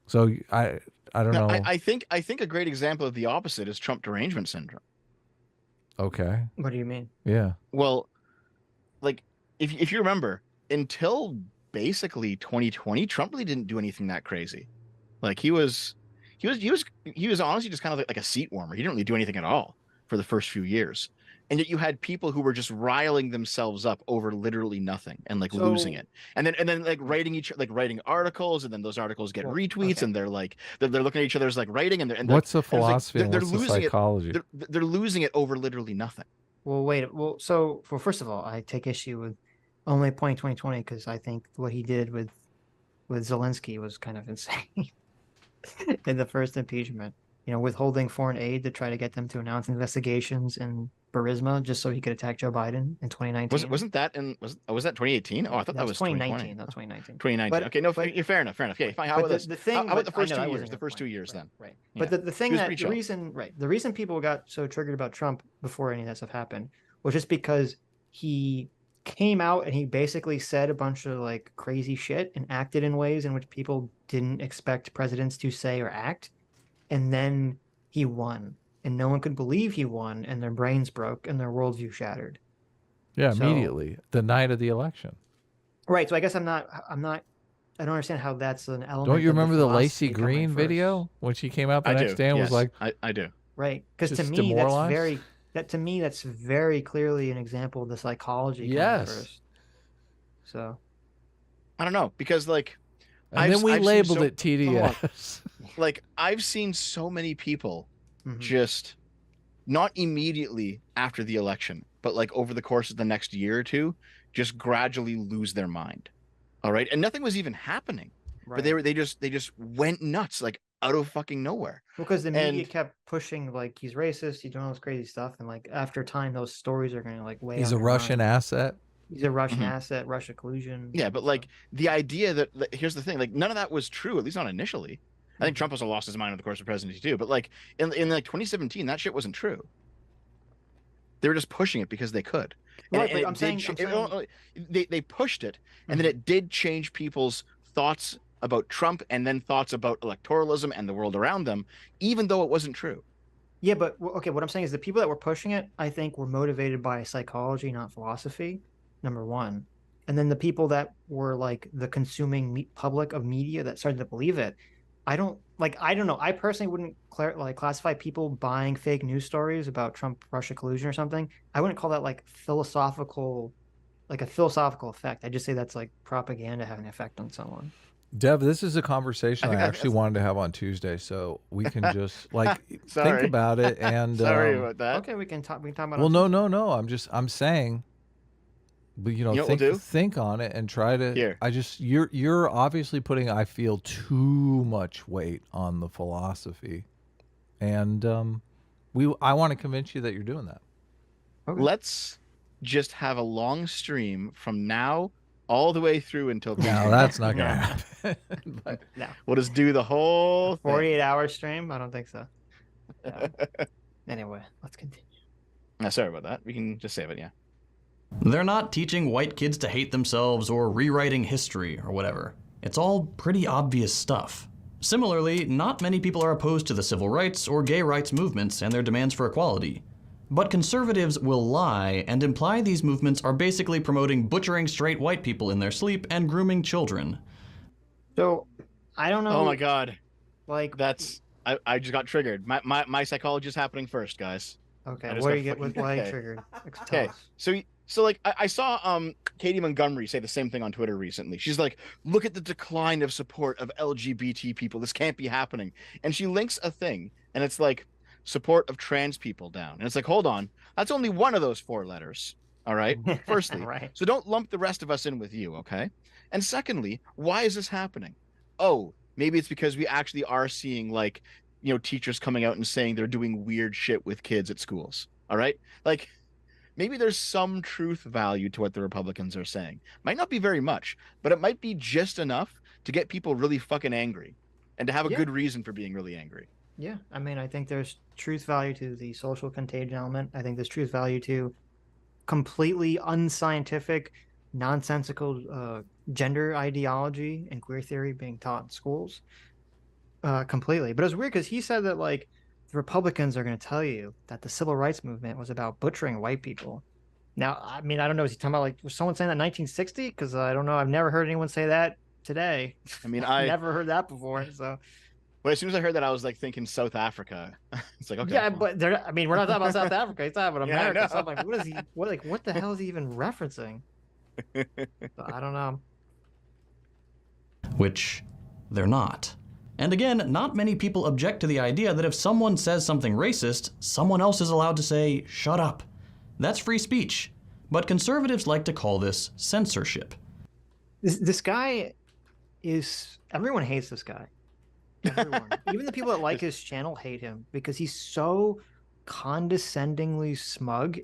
So I don't know. I think a great example of the opposite is Trump derangement syndrome. Okay. What do you mean? Yeah. Well, like if you remember, until basically 2020, Trump really didn't do anything that crazy. Like he was honestly just kind of like a seat warmer. He didn't really do anything at all for the first few years. And yet you had people who were just riling themselves up over literally nothing and like losing it. And then like writing articles, and then those articles get retweets, and they're looking at each other's like writing, and what's the philosophy and what's the psychology? They're losing it over literally nothing. Well, wait. Well, first of all, I take issue with only pointing 2020 because I think what he did with Zelensky was kind of insane in the first impeachment. You know, withholding foreign aid to try to get them to announce investigations in Burisma just so he could attack Joe Biden in 2019. Was that 2018? Oh, I thought that was 2019. That's 2019. 2019. But, okay, no, fair enough. Okay, fine. How about the first 2 years? The first 2 years, then. Right. But the thing the reason people got so triggered about Trump before any of that stuff happened was just because he came out and he basically said a bunch of like crazy shit and acted in ways in which people didn't expect presidents to say or act, and then he won and no one could believe he won, and their brains broke and their worldview shattered. Yeah, So- immediately the night of the election. Right. So I guess I don't understand how that's an element. Don't you of remember the philosophy Lacey coming Green first. video when she came out the I next do. day and was Yes, like, I do. Right. Because to just me, demoralized? that's very clearly an example of the psychology coming Yes. first. So I don't know, because like and then we I've seen labeled so- it TDS. like I've seen so many people mhm. just not immediately after the election, but like over the course of the next year or two, just gradually lose their mind. All right. And nothing was even happening. But Right. they just went nuts, like out of fucking nowhere. Because the media and- kept pushing like he's racist, he's doing all this crazy stuff, and like after time, those stories are gonna like weigh. He's on a your Russian mind. asset. He's a Russian Mhm. asset, Russia collusion. Yeah, but like the idea that here's the thing, like none of that was true, at least not initially. I think Mhm. Trump also lost his mind over the course of presidency too. But like in like 2017, that shit wasn't true. They were just pushing it because they could. Right, and but it I'm did saying- cha- I'm it- saying- they pushed it, and then it did change people's thoughts about Trump and then thoughts about electoralism and the world around them, even though it wasn't true. Yeah, but okay, what I'm saying is the people that were pushing it, I think, were motivated by psychology, not philosophy. Number one, and then the people that were like the consuming public of media that started to believe it. I don't know. I personally wouldn't classify people buying fake news stories about Trump Russia collusion or something. I wouldn't call that like a philosophical effect. I just say that's like propaganda having an effect on someone. Dev, this is a conversation I think actually wanted to have on Tuesday, so we can just like think Sorry. about it and Sorry about that. Okay, we can talk. We can talk about. well, it on no. I'm saying, but You know what we'll do? think on it and try to. Here. You're obviously putting, I feel, too much weight on the philosophy, and I want to convince you that you're doing that. Okay. Let's just have a long stream from now all the way through until No, that's not gonna happen. But No. we'll just do the whole thing. 48-hour stream? I don't think so. No. Anyway, let's continue. Sorry about that. We can just save it, yeah. They're not teaching white kids to hate themselves or rewriting history or whatever. It's all pretty obvious stuff. Similarly, not many people are opposed to the civil rights or gay rights movements and their demands for equality. But conservatives will lie and imply these movements are basically promoting butchering straight white people in their sleep and grooming children. So, I don't know. Oh my god. Like, That's I just got triggered. My psychology is happening first, guys. okay, I just what got do you get with fucking- why you okay. triggered? Tell Okay. us. So like I saw Katie Montgomery say the same thing on Twitter recently. She's like, look at the decline of support of LGBT people. This can't be happening. And she links a thing, and it's like support of trans people down. And it's like, hold on, that's only one of those 4 letters. All right. Firstly, Right. so don't lump the rest of us in with you, okay? And secondly, why is this happening? Oh, maybe it's because we actually are seeing like, you know, teachers coming out and saying they're doing weird shit with kids at schools. All right. Like maybe there's some truth value to what the Republicans are saying. Might not be very much, but it might be just enough to get people really fucking angry and to have a Yeah. good reason for being really angry. Yeah, I mean, I think there's truth value to the social contagion element. I think there's truth value to completely unscientific, nonsensical gender ideology and queer theory being taught in schools. Completely. But it was weird because he said that, like, the Republicans are going to tell you that the civil rights movement was about butchering white people. Now, I mean, I don't know. Is he talking about, like, was someone saying that in 1960? Because I don't know. I've never heard anyone say that today. I mean, I've I never heard that before. So. but as soon as I heard that, I was like thinking South Africa. It's like, okay. Yeah, well, but they're, I mean, we're not talking about South Africa. He's talking about Yeah, I America. So know. I'm like, what is he? What the hell is he even referencing? So I don't know. Which they're not. And again, not many people object to the idea that if someone says something racist, someone else is allowed to say, shut up. That's free speech. But conservatives like to call this censorship. This guy is. Everyone hates this guy. Everyone, even the people that like his channel, hate him because he's so condescendingly smug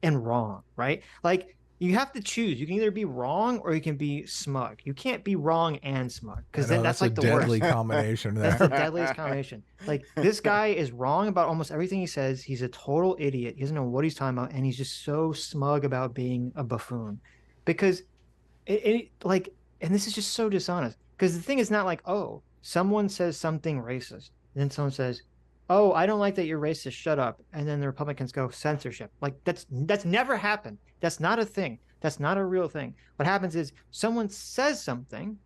and wrong. Right? Like, you have to choose. You can either be wrong or you can be smug. You can't be wrong and smug because then that's like a the worst. deadly combination That's the there. deadliest combination. Like, this guy is wrong about almost everything he says. He's a total idiot. He doesn't know what he's talking about, and he's just so smug about being a buffoon. Because and this is just so dishonest. Because the thing is not like, oh, someone says something racist, then someone says, oh, I don't like that you're racist, shut up. And then the Republicans go, censorship. Like that's never happened. That's not a thing. That's not a real thing. What happens is someone says something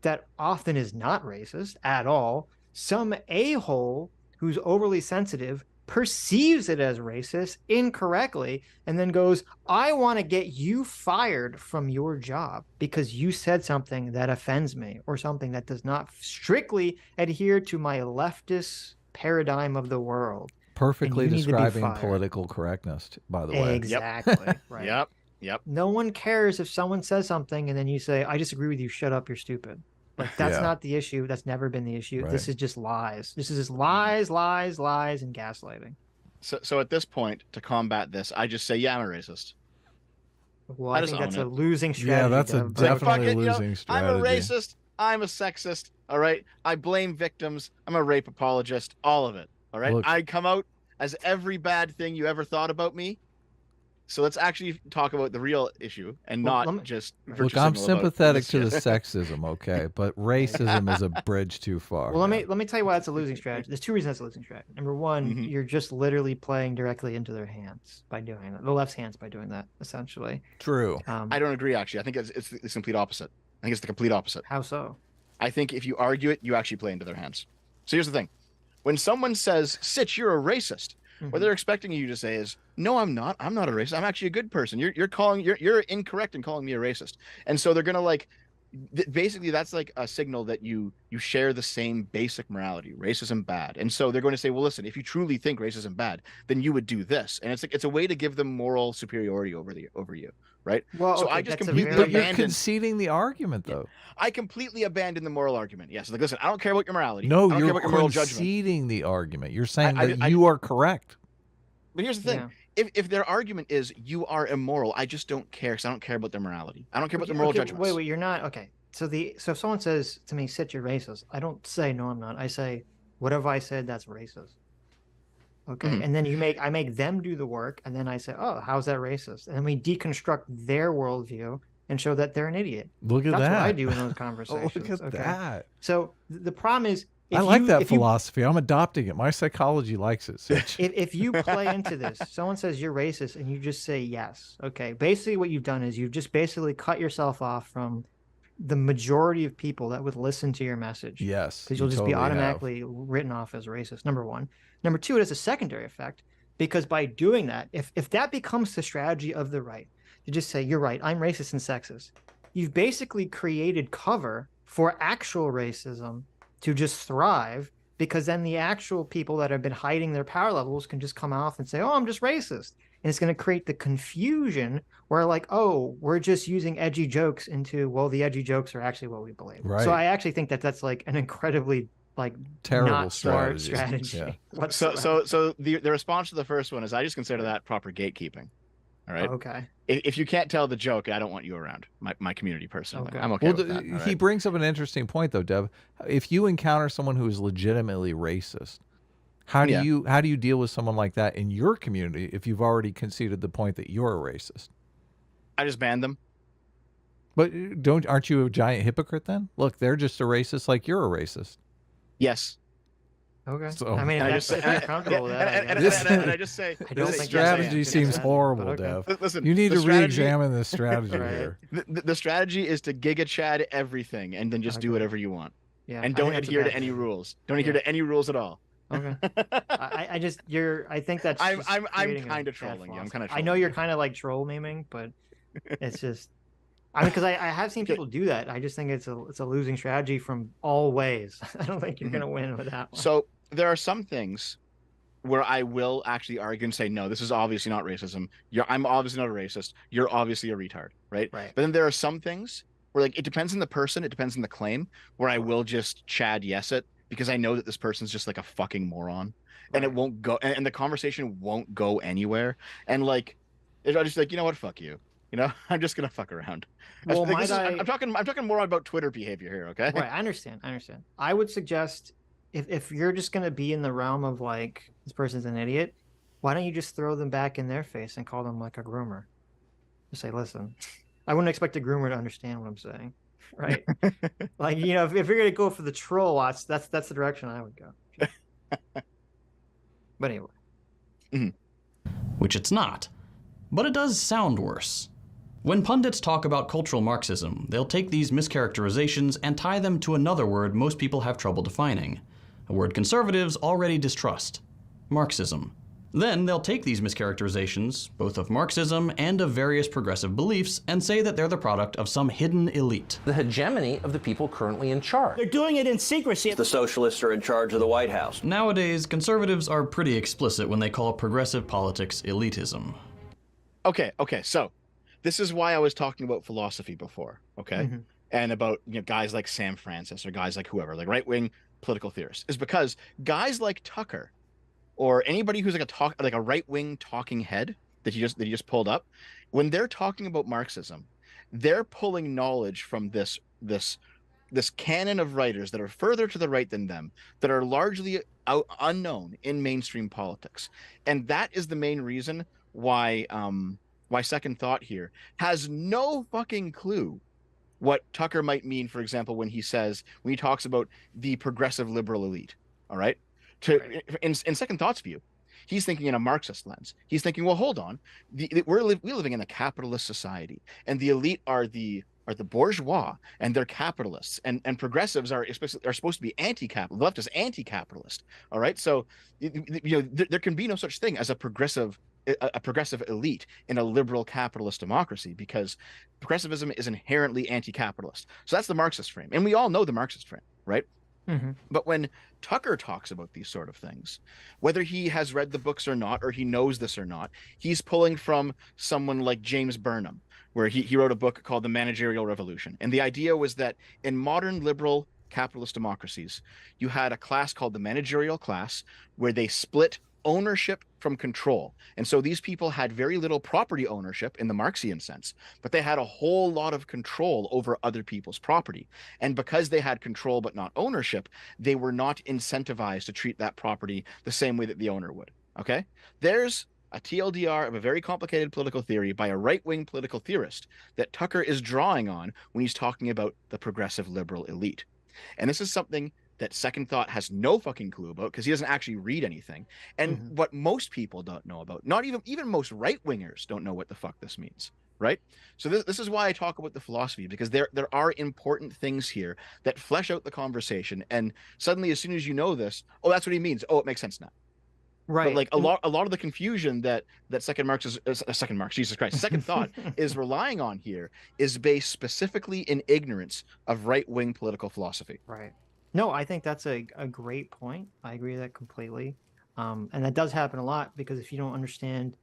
that often is not racist at all. Some a-hole who's overly sensitive perceives it as racist incorrectly and then goes, I want to get you fired from your job because you said something that offends me or something that does not strictly adhere to my leftist paradigm of the world. Perfectly And you need to be describing fired. political correctness, by the way. Exactly. Right. Yep. No one cares if someone says something and then you say, I disagree with you, shut up, you're stupid. Like that's Yeah. not the issue. That's never been the issue. Right. This is just lies. This is just lies, lies, lies, and gaslighting. So at this point, to combat this, I just say, yeah, I'm a racist. Well, I I just think that's own a it. losing strategy. Yeah, that's a Dev, but- Like, fuck definitely it, you know, losing strategy. I'm a racist. I'm a sexist. All right. I blame victims. I'm a rape apologist. All of it. All right. Look. I come out as every bad thing you ever thought about me. So let's actually talk about the real issue and Well, not let me- just. Look, virtue I'm signal about sympathetic this to the shit. sexism, okay, but racism is a bridge too far. Well, man. let me tell you why that's a losing strategy. There's two reasons that's a losing strategy. Number one, Mhm. you're just literally playing directly into their hands by doing that. The left's hands by doing that, essentially. True. I don't agree. Actually, I think it's the complete opposite. I think it's the complete opposite. How so? I think if you argue it, you actually play into their hands. So here's the thing: when someone says, "Sitch, you're a racist," what they're expecting you to say is, "No, I'm not. I'm not a racist. I'm actually a good person. You're incorrect in calling me a racist." And so they're gonna like, basically, that's like a signal that you share the same basic morality, racism bad. And so they're going to say, "Well, listen, if you truly think racism bad, then you would do this." And it's like it's a way to give them moral superiority over you, right? Well, So okay, I just that's a completely very- But you're abandoned. conceding the argument, though. I completely abandoned the moral argument. Yes, like listen, I don't care about your morality. I No, don't care you're about your moral judgment. conceding the argument. You're saying I- that I- you are correct. But here's the thing: Yeah. if their argument is you are immoral, I just don't care because I don't care about their morality. I don't care about their moral Okay, judgments. wait, you're not okay. So if someone says to me, "Sit, you're racist," I don't say no, I'm not. I say, "Whatever I said, that's racist." Okay, Mhm. and then I make them do the work, and then I say, "Oh, how's that racist?" And then we deconstruct their worldview and show that they're an idiot. Look at That's that. what I do in those Oh, conversations. look at okay? that. So the problem is, I like that if you philosophy. I'm adopting it. My psychology likes it. Sitch. if you play into this, someone says you're racist and you just say yes. Okay. Basically what you've done is you've just basically cut yourself off from the majority of people that would listen to your message. Yes. Because you you'll just totally be have. automatically written off as racist. Number one. Number two, it has a secondary effect because by doing that, if that becomes the strategy of the right, to just say, you're right, I'm racist and sexist, you've basically created cover for actual racism to just thrive, because then the actual people that have been hiding their power levels can just come off and say, oh, I'm just racist. And it's going to create the confusion where like, oh, we're just using edgy jokes into, well, the edgy jokes are actually what we believe. Right. So I actually think that that's like an incredibly like Terrible not smart strategy. strategy. Yeah. whatsoever. So the response to the first one is I just consider that proper gatekeeping. All right. Okay. If you can't tell the joke, I don't want you around. My community personally. Okay. I'm okay Well, with that. all he right? brings up an interesting point, though, Dev. If you encounter someone who is legitimately racist, how do Yeah. you deal with someone like that in your community if you've already conceded the point that you're a racist? I just banned them. But aren't you a giant hypocrite then? Look, they're just a racist like you're a racist. Yes. Okay. So- I mean, And I if just that's, say, if you're comfortable with that, I and guess. I just say, I don't This think yes, I am. strategy seems But horrible, okay. Dev. Listen, You need the to strategy- re-examine this strategy Right. here. The strategy is to Giga Chad everything and then just do Okay. whatever you want. Yeah, And I don't think that's a adhere to bad any thing. rules. Don't adhere Yeah. to any rules at all. Okay. I just I think that's I'm just I'm creating a kind of bad trolling you. I'm philosophy. kind of. I know you're kind of like troll memeing, but it's just I mean, because I have seen people do that. I just think it's a losing strategy from all ways. I don't think you're Mhm. gonna win with that one. So there are some things where I will actually argue and say, no, this is obviously not racism. I'm obviously not a racist. You're obviously a retard, right? Right. But then there are some things where like it depends on the person, it depends on the claim, where I will just Chad yes it because I know that this person's just like a fucking moron, and it Right. won't go, and the conversation won't go anywhere. And like, I'll just be like, you know what, fuck you. You know, I'm just gonna fuck around. Well, Like, might I'm talking more about Twitter behavior here, okay? Right, I understand. I would suggest if you're just gonna be in the realm of like this person's an idiot, why don't you just throw them back in their face and call them like a groomer? Just say, listen, I wouldn't expect a groomer to understand what I'm saying, right? Like, you know, if you're gonna go for the troll, that's the direction I would go. But anyway. Which it's not. But it does sound worse. When pundits talk about cultural Marxism, they'll take these mischaracterizations and tie them to another word most people have trouble defining, a word conservatives already distrust: Marxism. Then they'll take these mischaracterizations, both of Marxism and of various progressive beliefs, and say that they're the product of some hidden elite. The hegemony of the people currently in charge. They're doing it in secrecy. The socialists are in charge of the White House. Nowadays, conservatives are pretty explicit when they call progressive politics elitism. Okay, so this is why I was talking about philosophy before, okay? And about, you know, guys like Sam Francis or guys like whoever, like right-wing political theorists, is because guys like Tucker or anybody who's like a right-wing talking head that you just pulled up, when they're talking about Marxism, they're pulling knowledge from this canon of writers that are further to the right than them, that are largely unknown in mainstream politics. And that is the main reason why Second Thought here has no fucking clue what Tucker might mean, for example, when he talks about the progressive liberal elite. All right. In Second Thought's view, he's thinking in a Marxist lens. He's thinking, well, hold on, we're living in a capitalist society, and the elite are the bourgeois, and they're capitalists, and progressives are supposed to be anti-capital. The left is anti-capitalist. All right, so there can be no such thing as a progressive elite in a liberal capitalist democracy, because progressivism is inherently anti-capitalist. So that's the Marxist frame, and we all know the Marxist frame, right? But when Tucker talks about these sort of things, whether he has read the books or not, or he knows this or not, he's pulling from someone like James Burnham, where he wrote a book called The Managerial Revolution. And the idea was that in modern liberal capitalist democracies, you had a class called the managerial class, where they split ownership from control. And so these people had very little property ownership in the Marxian sense, but they had a whole lot of control over other people's property. And because they had control but not ownership, they were not incentivized to treat that property the same way that the owner would. Okay? There's a TLDR of a very complicated political theory by a right-wing political theorist that Tucker is drawing on when he's talking about the progressive liberal elite. And this is something that Second Thought has no fucking clue about, because he doesn't actually read anything. And what most people don't know about, not even most right-wingers don't know what the fuck this means, right? So this is why I talk about the philosophy, because there are important things here that flesh out the conversation. And suddenly, as soon as you know this, oh, that's what he means. Oh, it makes sense now. Right. But like a lot of the confusion that Second Thought is relying on here is based specifically in ignorance of right-wing political philosophy. Right. No, I think that's a great point. I agree with that completely. And that does happen a lot, because if you don't understand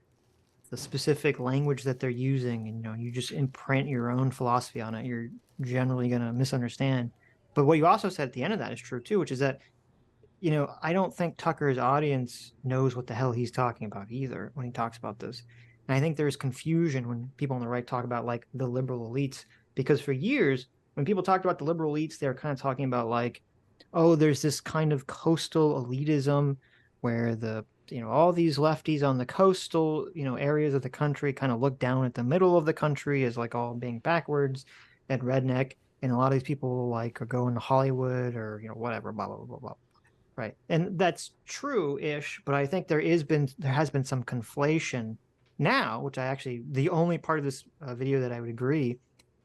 the specific language that they're using, and you just imprint your own philosophy on it, you're generally going to misunderstand. But what you also said at the end of that is true too, which is that, I don't think Tucker's audience knows what the hell he's talking about either when he talks about this. And I think there's confusion when people on the right talk about like the liberal elites, because for years, when people talked about the liberal elites, they were kind of talking about like, oh, there's this kind of coastal elitism where all these lefties on the coastal, areas of the country kind of look down at the middle of the country as like all being backwards and redneck. And a lot of these people like are going to Hollywood or, whatever, blah, blah, blah, blah, blah. Right. And that's true-ish, but I think there has been some conflation now, which the only part of this video that I would agree,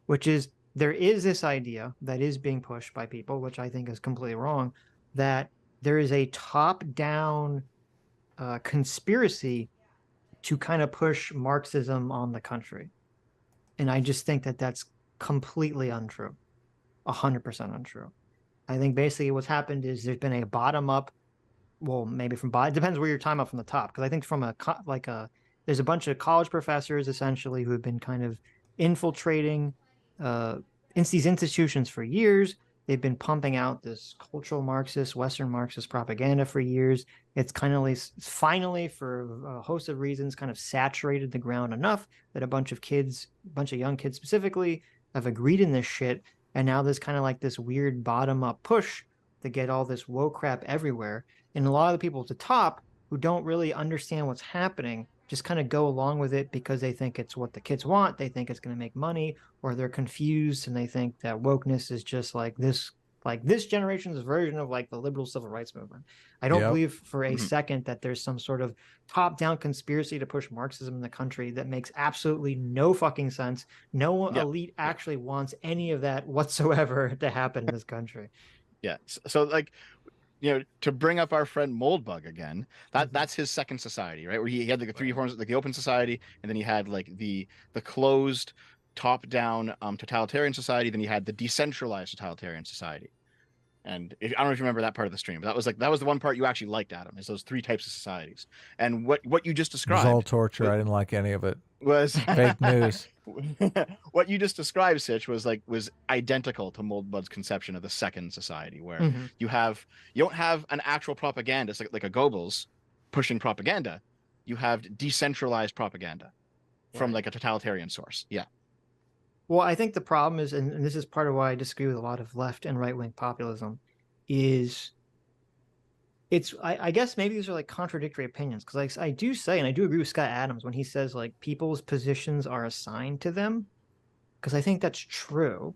which is there is this idea that is being pushed by people, which I think is completely wrong, that there is a top-down conspiracy to kind of push Marxism on the country. And I just think that that's completely untrue, 100% untrue. I think basically what's happened is there's been a bottom-up, well, maybe it depends where you're talking about from the top, because I think from there's a bunch of college professors essentially who have been kind of infiltrating these institutions for years. They've been pumping out this cultural Marxist, Western Marxist propaganda for years. It's kind of finally, for a host of reasons, kind of saturated the ground enough that a bunch of young kids specifically, have agreed in this shit. And now there's kind of like this weird bottom-up push to get all this woke crap everywhere. And a lot of the people at the top who don't really understand what's happening just kind of go along with it because they think it's what the kids want. They think it's going to make money, or they're confused and they think that wokeness is just like this like this generation's version of like the liberal civil rights movement. I don't believe for a second that there's some sort of top-down conspiracy to push Marxism in the country that makes absolutely no fucking sense. No elite actually wants any of that whatsoever to happen in this country. Yeah. So like, to bring up our friend Moldbug again, that's his second society, right? Where he had like the three forms, like the open society, and then he had like the closed, top-down totalitarian society. Then he had the decentralized totalitarian society. And I don't know if you remember that part of the stream, but that was the one part you actually liked, Adam, is those three types of societies. And what you just It was described all torture. I didn't like any of it. was Fake news. What you just described, Sitch, was identical to Moldbud's conception of the second society, where you don't have an actual propagandist like a Goebbels pushing propaganda. You have decentralized propaganda from like a totalitarian source. Yeah. Well, I think the problem is, and this is part of why I disagree with a lot of left and right wing populism, is I guess maybe these are like contradictory opinions, because like I do say, and I do agree with Scott Adams when he says like people's positions are assigned to them, because I think that's true.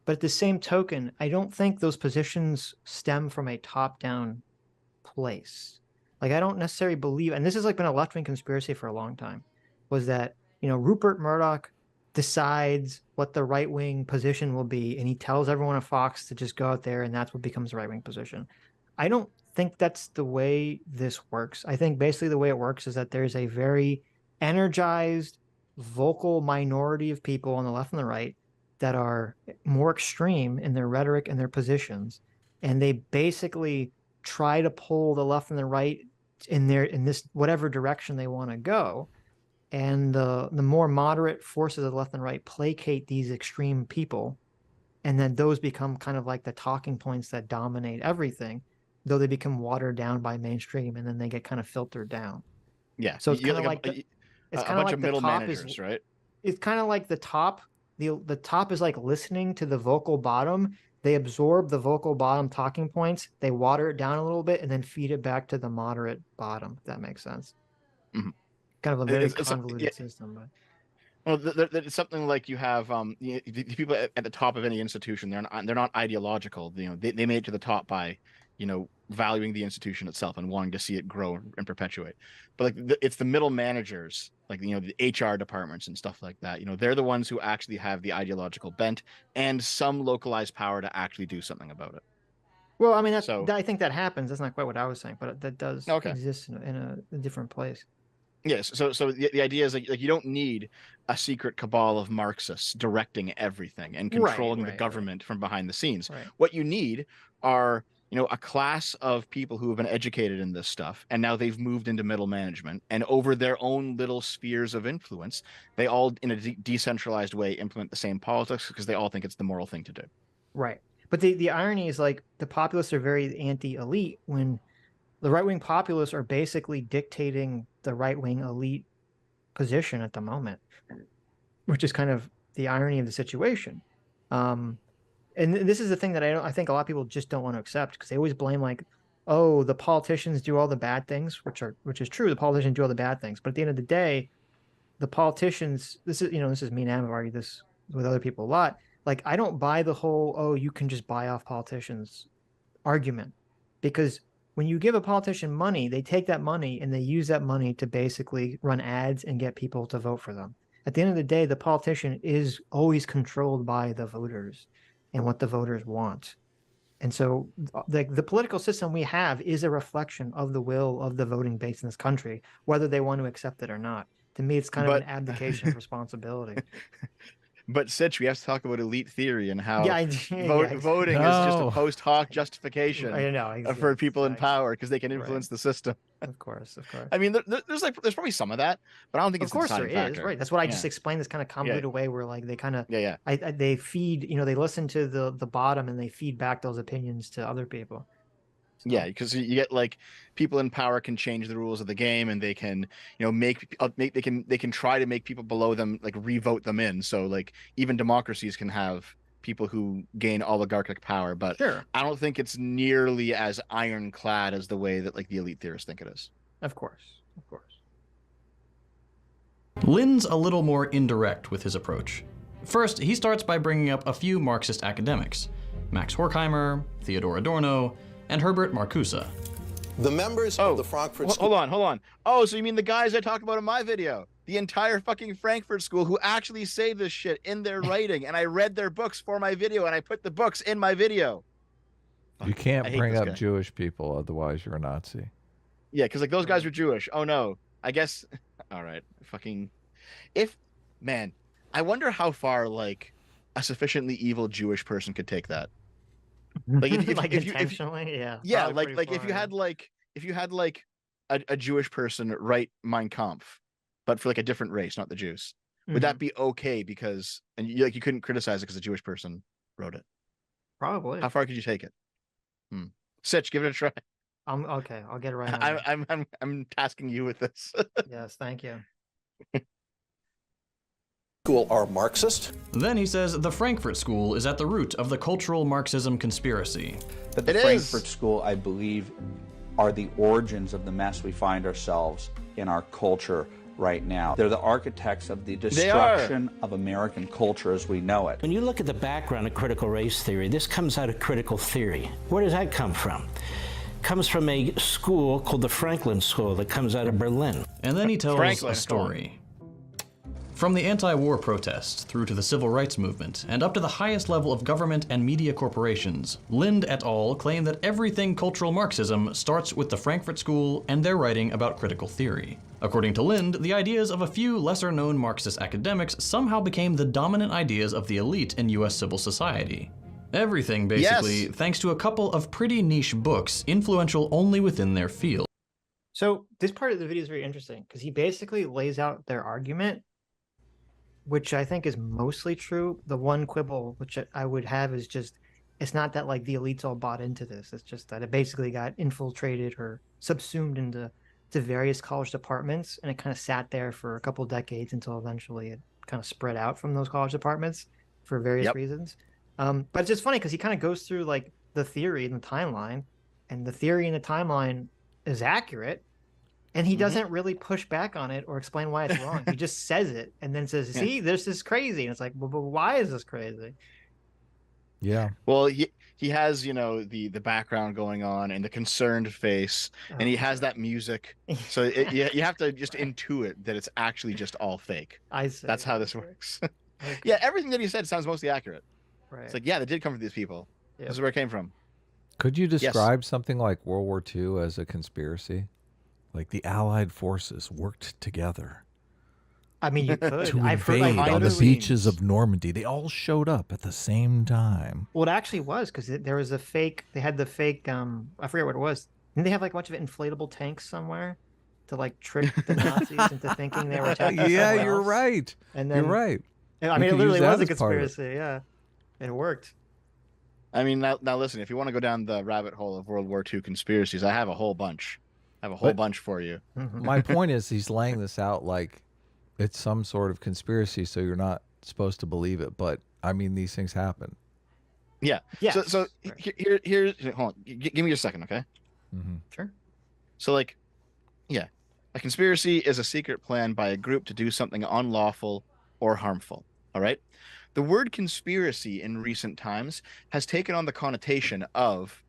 But at the same token, I don't think those positions stem from a top-down place. Like I don't necessarily believe, and this has like been a left-wing conspiracy for a long time, was that, Rupert Murdoch decides what the right-wing position will be, and he tells everyone at Fox to just go out there, and that's what becomes the right-wing position. I don't think that's the way this works. I think basically the way it works is that there's a very energized, vocal minority of people on the left and the right that are more extreme in their rhetoric and their positions, and they basically try to pull the left and the right in this whatever direction they want to go. And the more moderate forces of the left and right placate these extreme people, and then those become kind of like the talking points that dominate everything, though they become watered down by mainstream, and then they get kind of filtered down. Yeah. So it's kind of like it's kind of like middle managers, right? It's kind of like the top. The top is like listening to the vocal bottom. They absorb the vocal bottom talking points, they water it down a little bit, and then feed it back to the moderate bottom, if that makes sense. Mm-hmm. Kind of a very convoluted system. But well, it's something like you have the people at the top of any institution. They're not ideological. They made it to the top by valuing the institution itself and wanting to see it grow and perpetuate. But like it's the middle managers, like the HR departments and stuff like that. They're the ones who actually have the ideological bent and some localized power to actually do something about it. Well, I mean, I think that happens. That's not quite what I was saying, but that does exist in a different place. Yes. So the idea is like you don't need a secret cabal of Marxists directing everything and controlling the government from behind the scenes. Right. What you need are, a class of people who have been educated in this stuff, and now they've moved into middle management, and over their own little spheres of influence, they all, in a decentralized way, implement the same politics because they all think it's the moral thing to do. Right. But the irony is like the populists are very anti-elite when the right-wing populists are basically dictating the right-wing elite position at the moment, which is kind of the irony of the situation. And this is the thing that I think a lot of people just don't want to accept, because they always blame like, oh, the politicians do all the bad things, which is true. The politicians do all the bad things, but at the end of the day, the politicians. This is me and Adam have argued this with other people a lot. Like I don't buy the whole you can just buy off politicians argument, because when you give a politician money, they take that money and they use that money to basically run ads and get people to vote for them. At the end of the day, the politician is always controlled by the voters and what the voters want. And so the political system we have is a reflection of the will of the voting base in this country, whether they want to accept it or not. To me, it's kind of an abdication of resposibilty. But Sitch, we have to talk about elite theory and how voting No. is just a post hoc justification for people in power because they can influence the system. Of course. I mean, there's probably some of that, but I don't think it's of course the there deciding is, factor. right? That's what I just explained, this kind of convoluted way where like they kind of they feed, they listen to the bottom and they feed back those opinions to other people. So. Yeah, because you get like people in power can change the rules of the game, and they can, they can try to make people below them like re-vote them in. So like even democracies can have people who gain oligarchic power, but I don't think it's nearly as ironclad as the way that like the elite theorists think it is. Of course. Lynn's a little more indirect with his approach. First, he starts by bringing up a few Marxist academics. Max Horkheimer, Theodor Adorno, and Herbert Marcuse. The members of the Frankfurt School. Hold on. Oh, so you mean the guys I talked about in my video? The entire fucking Frankfurt School who actually say this shit in their writing, and I read their books for my video, and I put the books in my video. You can't I hate bring this up guy. Jewish people, otherwise you're a Nazi. Yeah, because like those guys were Jewish. Oh no, I guess. All right, fucking. Man, I wonder how far like a sufficiently evil Jewish person could take that. Like if intentionally, yeah. Yeah, Probably like pretty if you far, had like a Jewish person write Mein Kampf, but for like a different race, not the Jews, would that be okay? Because you couldn't criticize it because a Jewish person wrote it. Probably. How far could you take it? Sitch, give it a try. Okay. I'll get it right now. I'm tasking you with this. Yes, thank you. School are Marxist. Then he says the Frankfurt School is at the root of the cultural Marxism conspiracy. But the Frankfurt School, I believe, are the origins of the mess we find ourselves in our culture right now. They're the architects of the destruction of American culture as we know it. When you look at the background of critical race theory, this comes out of critical theory. Where does that come from? It comes from a school called the Franklin School that comes out of Berlin. And then he tells a story. From the anti-war protests through to the civil rights movement, and up to the highest level of government and media corporations, Lind et al. Claim that everything cultural Marxism starts with the Frankfurt School and their writing about critical theory. According to Lind, the ideas of a few lesser-known Marxist academics somehow became the dominant ideas of the elite in US civil society. Everything, basically, thanks to a couple of pretty niche books, influential only within their field. So this part of the video is very interesting because he basically lays out their argument, which I think is mostly true. The one quibble which I would have is just, it's not that like the elites all bought into this. It's just that it basically got infiltrated or subsumed into various college departments, and it kind of sat there for a couple of decades until eventually it kind of spread out from those college departments for various reasons. But it's just funny because he kind of goes through like the theory and the timeline, and the theory and the timeline is accurate. And he doesn't really push back on it or explain why it's wrong. He just says it and then says, see, this is crazy. And it's like, well, but why is this crazy? Yeah. Well, he has, the background going on and the concerned face, and he has that music. So you have to just intuit that it's actually just all fake. I see. That's how this works. Yeah, everything that he said sounds mostly accurate. Right. It's like, yeah, they did come from these people. This is where it came from. Could you describe something like World War II as a conspiracy? Like the Allied forces worked together. I mean, you could. To invade on the beaches of Normandy. They all showed up at the same time. Well, it actually was because there was a fake. They had the fake. I forget what it was. Didn't they have like a bunch of inflatable tanks somewhere to like trick the Nazis into thinking they were attacking Yeah, someone you're else? right. And then, you're right. I mean, it literally was a conspiracy. Yeah, it worked. I mean, now listen. If you want to go down the rabbit hole of World War II conspiracies, I have a whole bunch. I have a whole bunch for you. My point is, he's laying this out like it's some sort of conspiracy, so you're not supposed to believe it. But I mean, these things happen. Yeah. So here's hold on. Give me a second, okay? Sure. So like, yeah, a conspiracy is a secret plan by a group to do something unlawful or harmful. All right. The word conspiracy in recent times has taken on the connotation of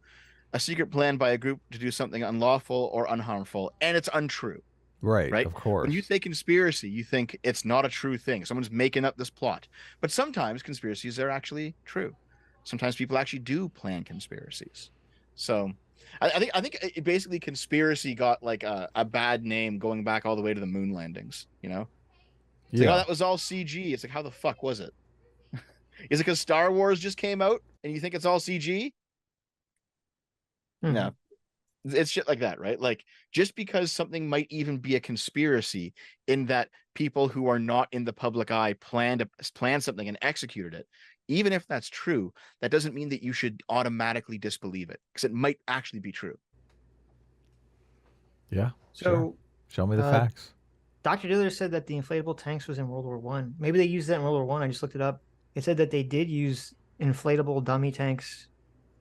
a secret plan by a group to do something unlawful or unharmful, and it's untrue. Right, of course. When you say conspiracy, you think it's not a true thing. Someone's making up this plot. But sometimes conspiracies are actually true. Sometimes people actually do plan conspiracies. So I think basically conspiracy got like a bad name going back all the way to the moon landings, It's like, oh, that was all CG. It's like, how the fuck was it? Is it because Star Wars just came out and you think it's all CG? No, it's shit like that, right? Like, just because something might even be a conspiracy in that people who are not in the public eye planned something and executed it, even if that's true, that doesn't mean that you should automatically disbelieve it, because it might actually be true. Yeah. So sure. Show me the facts. Dr. Diller said that the inflatable tanks was in World War One. Maybe they used that in World War One. I just looked it up. It said that they did use inflatable dummy tanks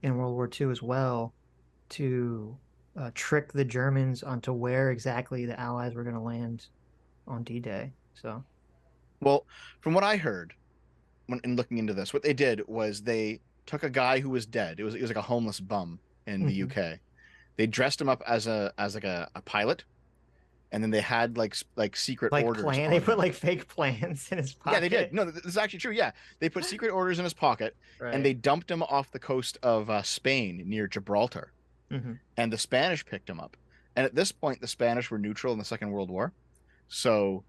in World War II as well to trick the Germans onto where exactly the Allies were going to land on D-Day. So, well, from what I heard in looking into this, what they did was they took a guy who was dead. It was like a homeless bum in the UK. They dressed him up as a pilot, and then they had like secret orders. They put like fake plans in his pocket. Yeah, they did. No, this is actually true. Yeah, they put secret orders in his pocket, and they dumped him off the coast of Spain near Gibraltar, and the Spanish picked him up. And at this point, the Spanish were neutral in the Second World War, so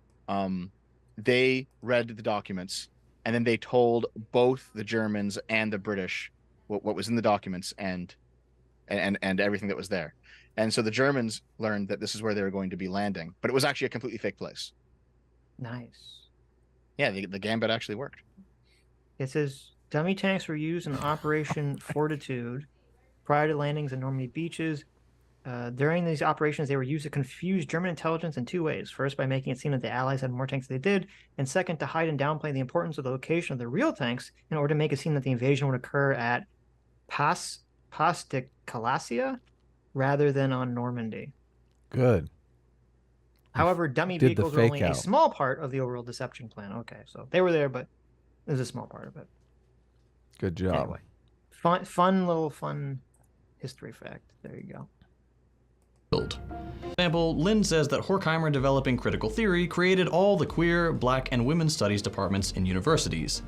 they read the documents, and then they told both the Germans and the British what was in the documents and everything that was there. And so the Germans learned that this is where they were going to be landing, but it was actually a completely fake place. Nice. Yeah, the gambit actually worked. It says dummy tanks were used in Operation Fortitude prior to landings in Normandy beaches. During these operations, they were used to confuse German intelligence in two ways. First, by making it seem that the Allies had more tanks than they did, and second, to hide and downplay the importance of the location of the real tanks in order to make it seem that the invasion would occur at Pas de Calais rather than on Normandy. Good. However, dummy vehicles were only a small part of the overall deception plan. Okay, so they were there, but it was a small part of it. Good job. Anyway, fun history fact. There you go. For example, Lynn says that Horkheimer developing critical theory created all the queer, black, and women's studies departments in universities.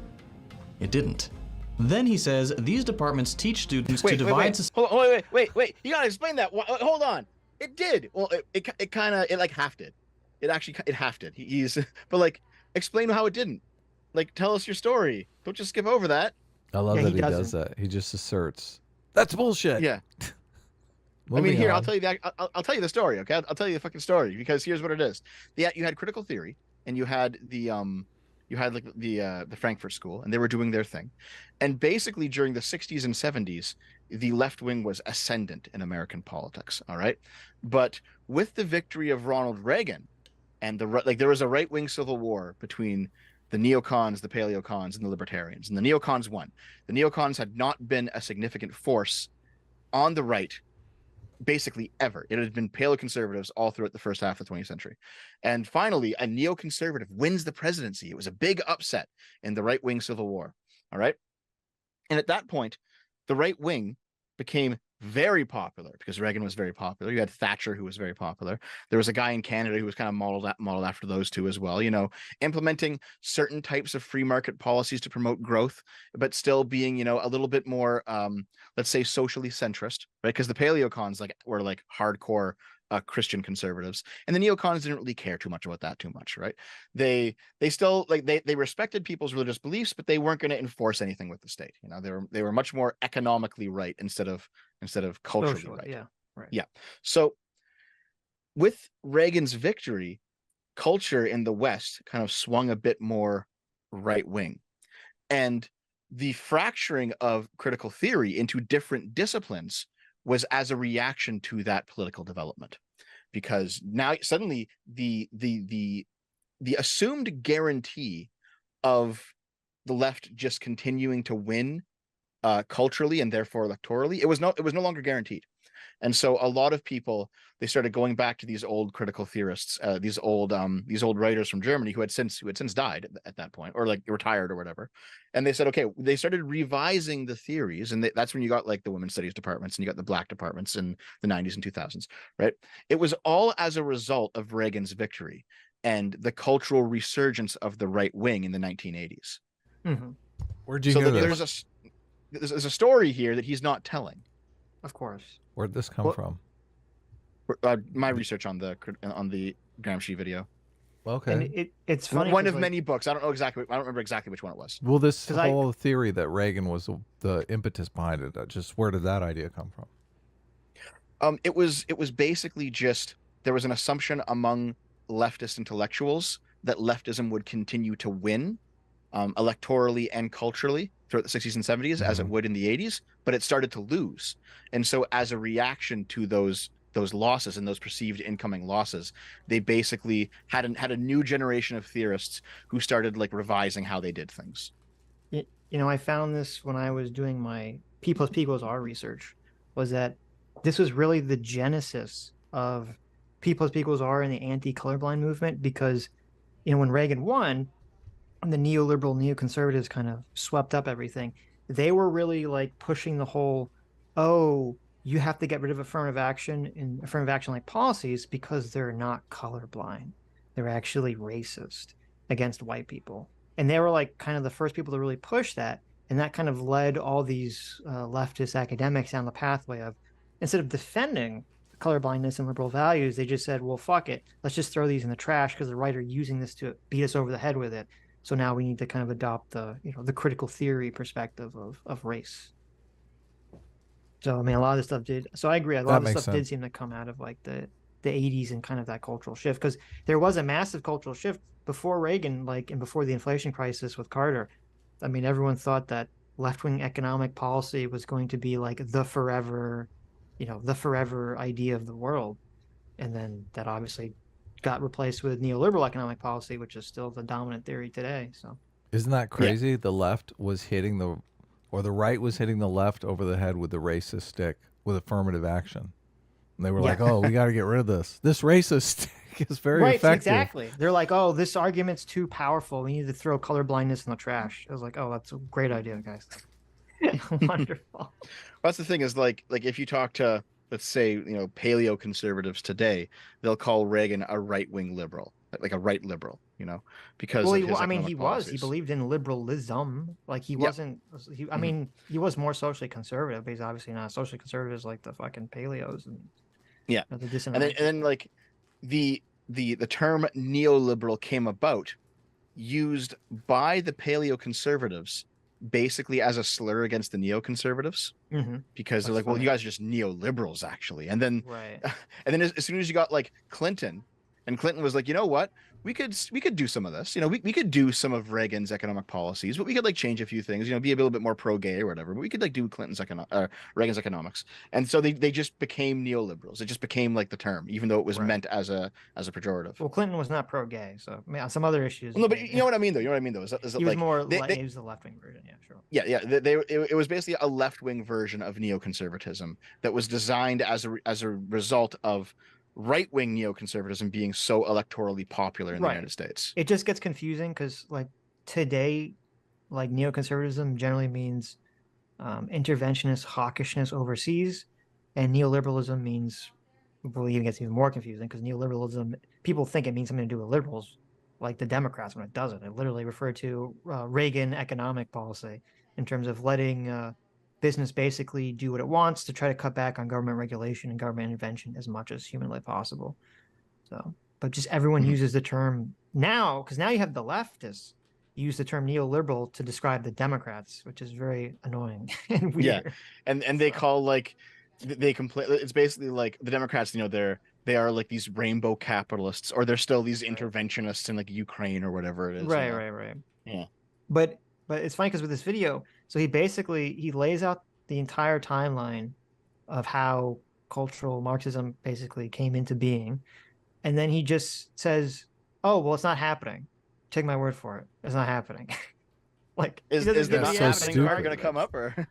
It didn't. Then he says these departments teach students to divide society. Wait. You gotta explain that. Hold on. It did. Well, it kind of like half did. It half did. But like, explain how it didn't. Like, tell us your story. Don't just skip over that. I love that he does that. He just asserts that's bullshit. Yeah. I mean, here, I'll tell you I'll tell you the story, okay? I'll tell you the fucking story, because here's what it is. You had critical theory, and you had the Frankfurt School, and they were doing their thing. And basically during the 60s and 70s, the left wing was ascendant in American politics, all right? But with the victory of Ronald Reagan, and there was a right-wing civil war between the neocons, the paleocons, and the libertarians, and the neocons won. The neocons had not been a significant force on the right basically ever. It had been paleoconservatives all throughout the first half of the 20th century. And finally, a neoconservative wins the presidency. It was a big upset in the right-wing civil war, all right? And at that point, the right wing became very popular because Reagan was very popular. You had Thatcher, who was very popular. There was a guy in Canada who was kind of modeled after those two as well, implementing certain types of free market policies to promote growth, but still being, a little bit more, let's say, socially centrist, right? Because the paleocons were hardcore Christian conservatives, and the neocons didn't really care too much about that too much, right? They still they respected people's religious beliefs, but they weren't going to enforce anything with the state. They were much more economically right instead of culturally right. Yeah, right. Yeah. So with Reagan's victory, culture in the West kind of swung a bit more right wing, and the fracturing of critical theory into different disciplines was as a reaction to that political development, because now suddenly the assumed guarantee of the left just continuing to win culturally and therefore electorally, it was no longer guaranteed. And so a lot of people, they started going back to these old critical theorists, these old writers from Germany who had since died at that point, or retired or whatever. And they said, okay, they started revising the theories, and that's when you got the women's studies departments and you got the black departments in the 90s and 2000s, right? It was all as a result of Reagan's victory and the cultural resurgence of the right wing in the 1980s. Mm-hmm. Where'd you hear this? There's a story here that he's not telling. Of course. Where'd this come from? My research on the Gramsci video. Okay. And it's funny. One of many books. I don't remember exactly which one it was. Well, this whole theory that Reagan was the impetus behind it, just where did that idea come from? It was basically just there was an assumption among leftist intellectuals that leftism would continue to win electorally and culturally throughout the 60s and 70s, as it would in the 80s, but it started to lose. And so as a reaction to those losses and those perceived incoming losses, they basically had a new generation of theorists who started revising how they did things. I found this when I was doing my P+P=R research, was that this was really the genesis of P+P=R and the anti-colorblind movement, because when Reagan won, the neoliberal neoconservatives kind of swept up everything. they were really like pushing the whole, oh, you have to get rid of affirmative action and affirmative action like policies because they're not colorblind. They're actually racist against white people. And they were like kind of the first people to really push that. And that kind of led all these leftist academics down the pathway of, instead of defending colorblindness and liberal values, they just said, well, fuck it. Let's just throw these in the trash because the right are using this to beat us over the head with it. So now we need to kind of adopt the, the critical theory perspective of race. So, I mean, a lot of this stuff did. So I agree. A lot of this stuff did seem to come out of like the 80s and kind of that cultural shift, because there was a massive cultural shift before Reagan, like, and before the inflation crisis with Carter. I mean, everyone thought that left-wing economic policy was going to be like the forever idea of the world. And then that obviously got replaced with neoliberal economic policy, which is still the dominant theory today. So isn't that crazy? Yeah. The left was hitting the right was hitting the left over the head with the racist stick with affirmative action. And they were like, oh, we got to get rid of this. This racist stick is very effective. Exactly. They're like, oh, this argument's too powerful. We need to throw colorblindness in the trash. I was like, oh, that's a great idea, guys. Wonderful. Well, that's the thing is like if you talk to, let's say, paleo conservatives today, they'll call Reagan a right-wing liberal, like a right liberal, because well, of his he policies. believed in liberalism. Like he wasn't, I mean, he was more socially conservative, but he's obviously not socially conservative like the fucking paleos and and then like the term neoliberal came about used by the paleo conservatives basically as a slur against the neoconservatives, because they're like, well, you guys are just neoliberals actually. And then and then as soon as you got like Clinton, and Clinton was like, you know what, we could do some of this, we could do some of Reagan's economic policies, but we could like change a few things, be a little bit more pro-gay or whatever, but we could like do Reagan's economics. And so they just became neoliberals. It just became like the term, even though it was meant as a pejorative. Well, Clinton was not pro-gay, so I mean, on some other issues. Well, no, but you know what I mean though. Is that he was more he was the left-wing version. Yeah, sure. Yeah. It was basically a left-wing version of neoconservatism that was designed as a result of right-wing neoconservatism being so electorally popular in the United States. It just gets confusing because like today, like neoconservatism generally means interventionist hawkishness overseas, and neoliberalism means, well, it even gets even more confusing because neoliberalism, people think it means something to do with liberals, like the Democrats, when it doesn't. It literally referred to Reagan economic policy in terms of letting business basically do what it wants to try to cut back on government regulation and government intervention as much as humanly possible. So, but just everyone uses the term now, because now you have the leftists use the term neoliberal to describe the Democrats, which is very annoying and weird. Yeah, and they call like they complain. It's basically like the Democrats, they are like these rainbow capitalists, or they're still these interventionists in like Ukraine or whatever it is. Right. Yeah. But it's funny because with this video, so he lays out the entire timeline of how cultural Marxism basically came into being. And then he just says, oh, well, it's not happening. Take my word for it. It's not happening. Like, is that not happening? Are going to come up or?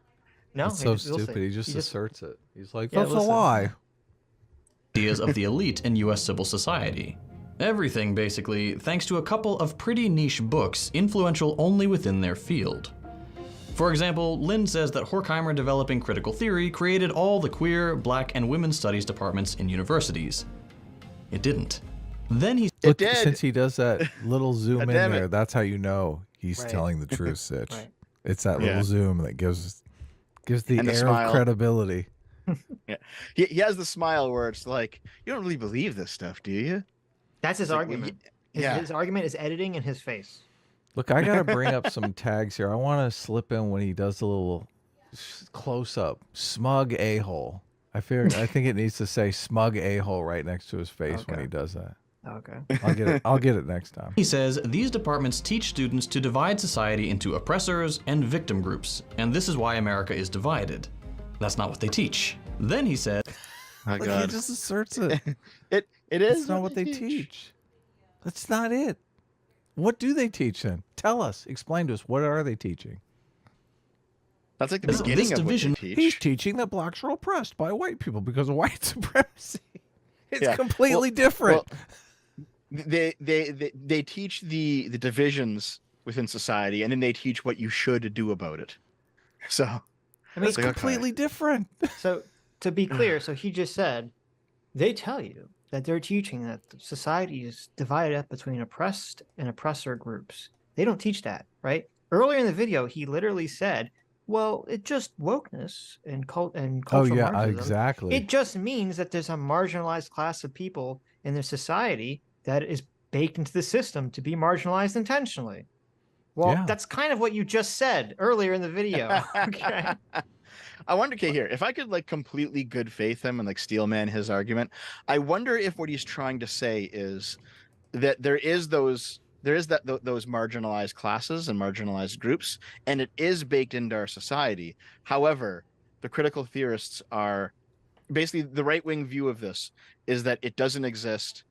No, it's so stupid. He just asserts it. He's like, that's a lie. Ideas of the elite in U.S. civil society. Everything, basically, thanks to a couple of pretty niche books influential only within their field. For example, Lynn says that Horkheimer developing critical theory created all the queer, black, and women's studies departments in universities. It didn't. Then he look, since he does that little zoom in there, that's how you know he's telling the truth, Sitch. It's that little zoom that gives the air of credibility. Yeah, he has the smile where it's like, you don't really believe this stuff, do you? That's his argument. His argument is editing in his face. Look, I gotta bring up some tags here. I want to slip in when he does a little close-up, smug a-hole. I think it needs to say smug a-hole right next to his face when he does that. Okay. I'll get it next time. He says these departments teach students to divide society into oppressors and victim groups, and this is why America is divided. That's not what they teach. Then he said, he just asserts it. It is. That's not what they teach. That's not it. What do they teach then? Tell us. Explain to us. What are they teaching? That's like the beginning of what they teach. He's teaching that blacks are oppressed by white people because of white supremacy. It's completely different. Well, they teach the divisions within society, and then they teach what you should do about it. So I mean, It's completely different. So to be clear, so he just said they tell you that they're teaching that society is divided up between oppressed and oppressor groups. They don't teach that, right? Earlier in the video, he literally said, well, it just wokeness and Oh cultural yeah, Marxism. exactly. It just means that there's a marginalized class of people in their society that is baked into the system to be marginalized intentionally. Well, Yeah. that's kind of what you just said earlier in the video. Okay. I wonder, okay, here, if I could like completely good faith him and like steelman his argument, I wonder if what he's trying to say is that there is those marginalized classes and marginalized groups, and it is baked into our society. However, the critical theorists are basically the right-wing view of this is that it doesn't exist,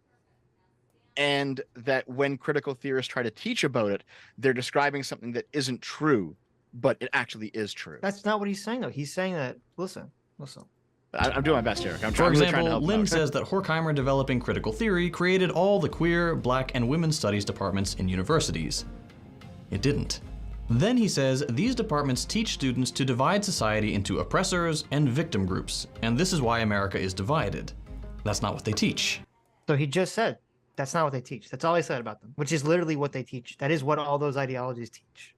and that when critical theorists try to teach about it, they're describing something that isn't true, but it actually is true. That's not what he's saying, though. He's saying that, listen. I'm doing my best, Eric. For really example, trying to help him Lim out. says that Horkheimer developing critical theory created all the queer, black, and women's studies departments in universities. It didn't. Then he says these departments teach students to divide society into oppressors and victim groups, and this is why America is divided. That's not what they teach. So he just said that's not what they teach. That's all he said about them, which is literally what they teach. That is what all those ideologies teach.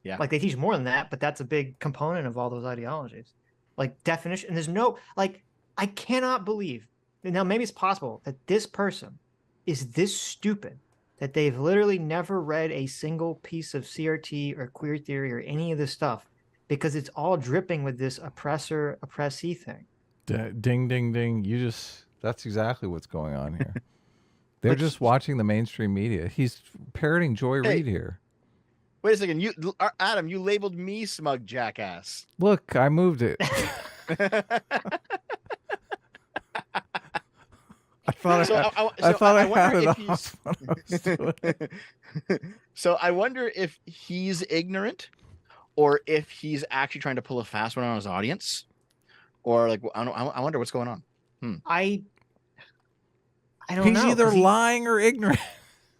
Yeah. Like they teach more than that, but that's a big component of all those ideologies. Like definition, and there's no, like, I cannot believe, now maybe it's possible that this person is this stupid that they've literally never read a single piece of CRT or queer theory or any of this stuff because it's all dripping with this oppressor, oppressee thing. Ding, ding, ding. That's exactly what's going on here. They're just watching the mainstream media. He's parroting Joy Reid here. Wait a second, Adam, you labeled me smug jackass. Look, I moved it. I thought I had it off when I was doing it. So I wonder if he's ignorant, or if he's actually trying to pull a fast one on his audience, or like I wonder what's going on. I don't know. He's either lying or ignorant.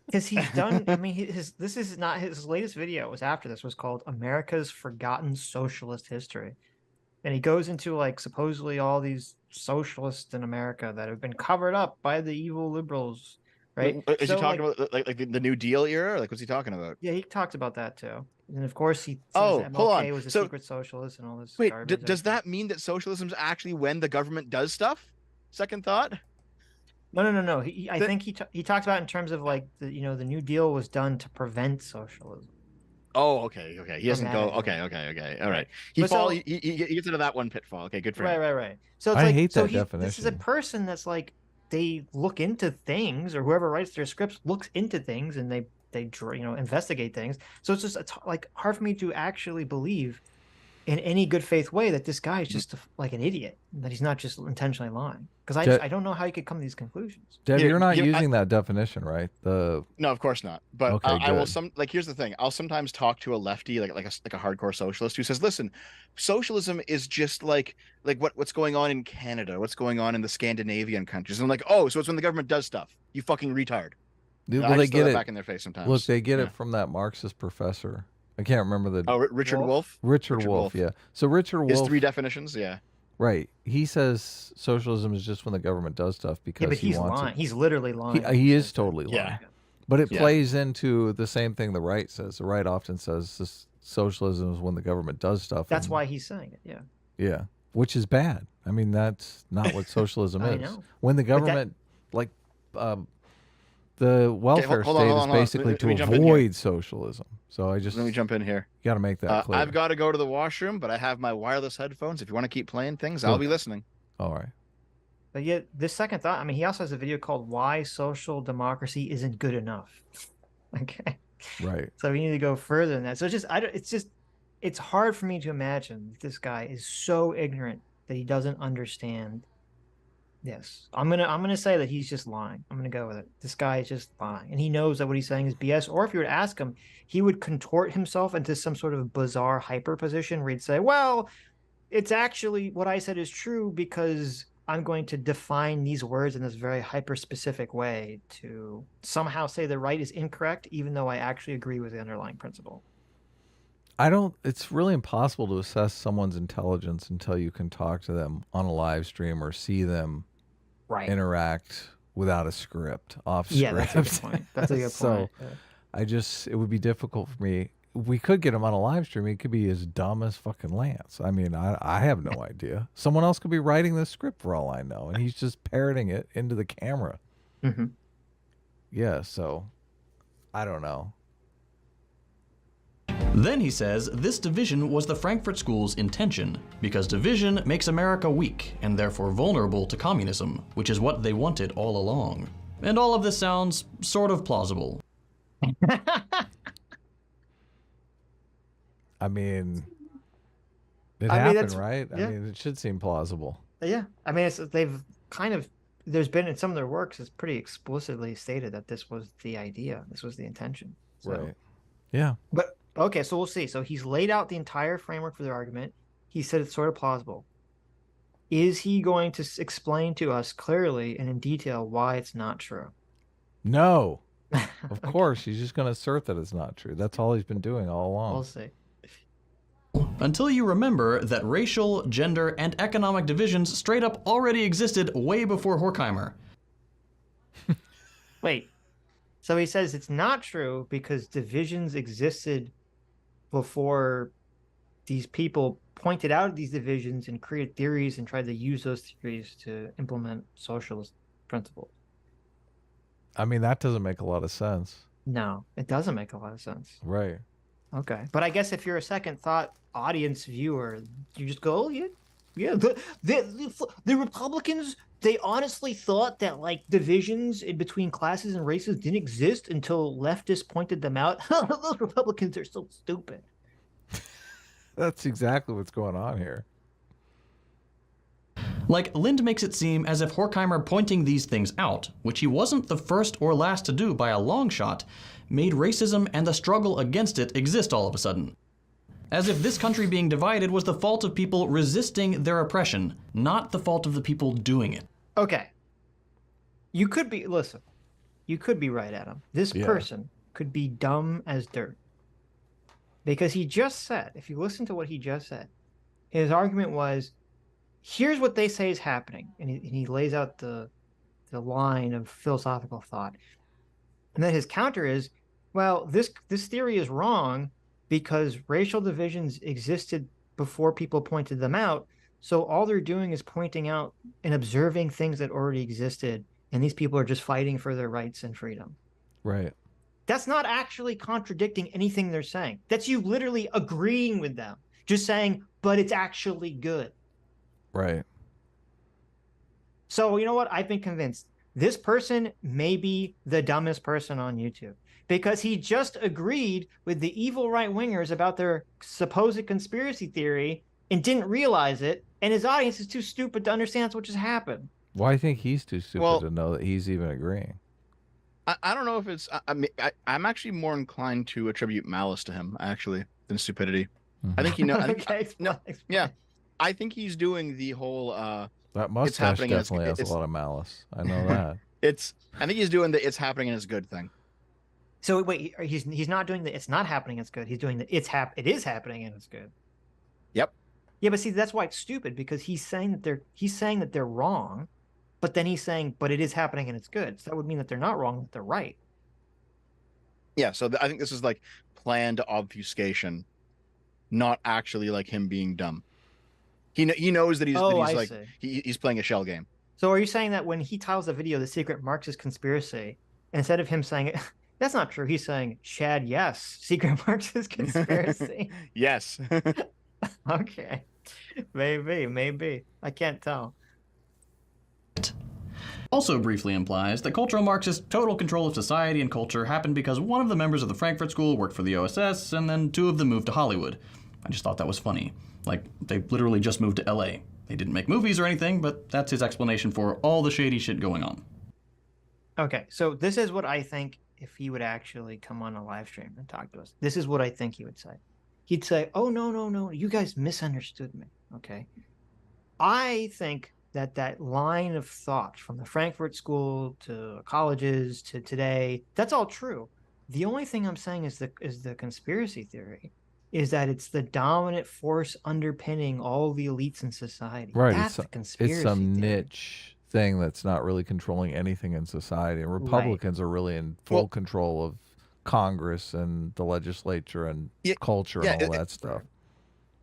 Because he's done. I mean, this is not his latest video. Was after this was called "America's Forgotten Socialist History," and he goes into like supposedly all these socialists in America that have been covered up by the evil liberals, right? Is he talking about like the New Deal era? Or like, what's he talking about? Yeah, he talked about that too. And of course, he says hold MLK on. was a So, secret socialist and all this. Wait, garbage. does that mean that socialism is actually when the government does stuff? Second thought. No. I think he talks about in terms of like the the New Deal was done to prevent socialism. Oh, okay. He doesn't go. Okay. All right. He gets into that one pitfall. Okay, good for him. Right. So it's I like, hate so that definition. This is a person that's like they look into things, or whoever writes their scripts looks into things, and they investigate things. So it's like hard for me to actually believe in any good faith way that this guy is just like an idiot, that he's not just intentionally lying. Because I don't know how you could come to these conclusions. Deb, you're not using that definition, right? No, of course not. But Okay, I will good. here's the thing. I'll sometimes talk to a lefty, like a hardcore socialist, who says, "Listen, socialism is just like what's going on in Canada, what's going on in the Scandinavian countries." And I'm like, "Oh, so it's when the government does stuff. You fucking retard." Well, I they just throw get that it back in their face sometimes. Look, they get it from that Marxist professor. I can't remember the. Oh, Richard Wolff. Richard Wolff, yeah. So Richard Wolff. His 3 definitions, yeah. Right. He says socialism is just when the government does stuff because but he's wants lying. it. He's literally lying. He is totally lying. Yeah. But it plays into the same thing the right says. The right often says this socialism is when the government does stuff. That's why he's saying it. Yeah. Yeah. Which is bad. I mean, that's not what socialism I is. know. When the government, the welfare state is basically to avoid socialism. So let me jump in here. You got to make that clear. I've got to go to the washroom, but I have my wireless headphones. If you want to keep playing things, I'll be listening. All right. But yet, this second thought. I mean, he also has a video called "Why Social Democracy Isn't Good Enough." Okay. Right. So we need to go further than that. So it's hard for me to imagine that this guy is so ignorant that he doesn't understand. Yes, I'm gonna say that he's just lying. I'm gonna go with it. This guy is just lying, and he knows that what he's saying is BS. Or if you were to ask him, he would contort himself into some sort of bizarre hyper position where he'd say, "Well, it's actually what I said is true because I'm going to define these words in this very hyper specific way to somehow say the right is incorrect, even though I actually agree with the underlying principle." I don't. It's really impossible to assess someone's intelligence until you can talk to them on a live stream or see them Right. interact without a script, off Yeah, script. that's a good point. That's a good So point. Yeah. it would be difficult for me. We could get him on a live stream. He could be as dumb as fucking Lance. I mean, I have no idea. Someone else could be writing the script for all I know, and he's just parroting it into the camera. Mm-hmm. Yeah, so I don't know. Then he says this division was the Frankfurt School's intention, because division makes America weak and therefore vulnerable to communism, which is what they wanted all along. And all of this sounds sort of plausible. I mean, it I mean, happened, that's- right? yeah. I mean, it should seem plausible. Yeah, I mean, they've kind of, there's been in some of their works, it's pretty explicitly stated that this was the idea, this was the intention. So, Right. Yeah. But okay, so we'll see. So he's laid out the entire framework for their argument. He said it's sort of plausible. Is he going to explain to us clearly and in detail why it's not true? No. Of course, he's just going to assert that it's not true. That's all he's been doing all along. We'll see. Until you remember that racial, gender, and economic divisions straight up already existed way before Horkheimer. Wait. So he says it's not true because divisions existed before these people pointed out these divisions and created theories and tried to use those theories to implement socialist principles. I mean, that doesn't make a lot of sense. No, it doesn't make a lot of sense. Right. Okay. But I guess if you're a second thought audience viewer, you just go, oh, yeah. The Republicans, they honestly thought that like divisions in between classes and races didn't exist until leftists pointed them out. Those Republicans are so stupid. That's exactly what's going on here. Like, Lind makes it seem as if Horkheimer pointing these things out, which he wasn't the first or last to do by a long shot, made racism and the struggle against it exist all of a sudden. As if this country being divided was the fault of people resisting their oppression, not the fault of the people doing it. Okay. You could be, listen, you could be right, Adam. This person could be dumb as dirt. Because he just said, if you listen to what he just said, his argument was, here's what they say is happening. And he lays out the line of philosophical thought. And then his counter is, well, this theory is wrong because racial divisions existed before people pointed them out. So all they're doing is pointing out and observing things that already existed. And these people are just fighting for their rights and freedom. Right. That's not actually contradicting anything they're saying. That's you literally agreeing with them. Just saying, but it's actually good. Right. So you know what? I've been convinced. This person may be the dumbest person on YouTube because he just agreed with the evil right-wingers about their supposed conspiracy theory and didn't realize it, and his audience is too stupid to understand what just happened. Well, I think he's too stupid to know that he's even agreeing. I don't know if it's. I'm actually more inclined to attribute malice to him actually than stupidity. I think yeah. I think he's doing the whole. That mustache definitely has a lot of malice. I know that. I think he's doing the "it's happening and it's good" thing. So wait, he's not doing the "it's not happening, it's good." He's doing the it is happening and it's good. Yep. Yeah, but see, that's why it's stupid because he's saying that they're wrong, but then he's saying, but it is happening and it's good. So that would mean that they're not wrong, that they're right. Yeah. So I think this is like planned obfuscation, not actually like him being dumb. He knows that he's playing a shell game. So are you saying that when he titles the video "The Secret Marxist Conspiracy," instead of him saying that's not true, he's saying, Chad, yes, secret Marxist conspiracy? Yes. Okay. Maybe. I can't tell. Also briefly implies that cultural Marxist total control of society and culture happened because one of the members of the Frankfurt School worked for the OSS and then two of them moved to Hollywood. I just thought that was funny. Like, they literally just moved to LA. They didn't make movies or anything, but that's his explanation for all the shady shit going on. Okay, so this is what I think if he would actually come on a live stream and talk to us. This is what I think he would say. He'd say, oh, no, you guys misunderstood me, okay? I think that line of thought from the Frankfurt School to colleges to today, that's all true. The only thing I'm saying is the conspiracy theory is that it's the dominant force underpinning all the elites in society. Right. That's the conspiracy. It's some theory. niche thing that's not really controlling anything in society. And Republicans are really in full control of Congress and the legislature and culture and all that stuff.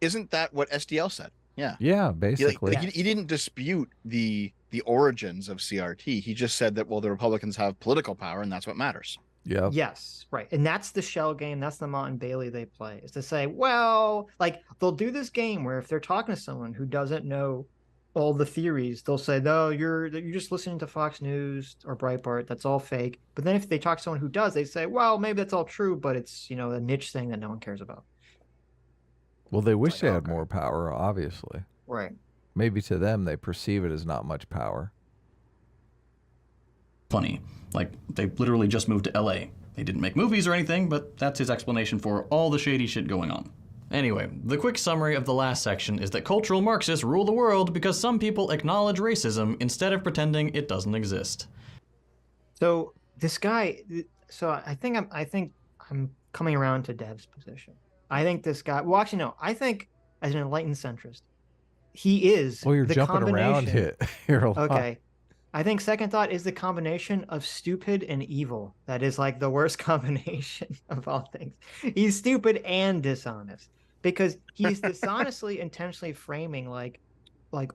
Isn't that what SDL said? Yeah. Yeah, basically. He didn't dispute the origins of CRT. He just said that, well, the Republicans have political power and that's what matters. Yeah. Yes, right. And that's the shell game. That's the Mont and Bailey they play, is to say, well, like they'll do this game where if they're talking to someone who doesn't know all the theories, they'll say, no, you're just listening to Fox News or Breitbart. That's all fake. But then if they talk to someone who does, they say, well, maybe that's all true, but it's, you know, a niche thing that no one cares about. Well, they wish they had more power, obviously. Right. Maybe to them, they perceive it as not much power. Funny. Like, they literally just moved to LA. They didn't make movies or anything, but that's his explanation for all the shady shit going on. Anyway, the quick summary of the last section is that cultural Marxists rule the world because some people acknowledge racism instead of pretending it doesn't exist. So this guy, I think I'm coming around to Dev's position. I think this guy, well, actually, no, I think as an enlightened centrist, he is. Well, you're jumping around here a lot. Okay. I think second thought is the combination of stupid and evil. That is like the worst combination of all things. He's stupid and dishonest because he's dishonestly intentionally framing like,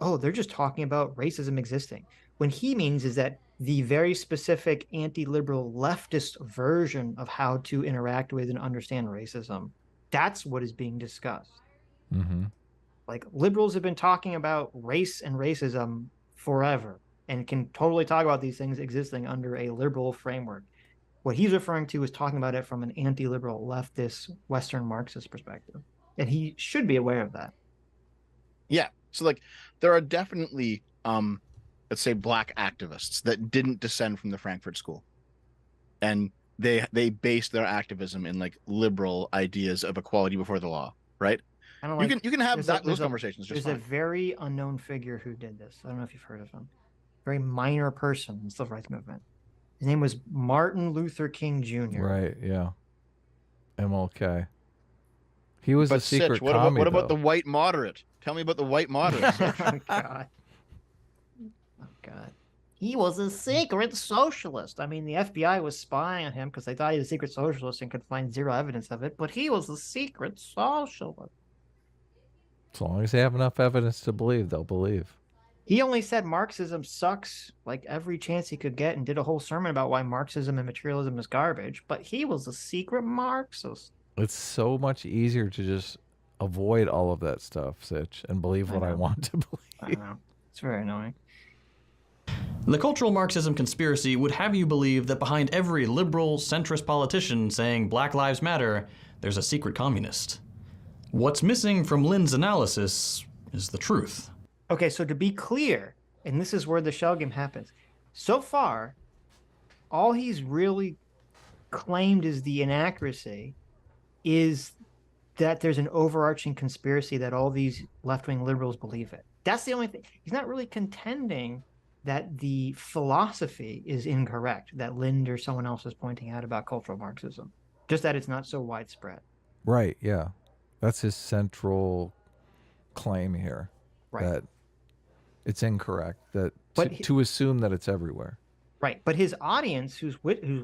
oh, they're just talking about racism existing. When he means is that the very specific anti-liberal leftist version of how to interact with and understand racism, that's what is being discussed. Mm-hmm. Like liberals have been talking about race and racism forever and can totally talk about these things existing under a liberal framework. What he's referring to is talking about it from an anti-liberal, leftist, Western Marxist perspective. And he should be aware of that. Yeah. So like there are definitely, let's say, black activists that didn't descend from the Frankfurt School. And they based their activism in like liberal ideas of equality before the law, right? Like, you can have those conversations just There's fine. a very unknown figure who did this. I don't know if you've heard of him. Very minor person in the civil rights movement. His name was Martin Luther King Jr. Right, yeah. MLK. He was a secret Sitch, what about the white moderate? Tell me about the white moderate. Oh, God. Oh, God. He was a secret socialist. I mean, the FBI was spying on him because they thought he was a secret socialist and could find zero evidence of it, but he was a secret socialist. As long as they have enough evidence to believe, they'll believe. He only said Marxism sucks like every chance he could get and did a whole sermon about why Marxism and materialism is garbage, but he was a secret Marxist. It's so much easier to just avoid all of that stuff, Sitch, and believe what I want to believe. I know. It's very annoying. The cultural Marxism conspiracy would have you believe that behind every liberal, centrist politician saying Black Lives Matter, there's a secret communist. What's missing from Lynn's analysis is the truth. Okay, so to be clear, and this is where the shell game happens, so far, all he's really claimed is the inaccuracy is that there's an overarching conspiracy that all these left-wing liberals believe it. That's the only thing. He's not really contending that the philosophy is incorrect, that Lind or someone else is pointing out about cultural Marxism, just that it's not so widespread. Right, yeah. That's his central claim here. Right. That it's incorrect, that to assume that it's everywhere. Right, but his audience who's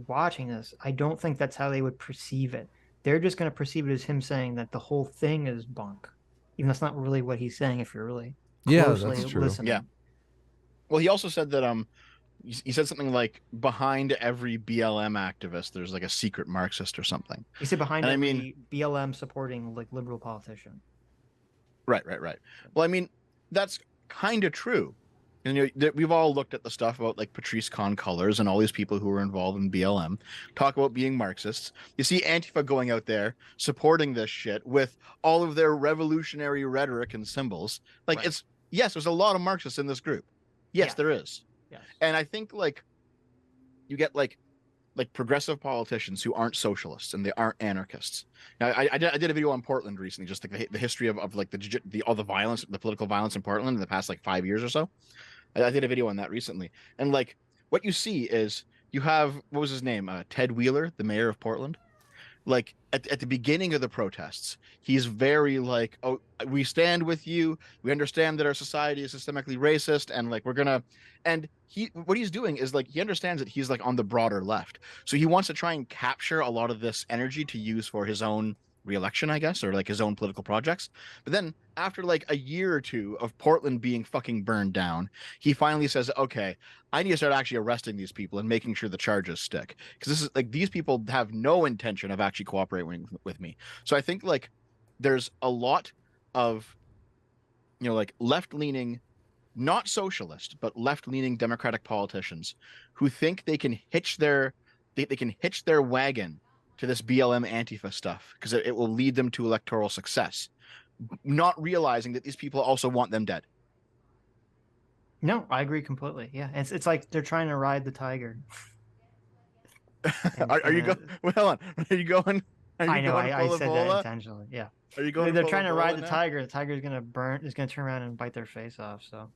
watching this, I don't think that's how they would perceive it. They're just going to perceive it as him saying that the whole thing is bunk. Even that's not really what he's saying if you're really closely that's true. listening. Yeah. Well, he also said that he said something like behind every BLM activist there's like a secret Marxist or something. He said behind every BLM supporting like liberal politician. Right. Well, I mean, that's kind of true. And we've all looked at the stuff about like Patrice Colors and all these people who were involved in BLM talk about being Marxists. You see Antifa going out there supporting this shit with all of their revolutionary rhetoric and symbols. Like yes, there's a lot of Marxists in this group. Yes, there is. Yes. And I think like you get like progressive politicians who aren't socialists and they aren't anarchists. Now, I did a video on Portland recently, just like the history of like all the violence, the political violence in Portland in the past like 5 years or so. I did a video on that recently, and like what you see is you have, what was his name, Ted Wheeler, the mayor of Portland, like at the beginning of the protests, he's very like, oh, we stand with you, we understand that our society is systemically racist, and like we're gonna, and what he's doing is like he understands that he's like on the broader left, so he wants to try and capture a lot of this energy to use for his own re-election, I guess, or like his own political projects. But then after like a year or two of Portland being fucking burned down, he finally says, okay, I need to start actually arresting these people and making sure the charges stick, because this is like, these people have no intention of actually cooperating with me. So I think like there's a lot of, you know, like left-leaning, not socialist, but left-leaning Democratic politicians who think they can hitch their wagon to this BLM Antifa stuff because it will lead them to electoral success, not realizing that these people also want them dead. No, I agree completely. Yeah, it's like they're trying to ride the tiger. Are you going? Well, hold on. Are you going? I know. I said that intentionally. Yeah. Are you going? They're trying to ride the tiger. The tiger is gonna turn around and bite their face off. So.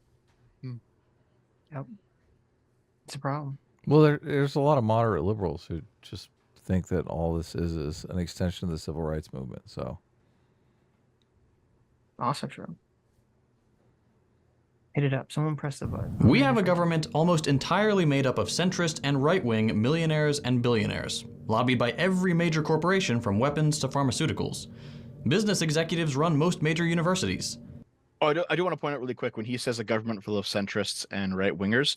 Yep. It's a problem. Well, there's a lot of moderate liberals who just think that all this is an extension of the civil rights movement. So. Also true. Hit it up. Someone press the button. We have a government almost entirely made up of centrist and right-wing millionaires and billionaires, lobbied by every major corporation from weapons to pharmaceuticals. Business executives run most major universities. Oh, I do want to point out really quick, when he says a government full of centrists and right-wingers,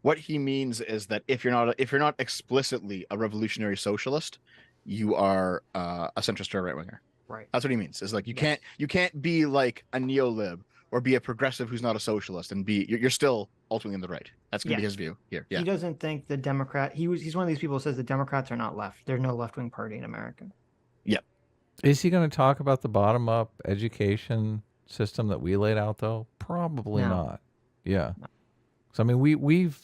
what he means is that if you're not explicitly a revolutionary socialist, you are a centrist or a right-winger. Right. That's what he means. Is like you can't be like a neo-lib or be a progressive who's not a socialist and you're still ultimately in the right. That's going to be his view here. Yeah. He doesn't think the Democrat. He's one of these people who says the Democrats are not left. There's no left-wing party in America. Yep. Is he going to talk about the bottom-up education system that we laid out, though? Probably not. Yeah. No. So I mean, we've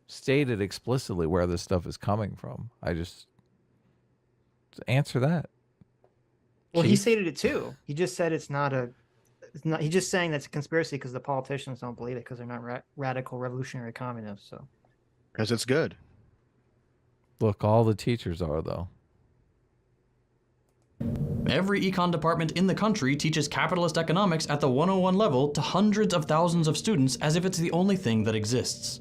stated explicitly where this stuff is coming from. I just answer that. Well, he stated it too. He just said it's not. He's just saying that's a conspiracy because the politicians don't believe it because they're not radical revolutionary communists. So. Because it's good. Look, all the teachers are, though. Every econ department in the country teaches capitalist economics at the 101 level to hundreds of thousands of students as if it's the only thing that exists.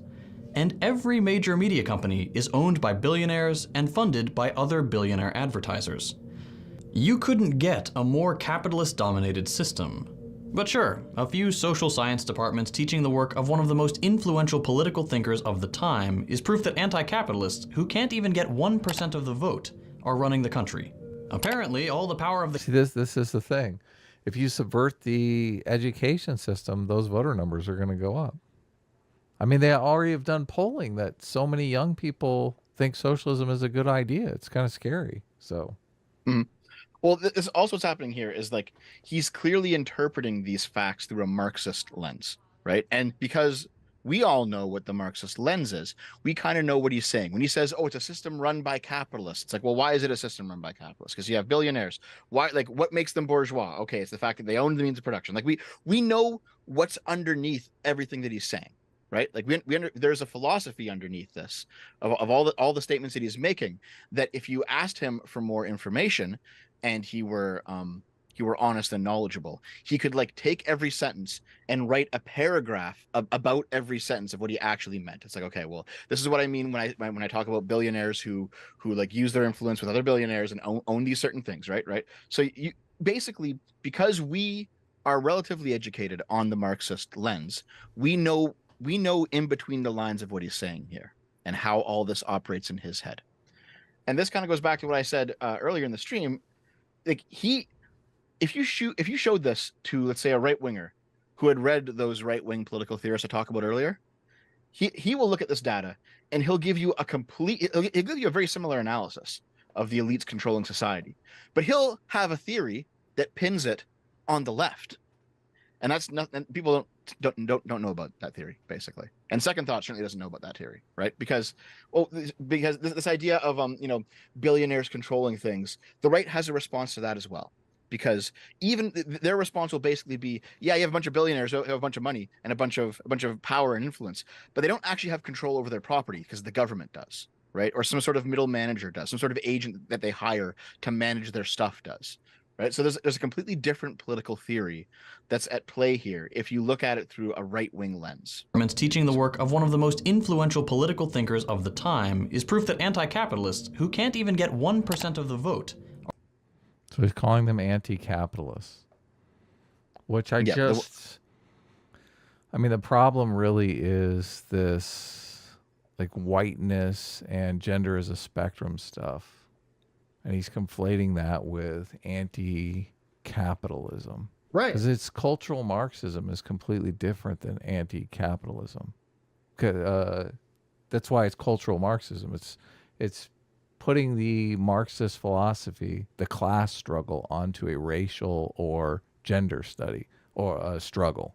And every major media company is owned by billionaires and funded by other billionaire advertisers. You couldn't get a more capitalist-dominated system. But sure, a few social science departments teaching the work of one of the most influential political thinkers of the time is proof that anti-capitalists, who can't even get 1% of the vote, are running the country. Apparently, all the power of the... See, this is the thing. If you subvert the education system, those voter numbers are going to go up. I mean, they already have done polling that so many young people think socialism is a good idea. It's kind of scary. So... Mm-hmm. Well, this also what's happening here is like he's clearly interpreting these facts through a Marxist lens, right? And because we all know what the Marxist lens is, we kind of know what he's saying. When he says, oh, it's a system run by capitalists, it's like, well, why is it a system run by capitalists? Because you have billionaires. Why, like, what makes them bourgeois? Okay, it's the fact that they own the means of production. Like, we know what's underneath everything that he's saying, right? Like there's a philosophy underneath this of all the statements that he's making, that if you asked him for more information and he were honest and knowledgeable, he could like take every sentence and write a paragraph about every sentence of what he actually meant. It's like, okay, well, this is what I mean when I talk about billionaires who like use their influence with other billionaires and own these certain things, right? So you basically, because we are relatively educated on the Marxist lens, we know in between the lines of what he's saying here and how all this operates in his head. And this kind of goes back to what I said earlier in the stream. Like if you showed this to, let's say, a right winger who had read those right wing political theorists I talked about earlier, he will look at this data and he'll give you he'll give you a very similar analysis of the elites controlling society, but he'll have a theory that pins it on the left, and that's nothing. People don't know about that theory, basically. And Second Thought certainly doesn't know about that theory, right? Because this idea of billionaires controlling things, the right has a response to that as well. Because even their response will basically be, yeah, you have a bunch of billionaires who have a bunch of money and a bunch of power and influence, but they don't actually have control over their property because the government does. right? Or some sort of middle manager does, some sort of agent that they hire to manage their stuff does, right? So there's a completely different political theory that's at play here if you look at it through a right-wing lens. Teaching the work of one of the most influential political thinkers of the time is proof that anti-capitalists, who can't even get 1% of the vote. So he's calling them anti-capitalists, which I mean, the problem really is this like whiteness and gender as a spectrum stuff. And he's conflating that with anti-capitalism. Right. Because it's cultural Marxism is completely different than anti-capitalism. That's why it's cultural Marxism. It's putting the Marxist philosophy, the class struggle, onto a racial or gender study or a struggle.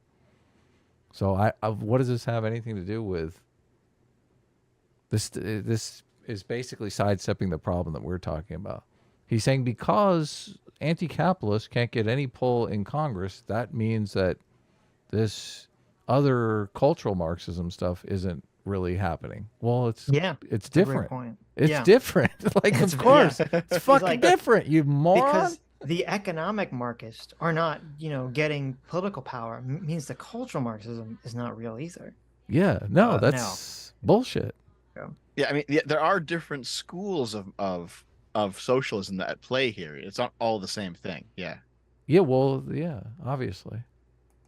So what does this have anything to do with this? This is basically sidestepping the problem that we're talking about. He's saying because anti-capitalists can't get any pull in Congress, that means that this other cultural Marxism stuff isn't really happening. Well, it's different. It's different. Like, of course, it's fucking different, you moron. Because the economic Marxists are not, getting political power. Means the cultural Marxism is not real either. Yeah, no, that's bullshit. Yeah, I mean, there are different schools of socialism that at play here. It's not all the same thing. Yeah. Yeah, well, yeah, obviously.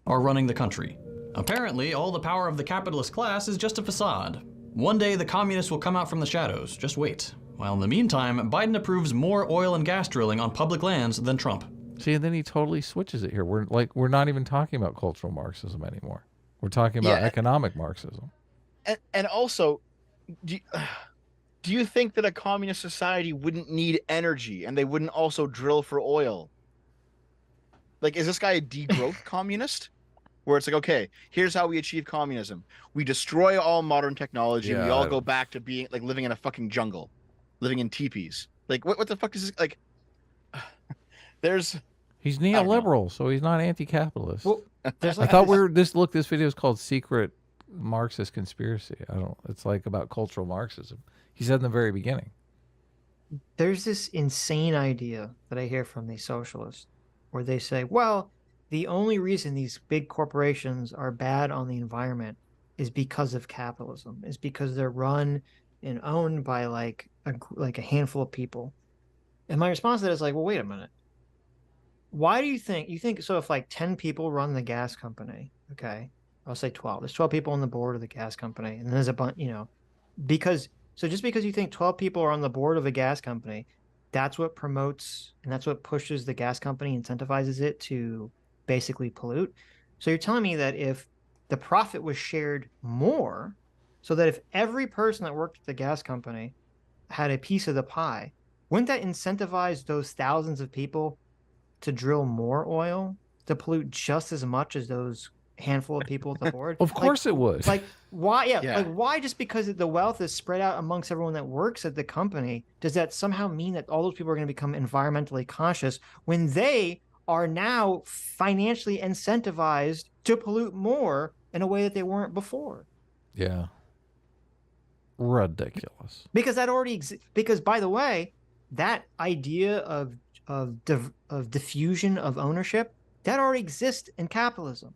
Are running the country. Apparently, all the power of the capitalist class is just a facade. One day, the communists will come out from the shadows. Just wait. While in the meantime, Biden approves more oil and gas drilling on public lands than Trump. See, and then he totally switches it here. We're not even talking about cultural Marxism anymore. We're talking about economic Marxism. And also, do you think that a communist society wouldn't need energy and they wouldn't also drill for oil? Like, is this guy a degrowth communist? Where it's like, okay, here's how we achieve communism. We destroy all modern technology. We all go back to being like living in a fucking jungle, living in teepees. Like, what the fuck is this? Like, he's neoliberal, so he's not anti-capitalist. Well, I thought this video is called Secret Marxist Conspiracy. It's like about cultural Marxism. He said in the very beginning. There's this insane idea that I hear from these socialists where they say, well, the only reason these big corporations are bad on the environment is because of capitalism, is because they're run and owned by like a handful of people. And my response to that is like, well, wait a minute. Why do you think so if like 10 people run the gas company, okay, I'll say 12. There's 12 people on the board of the gas company, and there's a bunch, just because you think 12 people are on the board of a gas company, that's what promotes and that's what pushes the gas company, incentivizes it to basically pollute. So you're telling me that if the profit was shared more, so that if every person that worked at the gas company had a piece of the pie, wouldn't that incentivize those thousands of people to drill more oil to pollute just as much as those handful of people at the board? Of course it would. Like, why? Yeah. Like, why just because the wealth is spread out amongst everyone that works at the company, does that somehow mean that all those people are going to become environmentally conscious when they are now financially incentivized to pollute more in a way that they weren't before? Yeah. Ridiculous. Because that already exists. Because, by the way, that idea of diffusion of ownership, that already exists in capitalism.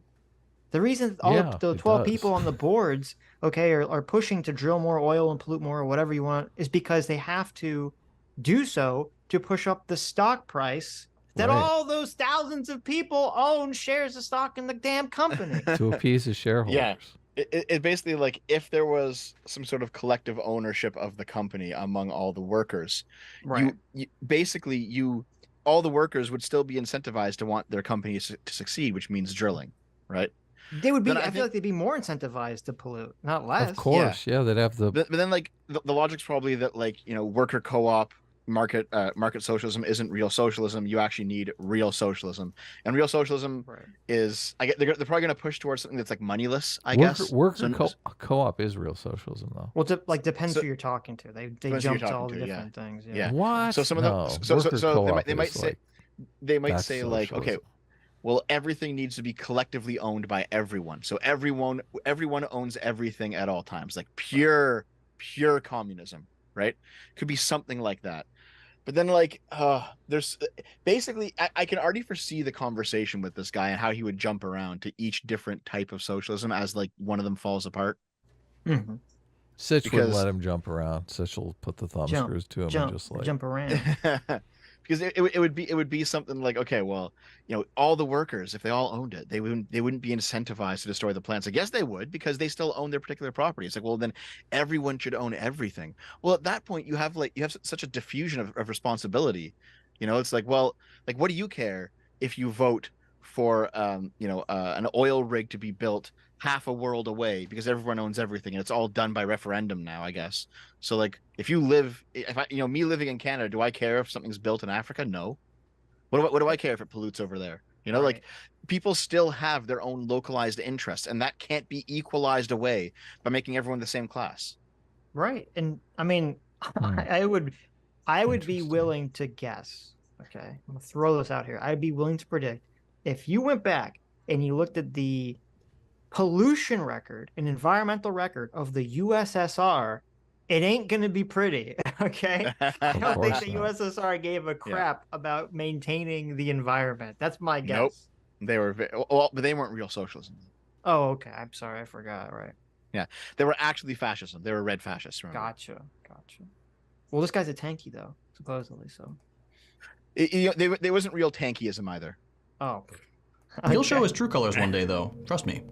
The reason all the 12 people on the boards, are pushing to drill more oil and pollute more or whatever you want is because they have to do so to push up the stock price that all those thousands of people own shares of stock in the damn company. To appease the shareholders. Yeah. It basically, like, if there was some sort of collective ownership of the company among all the workers, right? All the workers would still be incentivized to want their companies to succeed, which means drilling, right? They would be. I feel like they'd be more incentivized to pollute, not less. Of course, yeah, they'd have the. But then, like, the logic's probably that, like, worker co-op market socialism isn't real socialism. You actually need real socialism, and real socialism is they're probably going to push towards something that's like moneyless. I guess worker co-op is real socialism though. Well, depends who you're talking to. They jump to all the different things. Yeah. What? So some of them. They might say like, okay, well, everything needs to be collectively owned by everyone. So everyone owns everything at all times, like pure communism. right? Could be something like that. But then, like, there's basically, I can already foresee the conversation with this guy and how he would jump around to each different type of socialism as like one of them falls apart. Mm-hmm. Sitch wouldn't let him jump around. Sitch will put the thumb screws to him and just like jump around. Because it would be something like, okay, well, you know, all the workers, if they all owned it, they wouldn't be incentivized to destroy the plants. I guess they would, because they still own their particular property. It's like, well, then everyone should own everything. Well, at that point, you have such a diffusion of responsibility. You know, it's like, well, like, what do you care if you vote for an oil rig to be built half a world away because everyone owns everything and it's all done by referendum now, I guess. So like, if me living in Canada, do I care if something's built in Africa? No. What do I care if it pollutes over there? You know, like, people still have their own localized interests, and that can't be equalized away by making everyone the same class. Right. And I mean, I would be willing to guess. Okay, I'm gonna throw this out here. I'd be willing to predict, if you went back and you looked at the pollution record and environmental record of the USSR, it ain't going to be pretty. Okay. I don't think the USSR gave a crap about maintaining the environment. That's my guess. Nope. They were, well, but they weren't real socialism. Oh, okay. I'm sorry. I forgot. Right. Yeah. They were actually fascism. They were red fascists. Remember? Gotcha. Well, this guy's a tanky though, supposedly. So they wasn't real tankyism either. Oh. He'll show his true colors one day, though. Trust me.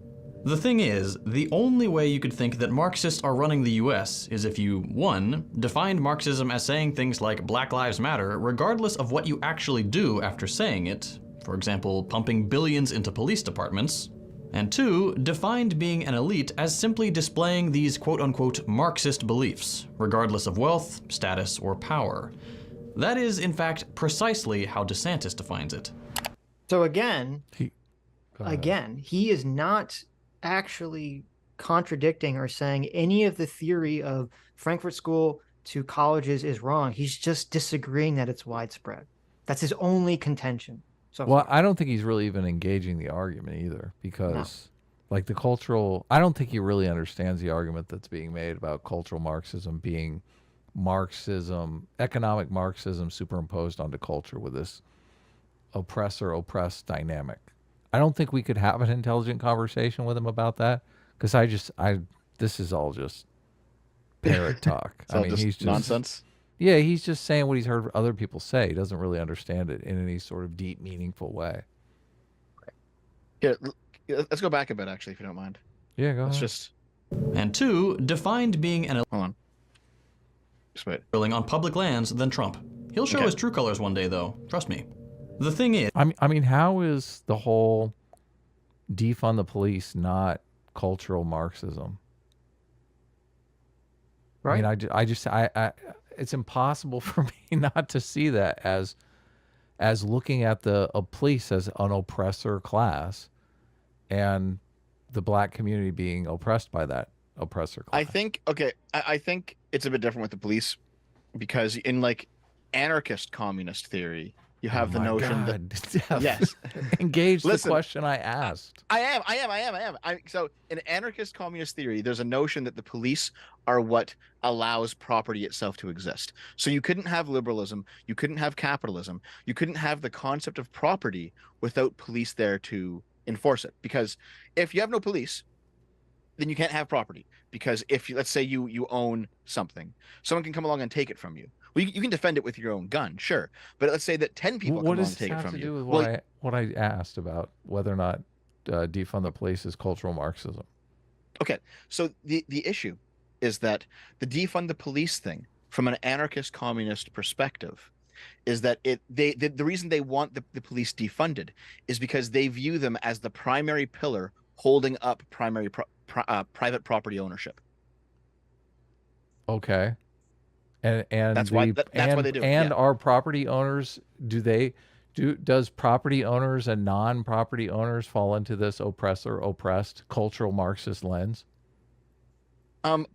The thing is, the only way you could think that Marxists are running the US is if you, 1, defined Marxism as saying things like Black Lives Matter regardless of what you actually do after saying it, for example, pumping billions into police departments, and 2, defined being an elite as simply displaying these quote-unquote Marxist beliefs, regardless of wealth, status, or power. That is, in fact, precisely how DeSantis defines it. So again, he is not actually contradicting or saying any of the theory of Frankfurt School to colleges is wrong. He's just disagreeing that it's widespread. That's his only contention. So well, I don't think he's really even engaging the argument either, because like the cultural, I don't think he really understands the argument that's being made about cultural Marxism being Marxism, economic Marxism superimposed onto culture with this oppressor-oppressed dynamic. I don't think we could have an intelligent conversation with him about that, because this is all just parrot talk. I mean, he's just nonsense. Yeah, he's just saying what he's heard other people say. He doesn't really understand it in any sort of deep, meaningful way. Here, let's go back a bit, actually, if you don't mind. Yeah, go ahead. And 2, defined being an Hold on. Just wait. On public lands than Trump. He'll show his true colors one day, though. Trust me. The thing is, I mean, how is the whole defund the police not cultural Marxism? Right. I mean, it's impossible for me not to see that as looking at the police as an oppressor class, and the black community being oppressed by that oppressor class. I think it's a bit different with the police, because in like anarchist communist theory, you have the notion that yes, engage the question I asked. I am. So in anarchist communist theory, there's a notion that the police are what allows property itself to exist. So you couldn't have liberalism, you couldn't have capitalism, you couldn't have the concept of property without police there to enforce it. Because if you have no police, then you can't have property. Because if let's say you own something, someone can come along and take it from you. Well, you can defend it with your own gun, sure. But let's say that 10 people come along and take it from you. What does that have to do with what I asked about whether or not defund the police is cultural Marxism? Okay, so the issue is that the defund the police thing, from an anarchist communist perspective, is that the reason they want the police defunded is because they view them as the primary pillar holding up private property ownership. Okay. And that's why they do. And are property owners, does property owners and non-property owners fall into this oppressor-oppressed cultural Marxist lens?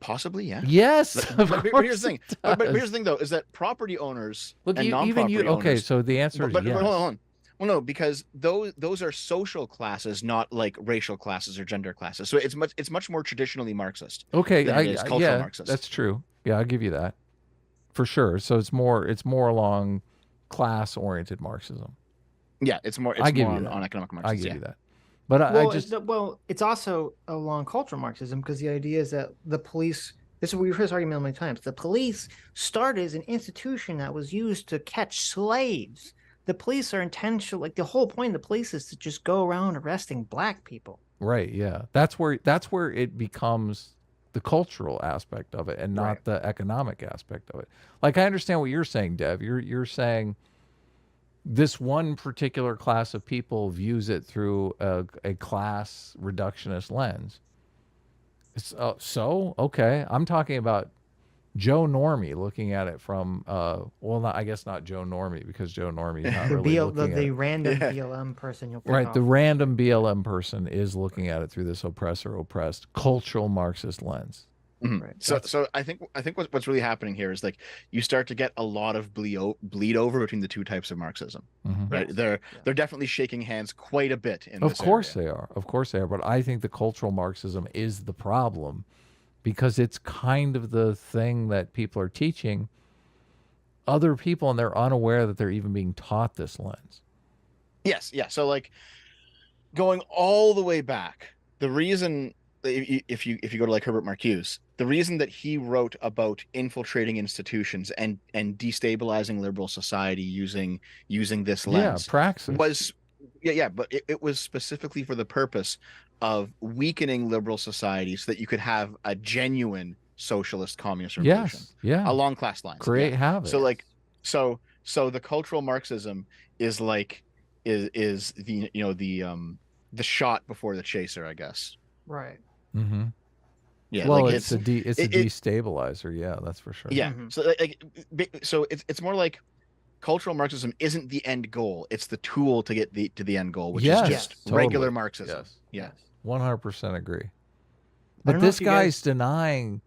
Possibly, yeah. Yes, but here's the thing. But here's the thing, though, is that property owners and non-property owners. Okay, so the answer is yes. Hold on. Well, no, because those are social classes, not like racial classes or gender classes. So it's much more traditionally Marxist. Okay, than it is cultural Marxist. That's true. Yeah, I'll give you that. for sure. So it's more along class-oriented Marxism. Yeah, it's more I give you on, that. on economic I Marxism. give you that. But Well, I just it's also along cultural Marxism, because the idea is that the police. This is what we've heard this argument many times. The police started as an institution that was used to catch slaves. The police are intentional. Like, the whole point of the police is to just go around arresting black people. right, yeah. That's where it becomes the cultural aspect of it and not Right. the economic aspect of it. Like, I understand what you're saying, Dev. You're saying this one particular class of people views it through a class reductionist lens. It's, so okay. I'm talking about Joe Normie looking at it from well, not, I guess not Joe Normie, because Joe Normie is not really looking at The it. random BLM person you'll pick Right, off. the random BLM person is looking at it through this oppressor-oppressed cultural Marxist lens. Mhm. Right. So I think what's really happening here is, like, you start to get a lot of bleed over between the two types of Marxism. Mhm. Right? Yes. They're definitely shaking hands quite a bit in Of this course area. they are. Of course they are. But I think the cultural Marxism is the problem, because it's kind of the thing that people are teaching other people, and they're unaware that they're even being taught this lens. Yes, yeah. So, like, going all the way back, the reason, if you go to, like, Herbert Marcuse, the reason that he wrote about infiltrating institutions and destabilizing liberal society using this lens Praxis. was but it was specifically for the purpose of weakening liberal society so that you could have a genuine socialist communist revolution along class lines. Create havoc. So, like, so the cultural Marxism is like is the the shot before the chaser, I guess. Right. Mm-hmm. Yeah. Well, like it's a destabilizer. Yeah, that's for sure. Yeah. So, so it's more like cultural Marxism isn't the end goal; it's the tool to get to the end goal, which is just regular Marxism. Yes. 100% agree. I don't But know this if you guy's guys- denying.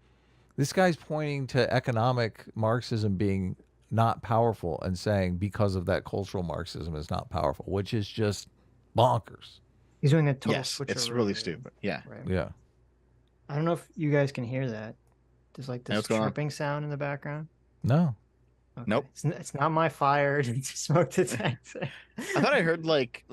This guy's pointing to economic Marxism being not powerful and saying because of that cultural Marxism is not powerful, which is just bonkers. He's doing a total Yes, switcheroo. it's really stupid. Yeah. Right. Yeah. I don't know if you guys can hear that. There's like Hey, this what's going on? chirping sound in the background. No. Okay. Nope. It's not my fire. It's a smoke detector. I thought I heard like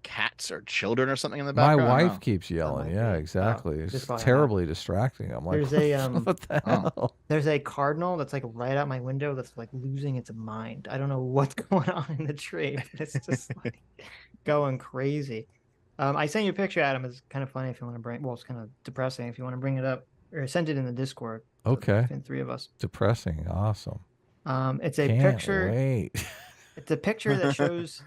cats or children or something in the My background. I don't wife know. keeps yelling. Yeah, exactly. this It's probably terribly distracting. I'm like, There's a what the hell? there's a cardinal that's like right out my window that's like losing its mind. I don't know what's going on in the tree, but it's just like going crazy. I sent you a picture, Adam. It's kind of funny if you want to bring. Well, it's kind of depressing if you want to bring it up, or send it in the Discord. Okay. Between the three of us. Depressing. Awesome. It's a Can't picture. wait. It's a picture that shows.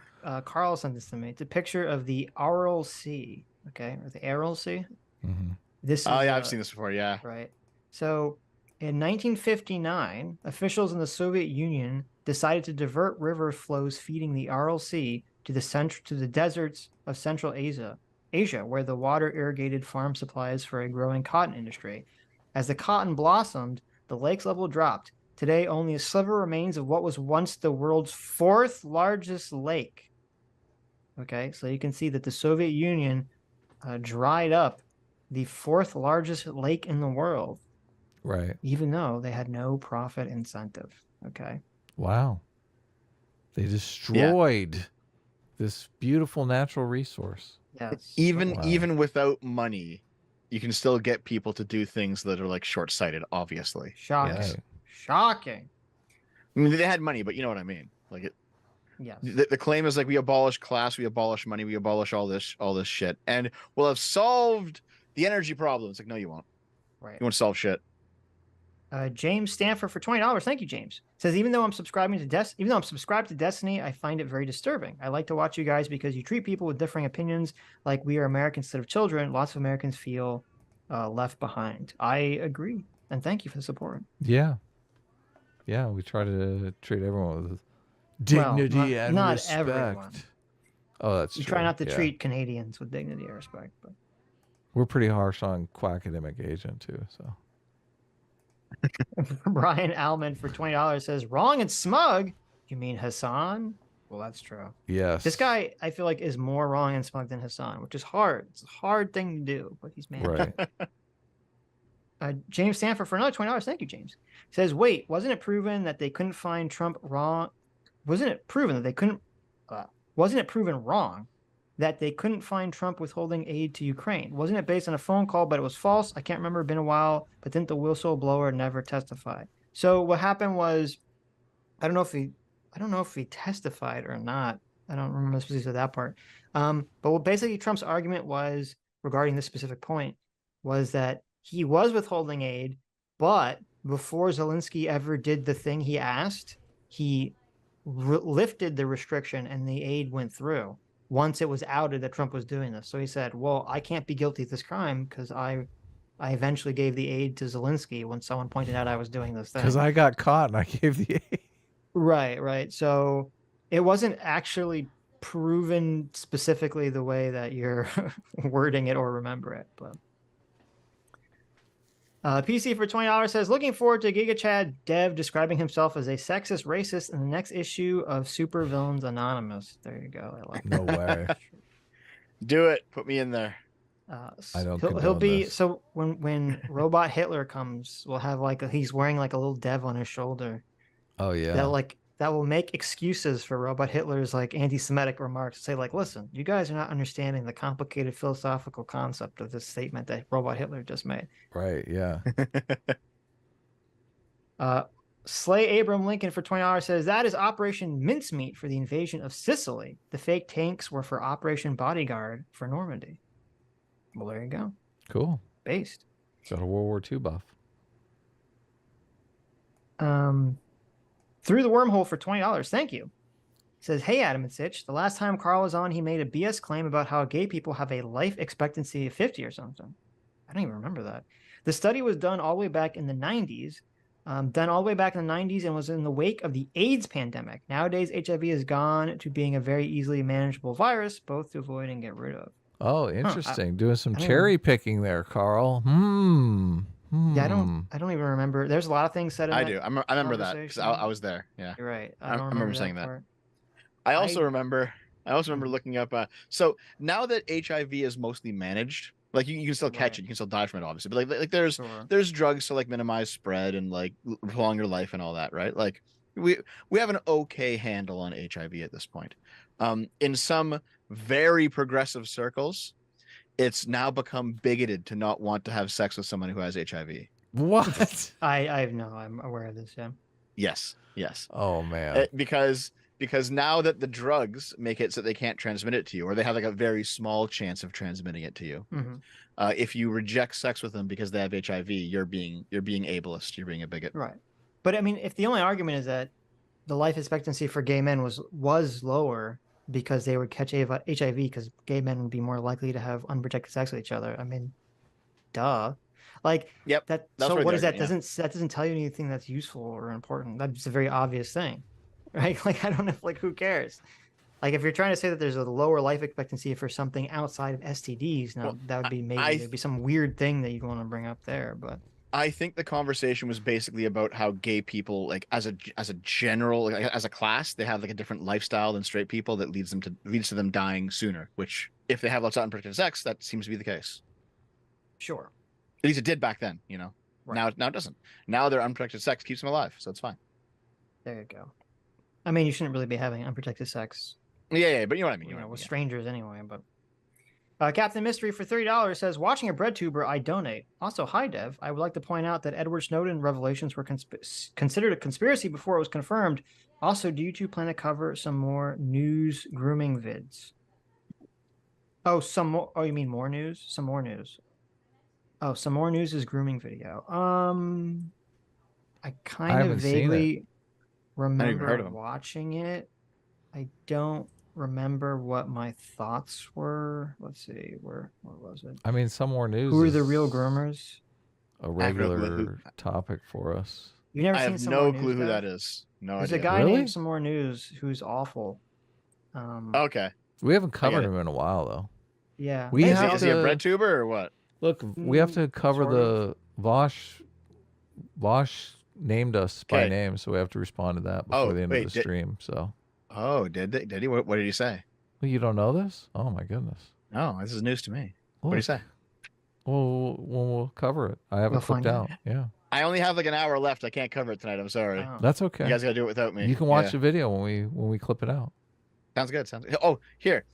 Carl sent this to me. It's a picture of the Aral Sea. Okay, or the Aral Sea. Mm-hmm. This is, Oh yeah, I've seen this before. Yeah. Right. So in 1959, officials in the Soviet Union decided to divert river flows feeding the Aral Sea to the deserts of Central Asia, where the water irrigated farm supplies for a growing cotton industry. As the cotton blossomed, the lake's level dropped. Today, only a sliver remains of what was once the world's fourth largest lake. Okay, so you can see that the Soviet Union dried up the fourth largest lake in the world. Right. Even though they had no profit incentive. Okay. Wow. They destroyed this beautiful natural resource. Yes. Even without money, you can still get people to do things that are like short-sighted, obviously. Shocking. Yes. Shocking. I mean, they had money, but you know what I mean. Like it. Yes. The claim is like we abolish class, we abolish money, we abolish all this shit, and we'll have solved the energy problem. It's like, no, you won't. Right. You won't solve shit. James Stanford for $20. Thank you, James. Says even though I'm subscribed to Destiny, I find it very disturbing. I like to watch you guys because you treat people with differing opinions like we are Americans instead of children. Lots of Americans feel left behind. I agree, and thank you for the support. Yeah. Yeah, we try to treat everyone with dignity and not respect. everyone. Oh, that's We true. try not to Yeah. treat Canadians with dignity and respect, but We're pretty harsh on Quackademic Agent too. So Brian Alman for $20 says wrong and smug. You mean Hassan? Well, that's true. yes, This guy, I feel like, is more wrong and smug than Hassan, which is hard. It's a hard thing to do, but he's man. right. James Stanford for another $20. Thank you, James. Says, wait, wasn't it proven that they couldn't find Trump wrong? Wasn't it proven that they couldn't? Wasn't it proven wrong that they couldn't find Trump withholding aid to Ukraine? Wasn't it based on a phone call, but it was false? I can't remember. It's been a while, but didn't the whistleblower never testify? So what happened was, I don't know if he testified or not. I don't remember the specifics of that part. But what basically Trump's argument was regarding this specific point was that he was withholding aid, but before Zelensky ever did the thing he asked, he lifted the restriction and the aid went through once it was outed that Trump was doing this. So he said, well, I can't be guilty of this crime because I eventually gave the aid to Zelensky when someone pointed out I was doing this thing. Because I got caught and I gave the aid. Right. So it wasn't actually proven specifically the way that you're wording it or remember it. But PC for $20 says, looking forward to Giga Chad Dev describing himself as a sexist racist in the next issue of Supervillains Anonymous. There you go. I like No way. Do it. Put me in there. I don't. He'll be this. so when Robot Hitler comes, we'll have he's wearing like a little dev on his shoulder. Oh yeah. That will make excuses for Robot Hitler's like anti-Semitic remarks. Say like, listen, you guys are not understanding the complicated philosophical concept of this statement that Robot Hitler just made. Right. Yeah. Slay Abram Lincoln for $20 says that is Operation Mincemeat for the invasion of Sicily. The fake tanks were for Operation Bodyguard for Normandy. Well, there you go. Cool. Based. Got a World War II buff. Through the wormhole for $20. Thank you. Says, hey, Adam and Sitch. The last time Carl was on, he made a BS claim about how gay people have a life expectancy of 50 or something. I don't even remember that. The study was done all the way back in the 90s. And was in the wake of the AIDS pandemic. Nowadays, HIV has gone to being a very easily manageable virus, both to avoid and get rid of. Oh, interesting. Doing some cherry picking there, Carl. Yeah, I don't even remember. There's a lot of things said in I that do. I remember that because I was there. Yeah, you're right. I remember saying that. Part. I also remember looking up. So now that HIV is mostly managed, like you can still catch it, you can still die from it, obviously. But like there's drugs to like minimize spread and like prolong your life and all that, right? Like we have an okay handle on HIV at this point. In some very progressive circles, it's now become bigoted to not want to have sex with someone who has HIV. What? I'm aware of this. Yeah. Yes. Oh man. Because now that the drugs make it so they can't transmit it to you, or they have like a very small chance of transmitting it to you. Mm-hmm. If you reject sex with them because they have HIV, you're being ableist. You're being a bigot. Right. But I mean, if the only argument is that the life expectancy for gay men was lower because they would catch HIV because gay men would be more likely to have unprotected sex with each other. I mean, duh. Like, yep. So what is that? Yeah. That doesn't tell you anything that's useful or important. That's a very obvious thing, right? Like, I don't know. Like, who cares? Like, if you're trying to say that there's a lower life expectancy for something outside of STDs, now that would be there'd be some weird thing that you want to bring up there. But I think the conversation was basically about how gay people, like as a general, like, as a class, they have like a different lifestyle than straight people that leads to them dying sooner. Which, if they have lots of unprotected sex, that seems to be the case. Sure. At least it did back then, you know. Right. Now it doesn't. Now their unprotected sex keeps them alive, so it's fine. There you go. I mean, you shouldn't really be having unprotected sex. Yeah, but you know what I mean. With strangers anyway. But Captain Mystery for $30 says, watching a bread tuber, I donate. Also, hi, Dev. I would like to point out that Edward Snowden revelations were considered a conspiracy before it was confirmed. Also, do you two plan to cover some more news grooming vids? Oh, some more. Oh, you mean more news? Some more news. Oh, some more news is grooming video. I kind of vaguely remember watching it. I don't remember what my thoughts were. Let's see, where was it? I mean, some more news. Who are the real groomers? A regular topic for us. You never seen Some More News? I have no clue who that is. No There's idea. a guy named Some More News who's awful. Okay. We haven't covered him in a while though. Yeah. Is he a bread tuber or what? Look, we have to cover the Vosh. Vosh named us by name, so we have to respond to that before the end of the stream. So. Oh, did he? What did he say? Well, you don't know this? Oh my goodness. No, this is news to me. What did he say? We'll cover it. I have We'll it clipped find out. Yeah. I only have like an hour left. I can't cover it tonight. I'm sorry. Oh. That's okay. You guys got to do it without me. You can watch Yeah. the video when we clip it out. Sounds good. Oh, here.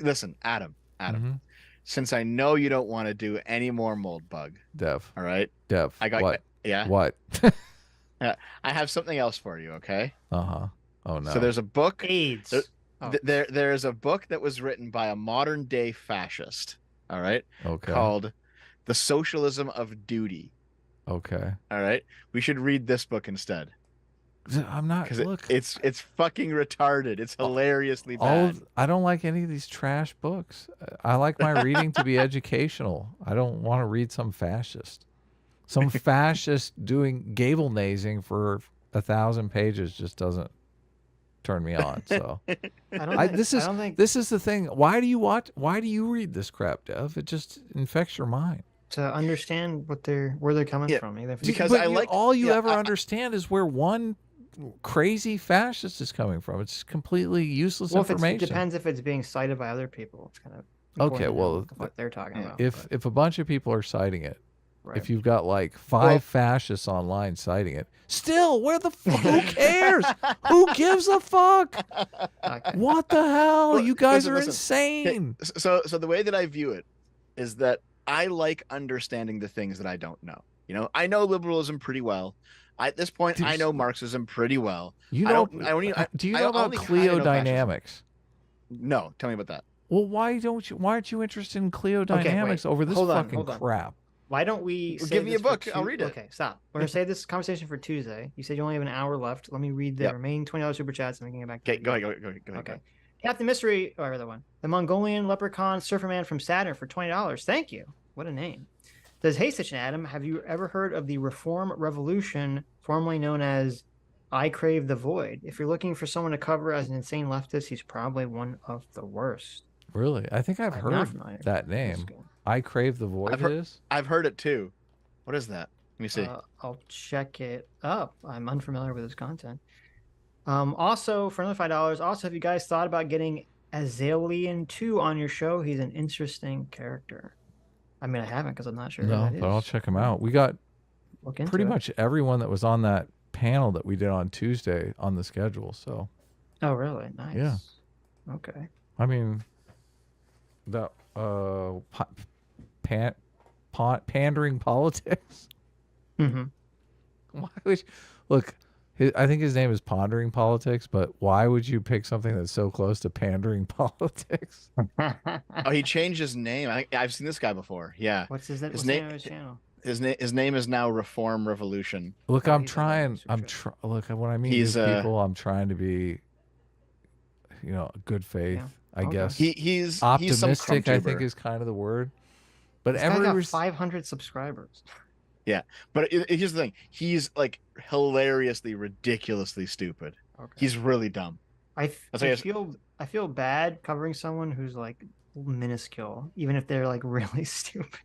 Listen, Adam. Mhm. Since I know you don't want to do any more mold bug. Dev. All right. Dev. I got what? Yeah. What? I have something else for you. Okay. Uh-huh. Oh no. So there's a book. AIDS. There's a book that was written by a modern day fascist. All right. Okay. Called The Socialism of Duty. Okay. All right. We should read this book instead. I'm not. Because Look. it's fucking retarded. It's hilariously bad. I don't like any of these trash books. I like my reading to be educational. I don't want to read some fascist. Some fascist doing gable nazing for 1,000 pages just doesn't turn me on. So this is the thing. Why do you read this crap, Dev? It just infects your mind. To understand where they're coming from. Either because all you ever understand is where one crazy fascist is coming from. It's completely useless information. It depends if it's being cited by other people. It's kind of okay. Well, what they're talking about. If a bunch of people are citing it, right. If you've got like 5 fascists online citing it, still, who cares? Who gives a fuck? Okay. What the hell? You guys are listen. insane. Okay, so the way that I view it is that I like understanding the things that I don't know. You know, I know liberalism pretty well. At this point, I know Marxism pretty well. You know? Do you know about Cleodynamics? No, tell me about that. Well, why aren't you interested in Cleodynamics over this fucking crap? Why don't we give me a book? I'll read it. Okay, stop. We're gonna save this conversation for Tuesday. You said you only have an hour left. Let me read the remaining $20 super chats and we can get back to go ahead. Okay. Captain Mystery, or the one. The Mongolian Leprechaun Surferman from Saturn for $20. Thank you. What a name. Says, hey, Sitch and Adam, have you ever heard of the Reform Revolution, formerly known as I Crave the Void? If you're looking for someone to cover as an insane leftist, he's probably one of the worst. Really? I think I've heard that name. I Crave the Void I've heard it too. What is that? Let me see. I'll check it up. I'm unfamiliar with his content. Also, for another $5, also, have you guys thought about getting Azalian 2 on your show? He's an interesting character. I mean, I haven't because I'm not sure. No, but I'll check him out. We got pretty much everyone that was on that panel that we did on Tuesday on the schedule. So. Oh, really? Nice. Yeah. Okay. I mean, the pandering politics. Mm-hmm. Why would look? I think his name is Pondering Politics, but why would you pick something that's so close to pandering politics? Oh, he changed his name. I've seen this guy before. Yeah. What's his name? What's the name of his channel? His name is now Reform Revolution. Look, I'm trying. Look, when I meet these people, I'm trying to be, good faith. Yeah. I guess he's optimistic. I think is kind of the word. But this guy got 500 subscribers. Yeah, but here's the thing: he's like hilariously, ridiculously stupid. Okay. He's really dumb. I feel bad covering someone who's like minuscule, even if they're like really stupid.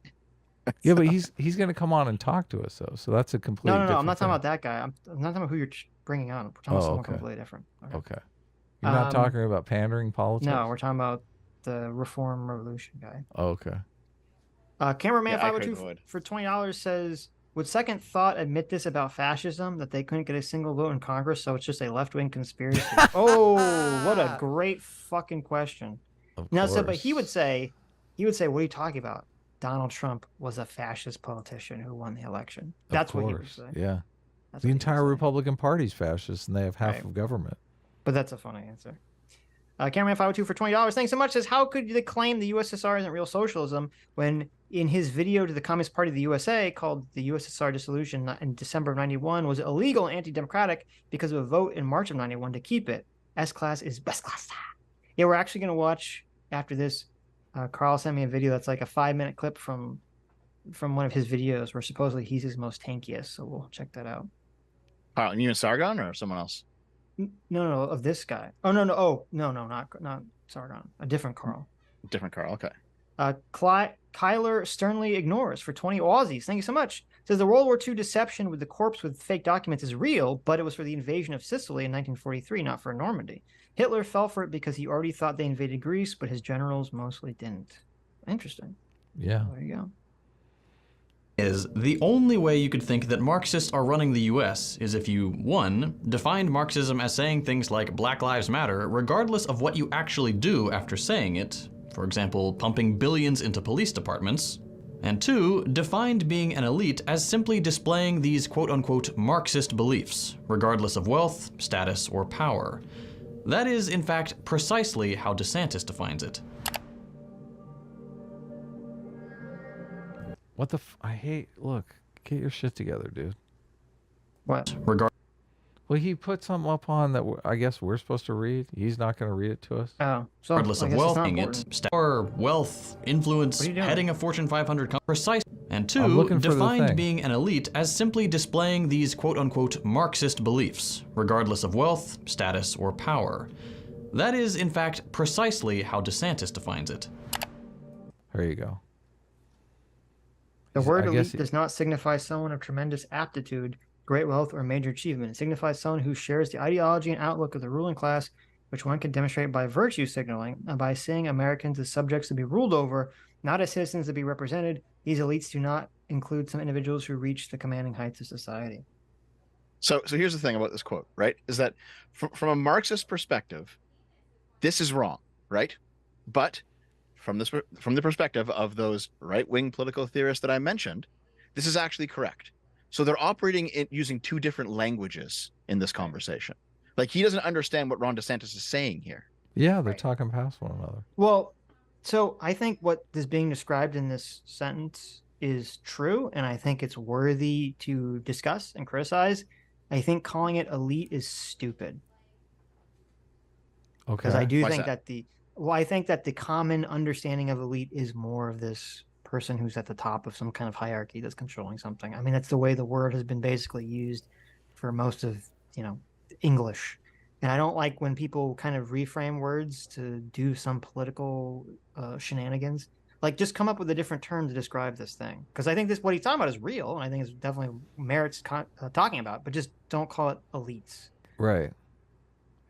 Yeah, but he's gonna come on and talk to us though, so that's a complete. No. I'm not talking about that guy. I'm not talking about who you're bringing on. We're talking about someone completely different. Okay. You're not talking about pandering politics. No, we're talking about the Reform Revolution guy. Oh, okay. Cameraman 502 for $20 says, would Second Thought admit this about fascism, that they couldn't get a single vote in Congress, so it's just a left-wing conspiracy? Oh, what a great fucking question. But he would say, what are you talking about? Donald Trump was a fascist politician who won the election. That's what he would say. Yeah. The entire Republican Party's fascist, and they have half of government. But that's a funny answer. Cameraman 502 for $20. Thanks so much. Says, how could they claim the USSR isn't real socialism when in his video to the Communist Party of the USA called the USSR dissolution in December of 91 was illegal and anti-democratic because of a vote in March of 91 to keep it? S-class is best class. Yeah, we're actually going to watch after this. Carl sent me a video that's like a 5-minute clip from one of his videos where supposedly he's his most tankiest. So we'll check that out. Carl, you mean Sargon or someone else? No, of this guy. Oh, no. Oh, no, not Sargon. A different Carl. Different Carl, okay. Kyler sternly ignores for 20 Aussies. Thank you so much. Says the World War II deception with the corpse with fake documents is real, but it was for the invasion of Sicily in 1943, not for Normandy. Hitler fell for it because he already thought they invaded Greece, but his generals mostly didn't. Interesting. Yeah. There you go. is the only way you could think that Marxists are running the US is if you, 1, defined Marxism as saying things like Black Lives Matter regardless of what you actually do after saying it, for example, pumping billions into police departments, and 2, defined being an elite as simply displaying these quote-unquote Marxist beliefs, regardless of wealth, status, or power. That is, in fact, precisely how DeSantis defines it. What the I hate, look, get your shit together, dude. What? Well, he put something up on that I guess we're supposed to read. He's not going to read it to us. Oh, so Regardless of wealth, power, wealth, influence, heading a Fortune 500 company, precise, and 2, defined being an elite as simply displaying these quote-unquote Marxist beliefs, regardless of wealth, status, or power. That is, in fact, precisely how DeSantis defines it. There you go. The word elite does not signify someone of tremendous aptitude, great wealth, or major achievement. It signifies someone who shares the ideology and outlook of the ruling class, which one can demonstrate by virtue signaling and by seeing Americans as subjects to be ruled over, not as citizens to be represented. These elites do not include some individuals who reach the commanding heights of society. So here's the thing about this quote, right? Is that from a Marxist perspective, this is wrong, right? But from the perspective of those right-wing political theorists that I mentioned, this is actually correct. So they're operating using two different languages in this conversation. Like, he doesn't understand what Ron DeSantis is saying here. Yeah, they're talking past one another. Well, so I think what is being described in this sentence is true, and I think it's worthy to discuss and criticize. I think calling it elite is stupid. Okay. Because I do think that I think that the common understanding of elite is more of this person who's at the top of some kind of hierarchy that's controlling something. I mean, that's the way the word has been basically used for most of, English. And I don't like when people kind of reframe words to do some political shenanigans. Like, just come up with a different term to describe this thing. Because I think what he's talking about is real, and I think it's definitely merits talking about, but just don't call it elites. Right.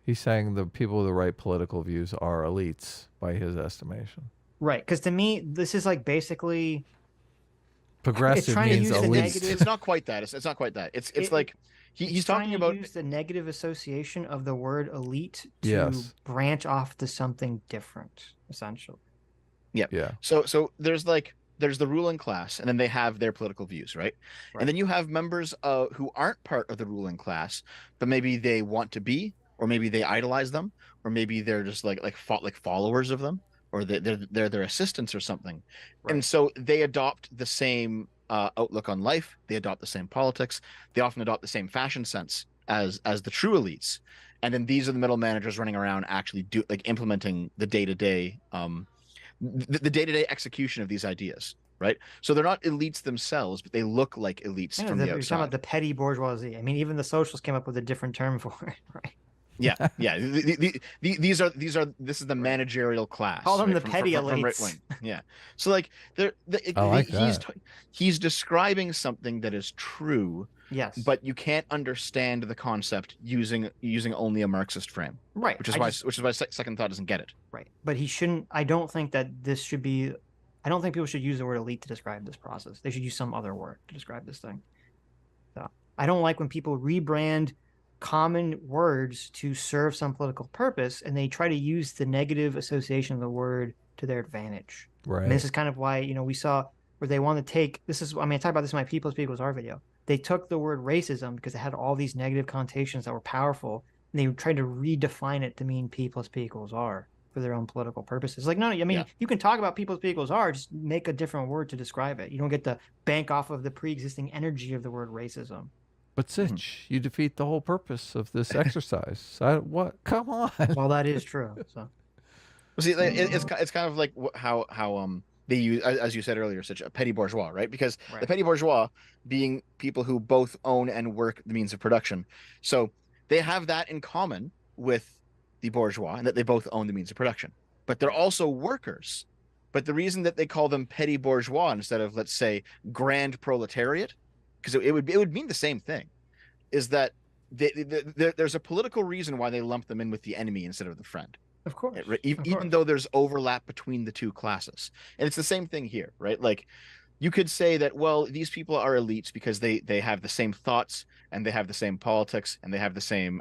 He's saying the people with the right political views are elites by his estimation. Right, because to me, this is like basically progressive means elites. It's not quite that. It's not quite that. It's like he's talking about use the negative association of the word elite to branch off to something different, essentially. Yeah. So there's the ruling class, and then they have their political views, right? And then you have members who aren't part of the ruling class, but maybe they want to be, or maybe they idolize them, or maybe they're just like followers of them, or they're their assistants or something. Right. And so they adopt the same outlook on life. They adopt the same politics. They often adopt the same fashion sense as the true elites. And then these are the middle managers running around actually implementing the day-to-day the day-to-day execution of these ideas. Right, so they're not elites themselves, but they look like elites from the outside. You're talking about the petty bourgeoisie. I mean, even the socialists came up with a different term for it, right? Yeah. This is the managerial class. Call them the petty elites. Right wing. Yeah. So he's describing something that is true. Yes. But you can't understand the concept using only a Marxist frame. Right. Which is why second thought doesn't get it. Right. But he shouldn't. I don't think that this should be. I don't think people should use the word elite to describe this process. They should use some other word to describe this thing. So I don't like when people rebrand common words to serve some political purpose, and they try to use the negative association of the word to their advantage. Right. And this is kind of why, we saw where they want to take, I talk about this in my People's Our video. They took the word racism because it had all these negative connotations that were powerful, and they tried to redefine it to mean People's Are for their own political purposes. Like, no, you can talk about People's Are, just make a different word to describe it. You don't get to bank off of the pre-existing energy of the word racism. But Sitch, you defeat the whole purpose of this exercise. What? Come on. Well, that is true. So, well, see, it's kind of like how they use, as you said earlier, such a petty bourgeois, right? Because the petty bourgeois being people who both own and work the means of production, so they have that in common with the bourgeois, and that they both own the means of production. But they're also workers. But the reason that they call them petty bourgeois instead of, let's say, grand proletariat, because it would mean the same thing, is that there's a political reason why they lump them in with the enemy instead of the friend. Of course. Even though there's overlap between the two classes. And it's the same thing here, right? Like, you could say that, well, these people are elites because they have the same thoughts and they have the same politics and they have the same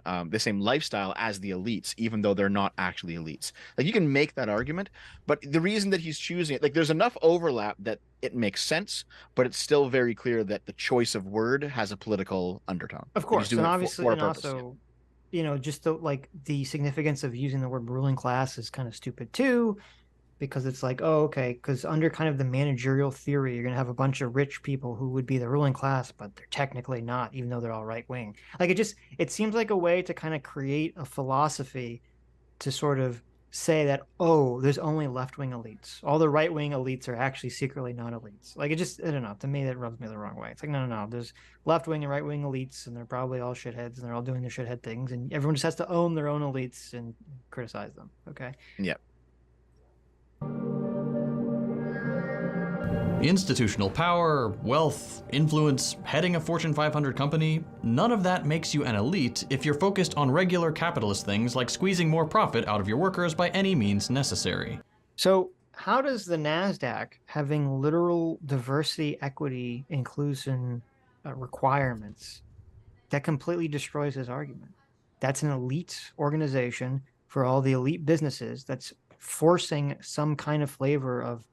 lifestyle as the elites, even though they're not actually elites. Like, you can make that argument, but the reason that he's choosing it, like, there's enough overlap that it makes sense, but it's still very clear that the choice of word has a political undertone. Of course, and obviously, for a and purpose. also, you know, just the significance of using the word ruling class is kind of stupid too, because it's like, oh, okay, because under kind of the managerial theory, you're going to have a bunch of rich people who would be the ruling class, but they're technically not, even though they're all right wing. Like, it seems like a way to kind of create a philosophy to sort of say that, oh, there's only left wing elites. All the right wing elites are actually secretly not elites. Like, I don't know. To me, that rubs me the wrong way. It's like, no. There's left wing and right wing elites, and they're probably all shitheads, and they're all doing their shithead things, and everyone just has to own their own elites and criticize them. Okay. Yeah. Institutional power, wealth, influence, heading a Fortune 500 company, none of that makes you an elite if you're focused on regular capitalist things like squeezing more profit out of your workers by any means necessary. So how does the NASDAQ, having literal diversity, equity, inclusion requirements, that completely destroys his argument? That's an elite organization for all the elite businesses that's forcing some kind of flavor of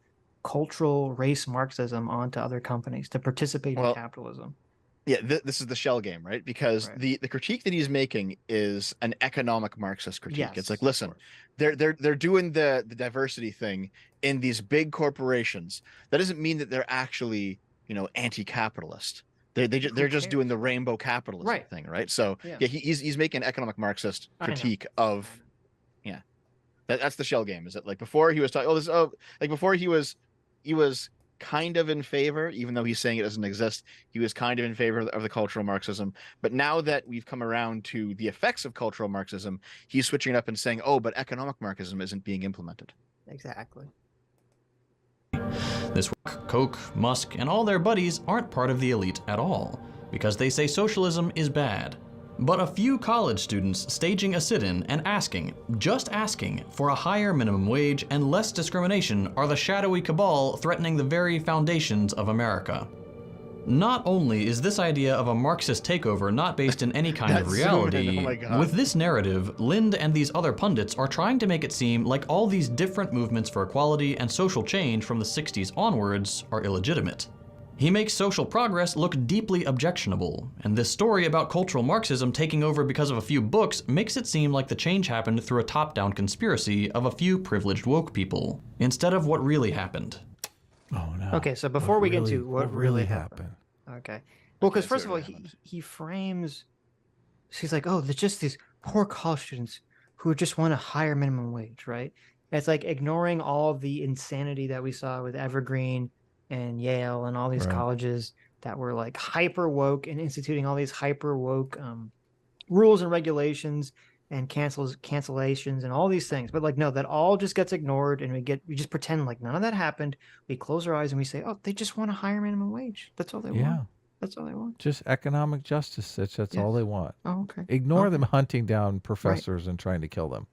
cultural race Marxism onto other companies to participate in capitalism. Yeah, this is the shell game, right? Because the critique that he's making is an economic Marxist critique. Yes, it's like, listen, they're doing the diversity thing in these big corporations. That doesn't mean that they're actually, you know, anti-capitalist. They're just doing the rainbow capitalism thing, right? So yeah, he's making an economic Marxist critique of, yeah, that's the shell game. Is it like before he was talking? Like before he was kind of in favor, even though he's saying it doesn't exist, he was kind of in favor of the cultural Marxism. But now that we've come around to the effects of cultural Marxism, he's switching it up and saying, oh, but economic Marxism isn't being implemented. Exactly. This Koch, Musk, and all their buddies aren't part of the elite at all, because they say socialism is bad. But a few college students staging a sit-in and just asking, for a higher minimum wage and less discrimination are the shadowy cabal threatening the very foundations of America. Not only is this idea of a Marxist takeover not based in any kind of reality, with this narrative, Lind and these other pundits are trying to make it seem like all these different movements for equality and social change from the 60s onwards are illegitimate. He makes social progress look deeply objectionable, and this story about cultural Marxism taking over because of a few books makes it seem like the change happened through a top-down conspiracy of a few privileged woke people, instead of what really happened. Oh no. Okay, so before we get into what really happened. Okay. Well, because first of all, he frames, he's like, oh, there's just these poor college students who just want a higher minimum wage, right? And it's like ignoring all of the insanity that we saw with Evergreen and Yale and all these colleges that were like hyper woke and instituting all these hyper woke rules and regulations and cancellations and all these things. But like, no, that all just gets ignored, and we just pretend like none of that happened. We close our eyes and we say, oh, they just want a higher minimum wage. That's all they want. That's all they want. Just economic justice, Sitch. That's all they want. Oh, okay. Ignore them hunting down professors and trying to kill them.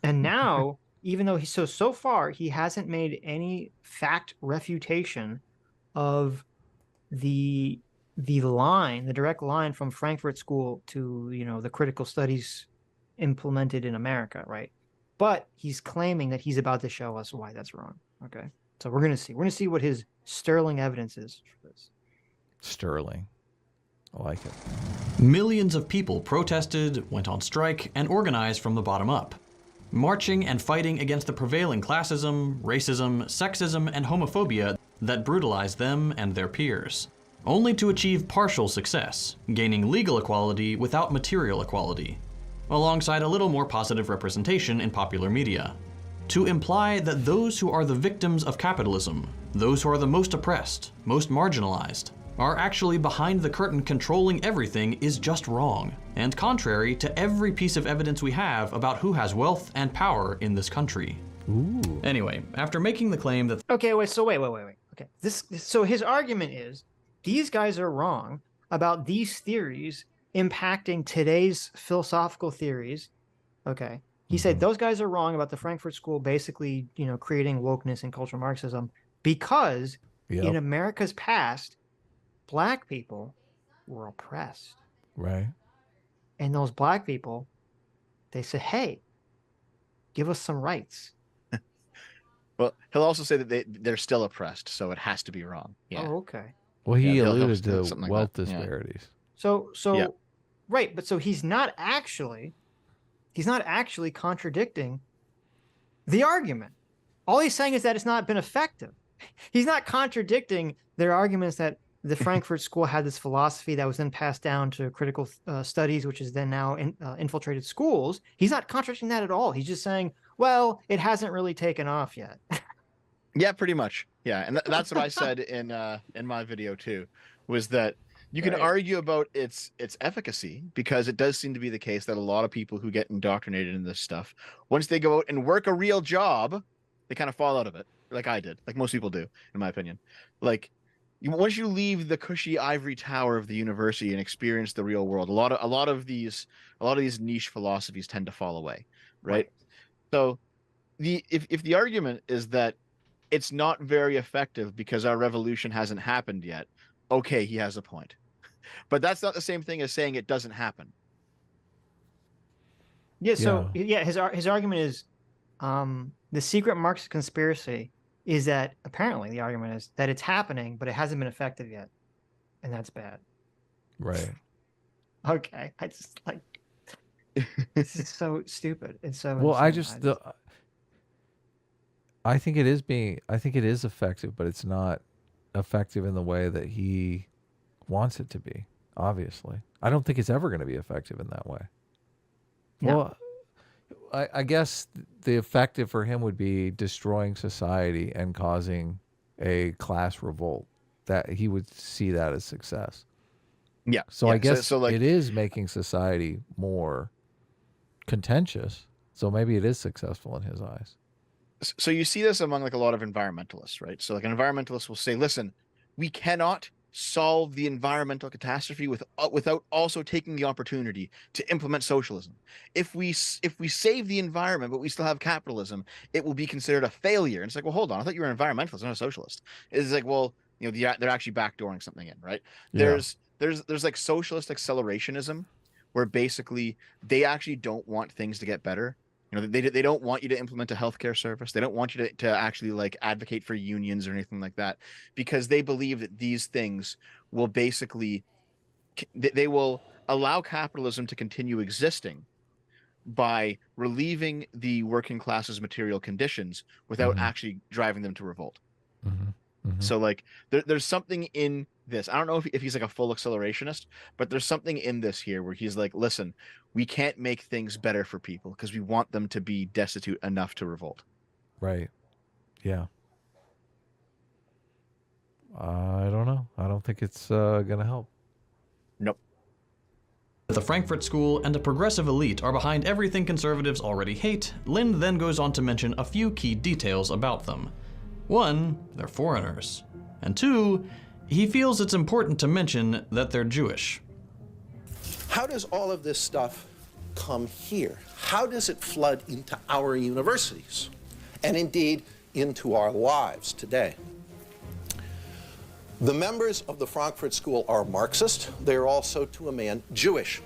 And now, even though so far he hasn't made any fact refutation of the direct line from Frankfurt School to, you know, the critical studies implemented in America, right? But he's claiming that he's about to show us why that's wrong. Okay, so we're gonna see what his sterling evidence is for this. Sterling, I like it. Millions of people protested, went on strike, and organized from the bottom up, marching and fighting against the prevailing classism, racism, sexism, and homophobia that brutalized them and their peers, only to achieve partial success, gaining legal equality without material equality, alongside a little more positive representation in popular media, to imply that those who are the victims of capitalism, those who are the most oppressed, most marginalized, are actually behind the curtain controlling everything is just wrong, and contrary to every piece of evidence we have about who has wealth and power in this country. Ooh. Anyway, after making the claim that... Okay, wait. Okay, so his argument is, these guys are wrong about these theories impacting today's philosophical theories. Okay. He said those guys are wrong about the Frankfurt School basically, you know, creating wokeness and cultural Marxism because in America's past, black people were oppressed. Right. And those black people, they said, hey, give us some rights. Well, he'll also say that they're still oppressed, so it has to be wrong. Yeah. Oh, okay. Well, he he'll alluded say to something like wealth that. Yeah. disparities. So Yeah. right, but so he's not actually contradicting the argument. All he's saying is that it's not been effective. He's not contradicting their arguments that the Frankfurt School had this philosophy that was then passed down to critical studies, which is then now infiltrated schools. He's not contradicting that at all. He's just saying, well, it hasn't really taken off yet. Yeah, pretty much. Yeah, and that's what I said in my video too, was that you can argue about its efficacy, because it does seem to be the case that a lot of people who get indoctrinated in this stuff, once they go out and work a real job, they kind of fall out of it, like I did, like most people do, in my opinion. Like, once you leave the cushy ivory tower of the university and experience the real world, a lot of these niche philosophies tend to fall away, right? So if the argument is that it's not very effective because our revolution hasn't happened yet, okay, he has a point. But that's not the same thing as saying it doesn't happen. Yeah, so his argument is the secret Marxist conspiracy is that apparently the argument is that it's happening, but it hasn't been effective yet. And that's bad. Right. Okay. I just like, this is so stupid. It's so well, insane. I think it is effective, but it's not effective in the way that he wants it to be, obviously. I don't think it's ever going to be effective in that way. No. Well, I guess the effective for him would be destroying society and causing a class revolt. That he would see that as success. Yeah. So yeah. I guess so like, it is making society more contentious. So maybe it is successful in his eyes. So you see this among like a lot of environmentalists, right? So like an environmentalist will say, listen, we cannot solve the environmental catastrophe without also taking the opportunity to implement socialism. If we save the environment but we still have capitalism, it will be considered a failure. And it's like, well, hold on, I thought you were an environmentalist, not a socialist. It's like, well, they're actually backdooring something in, right? Yeah. There's like socialist accelerationism, where basically they actually don't want things to get better. They don't want you to implement a healthcare service. They don't want you to actually like advocate for unions or anything like that, because they believe that these things will basically, they will allow capitalism to continue existing by relieving the working class's material conditions without actually driving them to revolt. So like there's something in this. I don't know if he's like a full accelerationist, but there's something in this here where he's like, listen, we can't make things better for people because we want them to be destitute enough to revolt. Right. Yeah. I don't know. I don't think it's going to help. Nope. The Frankfurt School and a progressive elite are behind everything conservatives already hate. Lind then goes on to mention a few key details about them. 1, they're foreigners. And 2, he feels it's important to mention that they're Jewish. How does all of this stuff come here? How does it flood into our universities? And indeed, into our lives today? The members of the Frankfurt School are Marxist. They are also, to a man, Jewish.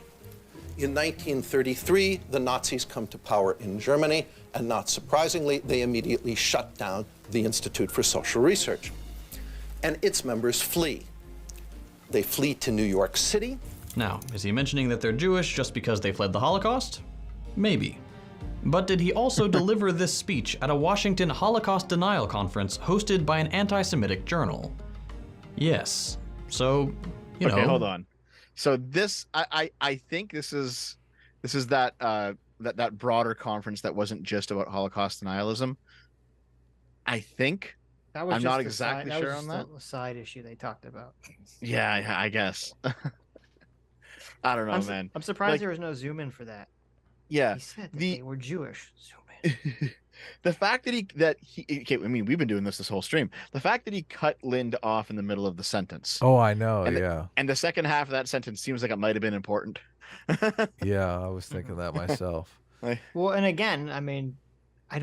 In 1933, the Nazis come to power in Germany, and not surprisingly, they immediately shut down the Institute for Social Research. And its members flee. They flee to New York City. Now, is he mentioning that they're Jewish just because they fled the Holocaust? Maybe. But did he also deliver this speech at a Washington Holocaust denial conference hosted by an anti-Semitic journal? Yes. So, you know. Okay, hold on. So this, I think this is that that broader conference that wasn't just about Holocaust denialism. I think. That was I'm not exactly sure on that. A side issue they talked about. Yeah, I guess. I don't know, man. I'm surprised there was no zoom in for that. Yeah, he said that they were Jewish. Zoom in. The fact that he okay, I mean, we've been doing this whole stream. The fact that he cut Lind off in the middle of the sentence. Oh, I know. And and the second half of that sentence seems like it might have been important. Yeah, I was thinking that myself. Well, and again, I mean, I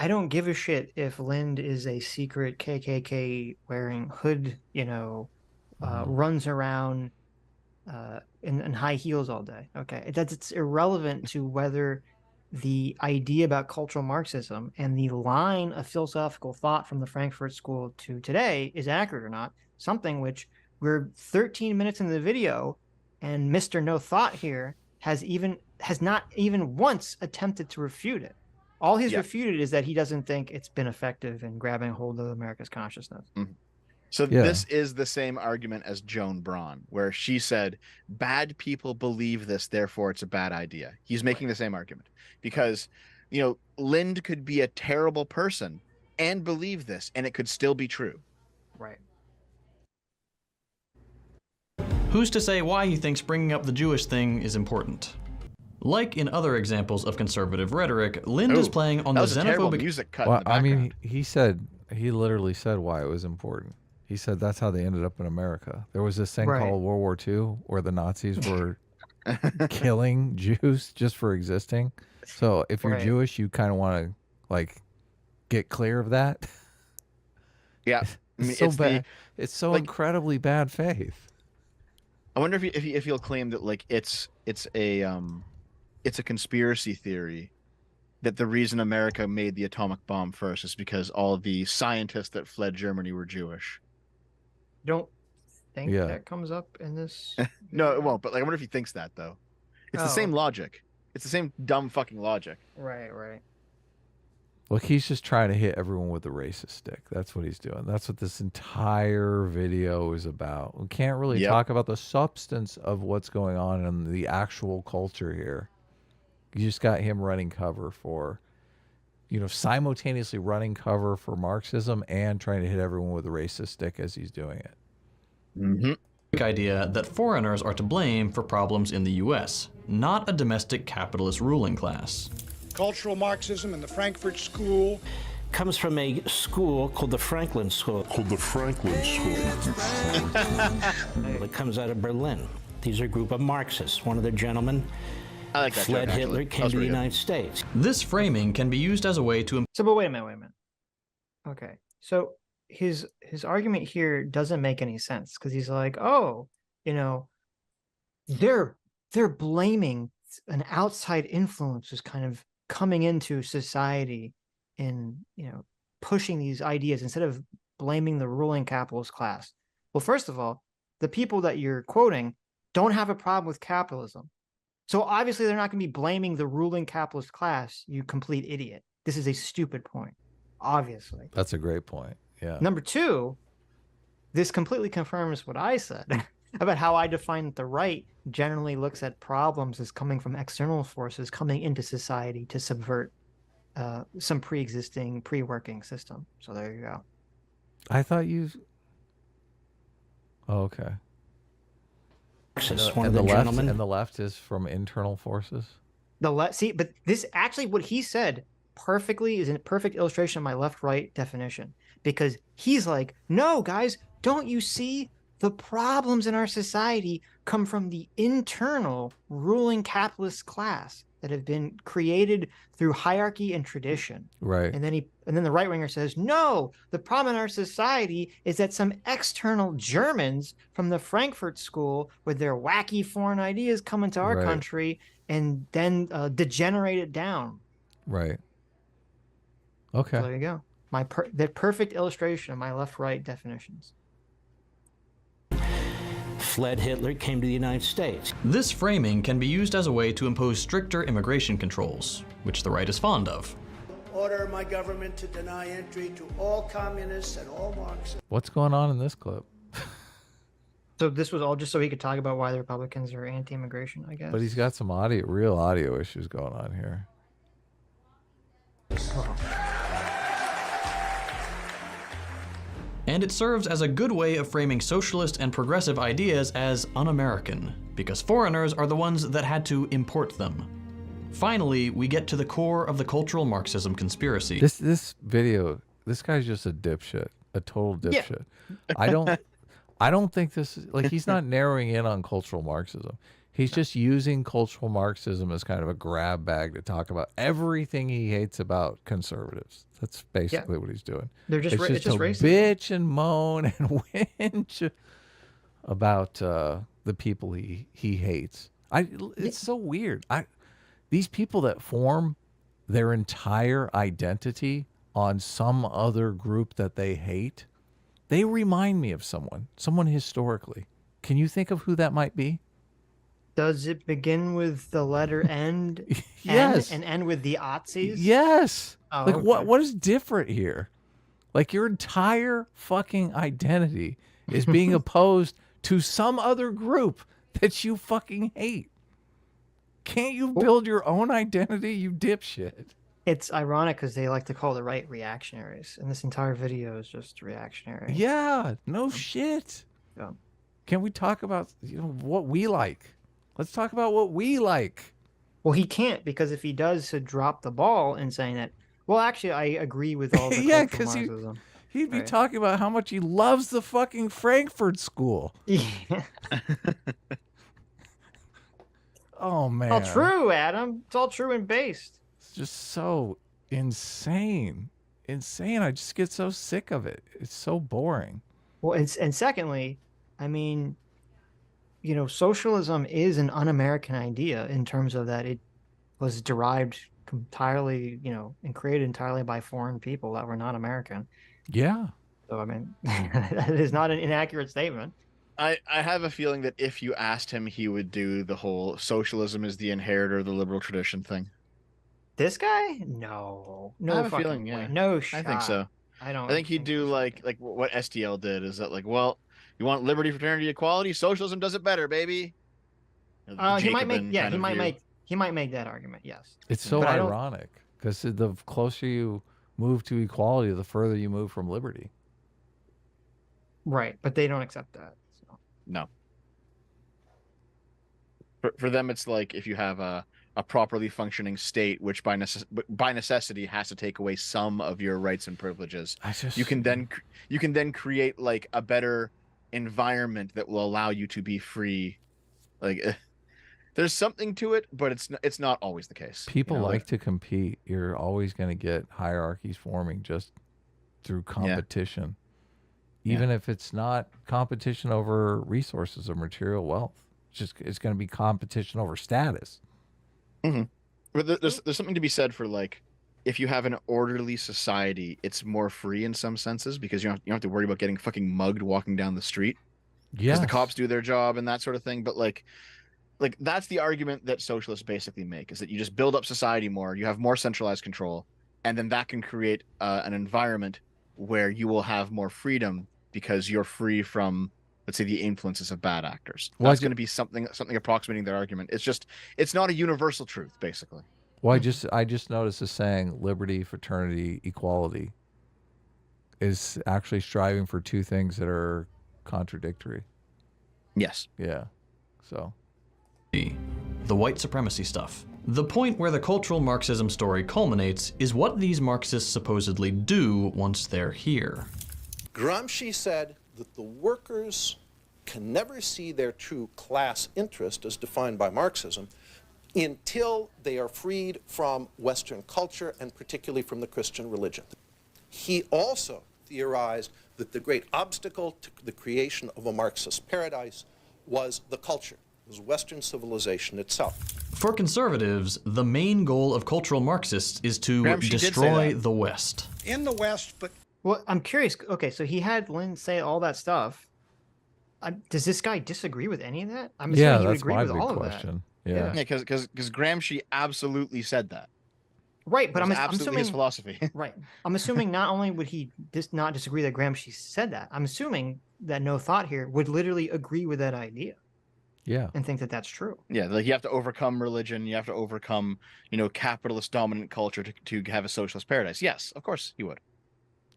I don't give a shit if Lind is a secret KKK wearing hood, runs around in high heels all day. Okay, it's irrelevant to whether the idea about cultural Marxism and the line of philosophical thought from the Frankfurt School to today is accurate or not. Something which we're 13 minutes into the video, and Mr. No Thought here has not even once attempted to refute it. All he's refuted is that he doesn't think it's been effective in grabbing hold of America's consciousness. Mm-hmm. So this is the same argument as Joan Braun, where she said, bad people believe this, therefore it's a bad idea. He's making the same argument because, Lind could be a terrible person and believe this, and it could still be true. Right. Who's to say why he thinks bringing up the Jewish thing is important? Like in other examples of conservative rhetoric, Lind is playing on the xenophobic music cut in the I background. mean, he literally said why it was important. He said that's how they ended up in America. There was this thing called World War II where the Nazis were killing Jews just for existing. So if you're Jewish, you kind of want to like get clear of that. Yeah, I mean, it's so bad. It's so incredibly bad faith. I wonder if he'll claim that like it's a conspiracy theory that the reason America made the atomic bomb first is because all of the scientists that fled Germany were Jewish. Don't think that comes up in this. No, it won't. But like, I wonder if he thinks that though. It's the same logic. It's the same dumb fucking logic. Right. Look, he's just trying to hit everyone with a racist stick. That's what he's doing. That's what this entire video is about. We can't really talk about the substance of what's going on in the actual culture here. You just got him running cover for, simultaneously running cover for Marxism and trying to hit everyone with a racist stick as he's doing it. Mm-hmm. Idea that foreigners are to blame for problems in the U.S., not a domestic capitalist ruling class. Cultural Marxism and the Frankfurt School comes from a school called the Franklin School. It comes out of Berlin. These are a group of Marxists. One of their gentlemen fled Hitler, came to the United States. This framing can be used as a way to... But wait a minute. Okay, so his argument here doesn't make any sense because he's like, they're blaming an outside influence who's kind of coming into society and pushing these ideas instead of blaming the ruling capitalist class. Well, first of all, the people that you're quoting don't have a problem with capitalism. So obviously they're not going to be blaming the ruling capitalist class, you complete idiot. This is a stupid point, obviously. That's a great point, yeah. Number two, this completely confirms what I said about how I define that the right generally looks at problems as coming from external forces coming into society to subvert some pre-existing, pre-working system. So there you go. I thought you... Oh, okay. One of the gentlemen. And the left is from internal forces? See, but this actually, what he said perfectly is a perfect illustration of my left-right definition. Because he's like, no, guys, don't you see? The problems in our society come from the internal ruling capitalist class that have been created through hierarchy and tradition. Right. And then the right winger says, no, the problem in our society is that some external Germans from the Frankfurt School with their wacky foreign ideas come into our country and then degenerate it down. Right. Okay. So there you go. That perfect illustration of my left-right definitions. Fled Hitler, came to the United States. This framing can be used as a way to impose stricter immigration controls, which the right is fond of. Order my government to deny entry to all communists and all Marxists. What's going on in this clip? So this was all just so he could talk about why the Republicans are anti-immigration, I guess. But he's got some real audio issues going on here. And it serves as a good way of framing socialist and progressive ideas as un-American, because foreigners are the ones that had to import them. Finally, we get to the core of the cultural Marxism conspiracy. This video, this guy's just a dipshit, a total dipshit. I don't think this is, like, he's not narrowing in on cultural Marxism. He's just using cultural Marxism as kind of a grab bag to talk about everything he hates about conservatives. That's basically what he's doing. They're just it's it's just to racism. bitch and moan and whinge about the people he hates. It's so weird. These people that form their entire identity on some other group that they hate, they remind me of someone historically. Can you think of who that might be? Does it begin with the letter N? Yes. And end with the Aussies? Yes. Oh, like okay. what is different here? Like your entire fucking identity is being opposed to some other group that you fucking hate. Can't you build your own identity, you dipshit? It's ironic because they like to call the right reactionaries, and this entire video is just reactionary. Yeah, no shit. Yeah. Can we talk about what we like? Let's talk about what we like. Well, he can't, because if he does, he'd drop the ball in saying that. Well, actually, I agree with all the Yeah, cultural because Marxism. he'd be Right. talking about how much he loves the fucking Frankfurt School. Yeah. Oh man, All true, Adam. It's all true and based. it's just so insane. I just get so sick of it. It's so boring. Well, and secondly, I mean, socialism is an un-American idea in terms of that it was derived entirely, and created entirely by foreign people that were not American. Yeah. So, I mean, that is not an inaccurate statement. I have a feeling that if you asked him, he would do the whole socialism is the inheritor of the liberal tradition thing. This guy? No. No I have a fucking feeling, way. yeah. No shot. I think so. I don't I think he'd do like what STL did, is that like, well, you want liberty, fraternity, equality? Socialism does it better, baby. He might Jacobin make kind of view. he might make that argument, yes. It's so But I don't- ironic because the closer you move to equality, the further you move from liberty. Right, but they don't accept that. So. No. For them, it's like if you have a properly functioning state, which by necessity has to take away some of your rights and privileges, you can then create like a better environment that will allow you to be free. Like there's something to it, but it's not always the case. People like to compete. You're always going to get hierarchies forming just through competition. Even if it's not competition over resources or material wealth. It's going to be competition over status. Mm-hmm. But there's something to be said for like, if you have an orderly society, it's more free in some senses because you don't have to worry about getting fucking mugged walking down the street. Yeah, the cops do their job and that sort of thing. But like that's the argument that socialists basically make, is that you just build up society more, you have more centralized control, and then that can create an environment where you will have more freedom because you're free from, let's say, the influences of bad actors. That's going to be something approximating their argument. It's not a universal truth, basically. Well, I just noticed the saying liberty, fraternity, equality is actually striving for two things that are contradictory. Yes. Yeah. So the white supremacy stuff. The point where the cultural Marxism story culminates is what these Marxists supposedly do once they're here. Gramsci said that the workers can never see their true class interest as defined by Marxism until they are freed from Western culture and particularly from the Christian religion. He also theorized that the great obstacle to the creation of a Marxist paradise was the culture, was Western civilization itself. For conservatives, the main goal of cultural Marxists is to Gramsci destroy the West. In the West, but... Well, I'm curious. Okay, so he had Lynn say all that stuff. Does this guy disagree with any of that? I'm assuming he would agree with all of that. Yeah, because Gramsci absolutely said that. Right, but I'm absolutely assuming his philosophy. Right, I'm assuming not only would he not disagree that Gramsci said that, I'm assuming that No Thought here would literally agree with that idea. Yeah, and think that that's true. Yeah, like you have to overcome religion, you have to overcome, capitalist dominant culture to have a socialist paradise. Yes, of course he would.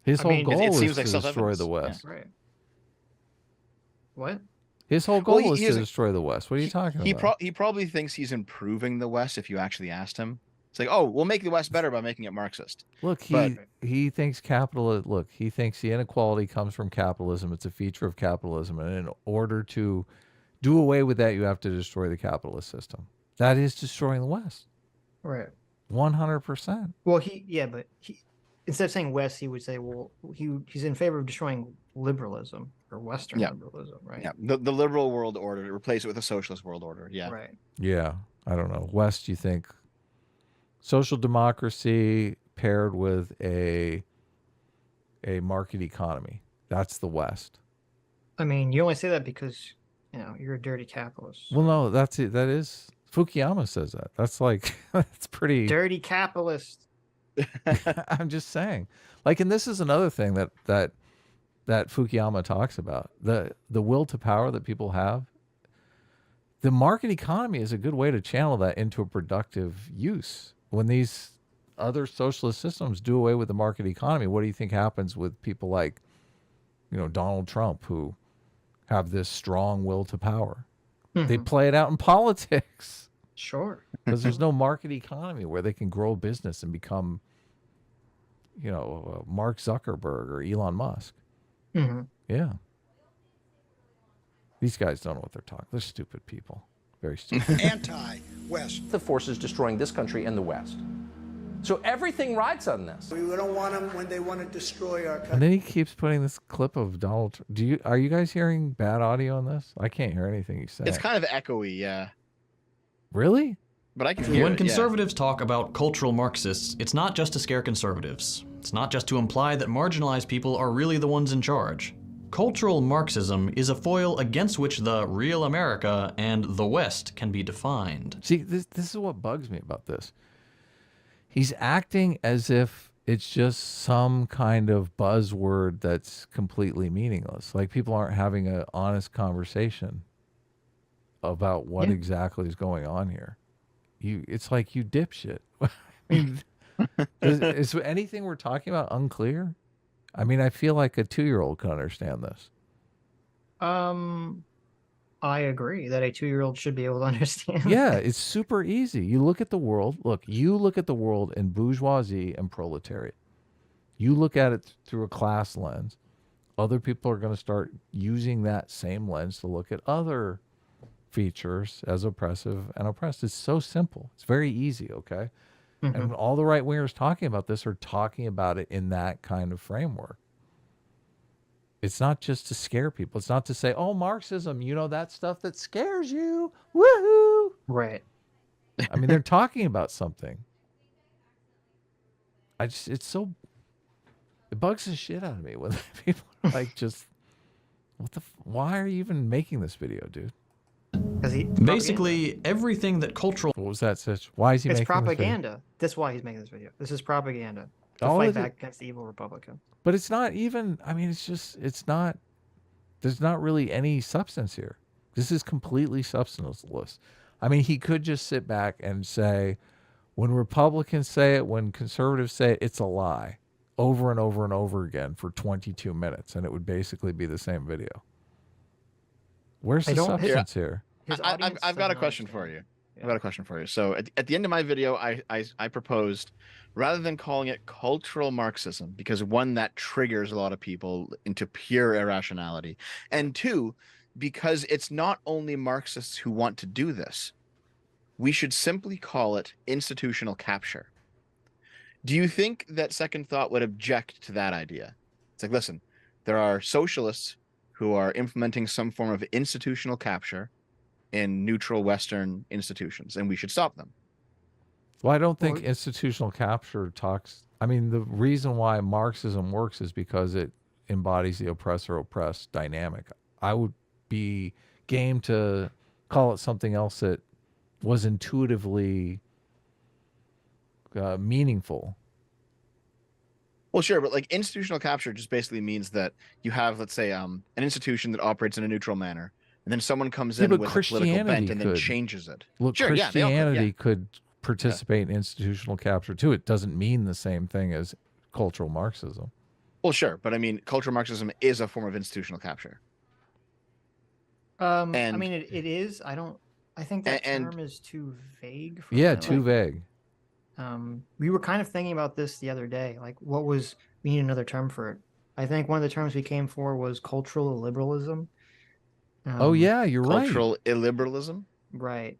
His whole goal is seems to like destroy the West. Yeah, right. What? His whole goal is to destroy the West. What are you talking about? He probably thinks he's improving the West if you actually asked him. It's like, oh, we'll make the West better by making it Marxist. Look, he thinks he thinks the inequality comes from capitalism. It's a feature of capitalism, and in order to Do away with that, you have to destroy the capitalist system. That is destroying the West. Right. 100%. Well, but instead of saying West, he would say, well, he's in favor of destroying liberalism or Western liberalism, right? Yeah, the liberal world order, replace it with a socialist world order. Yeah. Right. Yeah, I don't know. West, you think social democracy paired with a market economy. That's the West. I mean, you only say that because, you're a dirty capitalist. Well, no, that's it. That is Fukuyama says that. That's like that's pretty dirty capitalist. I'm just saying. Like, and this is another thing that Fukuyama talks about. The will to power that people have. The market economy is a good way to channel that into a productive use. When these other socialist systems do away with the market economy, what do you think happens with people like, Donald Trump, who have this strong will to power? Mm-hmm. They play it out in politics. Sure. Because there's no market economy where they can grow a business and become, Mark Zuckerberg or Elon Musk. Mm-hmm. Yeah. These guys don't know what they're talking. They're stupid people. Very stupid. Anti-West. The forces destroying this country and the West. So everything rides on this. We don't want them when they want to destroy our country. And then he keeps putting this clip of Donald. Are you guys hearing bad audio on this? I can't hear anything he's saying. It's kind of echoey, yeah. Really? But I can hear When conservatives talk about cultural Marxists, it's not just to scare conservatives. It's not just to imply that marginalized people are really the ones in charge. Cultural Marxism is a foil against which the real America and the West can be defined. See, this is what bugs me about this. He's acting as if it's just some kind of buzzword that's completely meaningless. Like people aren't having an honest conversation about what exactly is going on here. It's like you dipshit. I mean, is anything we're talking about unclear? I mean, I feel like a 2-year-old can understand this. I agree that a 2-year-old should be able to understand. Yeah, it's super easy. You look at the world. You look at the world in bourgeoisie and proletariat. You look at it through a class lens. Other people are going to start using that same lens to look at other features as oppressive and oppressed. It's so simple. It's very easy, okay? Mm-hmm. And all the right wingers talking about this are talking about it in that kind of framework. It's not just to scare people. It's not to say, oh, Marxism, that stuff that scares you. Woohoo! Right. I mean, they're talking about something. It bugs the shit out of me when people are like, why are you even making this video, dude? Basically, everything that cultural... What was that, Sitch? Why is he making propaganda. This video? That's why he's making this video. This is propaganda. To fight back against the evil Republican. But it's not even, there's not really any substance here. This is completely substanceless. I mean, he could just sit back and say, when Republicans say it, when conservatives say it, it's a lie, over and over and over again for 22 minutes, and it would basically be the same video. Where's the substance here? I've got a question for you. I've got a question for you. So at the end of my video, I proposed, rather than calling it cultural Marxism, because one, that triggers a lot of people into pure irrationality, and two, because it's not only Marxists who want to do this, we should simply call it institutional capture. Do you think that Second Thought would object to that idea? It's like, listen, there are socialists who are implementing some form of institutional capture in neutral Western institutions, and we should stop them. Well, I don't think institutional capture talks... I mean, the reason why Marxism works is because it embodies the oppressor-oppressed dynamic. I would be game to call it something else that was intuitively meaningful. Well, sure, but like institutional capture just basically means that you have, let's say, an institution that operates in a neutral manner, and then someone comes in with a political bent and then changes it. Look, sure, Christianity could participate in institutional capture too. It doesn't mean the same thing as cultural Marxism. Well, sure, but I mean, cultural Marxism is a form of institutional capture. I mean, it is. I think that term is too vague. Too vague. We were kind of thinking about this the other day. Like, we need another term for it. I think one of the terms we came for was cultural liberalism. Oh yeah, you're cultural illiberalism. Right.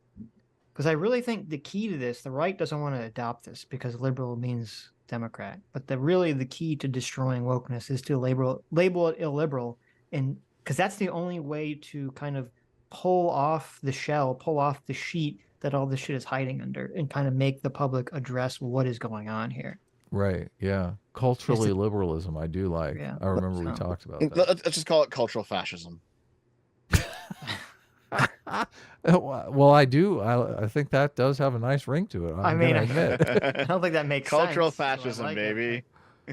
Because I really think the key to this, the right doesn't want to adopt this because liberal means Democrat. But the key to destroying wokeness is to label it illiberal, and because that's the only way to kind of pull off the sheet that all this shit is hiding under, and kind of make the public address what is going on here. Right. Yeah. Culturally liberalism, I do like. Yeah. I remember we talked about that. Let's just call it cultural fascism. Well, I do. I think that does have a nice ring to it. I mean, I admit. I don't think that makes cultural sense. fascism, So I like baby.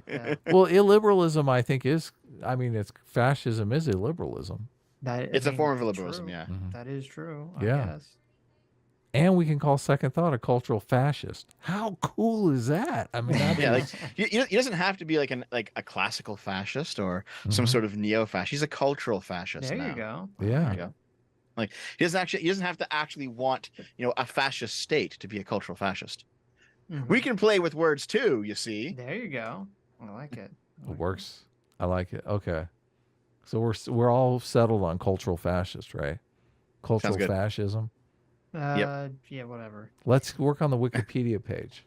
Yeah. Well, illiberalism, I think, is. I mean, it's fascism is illiberalism. It's a form of liberalism, true. yeah. That is true. Yeah. I guess. And we can call second thought a cultural fascist. How cool is that? I mean, Yeah, like he doesn't have to be like a classical fascist or some sort of neo-fascist. He's a cultural fascist. There now. you go. Yeah. There you go. Like he doesn't have to actually want, a fascist state to be a cultural fascist. We can play with words too, you see. There you go. I like it. It works. I like it. Okay. So we're all settled on cultural fascist, right? Cultural good. fascism. Yeah, whatever. Let's work on the Wikipedia page.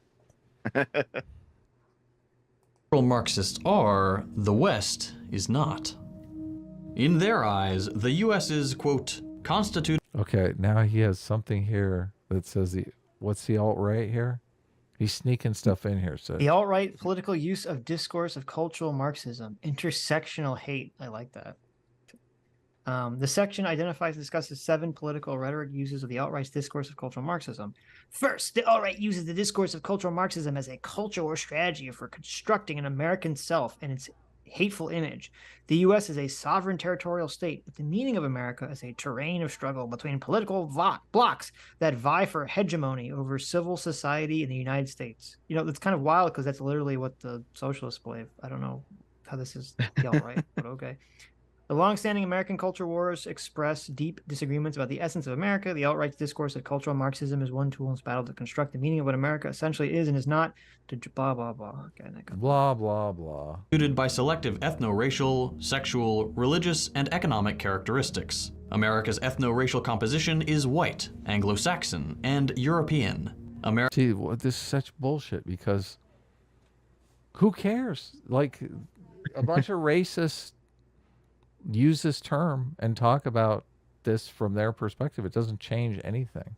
Marxists are, the West is not. In their eyes, the U.S. is, quote, constituted. Okay, now he has something here that says what's the alt-right here? He's sneaking stuff in here. So The alt-right political use of discourse of cultural Marxism, intersectional hate. I like that. The section identifies and discusses 7 political rhetoric uses of the alt-right's discourse of cultural Marxism. First, the alt-right uses the discourse of cultural Marxism as a cultural strategy for constructing an American self and its hateful image. The U.S. is a sovereign territorial state, with the meaning of America as a terrain of struggle between political blocs that vie for hegemony over civil society in the United States. It's kind of wild because that's literally what the socialists believe. I don't know how this is the alt-right, but okay. The long-standing American culture wars express deep disagreements about the essence of America. The alt-right's discourse of cultural Marxism is one tool in its battle to construct the meaning of what America essentially is and is not, to blah, blah, blah. Okay, blah, blah, blah. By selective ethno-racial, sexual, religious, and economic characteristics. America's ethno-racial composition is white, Anglo-Saxon, and European. See, this is such bullshit because who cares? Like, a bunch of racists use this term and talk about this from their perspective. It doesn't change anything.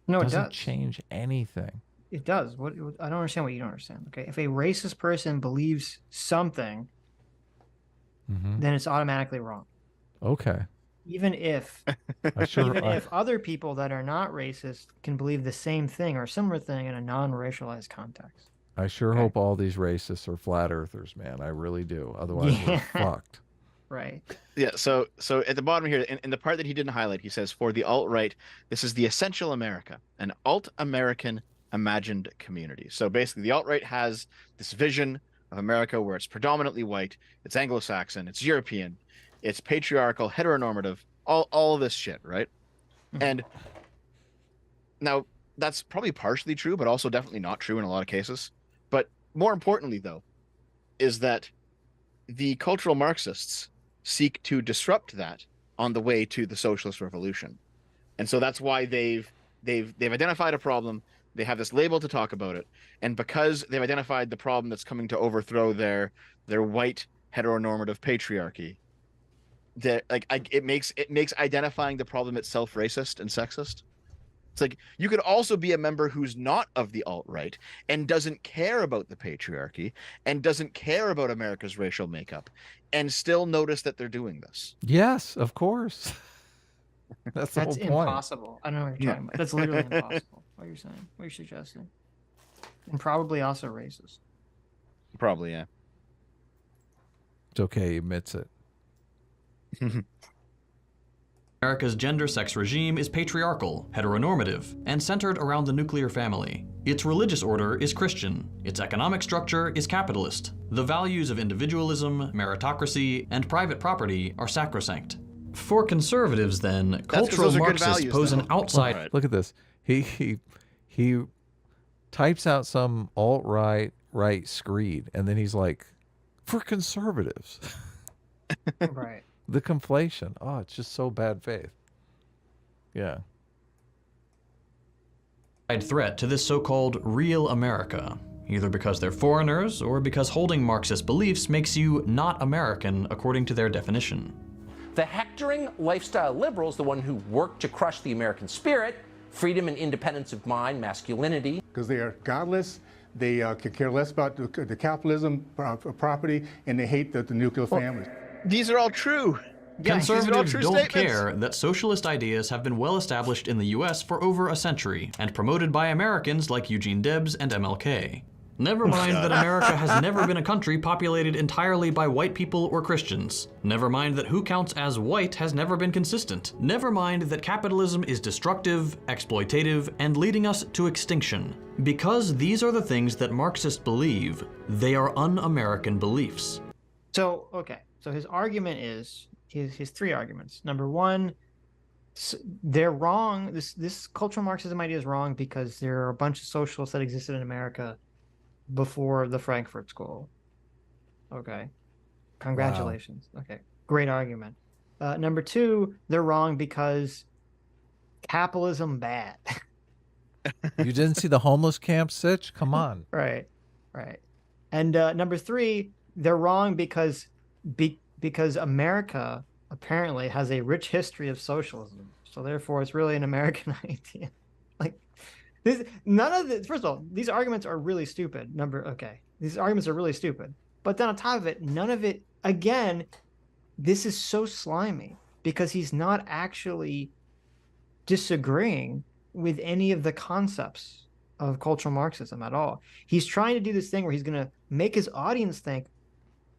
No, it doesn't does. change anything. It does. I don't understand what you don't understand. Okay, if a racist person believes something, then it's automatically wrong. Okay. Even if if other people that are not racist can believe the same thing or similar thing in a non-racialized context. I sure hope all these racists are flat earthers, man. I really do. Otherwise, we're fucked. Right. Yeah. So at the bottom here, in the part that he didn't highlight, he says, for the alt-right, this is the essential America, an alt-American imagined community. So basically, the alt-right has this vision of America where it's predominantly white, it's Anglo-Saxon, it's European, it's patriarchal, heteronormative, all of this shit, right? And now that's probably partially true, but also definitely not true in a lot of cases. But more importantly, though, is that the cultural Marxists seek to disrupt that on the way to the socialist revolution. And so that's why they've identified a problem. They have this label to talk about it. And because they've identified the problem that's coming to overthrow their white heteronormative patriarchy, it makes identifying the problem itself racist and sexist. It's like you could also be a member who's not of the alt-right and doesn't care about the patriarchy and doesn't care about America's racial makeup and still notice that they're doing this. Yes, of course. That's the whole point. Impossible. I don't know what you're talking about. That's literally impossible. What you're saying? What you're suggesting? And probably also racist. Probably, yeah. It's okay. He admits it. America's gender-sex regime is patriarchal, heteronormative, and centered around the nuclear family. Its religious order is Christian. Its economic structure is capitalist. The values of individualism, meritocracy, and private property are sacrosanct. For conservatives, then, cultural Marxists pose an outside... Look at this. He types out some alt-right screed, and then he's like, for conservatives. Right. The conflation. Oh, it's just so bad faith. Yeah. Threat to this so-called real America, either because they're foreigners or because holding Marxist beliefs makes you not American according to their definition. The hectoring lifestyle liberals, the one who work to crush the American spirit, freedom and independence of mind, masculinity. Because they are godless, they could care less about the capitalism, property, and they hate the nuclear family. These are all true. Conservatives don't statements. care that socialist ideas have been well established in the US for over a century and promoted by Americans like Eugene Debs and MLK. Never mind that America has never been a country populated entirely by white people or Christians. Never mind that who counts as white has never been consistent. Never mind that capitalism is destructive, exploitative, and leading us to extinction. Because these are the things that Marxists believe, they are un-American beliefs. So, okay. So his argument is, his three arguments. Number one, they're wrong. This cultural Marxism idea is wrong because there are a bunch of socialists that existed in America before the Frankfurt School. Okay. Congratulations. Wow. Okay. Great argument. Number two, they're wrong because capitalism bad. You didn't see the homeless camp, Sitch? Come on. Right. And number three, they're wrong because America apparently has a rich history of socialism. So therefore, it's really an American idea. Like, none of this. First of all, these arguments are really stupid. These arguments are really stupid. But then on top of it, none of it. Again, this is so slimy because he's not actually disagreeing with any of the concepts of cultural Marxism at all. He's trying to do this thing where he's going to make his audience think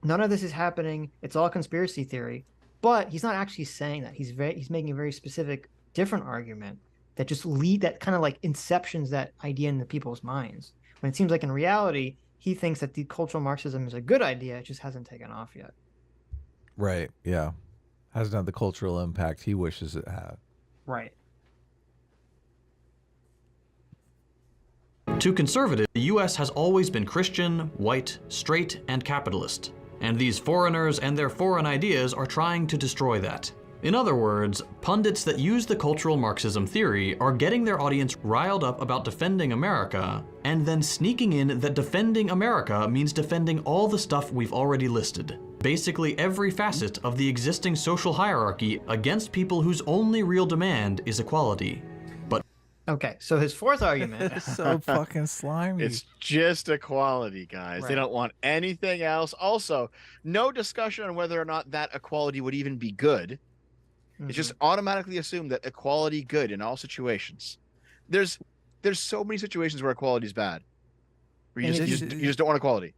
none of this is happening. It's all conspiracy theory. But he's not actually saying that. He's making a very specific, different argument that just that kind of like inceptions that idea into people's minds. When it seems like in reality, he thinks that the cultural Marxism is a good idea. It just hasn't taken off yet. Right. Yeah. Hasn't had the cultural impact he wishes it had. Right. To conservatives, the U.S. has always been Christian, white, straight, and capitalist. And these foreigners and their foreign ideas are trying to destroy that. In other words, pundits that use the cultural Marxism theory are getting their audience riled up about defending America, and then sneaking in that defending America means defending all the stuff we've already listed. Basically every facet of the existing social hierarchy against people whose only real demand is equality. Okay, so his fourth argument. It's so fucking slimy. It's just equality, guys. Right. They don't want anything else. Also, no discussion on whether or not that equality would even be good. It's just automatically assumed that equality good in all situations. There's so many situations where equality is bad. Where you just don't want equality.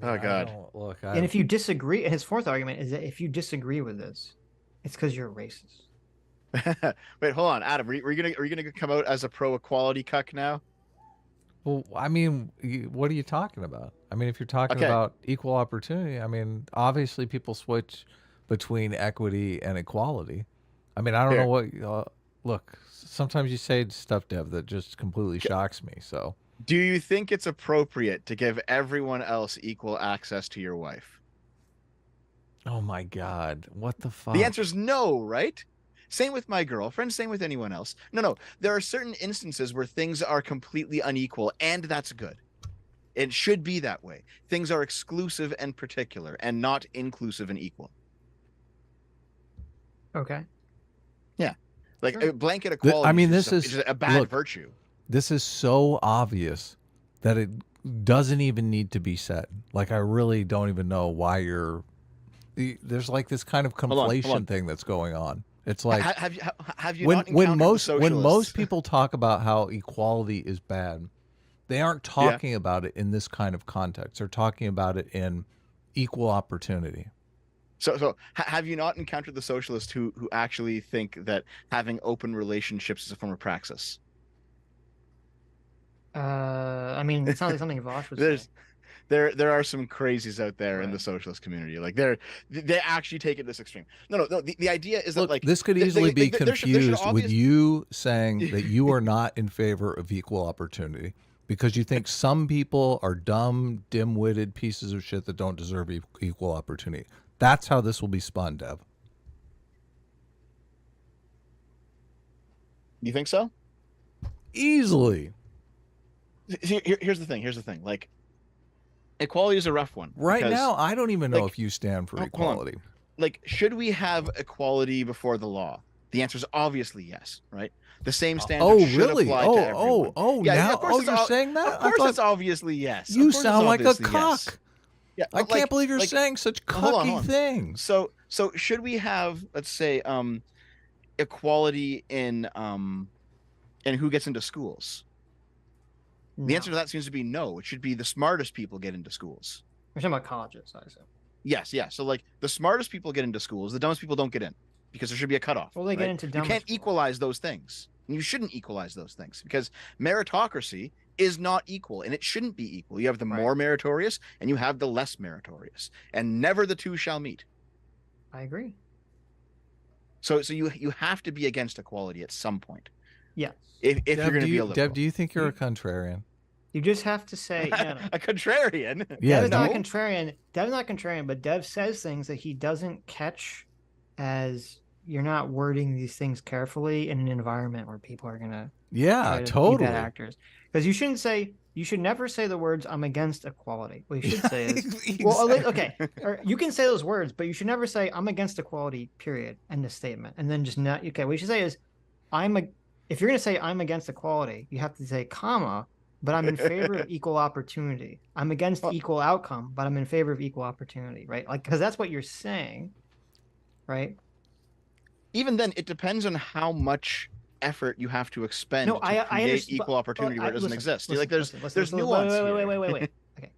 Oh God. And if you disagree, and his fourth argument is that if you disagree with this, it's because you're racist. Wait, hold on, Adam. Are you gonna come out as a pro equality cuck now? Well, I mean, what are you talking about? I mean, if you're talking about equal opportunity, I mean, obviously people switch between equity and equality. I mean, I don't know what. Look, sometimes you say stuff, Dev, that just completely shocks me. So, do you think it's appropriate to give everyone else equal access to your wife? Oh my God, what the fuck? The answer is no, right? Same with my girlfriend, same with anyone else. No. There are certain instances where things are completely unequal, and that's good. It should be that way. Things are exclusive and particular, and not inclusive and equal. Okay. Yeah. Like a blanket equality. I mean, this is a bad virtue. This is so obvious that it doesn't even need to be said. Like, I really don't even know why there's like this kind of conflation thing that's going on. It's like have you not encountered when most people talk about how equality is bad, they aren't talking about it in this kind of context. They're talking about it in equal opportunity. So have you not encountered the socialists who actually think that having open relationships is a form of praxis? I mean, it sounds like something Vosh would say. There are some crazies out there in the socialist community. Like they actually take it this extreme. No. The idea is that like this could easily be confused with you saying that you are not in favor of equal opportunity because you think some people are dumb, dim-witted pieces of shit that don't deserve equal opportunity. That's how this will be spun, Dev. You think so? Easily. Here's the thing. Like, equality is a rough one. Right because, now, I don't even know like, if you stand for hold on. equality. Like, should we have equality before the law? The answer is obviously yes, right? The same standard should apply to everyone. Now, of course you're saying that? Of course, it's obviously yes. You Of course sound it's like a obviously yes. cock. Yeah, I but can't believe you're saying such hold cocky on. things. So should we have, let's say, equality in who gets into schools? The answer to that seems to be no. It should be the smartest people get into schools. We're talking about colleges, I assume. Yes, yeah. So like the smartest people get into schools, the dumbest people don't get in because there should be a cutoff. Well, they get into You dumbest can't equalize those things. And you shouldn't equalize those things because meritocracy is not equal and it shouldn't be equal. You have the more meritorious and you have the less meritorious, and never the two shall meet. I agree. So you have to be against equality at some point. Yes. If you're going to be a liberal. Deb, do you think you're a contrarian? You just have to say a contrarian. Yeah, Dev's not contrarian. Dev's not contrarian, but Dev says things that he doesn't catch as you're not wording these things carefully in an environment where people are gonna be bad actors. Because you should never say the words "I'm against equality." What you should say is, well, okay, or you can say those words, but you should never say "I'm against equality." Period. End of statement. And then just not okay. What you should say is, if you're gonna say "I'm against equality," you have to say comma. But I'm in favor of equal opportunity. I'm against equal outcome, but I'm in favor of equal opportunity, right? Like, because that's what you're saying, right? Even then, it depends on how much effort you have to expend to create equal opportunity where it doesn't exist. There's nuance. Wait. Okay.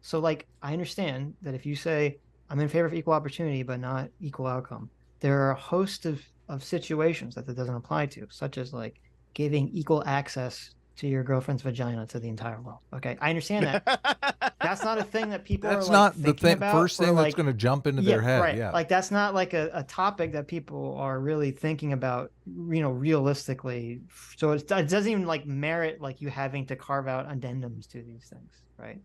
So, like, I understand that if you say I'm in favor of equal opportunity, but not equal outcome, there are a host of situations that doesn't apply to, such as like giving equal access to your girlfriend's vagina to the entire world. Okay, I understand that. That's not a thing that people That's are not like, the thinking about, first thing or, that's like, going to jump into their head. Right. Yeah, Like that's not like a topic that people are really thinking about, realistically. So it doesn't even like merit like you having to carve out addendums to these things, right?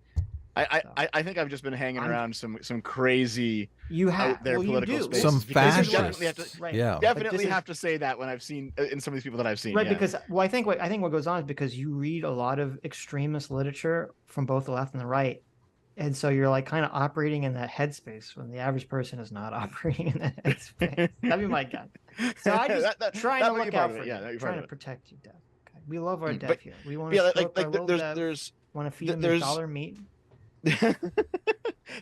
I think I've just been hanging around some crazy out there political spaces. Some fascists. Definitely have to say that when I've seen in some of these people that I've seen. Right, because I think what goes on is because you read a lot of extremist literature from both the left and the right, and so you're like kind of operating in that headspace when the average person is not operating in that headspace. That'd be my guess. So I just trying to look out for you, trying to protect you, Dev. Okay, we love our Dev here. We want to stroke our little Dev. Want to feed him his dollar meat.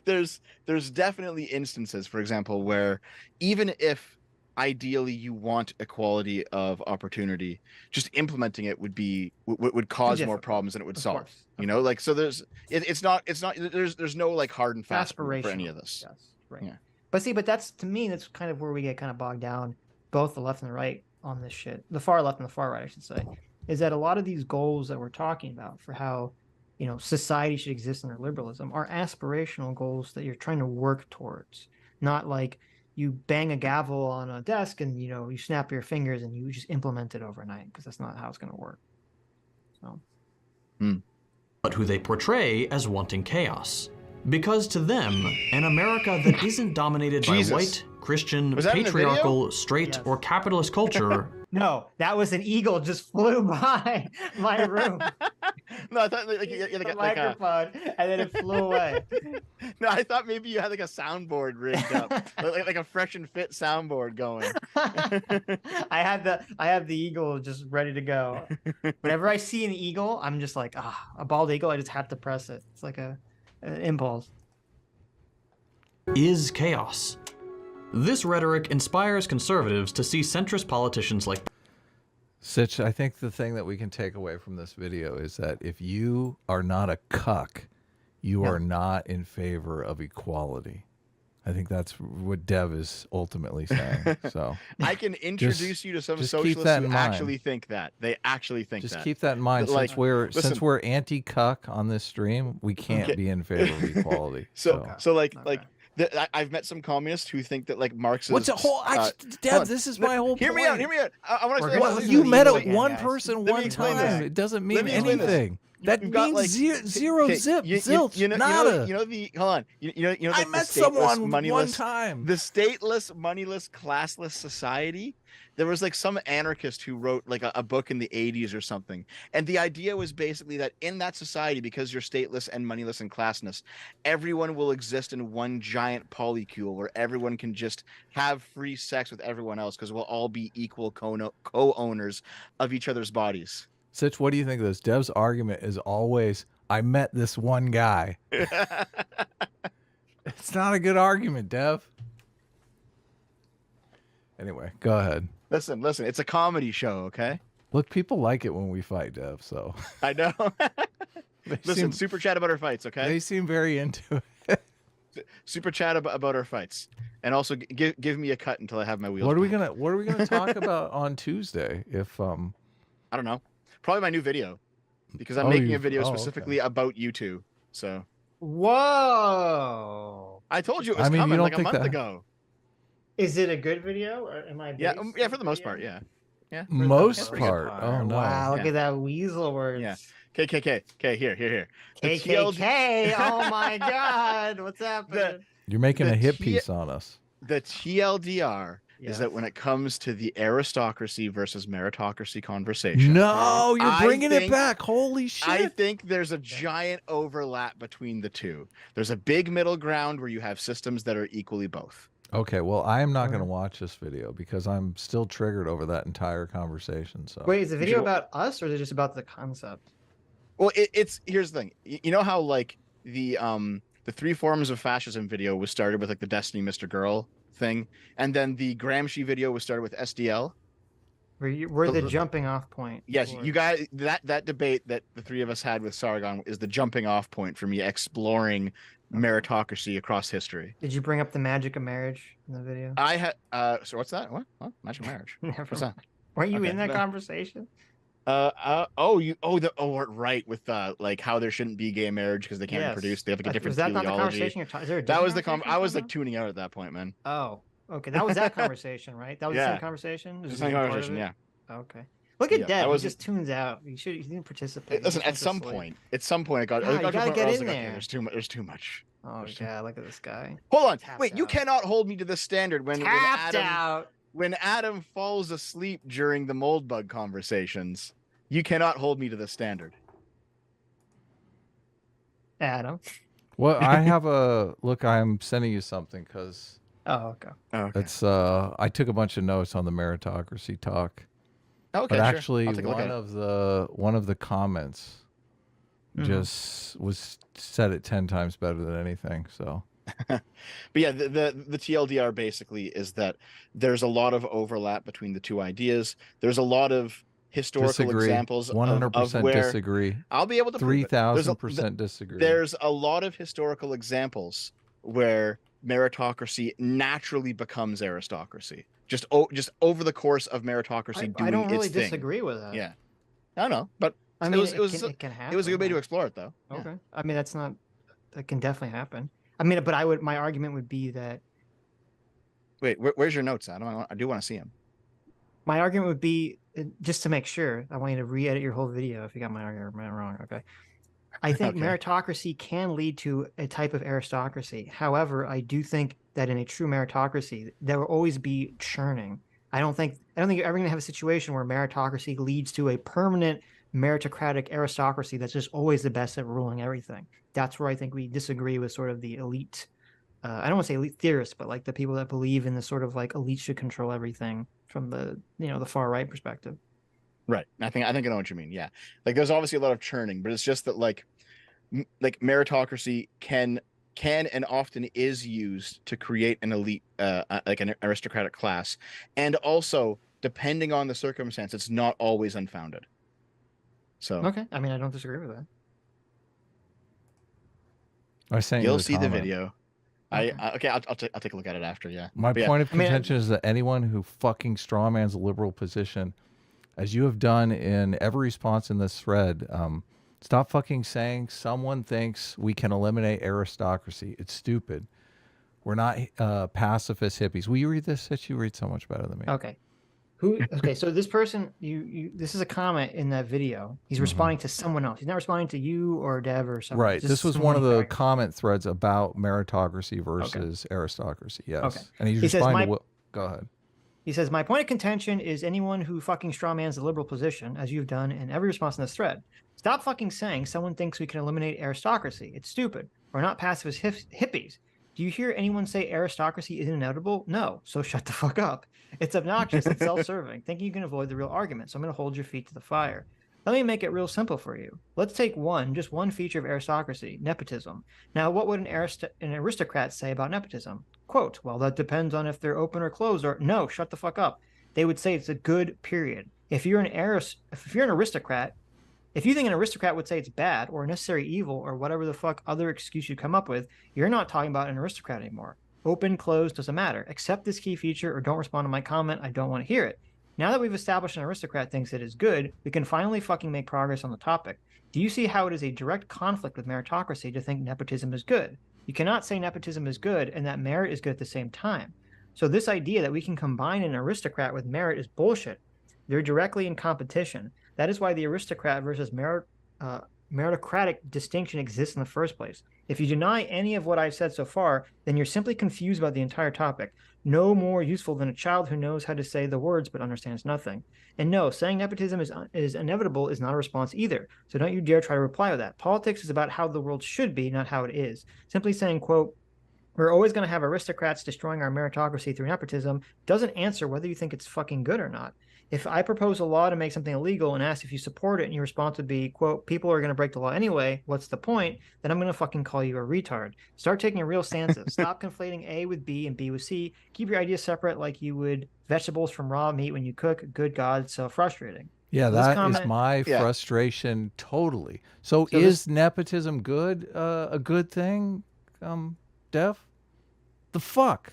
There's definitely instances, for example, where even if ideally you want equality of opportunity, just implementing it would cause more problems than it would solve. Like so there's no like hard and fast rule for any of this. Yes, right. Yeah. But that's, to me, that's kind of where we get kind of bogged down, both the left and the right on this shit. The far left and the far right, I should say, is that a lot of these goals that we're talking about for how society should exist under liberalism are aspirational goals that you're trying to work towards, not like you bang a gavel on a desk and you snap your fingers and you just implement it overnight, because that's not how it's going to work. So, but who they portray as wanting chaos, because to them, an America that isn't dominated by white, Christian, patriarchal, straight, or capitalist culture. No, that was an eagle just flew by my room. No, I thought like the microphone, and then it flew away. No, I thought maybe you had like a soundboard rigged up, like a fresh and fit soundboard going. I have the eagle just ready to go. Whenever I see an eagle, I'm just like, a bald eagle. I just have to press it. It's like an impulse. Is chaos. This rhetoric inspires conservatives to see centrist politicians like Sitch, I think the thing that we can take away from this video is that if you are not a cuck, you are not in favor of equality. I think that's what Dev is ultimately saying. So I can introduce you to some socialists who actually think that. They actually think that. Just keep that in mind. Like, since we're anti-cuck on this stream, we can't be in favor of equality. So I've met some communists who think that like Marxist. What's a whole? Dev, this is my whole point. Hear me out. I want to say you met one person one time. It doesn't mean anything. That you've got, means like, zero okay, zip, you zilch, know, nada. you know the hold on. You know I like met the stateless, someone one moneyless, time. the stateless, moneyless, classless society. There was like some anarchist who wrote like a book in the 80s or something. And the idea was basically that in that society, because you're stateless and moneyless and classless, everyone will exist in one giant polycule where everyone can just have free sex with everyone else because we'll all be equal co-owners of each other's bodies. Sitch, what do you think of this? Dev's argument is always, I met this one guy. It's not a good argument, Dev. Anyway, go ahead. Listen, it's a comedy show, okay? Look, people like it when we fight, Dev, so. I know. Listen, seem- super chat about our fights, okay? They seem very into it. Super chat about our fights, and also give me a cut until I have my wheels. What are we back. gonna talk about on Tuesday? If I don't know. Probably my new video, because I'm Oh, making you- a video oh, specifically about you two. So Whoa! I told you it was I mean, you coming don't like a think month that- ago. Is it a good video? Or am I? Yeah, based yeah, on for the most video? part, yeah. Yeah. most Pretty good part, oh no. Wow, look Yeah. at that weasel words. Yeah. KKK. Okay, here. The KKK. Oh my God, what's happening? You're making the a hit T- piece on us. The TLDR Yes. is that when it comes to the aristocracy versus meritocracy conversation, No, you're I bringing it think- back. Holy shit. I think there's a giant overlap between the two. There's a big middle ground where you have systems that are equally both. Okay, well, I am not going to watch this video because I'm still triggered over that entire conversation. So Wait, is the You video should- about us or is it just about the concept? Well, it's here's the thing. You know how like the 3 forms of fascism video was started with like the Destiny Mr. Girl thing, and then the Gramsci video was started with SDL. We're the jumping off point. Yes, for- you guys, that debate that the 3 of us had with Sargon is the jumping off point for me exploring meritocracy across history. Did you bring up the magic of marriage in the video? I had so what's that? What? Magic marriage. Never What's that? Weren't you Okay, in that no. conversation? Right, with like how there shouldn't be gay marriage because they can't Yes. reproduce. They have like a different Was that not the teleology. conversation you're talking? Is there a That was different the conversation I was you're like tuning out at that point, man. talking about? Oh, okay. That was that conversation, right? That was the Yeah. same conversation. Was It's it the same part of conversation, it? yeah. Okay. Look at Yeah, Deb. that He was- just tunes out. He didn't participate. He Listen, just at went to some sleep. point, I got. Yeah, I you got to a gotta point get where I was in like, okay, there. there's too much. Oh yeah, look at this guy. Hold on, Tapped wait, you out. cannot hold me to this standard Tapped out. when Adam falls asleep during the mold bug conversations. You cannot hold me to this standard. Adam. well, I have a look. I'm sending you something because Oh, okay. Okay. it's I took a bunch of notes on the meritocracy talk. Okay, But sure. actually, I'll take a look at it. one of the comments Mhm. just was said it 10 times better than anything. So But yeah, the TLDR basically is that there's a lot of overlap between the two ideas. There's a lot of historical disagree. examples 100% of where disagree. I'll be able to prove it. There's a- 3000% disagree. There's a lot of historical examples where meritocracy naturally becomes aristocracy. Just over the course of meritocracy doing I don't really its thing. disagree with that. Yeah, I don't know, but I it mean, was it can happen. it was a good way to yeah. explore it, though. Yeah. Okay. I mean, that can definitely happen. I mean, but my argument would be that Wait, where's your notes, Adam? I do want to see them. my argument would be just to make sure. I want you to re-edit your whole video if you got my argument wrong. Okay. I think Okay. meritocracy can lead to a type of aristocracy. However, I do think that in a true meritocracy, there will always be churning. I don't think you're ever going to have a situation where meritocracy leads to a permanent meritocratic aristocracy that's just always the best at ruling everything. That's where I think we disagree with sort of the elite. I don't want to say elite theorists, but like the people that believe in the sort of like elite should control everything from the the far right perspective. Right. I think I know what you mean. Yeah. Like there's obviously a lot of churning, but it's just that like meritocracy can and often is used to create an elite like an aristocratic class, and also depending on the circumstance, it's not always unfounded. So Okay. I mean, I don't disagree with that. I sent you you'll the see the comment. video. Okay, I'll take a look at it after. Yeah. My But yeah, point of I mean, contention is that anyone who fucking strawmans a liberal position, as you have done in every response in this thread, stop fucking saying someone thinks we can eliminate aristocracy. It's stupid. We're not pacifist hippies. Will you read this? Sitch? You read so much better than me. Okay. Who? Okay, so this person, this is a comment in that video. He's responding to someone else. He's not responding to you or Dev or someone. Right. This was one of the comment threads about meritocracy versus aristocracy. Yes. Okay. And he's He says, responding to go ahead. He says, my point of contention is anyone who fucking strawmans the liberal position, as you've done in every response in this thread. Stop fucking saying someone thinks we can eliminate aristocracy. It's stupid. We're not pacifist hippies. Do you hear anyone say aristocracy isn't inevitable? No. So shut the fuck up. It's obnoxious and self-serving, thinking you can avoid the real argument. So I'm going to hold your feet to the fire. Let me make it real simple for you. Let's take just one feature of aristocracy, nepotism. Now, what would an aristocrat say about nepotism? Quote, well, that depends on if they're open or closed, or no, shut the fuck up. They would say it's a good period. If you're an aristocrat, if you think an aristocrat would say it's bad or a necessary evil or whatever the fuck other excuse you come up with, you're not talking about an aristocrat anymore. Open, closed, doesn't matter. Accept this key feature or don't respond to my comment. I don't want to hear it. Now that we've established an aristocrat thinks it is good, we can finally fucking make progress on the topic. Do you see how it is a direct conflict with meritocracy to think nepotism is good? You cannot say nepotism is good and that merit is good at the same time. So this idea that we can combine an aristocrat with merit is bullshit. They're directly in competition. That is why the aristocrat versus meritocratic distinction exists in the first place. If you deny any of what I've said so far, then you're simply confused about the entire topic. No more useful than a child who knows how to say the words but understands nothing. And no, saying nepotism is inevitable is not a response either. So don't you dare try to reply with that. Politics is about how the world should be, not how it is. Simply saying, quote, we're always going to have aristocrats destroying our meritocracy through nepotism doesn't answer whether you think it's fucking good or not. If I propose a law to make something illegal and ask if you support it and your response would be, quote, people are going to break the law anyway, what's the point? Then I'm going to fucking call you a retard. Start taking a real stances. Stop conflating A with B and B with C. Keep your ideas separate like you would vegetables from raw meat when you cook. Good God, it's so frustrating. Yeah, that is my frustration totally. So is nepotism good? A good thing, Dev? The fuck?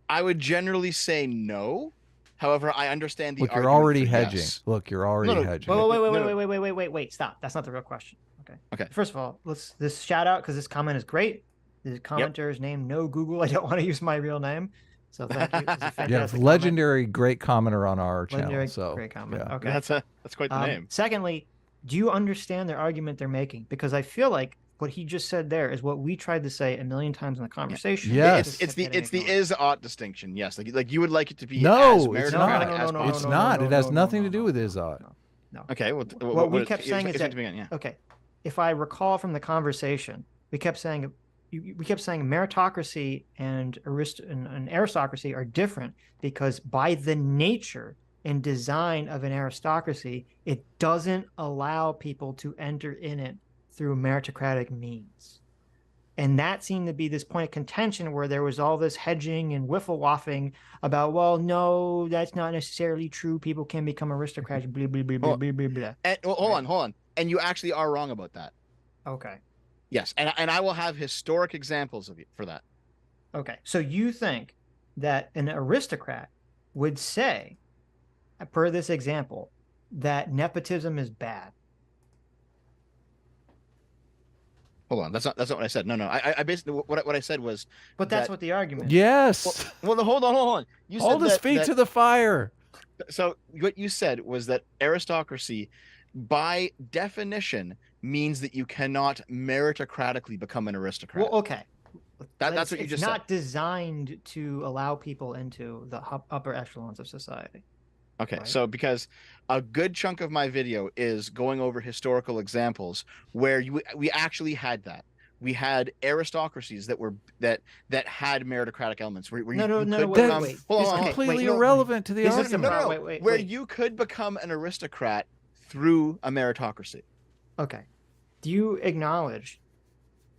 I would generally say no. However, I understand the argument. Look, you're already hedging. Yes. Look, you're already hedging. Wait, stop. That's not the real question. Okay. First of all, this shout out because this comment is great. The commenter is named No Google. I don't want to use my real name. So thank you. It's legendary great commenter on our channel. So great comment. Yeah. Okay. That's quite the name. Secondly, do you understand their argument they're making? Because I feel like what he just said there is what we tried to say a million times in the conversation. Yes, it's the is-ought distinction. Yes, like you would like it to be. No, as it's not. as possible. It's not. It has nothing to do with is-ought. No. Okay. What we kept saying is that. Okay, if I recall from the conversation, we kept saying meritocracy and aristocracy are different because by the nature and design of an aristocracy, it doesn't allow people to enter in it through meritocratic means. And that seemed to be this point of contention where there was all this hedging and wiffle-waffing about, well, no, that's not necessarily true. People can become aristocrats, blah, blah, blah, blah, blah, blah. And, hold on. And you actually are wrong about that. Okay. Yes, and I will have historic examples for that. Okay. So you think that an aristocrat would say, per this example, that nepotism is bad? Hold on, that's not what I said. No. I basically what I said was. But that's what the argument. Yes. Well, hold on. You hold his feet to the fire. So what you said was that aristocracy, by definition, means that you cannot meritocratically become an aristocrat. Well, okay. That's what you just said. It's not designed to allow people into the upper echelons of society. Okay, right? So because a good chunk of my video is going over historical examples where we actually had that. We had aristocracies that had meritocratic elements. Where That's completely irrelevant to the argument. Where you could become an aristocrat through a meritocracy. Okay. Do you acknowledge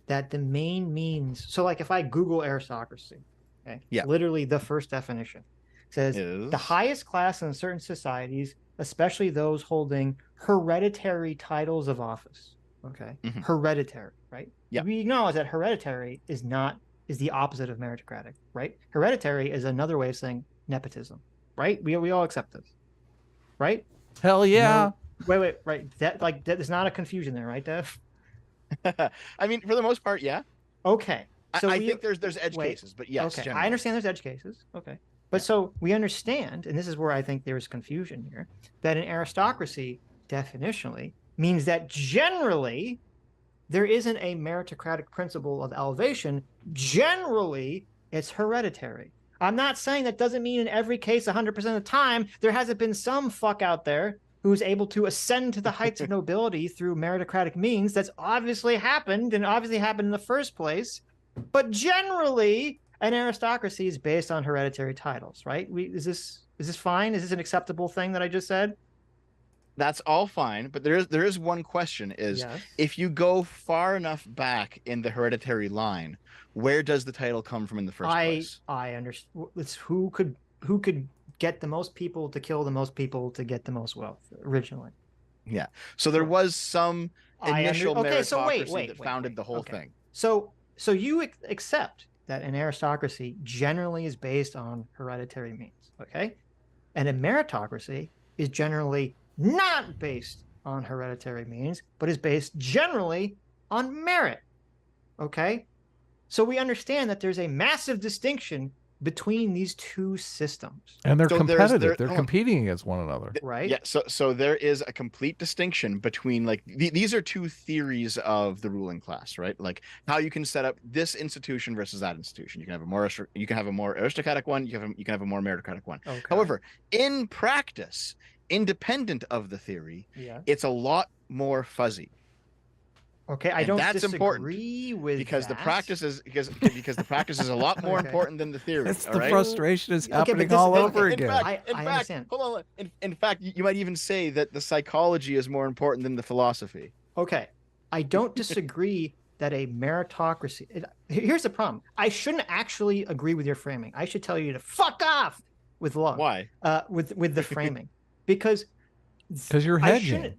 that the main means? So, like, if I Google aristocracy, okay, literally the first definition says the highest class in certain societies, especially those holding hereditary titles of office. Okay, hereditary, right? Yeah. We acknowledge that hereditary is the opposite of meritocratic, right? Hereditary is another way of saying nepotism, right? We all accept this, right? Hell yeah. No, right. There's not a confusion there, right, Dev? I mean, for the most part, yeah. Okay. So I think there's edge cases, but yes. Okay. Generally. I understand there's edge cases. Okay. But so we understand, and this is where I think there is confusion here, that an aristocracy definitionally means that generally there isn't a meritocratic principle of elevation. Generally, it's hereditary. I'm not saying that doesn't mean in every case, 100% of the time, there hasn't been some fuck out there who's able to ascend to the heights of nobility through meritocratic means. That's obviously happened, and obviously happened in the first place. But generally, an aristocracy is based on hereditary titles, right? Is this fine? Is this an acceptable thing that I just said? That's all fine, but there is one question: is if you go far enough back in the hereditary line, where does the title come from in the first place? I understand. It's who could get the most people to kill the most people to get the most wealth originally. Yeah. So there was some initial meritocracy that founded the whole thing. So you accept that an aristocracy generally is based on hereditary means, okay? And a meritocracy is generally not based on hereditary means, but is based generally on merit, okay? So we understand that there's a massive distinction between these two systems. And they're competitive. They're competing against one another. Right. Yeah. So there is a complete distinction between like these are two theories of the ruling class, right? Like how you can set up this institution versus that institution. You can have a more aristocratic one. You can have a more meritocratic one. Okay. However, in practice, independent of the theory, it's a lot more fuzzy. Okay, I don't disagree with because that. the practice is because the practice is a lot more important than the theory. It's the frustration is happening all over again. I understand. Hold on. In fact, you might even say that the psychology is more important than the philosophy. Okay, I don't disagree that a meritocracy. Here's the problem. I shouldn't actually agree with your framing. I should tell you to fuck off with love. Why? With the framing, because you're hedging.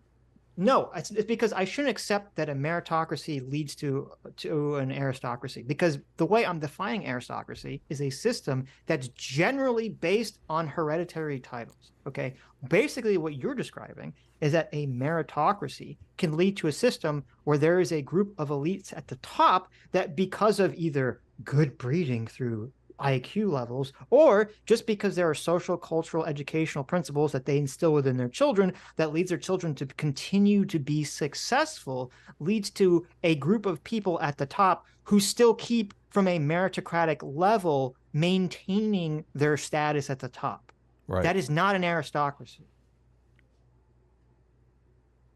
No, it's because I shouldn't accept that a meritocracy leads to an aristocracy, because the way I'm defining aristocracy is a system that's generally based on hereditary titles. Okay, basically what you're describing is that a meritocracy can lead to a system where there is a group of elites at the top that, because of either good breeding through IQ levels, or just because there are social, cultural, educational principles that they instill within their children that leads their children to continue to be successful, leads to a group of people at the top who still keep, from a meritocratic level, maintaining their status at the top. Right. That is not an aristocracy.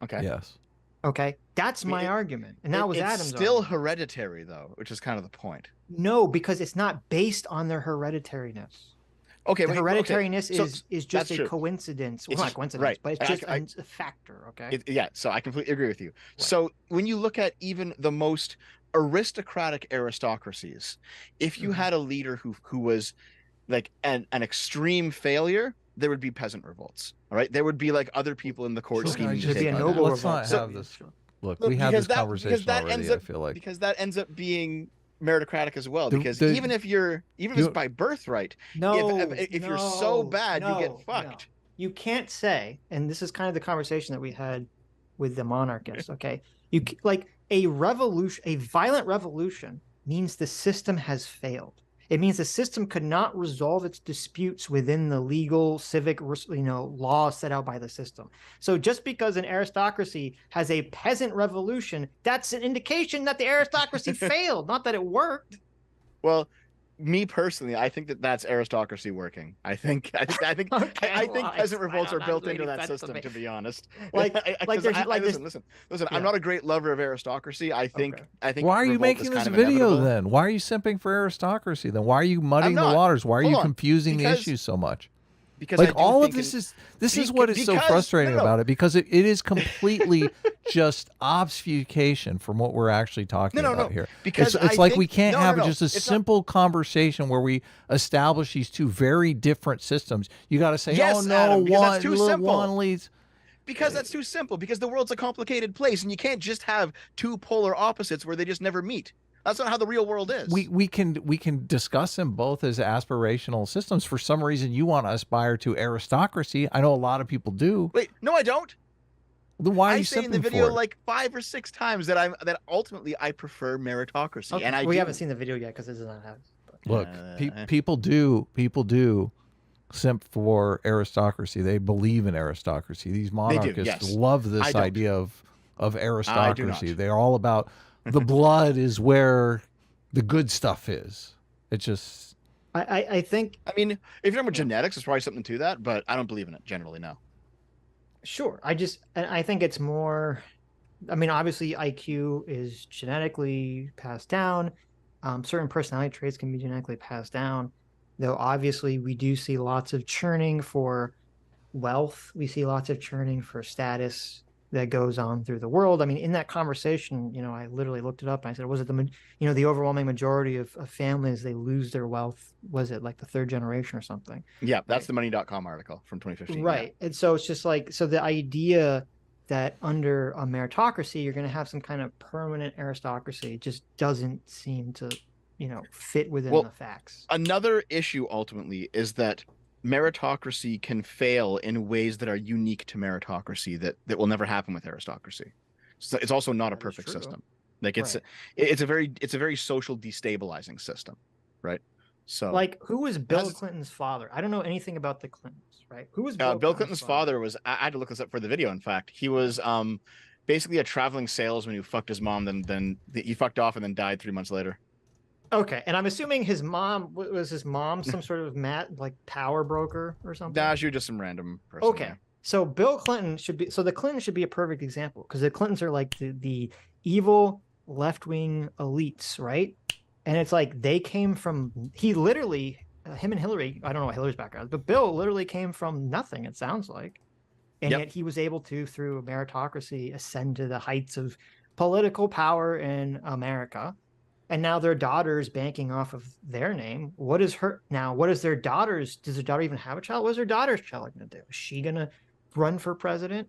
Okay. Yes. Okay. That's my argument. And that was Adam's still argument. hereditary, though, which is kind of the point. No, because it's not based on their hereditariness. Okay, the hereditariness so is just a true. coincidence. Well, It's not just- coincidence, right. but it's just a factor. Okay. Yeah, so I completely agree with you. So when you look at even the most aristocratic aristocracies, if you had a leader who was like an extreme failure, there would be peasant revolts. All right, there would be like other people in the court scheming. Should be a noble Let's revolt. not have this. Look, we had this conversation already. I feel like because that ends up being meritocratic as well. Because even if it's by birthright, if you're so bad, you get fucked. No. You can't say, and this is kind of the conversation that we had with the monarchists. Okay, like a revolution, a violent revolution means the system has failed. It means the system could not resolve its disputes within the legal, civic, laws set out by the system. So just because an aristocracy has a peasant revolution, that's an indication that the aristocracy failed, not that it worked. Well, me personally, I think that's aristocracy working. I think peasant revolts are built into that system. To be honest, listen. I'm not a great lover of aristocracy. I think. Why are you making this video then? Why are you simping for aristocracy then? Why are you muddying the waters? Why are you confusing the issues so much? Because like all of this is what is so frustrating about it, because it is completely just obfuscation from what we're actually talking about here. Because it's like we can't have just a simple conversation where we establish these two very different systems. You got to say, yes, oh no, Adam, one leads. Because that's too simple. Because the world's a complicated place, and you can't just have two polar opposites where they just never meet. That's not how the real world is. We can discuss them both as aspirational systems. For some reason, you want to aspire to aristocracy. I know a lot of people do. Wait, no, I don't. Then why are you say in the video like 5 or 6 times that ultimately I prefer meritocracy, okay. and we haven't seen the video yet because this is not happening. Look, people do simp for aristocracy. They believe in aristocracy. These monarchists yes. love this I don't. idea of I do aristocracy. not. They're all about the blood is where the good stuff is. It's just I think, I mean, if you're talking about genetics, there's probably something to that, but I don't believe in it generally. No. sure. I think it's more. I mean, obviously, IQ is genetically passed down. Certain personality traits can be genetically passed down, though obviously we do see lots of churning for wealth. We see lots of churning for status that goes on through the world. I mean, in that conversation, I literally looked it up and I said, was it the overwhelming majority of families, they lose their wealth? Was it like the third generation or something? Yeah, that's the money.com article from 2015. Right. Yeah. And so it's just like, so the idea that under a meritocracy, you're going to have some kind of permanent aristocracy just doesn't seem to, fit within the facts. Another issue ultimately is that meritocracy can fail in ways that are unique to meritocracy that will never happen with aristocracy. So it's also not a perfect system. Like it's a very social destabilizing system, right? So like, who was Bill Clinton's father? I don't know anything about the Clintons, right? Who was Bill Clinton's father? Was I had to look this up for the video. In fact, he was basically a traveling salesman who fucked his mom, then he fucked off and then died 3 months later. Okay, and I'm assuming his mom was some sort of power broker or something. Nah, she was just some random person. Okay, so Bill Clinton the Clintons should be a perfect example, because the Clintons are like the evil left-wing elites, right? And it's like they came from, him and Hillary, I don't know what Hillary's background is, but Bill literally came from nothing, it sounds like. And yet he was able to, through meritocracy, ascend to the heights of political power in America. And now their daughter's banking off of their name. What is their daughter's, does their daughter even have a child? What is their daughter's child going to do? Is she going to run for president?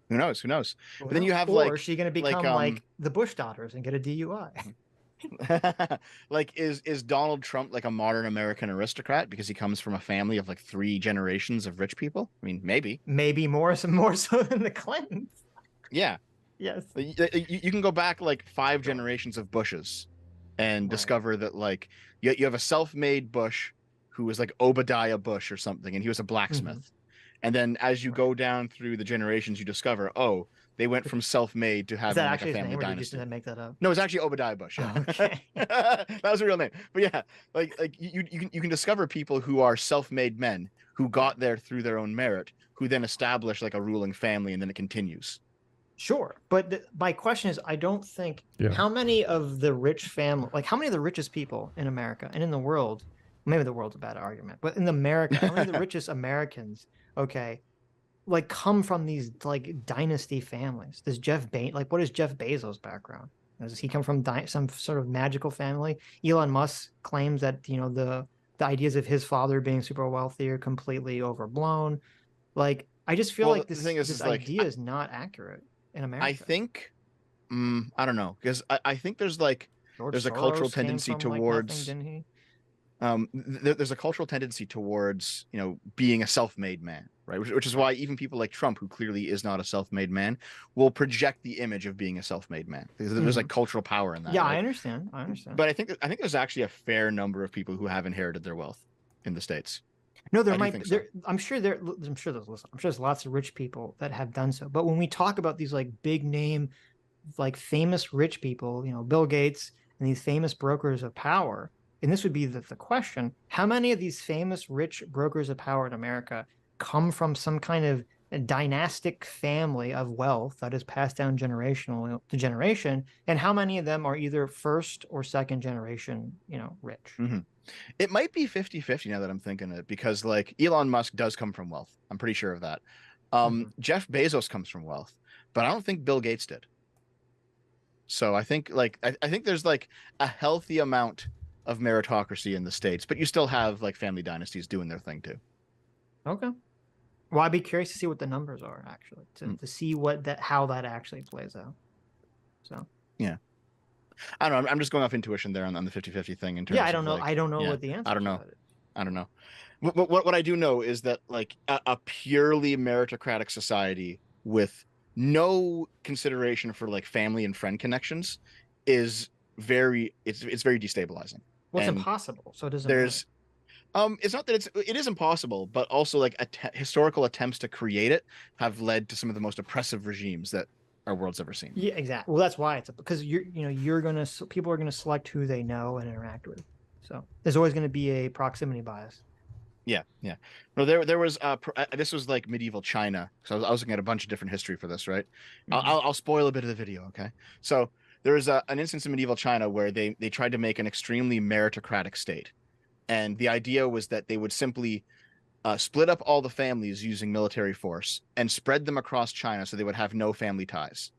Who knows? But then you have or is she going to become like the Bush daughters and get a DUI? Like, is Donald Trump like a modern American aristocrat because he comes from a family of like 3 generations of rich people? I mean, maybe more so than the Clintons. Yeah. Yes. You can go back like 5 generations of Bushes and discover that like you have a self-made Bush who was like Obadiah Bush or something, and he was a blacksmith. And then as you go down through the generations, you discover, they went from self-made to having like a family dynasty. Did I make that up? No, it's actually Obadiah Bush. Yeah. Okay. That was a real name. But yeah, like you can discover people who are self-made men who got there through their own merit, who then establish like a ruling family, and then it continues. Sure, but my question is, I don't think how many of the rich family, like how many of the richest people in America and in the world, maybe the world's a bad argument, but in America, how many of the richest Americans, like come from these like dynasty families? Does what is Jeff Bezos' background? Does he come from some sort of magical family? Elon Musk claims that the ideas of his father being super wealthy are completely overblown. Like, I just feel like this idea is not accurate in America. I think, I don't know, because I think there's a cultural tendency towards, there's a cultural tendency towards, being a self-made man, right? Which is why even people like Trump, who clearly is not a self-made man, will project the image of being a self-made man, because there's like cultural power in that. Yeah, right? I understand. But I think there's actually a fair number of people who have inherited their wealth in the States. No, I'm sure there's lots of rich people that have done so. But when we talk about these like big name, like famous rich people, Bill Gates and these famous brokers of power, and this would be the question: how many of these famous rich brokers of power in America come from some kind of dynastic family of wealth that is passed down generational to generation, and how many of them are either first or second generation, rich? Mm-hmm. It might be 50-50 now that I'm thinking it, because like Elon Musk does come from wealth. I'm pretty sure of that. Jeff Bezos comes from wealth, but I don't think Bill Gates did. So I think I think there's like a healthy amount of meritocracy in the States, but you still have like family dynasties doing their thing too. Okay. Well, I'd be curious to see what the numbers are actually, to see how that actually plays out. So yeah. I don't know. I'm just going off intuition there on the 50-50 thing. In terms I don't know. Like, I don't know what the answer. I don't know. What I do know is that like a purely meritocratic society with no consideration for like family and friend connections is very it's very destabilizing. Well, it's impossible. So it doesn't. It's not that it is impossible, but also like historical attempts to create it have led to some of the most oppressive regimes that our world's ever seen. Yeah, exactly. Well, that's why it's because people are gonna select who they know and interact with. So there's always going to be a proximity bias. Yeah, yeah. No, there was this was like medieval China. So I was looking at a bunch of different history for this, right? I'll spoil a bit of the video, okay? So there was an instance in medieval China where they tried to make an extremely meritocratic state. And the idea was that they would simply split up all the families using military force and spread them across China so they would have no family ties.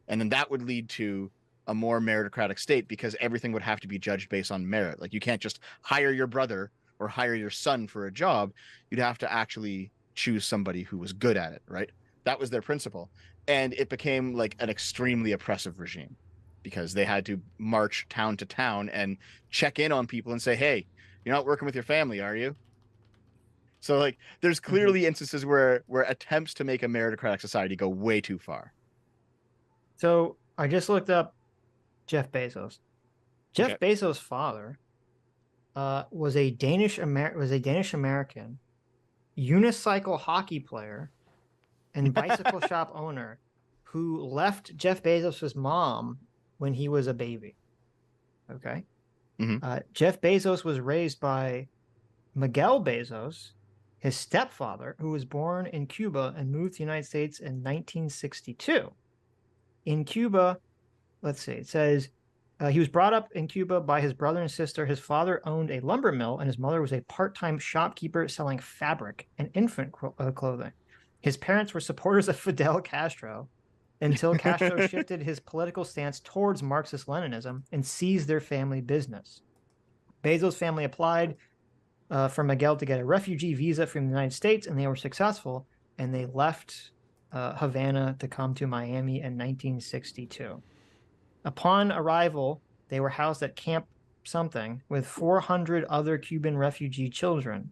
And then that would lead to a more meritocratic state because everything would have to be judged based on merit. Like you can't just hire your brother or hire your son for a job. You'd have to actually choose somebody who was good at it, right? That was their principle. And it became like an extremely oppressive regime because they had to march town to town and check in on people and say, hey, you're not working with your family, are you? So like there's clearly instances where attempts to make a meritocratic society go way too far. So I just looked up Jeff Bezos. Jeff Bezos' father was a Danish American unicycle hockey player and bicycle shop owner who left Jeff Bezos' mom when he was a baby. Okay. Jeff Bezos was raised by Miguel Bezos, his stepfather, who was born in Cuba and moved to the United States in 1962. In Cuba, let's see, it says he was brought up in Cuba by his brother and sister. His father owned a lumber mill, and his mother was a part-time shopkeeper selling fabric and infant clothing. His parents were supporters of Fidel Castro until Castro shifted his political stance towards Marxist-Leninism and seized their family business. Bezos' family applied for Miguel to get a refugee visa from the United States, and they were successful, and they left Havana to come to Miami in 1962. Upon arrival, they were housed at Camp something with 400 other Cuban refugee children.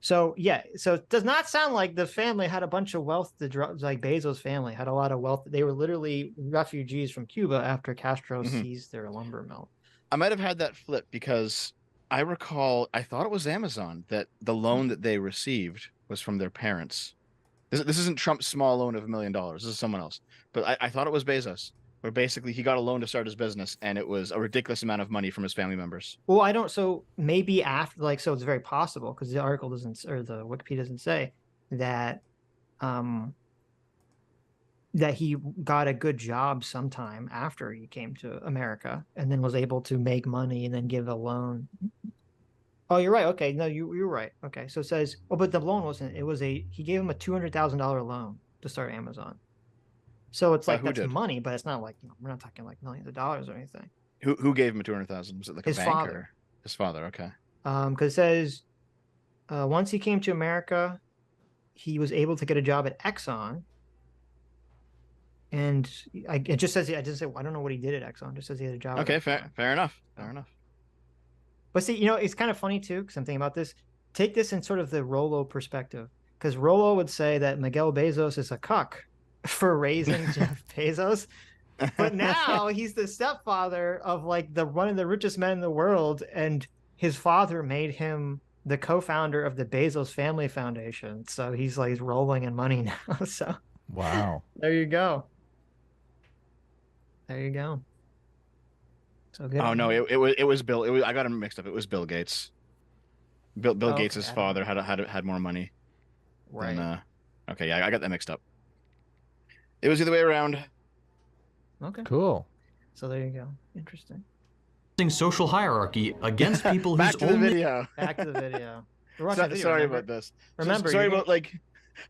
So it does not sound like the family had a bunch of wealth. Like Bezos' family had a lot of wealth. They were literally refugees from Cuba after Castro seized their lumber mill. I might have had that flip because I thought it was Amazon that the loan that they received was from their parents. This isn't Trump's small loan of $1 million. This is someone else. But I thought it was Bezos, where basically he got a loan to start his business, and it was a ridiculous amount of money from his family members. Well, so maybe after, so it's very possible because the article doesn't, or the Wikipedia doesn't say that, that he got a good job sometime after he came to America and then was able to make money and then give a loan. Oh, you're right. Okay. No, you're right. Okay. So it says, but the loan he gave him a $200,000 loan to start Amazon. So it's like, that's money, but it's not like, we're not talking like millions of dollars or anything. Who gave him $200,000? Was it like his a bank father? Or his father. Okay. Because it says, once he came to America, he was able to get a job at Exxon. And it just says, I don't know what he did at Exxon. It just says he had a job. Okay. Fair enough. Fair enough. But see, it's kind of funny too, because I'm thinking about this. Take this in sort of the Rollo perspective, because Rollo would say that Miguel Bezos is a cuck for raising Jeff Bezos, but now he's the stepfather of like one of the richest men in the world, and his father made him the co-founder of the Bezos Family Foundation. So he's like rolling in money now. So wow, there you go. There you go. So good. Oh no, it was Bill. I got him mixed up. It was Bill Gates. Bill Gates' father had more money. Right. Okay, yeah, I got that mixed up. It was the other way around. Okay. Cool. So there you go. Interesting. Social hierarchy against people Back whose to the only video. Back to the video. Sorry about this. Remember, sorry about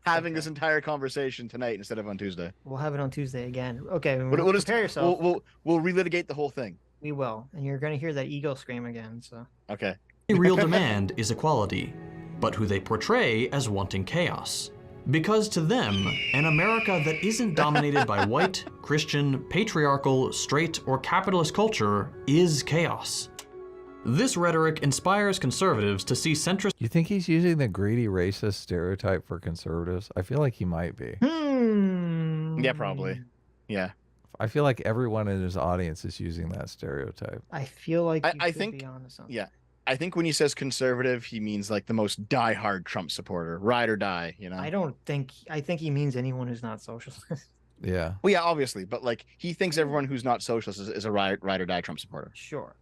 having this entire conversation tonight instead of on Tuesday. We'll have it on Tuesday again. Okay. We'll just prepare yourself. We'll relitigate the whole thing. We will, and you're going to hear that eagle scream again. So. Okay. real demand is equality, but who they portray as wanting chaos. Because to them, an America that isn't dominated by white, Christian, patriarchal, straight, or capitalist culture is chaos. This rhetoric inspires conservatives to see centrist— You think he's using the greedy racist stereotype for conservatives? I feel like he might be. Yeah, probably. Yeah. I feel like everyone in his audience is using that stereotype. I feel like you I could think be onto something. yeah. I think when he says conservative, he means like the most diehard Trump supporter, ride or die, you know. I think he means anyone who's not socialist. Yeah. Well, yeah, obviously, but like he thinks everyone who's not socialist is a ride or die Trump supporter. Sure.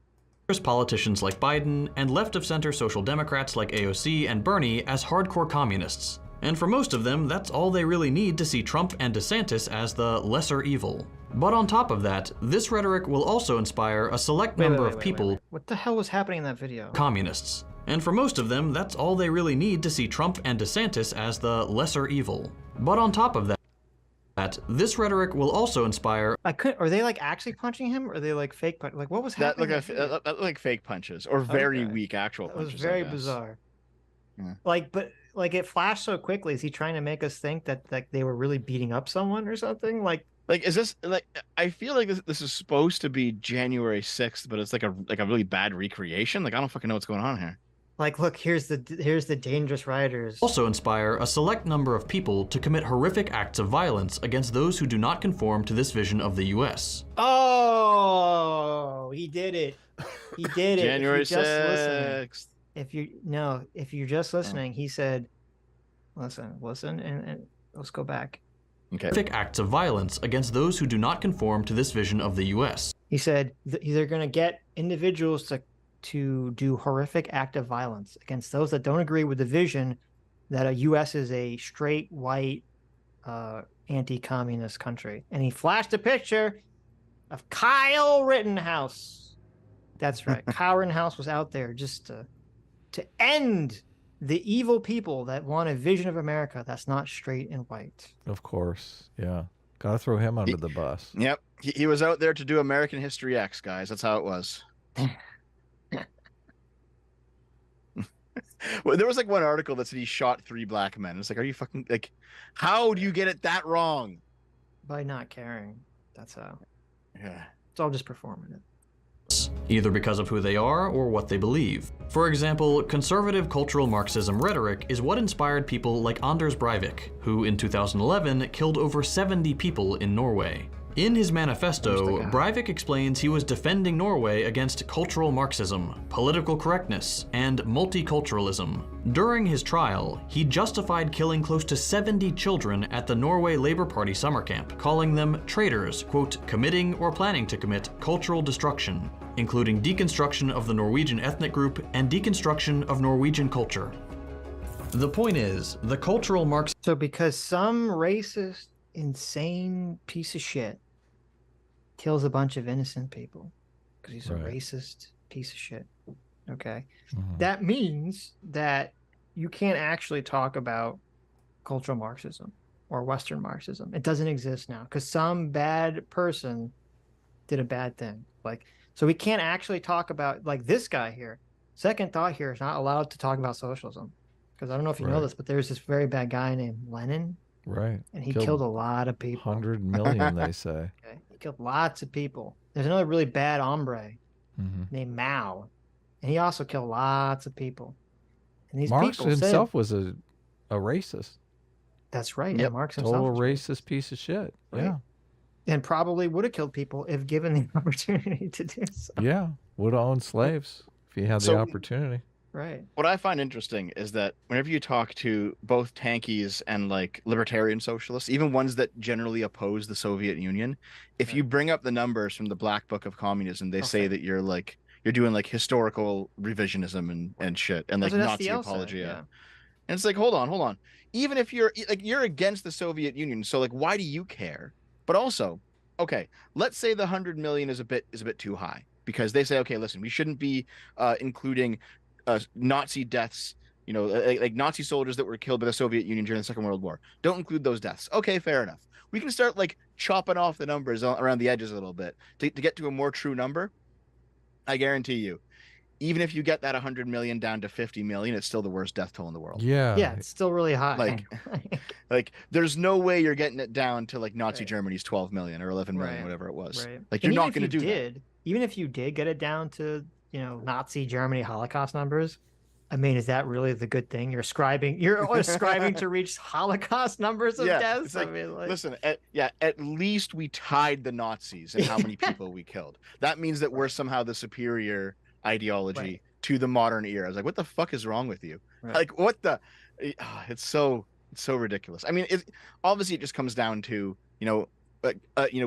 Politicians like Biden and left-of-center social democrats like AOC and Bernie as hardcore communists. And for most of them, that's all they really need to see Trump and DeSantis as the lesser evil. But on top of that, this rhetoric will also inspire a select number of people, What the hell was happening in that video? communists. And for most of them, that's all they really need to see Trump and DeSantis as the lesser evil. But on top of that, this rhetoric will also inspire. Are they like actually punching him, or are they like fake punch? Like what was happening? That looked like fake punches or very weak actual That was punches. very bizarre. Yeah. But it flashed so quickly. Is he trying to make us think that like they were really beating up someone or something? Like is this like? I feel like this is supposed to be January 6th, but it's like a really bad recreation. Like I don't fucking know what's going on here. Like, look, here's the dangerous rioters. Also inspire a select number of people to commit horrific acts of violence against those who do not conform to this vision of the U.S. Oh, he did it. He did it. January 6th. If you're just listening, he said, listen, and let's go back. Okay. Horrific acts of violence against those who do not conform to this vision of the U.S. He said they're going to get individuals to do horrific act of violence against those that don't agree with the vision that a U.S. is a straight, white, anti-communist country. And he flashed a picture of Kyle Rittenhouse. That's right. Kyle Rittenhouse was out there just to end the evil people that want a vision of America that's not straight and white. Of course. Yeah. Gotta throw him under the bus. Yep. He was out there to do American History X, guys. That's how it was. Well, there was like one article that said he shot 3 black men. It's like, are you fucking like, how do you get it that wrong? By not caring. That's how. Yeah. It's all just performative. Either because of who they are or what they believe. For example, conservative cultural Marxism rhetoric is what inspired people like Anders Breivik, who in 2011 killed over 70 people in Norway. In his manifesto, Breivik explains he was defending Norway against cultural Marxism, political correctness, and multiculturalism. During his trial, he justified killing close to 70 children at the Norway Labour Party summer camp, calling them traitors, quote, committing or planning to commit cultural destruction, including deconstruction of the Norwegian ethnic group and deconstruction of Norwegian culture. The point is, the cultural Marxism. So because some racist, insane piece of shit kills a bunch of innocent people because he's a racist piece of shit. Okay. That means that you can't actually talk about cultural Marxism or Western Marxism. It doesn't exist now because some bad person did a bad thing. Like, so we can't actually talk about like this guy here. Second Thought here is not allowed to talk about socialism because I don't know if you know this, but there's this very bad guy named Lenin. Right. And he killed a lot of people. 100 million, they say. Okay. He killed lots of people. There's another really bad hombre named Mao. And he also killed lots of people. And these Marx people himself said, was a racist. That's right. Yeah, Marx himself. Total racist piece of shit. Right. Yeah. And probably would have killed people if given the opportunity to do so. Yeah. Would have owned slaves if he had the opportunity. Right. What I find interesting is that whenever you talk to both tankies and like libertarian socialists, even ones that generally oppose the Soviet Union, if you bring up the numbers from the Black Book of Communism, they say that you're doing like historical revisionism and shit and like Nazi apologia. And it's like, hold on. Even if you're against the Soviet Union, so like why do you care? But also, okay, let's say the 100 million is a bit too high because they say, okay, listen, we shouldn't be including Nazi deaths, like Nazi soldiers that were killed by the Soviet Union during the Second World War. Don't include those deaths. Okay, fair enough. We can start like chopping off the numbers around the edges a little bit to get to a more true number. I guarantee you, even if you get that 100 million down to 50 million, it's still the worst death toll in the world. Yeah. Yeah, it's still really high. Like there's no way you're getting it down to like Nazi Germany's 12 million or 11 million, whatever it was. Right. Like you're not going to do that. Even if you did get it down to, Nazi Germany Holocaust numbers, I mean, is that really the good thing? You're ascribing to reach Holocaust numbers of deaths. It's like, I mean, like, listen, at least we tied the Nazis and how many people we killed. That means that we're somehow the superior ideology to the modern era. I was like, what the fuck is wrong with you? Right. Like, what the? It's so ridiculous. I mean, obviously it just comes down to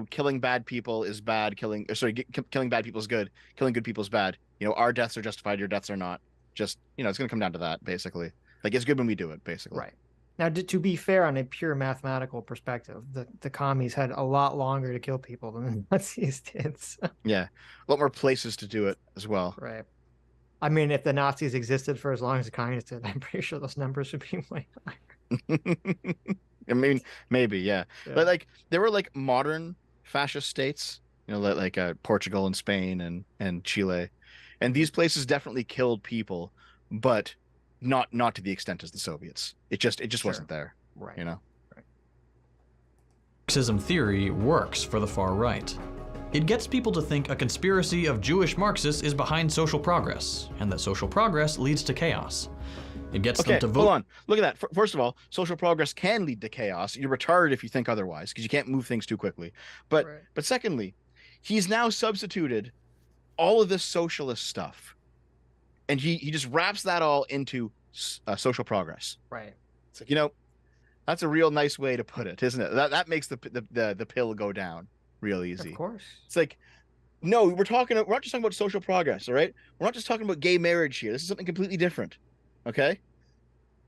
killing bad people is bad. Killing bad people is good. Killing good people is bad. Our deaths are justified. Your deaths are not. Just it's going to come down to that, basically. Like, it's good when we do it, basically. Right. Now, to be fair, on a pure mathematical perspective, the commies had a lot longer to kill people than the Nazis did. So. Yeah, a lot more places to do it as well. Right. I mean, if the Nazis existed for as long as the communists did, I'm pretty sure those numbers would be way higher. I mean, maybe, yeah. But like, there were like modern fascist states, like Portugal and Spain and Chile, and these places definitely killed people, but not to the extent as the Soviets. It just wasn't there. Right. Marxism theory works for the far right. It gets people to think a conspiracy of Jewish Marxists is behind social progress, and that social progress leads to chaos. It gets them to vote. Hold on. Look at that. First of all, social progress can lead to chaos. You're retarded if you think otherwise, because you can't move things too quickly. But secondly, he's now substituted all of this socialist stuff, and he just wraps that all into social progress. Right. It's like, that's a real nice way to put it, isn't it? That makes the pill go down real easy. Of course. It's like, no, we're not just talking about social progress, all right? We're not just talking about gay marriage here. This is something completely different. Okay?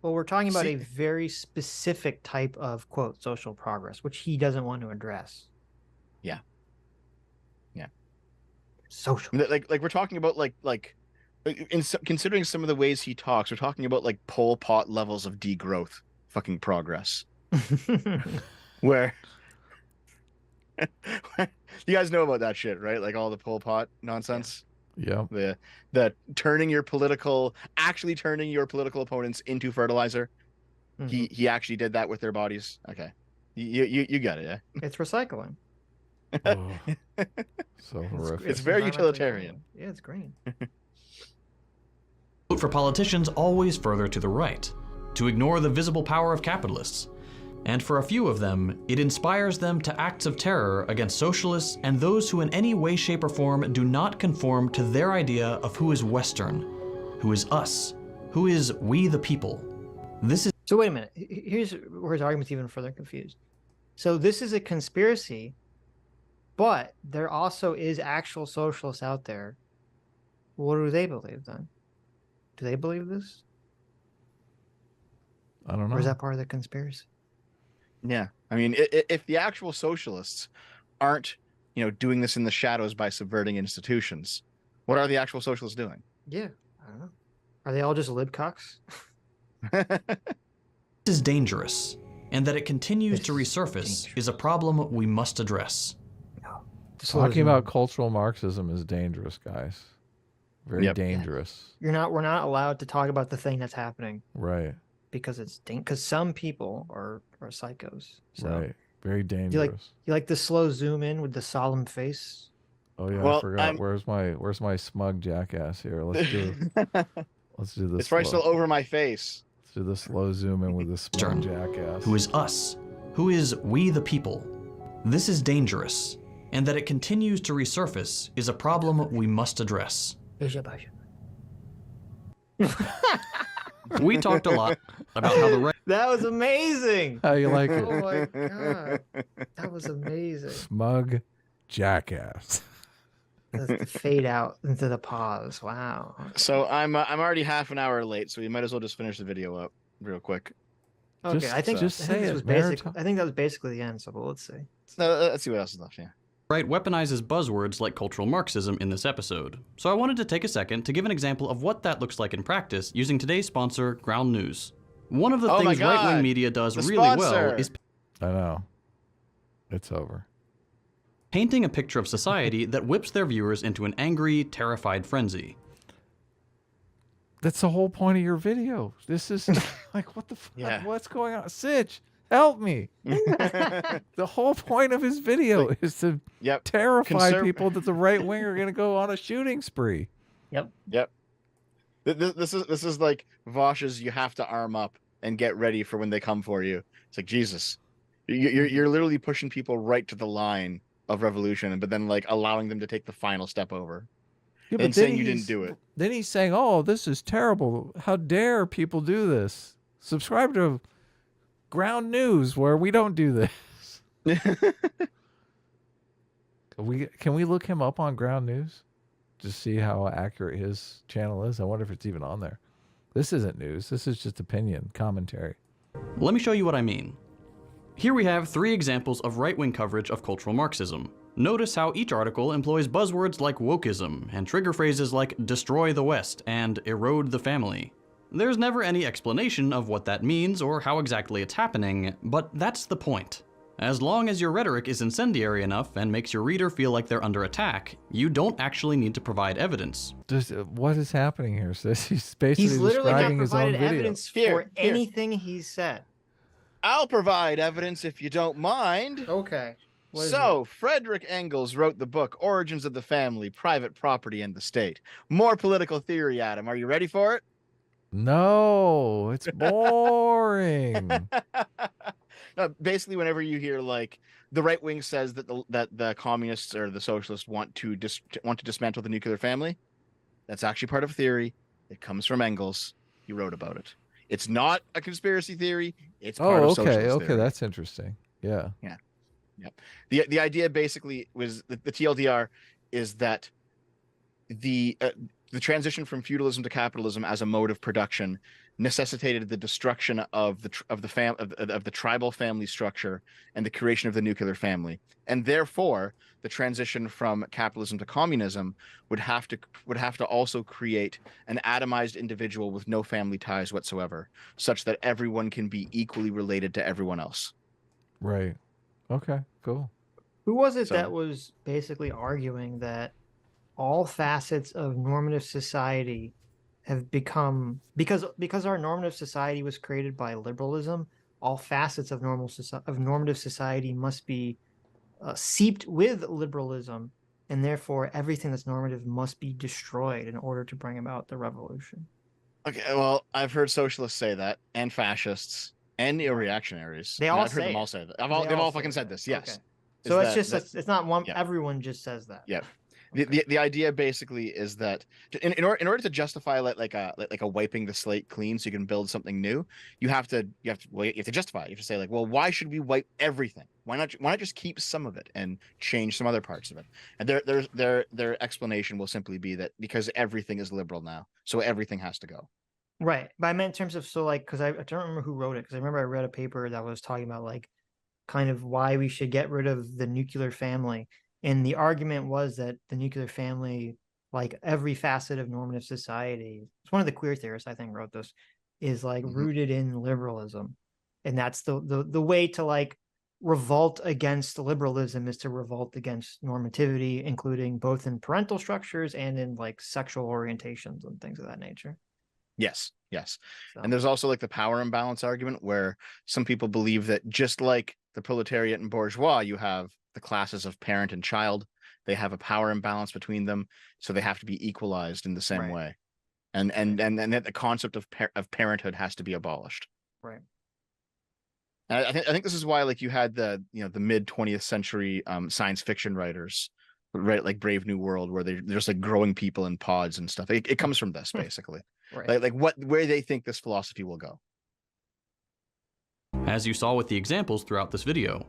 Well, we're talking about a very specific type of, quote, social progress, which he doesn't want to address. Yeah. Social. Like we're talking about considering some of the ways he talks, we're talking about like Pol Pot levels of degrowth fucking progress. where you guys know about that shit, right? Like all the Pol Pot nonsense. Yeah. The actually turning your political opponents into fertilizer. Mm-hmm. He actually did that with their bodies. Okay. You got it, yeah. It's recycling. Oh, so horrific. It's very utilitarian. Yeah, it's green. Vote for politicians always further to the right, to ignore the visible power of capitalists. And for a few of them, it inspires them to acts of terror against socialists and those who in any way, shape, or form do not conform to their idea of who is Western, who is us, who is we the people. This is... So wait a minute. Here's where his argument's even further confused. So this is a conspiracy, but there also is actual socialists out there. What do they believe then? Do they believe this? I don't know. Or is that part of the conspiracy? Yeah. I mean, if the actual socialists aren't, doing this in the shadows by subverting institutions, what are the actual socialists doing? Yeah. I don't know. Are they all just libcucks? This is dangerous, and that it continues to resurface is a problem we must address. Talking about cultural Marxism is dangerous, guys. Very dangerous. We're not allowed to talk about the thing that's happening. Right. Because because some people are psychos. So. Right. Very dangerous. You like the slow zoom in with the solemn face? Oh yeah, I forgot. Where's my smug jackass here? Let's do this. It's probably still over my face. Let's do the slow zoom in with the smug jackass. Who is us? Who is we the people? This is dangerous, and that it continues to resurface is a problem we must address. We talked a lot about how the right... That was amazing. How you like it? Oh my god, that was amazing. Smug jackass. The fade out into the pause. Wow. So I'm already half an hour late, so we might as well just finish the video up real quick. Okay, I think that was basically the end. So let's see. Let's see what else is left. Yeah. Right weaponizes buzzwords like cultural Marxism in this episode, so I wanted to take a second to give an example of what that looks like in practice using today's sponsor, Ground News. One of the things right-wing media does really well is... I know. It's over. Painting a picture of society that whips their viewers into an angry, terrified frenzy. That's the whole point of your video. This is like, what the fuck? Yeah. What's going on? Sitch, help me. The whole point of his video is to terrify people that the right wing are going to go on a shooting spree. Yep. This is like Vosh's. You have to arm up and get ready for when they come for you. It's like Jesus, you're literally pushing people right to the line of revolution, but then like allowing them to take the final step over, Yeah, but and saying you didn't do it. Then he's saying, "Oh, this is terrible. How dare people do this? Subscribe to Ground News where we don't do this." Can we look him up on Ground News? Just see how accurate his channel is. I wonder if it's even on there. This isn't news. This is just opinion, commentary. Let me show you what I mean. Here we have 3 examples of right-wing coverage of cultural Marxism. Notice how each article employs buzzwords like wokeism and trigger phrases like destroy the West and erode the family. There's never any explanation of what that means or how exactly it's happening, but that's the point. As long as your rhetoric is incendiary enough and makes your reader feel like they're under attack, you don't actually need to provide evidence. What is happening here? So he's basically literally describing his own video. Evidence for anything he said. I'll provide evidence if you don't mind. Okay. So, Frederick Engels wrote the book Origins of the Family, Private Property and the State. More political theory, Adam. Are you ready for it? No, it's boring. Basically, whenever you hear like the right wing says that the communists or the socialists want to dismantle the nuclear family, that's actually part of theory. It comes from Engels. He wrote about it. It's not a conspiracy theory. It's part of socialist theory. That's interesting. Yeah. The idea basically was the TLDR is that the transition from feudalism to capitalism as a mode of production necessitated the destruction of the tribal family structure and the creation of the nuclear family, and therefore the transition from capitalism to communism would have to also create an atomized individual with no family ties whatsoever, such that everyone can be equally related to everyone else. Right. Okay. Cool. Who was it that was basically arguing that all facets of normative society have become, because our normative society was created by liberalism, all facets of normative society must be seeped with liberalism, and therefore everything that's normative must be destroyed in order to bring about the revolution. Okay, well, I've heard socialists say that, and fascists, and neo-reactionaries. I've heard them all say that. They've all fucking said this. Yes. Okay. So it's not one. Yeah. Everyone just says that. Yeah. The idea basically is that in order to justify like a wiping the slate clean so you can build something new, you have to justify it. You have to say like, well, why should we wipe everything? Why not just keep some of it and change some other parts of it? And their explanation will simply be that because everything is liberal now, so everything has to go. Right, but I meant in terms of because I don't remember who wrote it, because I remember I read a paper that was talking about like kind of why we should get rid of the nuclear family. And the argument was that the nuclear family, like every facet of normative society, it's one of the queer theorists I think wrote this, is like rooted in liberalism. And that's the way to like revolt against liberalism is to revolt against normativity, including both in parental structures and in like sexual orientations and things of that nature. Yes. So. And there's also like the power imbalance argument where some people believe that just like the proletariat and bourgeois, you have the classes of parent and child. They have a power imbalance between them, so they have to be equalized in the same way. And that the concept of parenthood has to be abolished. Right. And I think this is why like you had the mid 20th century science fiction writers, right, like Brave New World, where they're just like growing people in pods and stuff. It comes from this basically. Right. Like where they think this philosophy will go. As you saw with the examples throughout this video,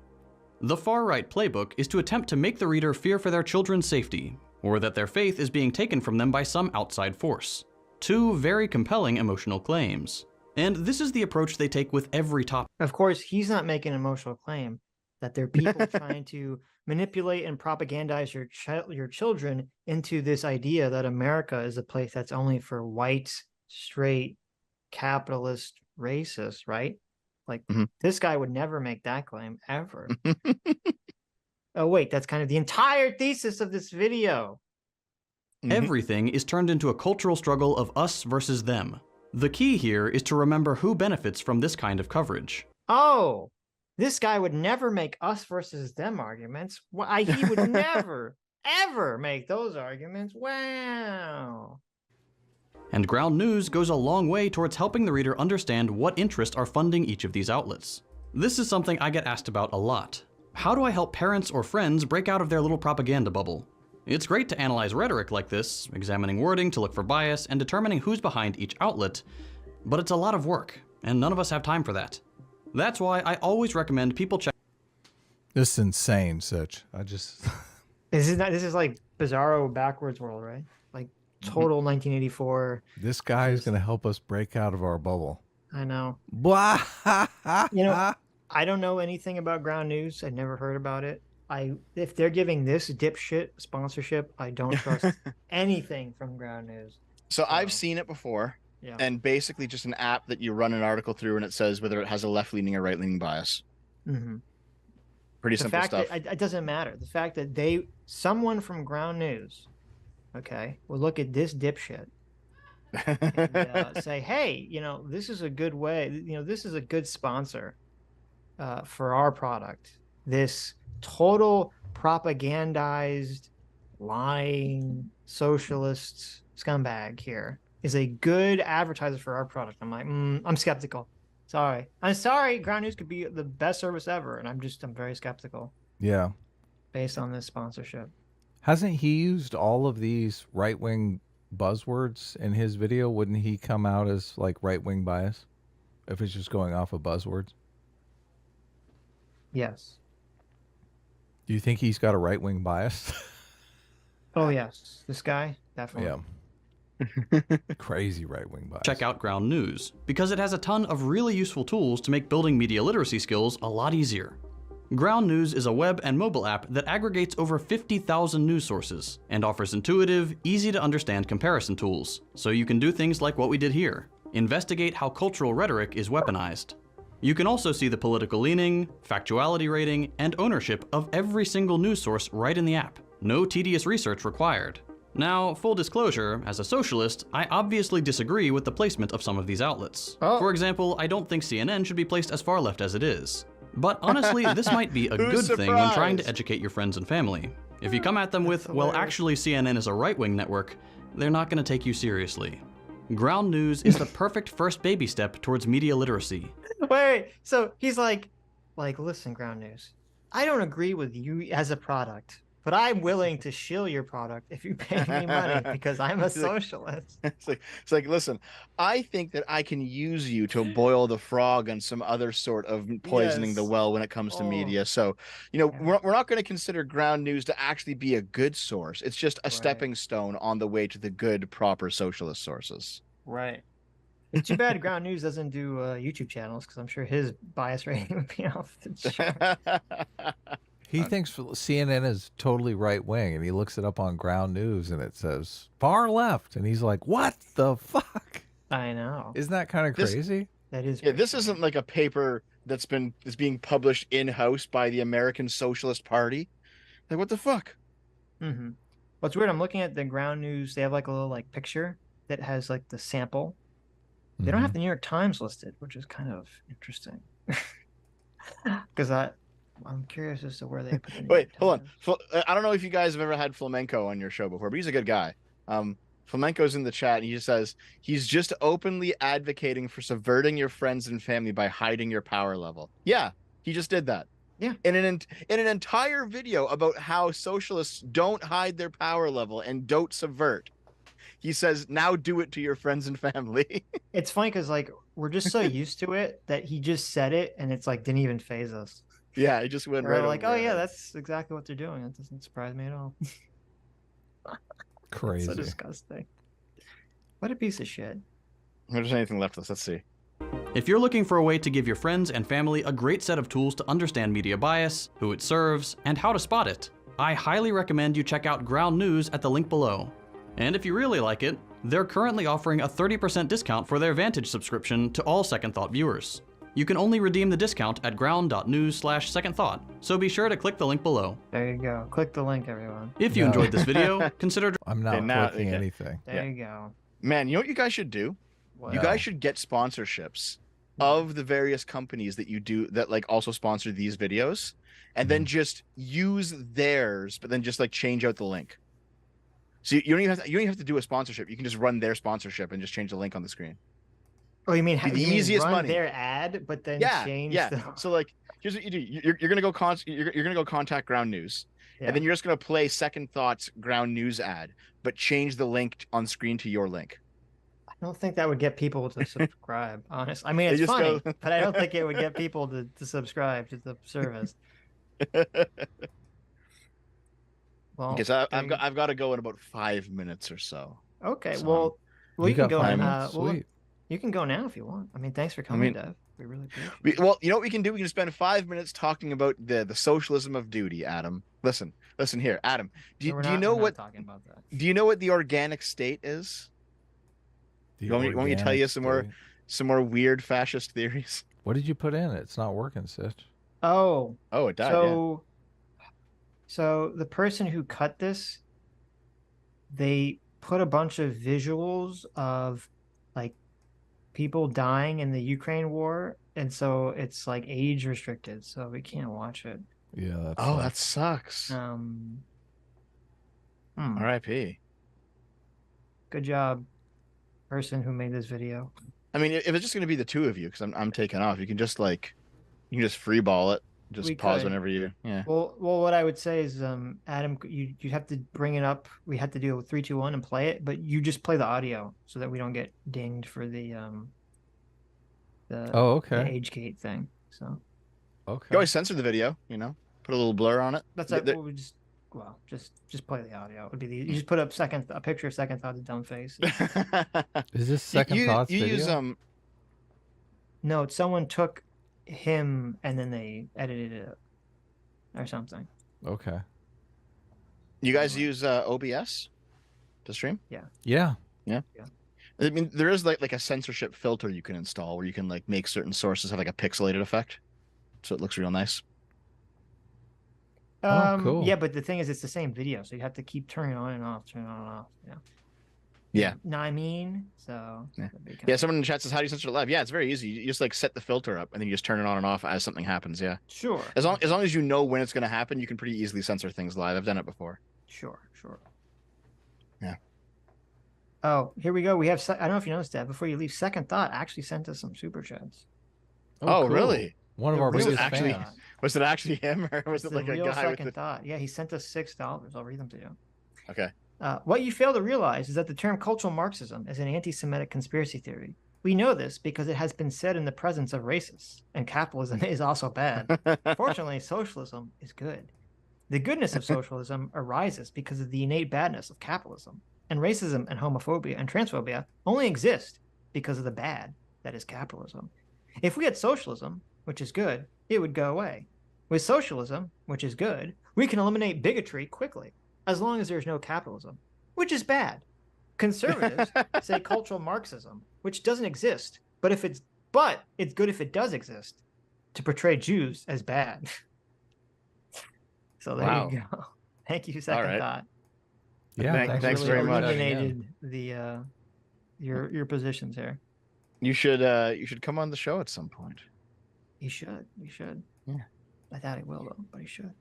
the far-right playbook is to attempt to make the reader fear for their children's safety, or that their faith is being taken from them by some outside force. 2 very compelling emotional claims. And this is the approach they take with every topic. Of course, he's not making an emotional claim that there are people trying to manipulate and propagandize your children into this idea that America is a place that's only for white, straight, capitalist racists, right? Like, this guy would never make that claim, ever. Oh, wait, that's kind of the entire thesis of this video. Everything is turned into a cultural struggle of us versus them. The key here is to remember who benefits from this kind of coverage. Oh, this guy would never make us versus them arguments. He would never, ever make those arguments. Wow. And Ground News goes a long way towards helping the reader understand what interests are funding each of these outlets. This is something I get asked about a lot. How do I help parents or friends break out of their little propaganda bubble? It's great to analyze rhetoric like this, examining wording to look for bias and determining who's behind each outlet, but it's a lot of work, and none of us have time for that. That's why I always recommend people check. This is insane, Sitch. I just. This is like bizarro backwards world, right? Like total 1984. This guy is going to help us break out of our bubble. I know. Blah. You know, I don't know anything about Ground News. I never heard about it. If they're giving this dipshit sponsorship, I don't trust anything from Ground News. So I've seen it before, and basically just an app that you run an article through, and it says whether it has a left-leaning or right-leaning bias. Mm-hmm. Pretty The simple fact stuff. that it doesn't matter. The fact that someone from Ground News, okay, will look at this dipshit and say, hey, you know, this is a good way, you know, this is a good sponsor for our product. This total propagandized, lying, socialist scumbag here is a good advertiser for our product. I'm like, I'm skeptical. Sorry. I'm sorry. Ground News could be the best service ever, and I'm very skeptical. Yeah. Based on this sponsorship. Hasn't he used all of these right-wing buzzwords in his video? Wouldn't he come out as like right-wing bias if it's just going off of buzzwords? Yes. Do you think he's got a right-wing bias? Oh, yes. This guy? Definitely. Yeah. Crazy right-wing bias. Check out Ground News, because it has a ton of really useful tools to make building media literacy skills a lot easier. Ground News is a web and mobile app that aggregates over 50,000 news sources and offers intuitive, easy to understand comparison tools, so you can do things like what we did here, investigate how cultural rhetoric is weaponized. You can also see the political leaning, factuality rating, and ownership of every single news source right in the app. No tedious research required. Now, full disclosure, as a socialist, I obviously disagree with the placement of some of these outlets. For example, I don't think CNN should be placed as far left as it is. But honestly, this might be a good thing when trying to educate your friends and family. If you come at them with, well, actually CNN is a right-wing network, they're not going to take you seriously. Ground News is the perfect first baby step towards media literacy. Wait, so he's like, listen, Ground News, I don't agree with you as a product, but I'm willing to shill your product if you pay me money because I'm a socialist. It's like, listen, I think that I can use you to boil the frog on some other sort of poisoning the well when it comes to media. So, you know, we're not going to consider Ground News to actually be a good source. It's just a stepping stone on the way to the good, proper socialist sources. Right. It's too bad Ground News doesn't do YouTube channels, because I'm sure his bias rating would be off the chart. He thinks CNN is totally right wing, and he looks it up on Ground News, and it says far left, and he's like, "What the fuck?" I know. Isn't that kind of crazy? That is. Yeah, this isn't like a paper that's being published in-house by the American Socialist Party. Like, what the fuck? Mm-hmm. What's weird? I'm looking at the Ground News. They have like a little picture that has like the sample. They don't have the New York Times listed, which is kind of interesting. Because I'm curious as to where they put it. Wait, hold on. I don't know if you guys have ever had Flamenco on your show before, but he's a good guy. Flamenco's in the chat, and he just says he's just openly advocating for subverting your friends and family by hiding your power level. Yeah, he just did that. Yeah. In an entire video about how socialists don't hide their power level and don't subvert. He says, now do it to your friends and family. It's funny because we're just so used to it that he just said it, and it's didn't even faze us. Yeah, he just went right. We're like, oh yeah, that's exactly what they're doing. It doesn't surprise me at all. Crazy. So disgusting. What a piece of shit. If there's anything left, let's see. If you're looking for a way to give your friends and family a great set of tools to understand media bias, who it serves, and how to spot it, I highly recommend you check out Ground News at the link below. And if you really like it, they're currently offering a 30% discount for their Vantage subscription to all Second Thought viewers. You can only redeem the discount at ground.news/secondthought, so be sure to click the link below. There you go. Click the link, everyone. If you enjoyed this video, consider... I'm not clicking anything. There you go. Man, you know what you guys should do? What? You guys should get sponsorships of the various companies that you do that also sponsor these videos, and then just use theirs, but then just change out the link. So you don't even have to do a sponsorship. You can just run their sponsorship and just change the link on the screen. Oh, you mean The you mean easiest run money. their ad, but then change Yeah. the... So like, here's what you do. You're gonna go you're gonna go contact Ground News, Yeah. and then you're just gonna play Second Thoughts Ground News ad, but change the link on screen to your link. I don't think that would get people to subscribe. Honestly, I mean They it's just funny, go- but I don't think it would get people to subscribe to the service. Well, Okay, so there you- I've got to go in about 5 minutes or so. Okay, So, well, You you can got go. 5 minutes? Well, Sweet. you can go now if you want. I mean, thanks for coming, mean, Dev. We really appreciate it. well, you know what we can do? We can spend 5 minutes talking about the socialism of duty, Adam. Listen here, Adam. Do you know what talking about that? Do you know what the organic state is? You want me to tell you some more weird fascist theories? What did you put in? It's not working, Sitch. Oh, it died. So the person who cut this, they put a bunch of visuals of like people dying in the Ukraine war, and so it's like age restricted, so we can't watch it. Yeah, that sucks. R.I.P. Good job, person who made this video. I mean, if it's just going to be the two of you, because I'm taking off, you can just free ball it. Just We pause could. whenever you. Yeah. Well, what I would say is, Adam, you have to bring it up. We had to do a 3, 2, 1 and play it, but you just play the audio so that we don't get dinged for the okay. age gate thing. So okay. You always censor the video, put a little blur on it. that's it. We just play the audio. It would be you just put up a picture of Second Thought, a dumb face. Is this Second Thoughts you video? use No, someone took him and then they edited it or something. Okay. You guys use OBS to stream? Yeah. Yeah. I mean, there is like a censorship filter you can install where you can like make certain sources have like a pixelated effect, so it looks real nice. Cool. Yeah, but the thing is, it's the same video, so you have to keep turning it on and off, turning it on and off. Yeah. Yeah. No, I mean, so Yeah. Someone in the chat says, "How do you censor it live?" Yeah, it's very easy. You just like set the filter up, and then you just turn it on and off as something happens. Yeah. Sure. As long as you know when it's going to happen, you can pretty easily censor things live. I've done it before. Sure. Yeah. Oh, here we go. We have. I don't know if you noticed that. Before you leave, Second Thought actually sent us some super chats. Oh, cool. really? One of our Was it biggest actually fans. Was it actually him, or was it like a real guy Second with? Thought. Yeah, he sent us $6. I'll read them to you. Okay. What you fail to realize is that the term cultural Marxism is an anti-Semitic conspiracy theory. We know this because it has been said in the presence of racists, and capitalism is also bad. Fortunately, socialism is good. The goodness of socialism arises because of the innate badness of capitalism, and racism and homophobia and transphobia only exist because of the bad that is capitalism. If we had socialism, which is good, it would go away. With socialism, which is good, we can eliminate bigotry quickly, as long as there's no capitalism, which is bad. Conservatives say cultural Marxism, which doesn't exist, but it's good if it does exist, to portray Jews as bad. So there you go. Thank you, Second Thought. Yeah, thanks really very much. illuminated the your positions here. You should come on the show at some point. You should. Yeah. I doubt he will though, but he should.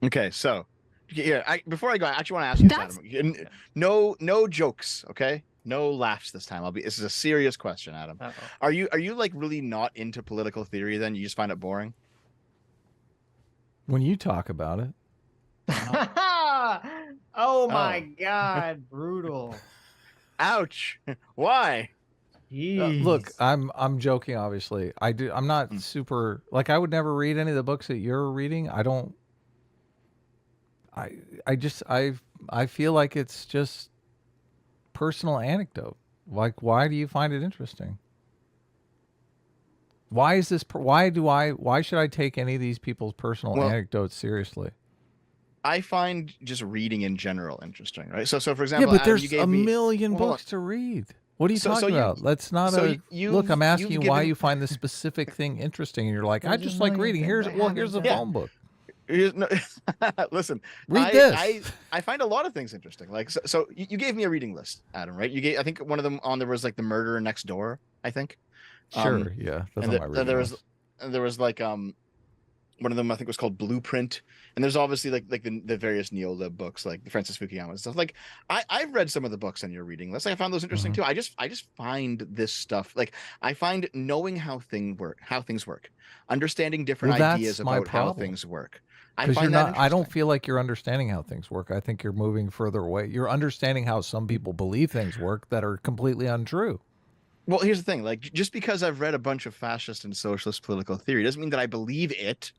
Okay, so before I go, I actually want to ask you, Adam. No jokes, okay? No laughs this time. This is a serious question, Adam. Uh-oh. Are you like really not into political theory then? You just find it boring? When you talk about it. Oh my God, brutal. Ouch. Why? Look, I'm joking. Obviously, I'm not super like I would never read any of the books that you're reading. I don't. I feel like it's just personal anecdote. Like, why do you find it interesting? Why is this? Why should I take any of these people's personal anecdotes seriously? I find just reading in general interesting, right? So for example, yeah, but Adam, there's a million books to read. What are you talking about? That's not look. I'm asking you why you find this specific thing interesting, and you're like, I just like reading. Here's a phone book. Listen, read this. I find a lot of things interesting. Like, so you gave me a reading list, Adam, right? I think one of them on there was like The Murderer Next Door, I think. Sure, yeah. That's on my reading list. There was like one of them I think was called Blueprint, and there's obviously like the various neo-lib books like the Francis Fukuyama and stuff. Like I've read some of the books on your reading list. I found those interesting too. I just find this stuff like I find knowing how things work, understanding different ideas about how things work. I Because find that interesting. I don't feel like you're understanding how things work. I think you're moving further away. You're understanding how some people believe things work that are completely untrue. Well, here's the thing. Like, just because I've read a bunch of fascist and socialist political theory doesn't mean that I believe it.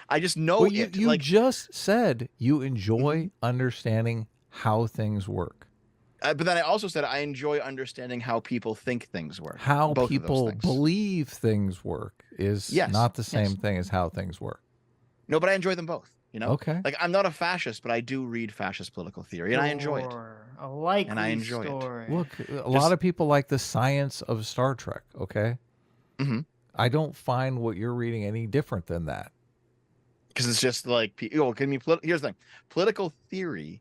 I just know Well, it. you Like, just said you enjoy understanding how things work. but then I also said I enjoy understanding how people think things work. How Both of those people things. believe things work is not the same thing as how things work. No, but I enjoy them both. You know, Okay. Like, I'm not a fascist, but I do read fascist political theory, and I enjoy it. A likely And I enjoy story. it. Look, a lot of people like the science of Star Trek. Okay. Mm-hmm. I don't find what you're reading any different than that. Because it's just like, here's the thing. Political theory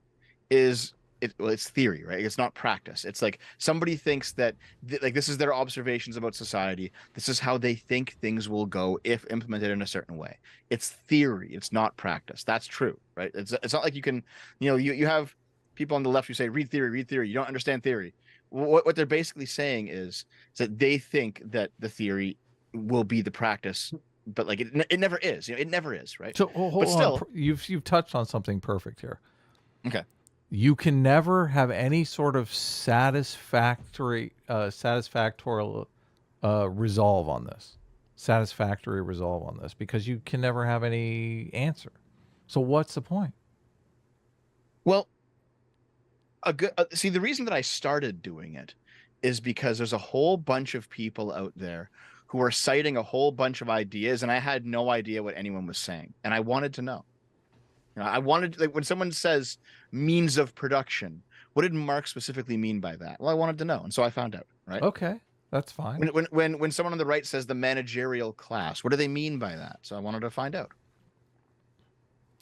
is it's theory, right? It's not practice. It's like somebody thinks that like this is their observations about society. This is how they think things will go if implemented in a certain way. It's theory. It's not practice. That's true, right? It's not like you can, you have people on the left who say read theory. You don't understand theory. What they're basically saying is that they think that the theory will be the practice, but like it never is. It never is, right? So hold on. You've touched on something perfect here. Okay. You can never have any sort of satisfactory resolve on this. Satisfactory resolve on this because you can never have any answer. So what's the point? Well, see, the reason that I started doing it is because there's a whole bunch of people out there who are citing a whole bunch of ideas, and I had no idea what anyone was saying, and I wanted to know. I wanted, like, when someone says means of production, what did Marx specifically mean by that? Well, I wanted to know, and so I found out. Right? Okay, that's fine. When someone on the right says the managerial class, what do they mean by that? So I wanted to find out.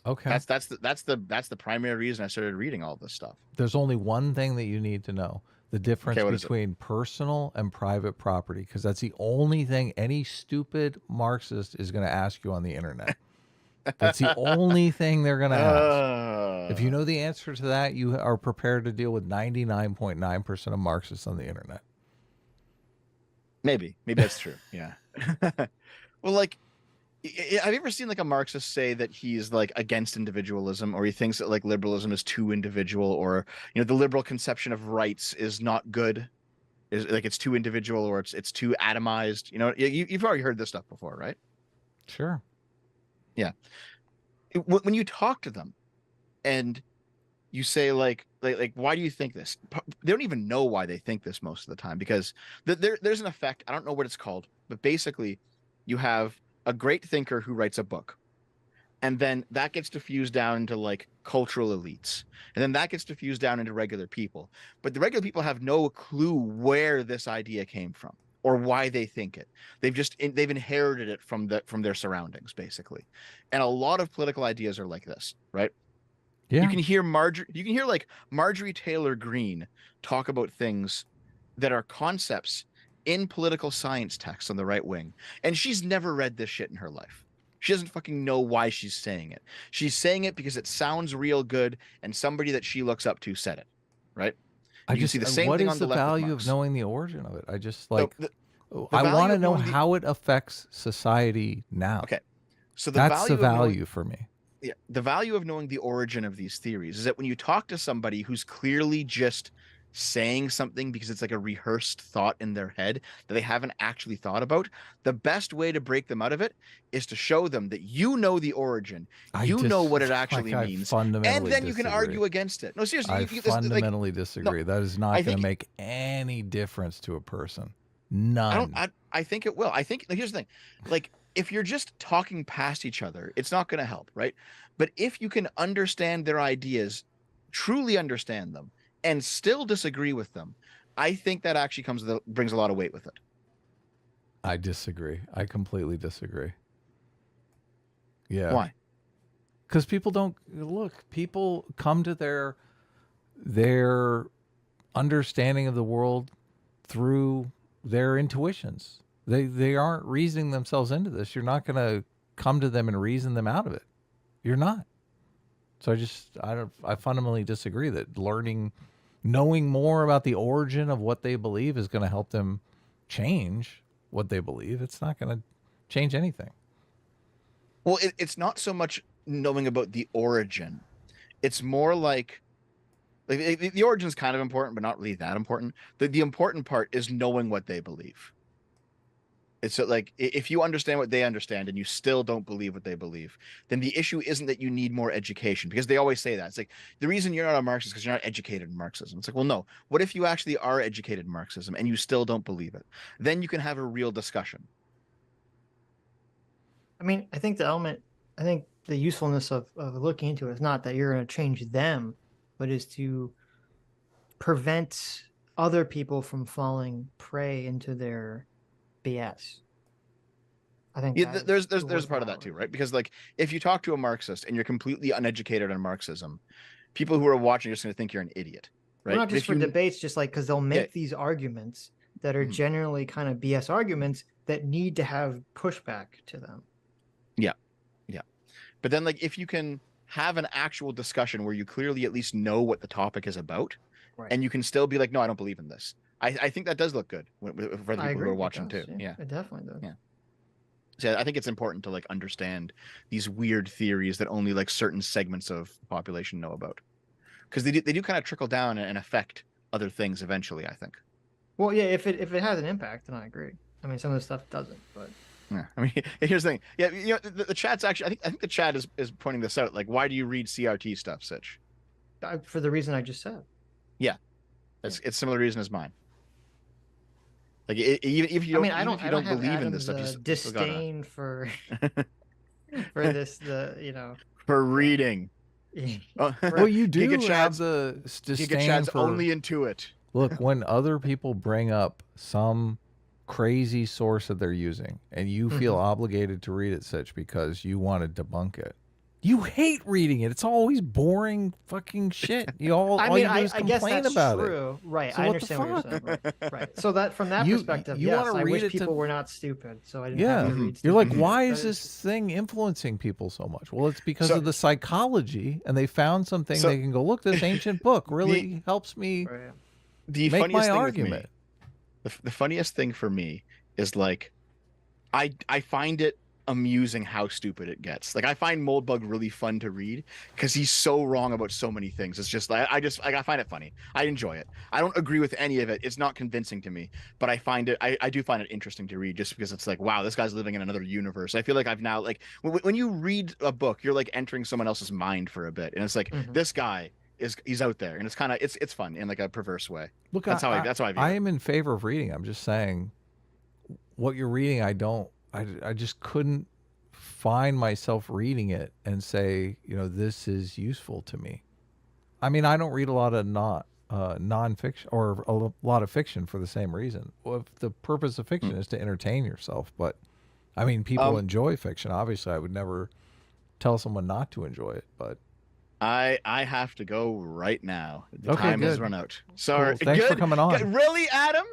Okay, that's the primary reason I started reading all this stuff. There's only one thing that you need to know: the difference between personal and private property, because that's the only thing any stupid Marxist is going to ask you on the internet. That's the only thing they're going to ask. If you know the answer to that, you are prepared to deal with 99.9% of Marxists on the internet. Maybe that's true. Yeah. Well, like, have you ever seen like a Marxist say that he's like against individualism, or he thinks that like liberalism is too individual, or the liberal conception of rights is not good, is like it's too individual, or it's too atomized? You've already heard this stuff before, right? Sure. Yeah. When you talk to them and you say like why do you think this? They don't even know why they think this most of the time, because there's an effect. I don't know what it's called, but basically you have a great thinker who writes a book, and then that gets diffused down into like cultural elites, and then that gets diffused down into regular people. But the regular people have no clue where this idea came from or why they think it. They've inherited it from their surroundings, basically. And a lot of political ideas are like this, right? Yeah. You can hear like Marjorie Taylor Greene talk about things that are concepts in political science texts on the right wing, and she's never read this shit in her life. She doesn't fucking know why she's saying it. She's saying it because it sounds real good, and somebody that she looks up to said it, right? I see the same thing on the left. What is the value of knowing the origin of it? I just like, I want to know how it affects society now. Okay, so that's the value for me. Yeah, the value of knowing the origin of these theories is that when you talk to somebody who's clearly just saying something because it's like a rehearsed thought in their head that they haven't actually thought about, the best way to break them out of it is to show them that you know the origin, know what it actually means, and then you can argue against it. No, seriously, I fundamentally disagree. That is not going to make any difference to a person. None. I think it will. I think here's the thing, like, if you're just talking past each other, it's not going to help, right? But if you can understand their ideas, truly understand them, and still disagree with them, I think that actually brings a lot of weight with it. I disagree. I completely disagree. Yeah. Why? Because people don't look. People come to their understanding of the world through their intuitions. They aren't reasoning themselves into this. You're not going to come to them and reason them out of it. You're not. So I fundamentally disagree that knowing more about the origin of what they believe is going to help them change what they believe. It's not going to change anything. Well, it's not so much knowing about the origin. It's more like the origin is kind of important, but not really that important. The important part is knowing what they believe. It's like, if you understand what they understand and you still don't believe what they believe, then the issue isn't that you need more education, because they always say that. It's like, the reason you're not a Marxist is because you're not educated in Marxism. It's like, well, no. What if you actually are educated in Marxism and you still don't believe it? Then you can have a real discussion. I mean, I think the usefulness of looking into it is not that you're going to change them, but is to prevent other people from falling prey into their BS. I think there's a part of that too, right? Because like, if you talk to a Marxist and you're completely uneducated on Marxism, people who are watching are just going to think you're an idiot, right? Well, not just for debates, just like, because they'll make these arguments that are generally kind of BS arguments that need to have pushback to them. Yeah. But then, like, if you can have an actual discussion where you clearly at least know what the topic is about, and you can still be like, no, I don't believe in this. I think that does look good for the people who are watching too. Yeah, it definitely does. Yeah. So I think it's important to like understand these weird theories that only like certain segments of the population know about, because they do kind of trickle down and affect other things eventually, I think. Well, yeah, if it has an impact, then I agree. I mean, some of the stuff doesn't, but yeah. I mean, here's the thing. Yeah, you know, the chat's actually. I think the chat is pointing this out. Like, why do you read CRT stuff, Sitch? For the reason I just said. Yeah, it's similar reason as mine. Like, even if you don't, I don't believe Adam's, in this stuff, you disdain for this, for reading. Well, you do have the Giga disdain Chad's for only into it. Look, when other people bring up some crazy source that they're using, and you feel obligated to read it, Sitch, because you want to debunk it. You hate reading it. It's always boring fucking shit. You all you do is complain about it. Right. So I what the understand what you're saying. Right. So that from that You- perspective, you yes, wanna I read wish it to- people were not stupid. So I didn't have to read You're like, stupid why shit. is That this thing influencing people so much? Well, it's because of the psychology, and they found something So- they can go, look, this ancient book really helps me The make funniest my thing argument. With me, the funniest thing for me is like, I find it amusing how stupid it gets. Like, I find Moldbug really fun to read because he's so wrong about so many things. It's just like, I find it funny. I enjoy it. I don't agree with any of it. It's not convincing to me, but I find it. I do find it interesting to read just because it's like, wow, this guy's living in another universe. I feel like I've now, like, when you read a book, you're like entering someone else's mind for a bit, and it's like, this guy he's out there, and it's kind of it's fun in like a perverse way. Look, that's how I view it. I am in favor of reading. I'm just saying, what you're reading, I just couldn't find myself reading it and say, this is useful to me. I mean, I don't read a lot of nonfiction or a lot of fiction for the same reason. Well, if the purpose of fiction is to entertain yourself, but I mean, people enjoy fiction. Obviously, I would never tell someone not to enjoy it, but I have to go right now. The time has run out. Sorry. Cool. Thanks for coming on. Really, Adam?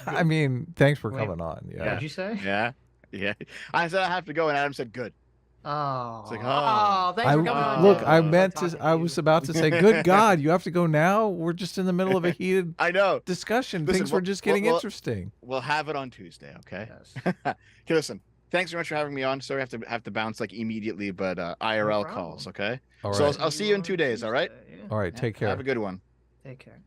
I mean, thanks for coming on. Yeah. What did you say? Yeah. I said I have to go, and Adam said good. Oh. It's like, thanks for coming on. Look, I was about to say, good God, you have to go now? We're just in the middle of a heated discussion. Listen, Things were just getting interesting. We'll have it on Tuesday, okay? Yes. Okay, listen. Thanks very much for having me on. Sorry, I have to bounce like immediately, but IRL calls, okay? All So right. I'll see you in 2 days, all right? All right, take care. Have a good one. Take care.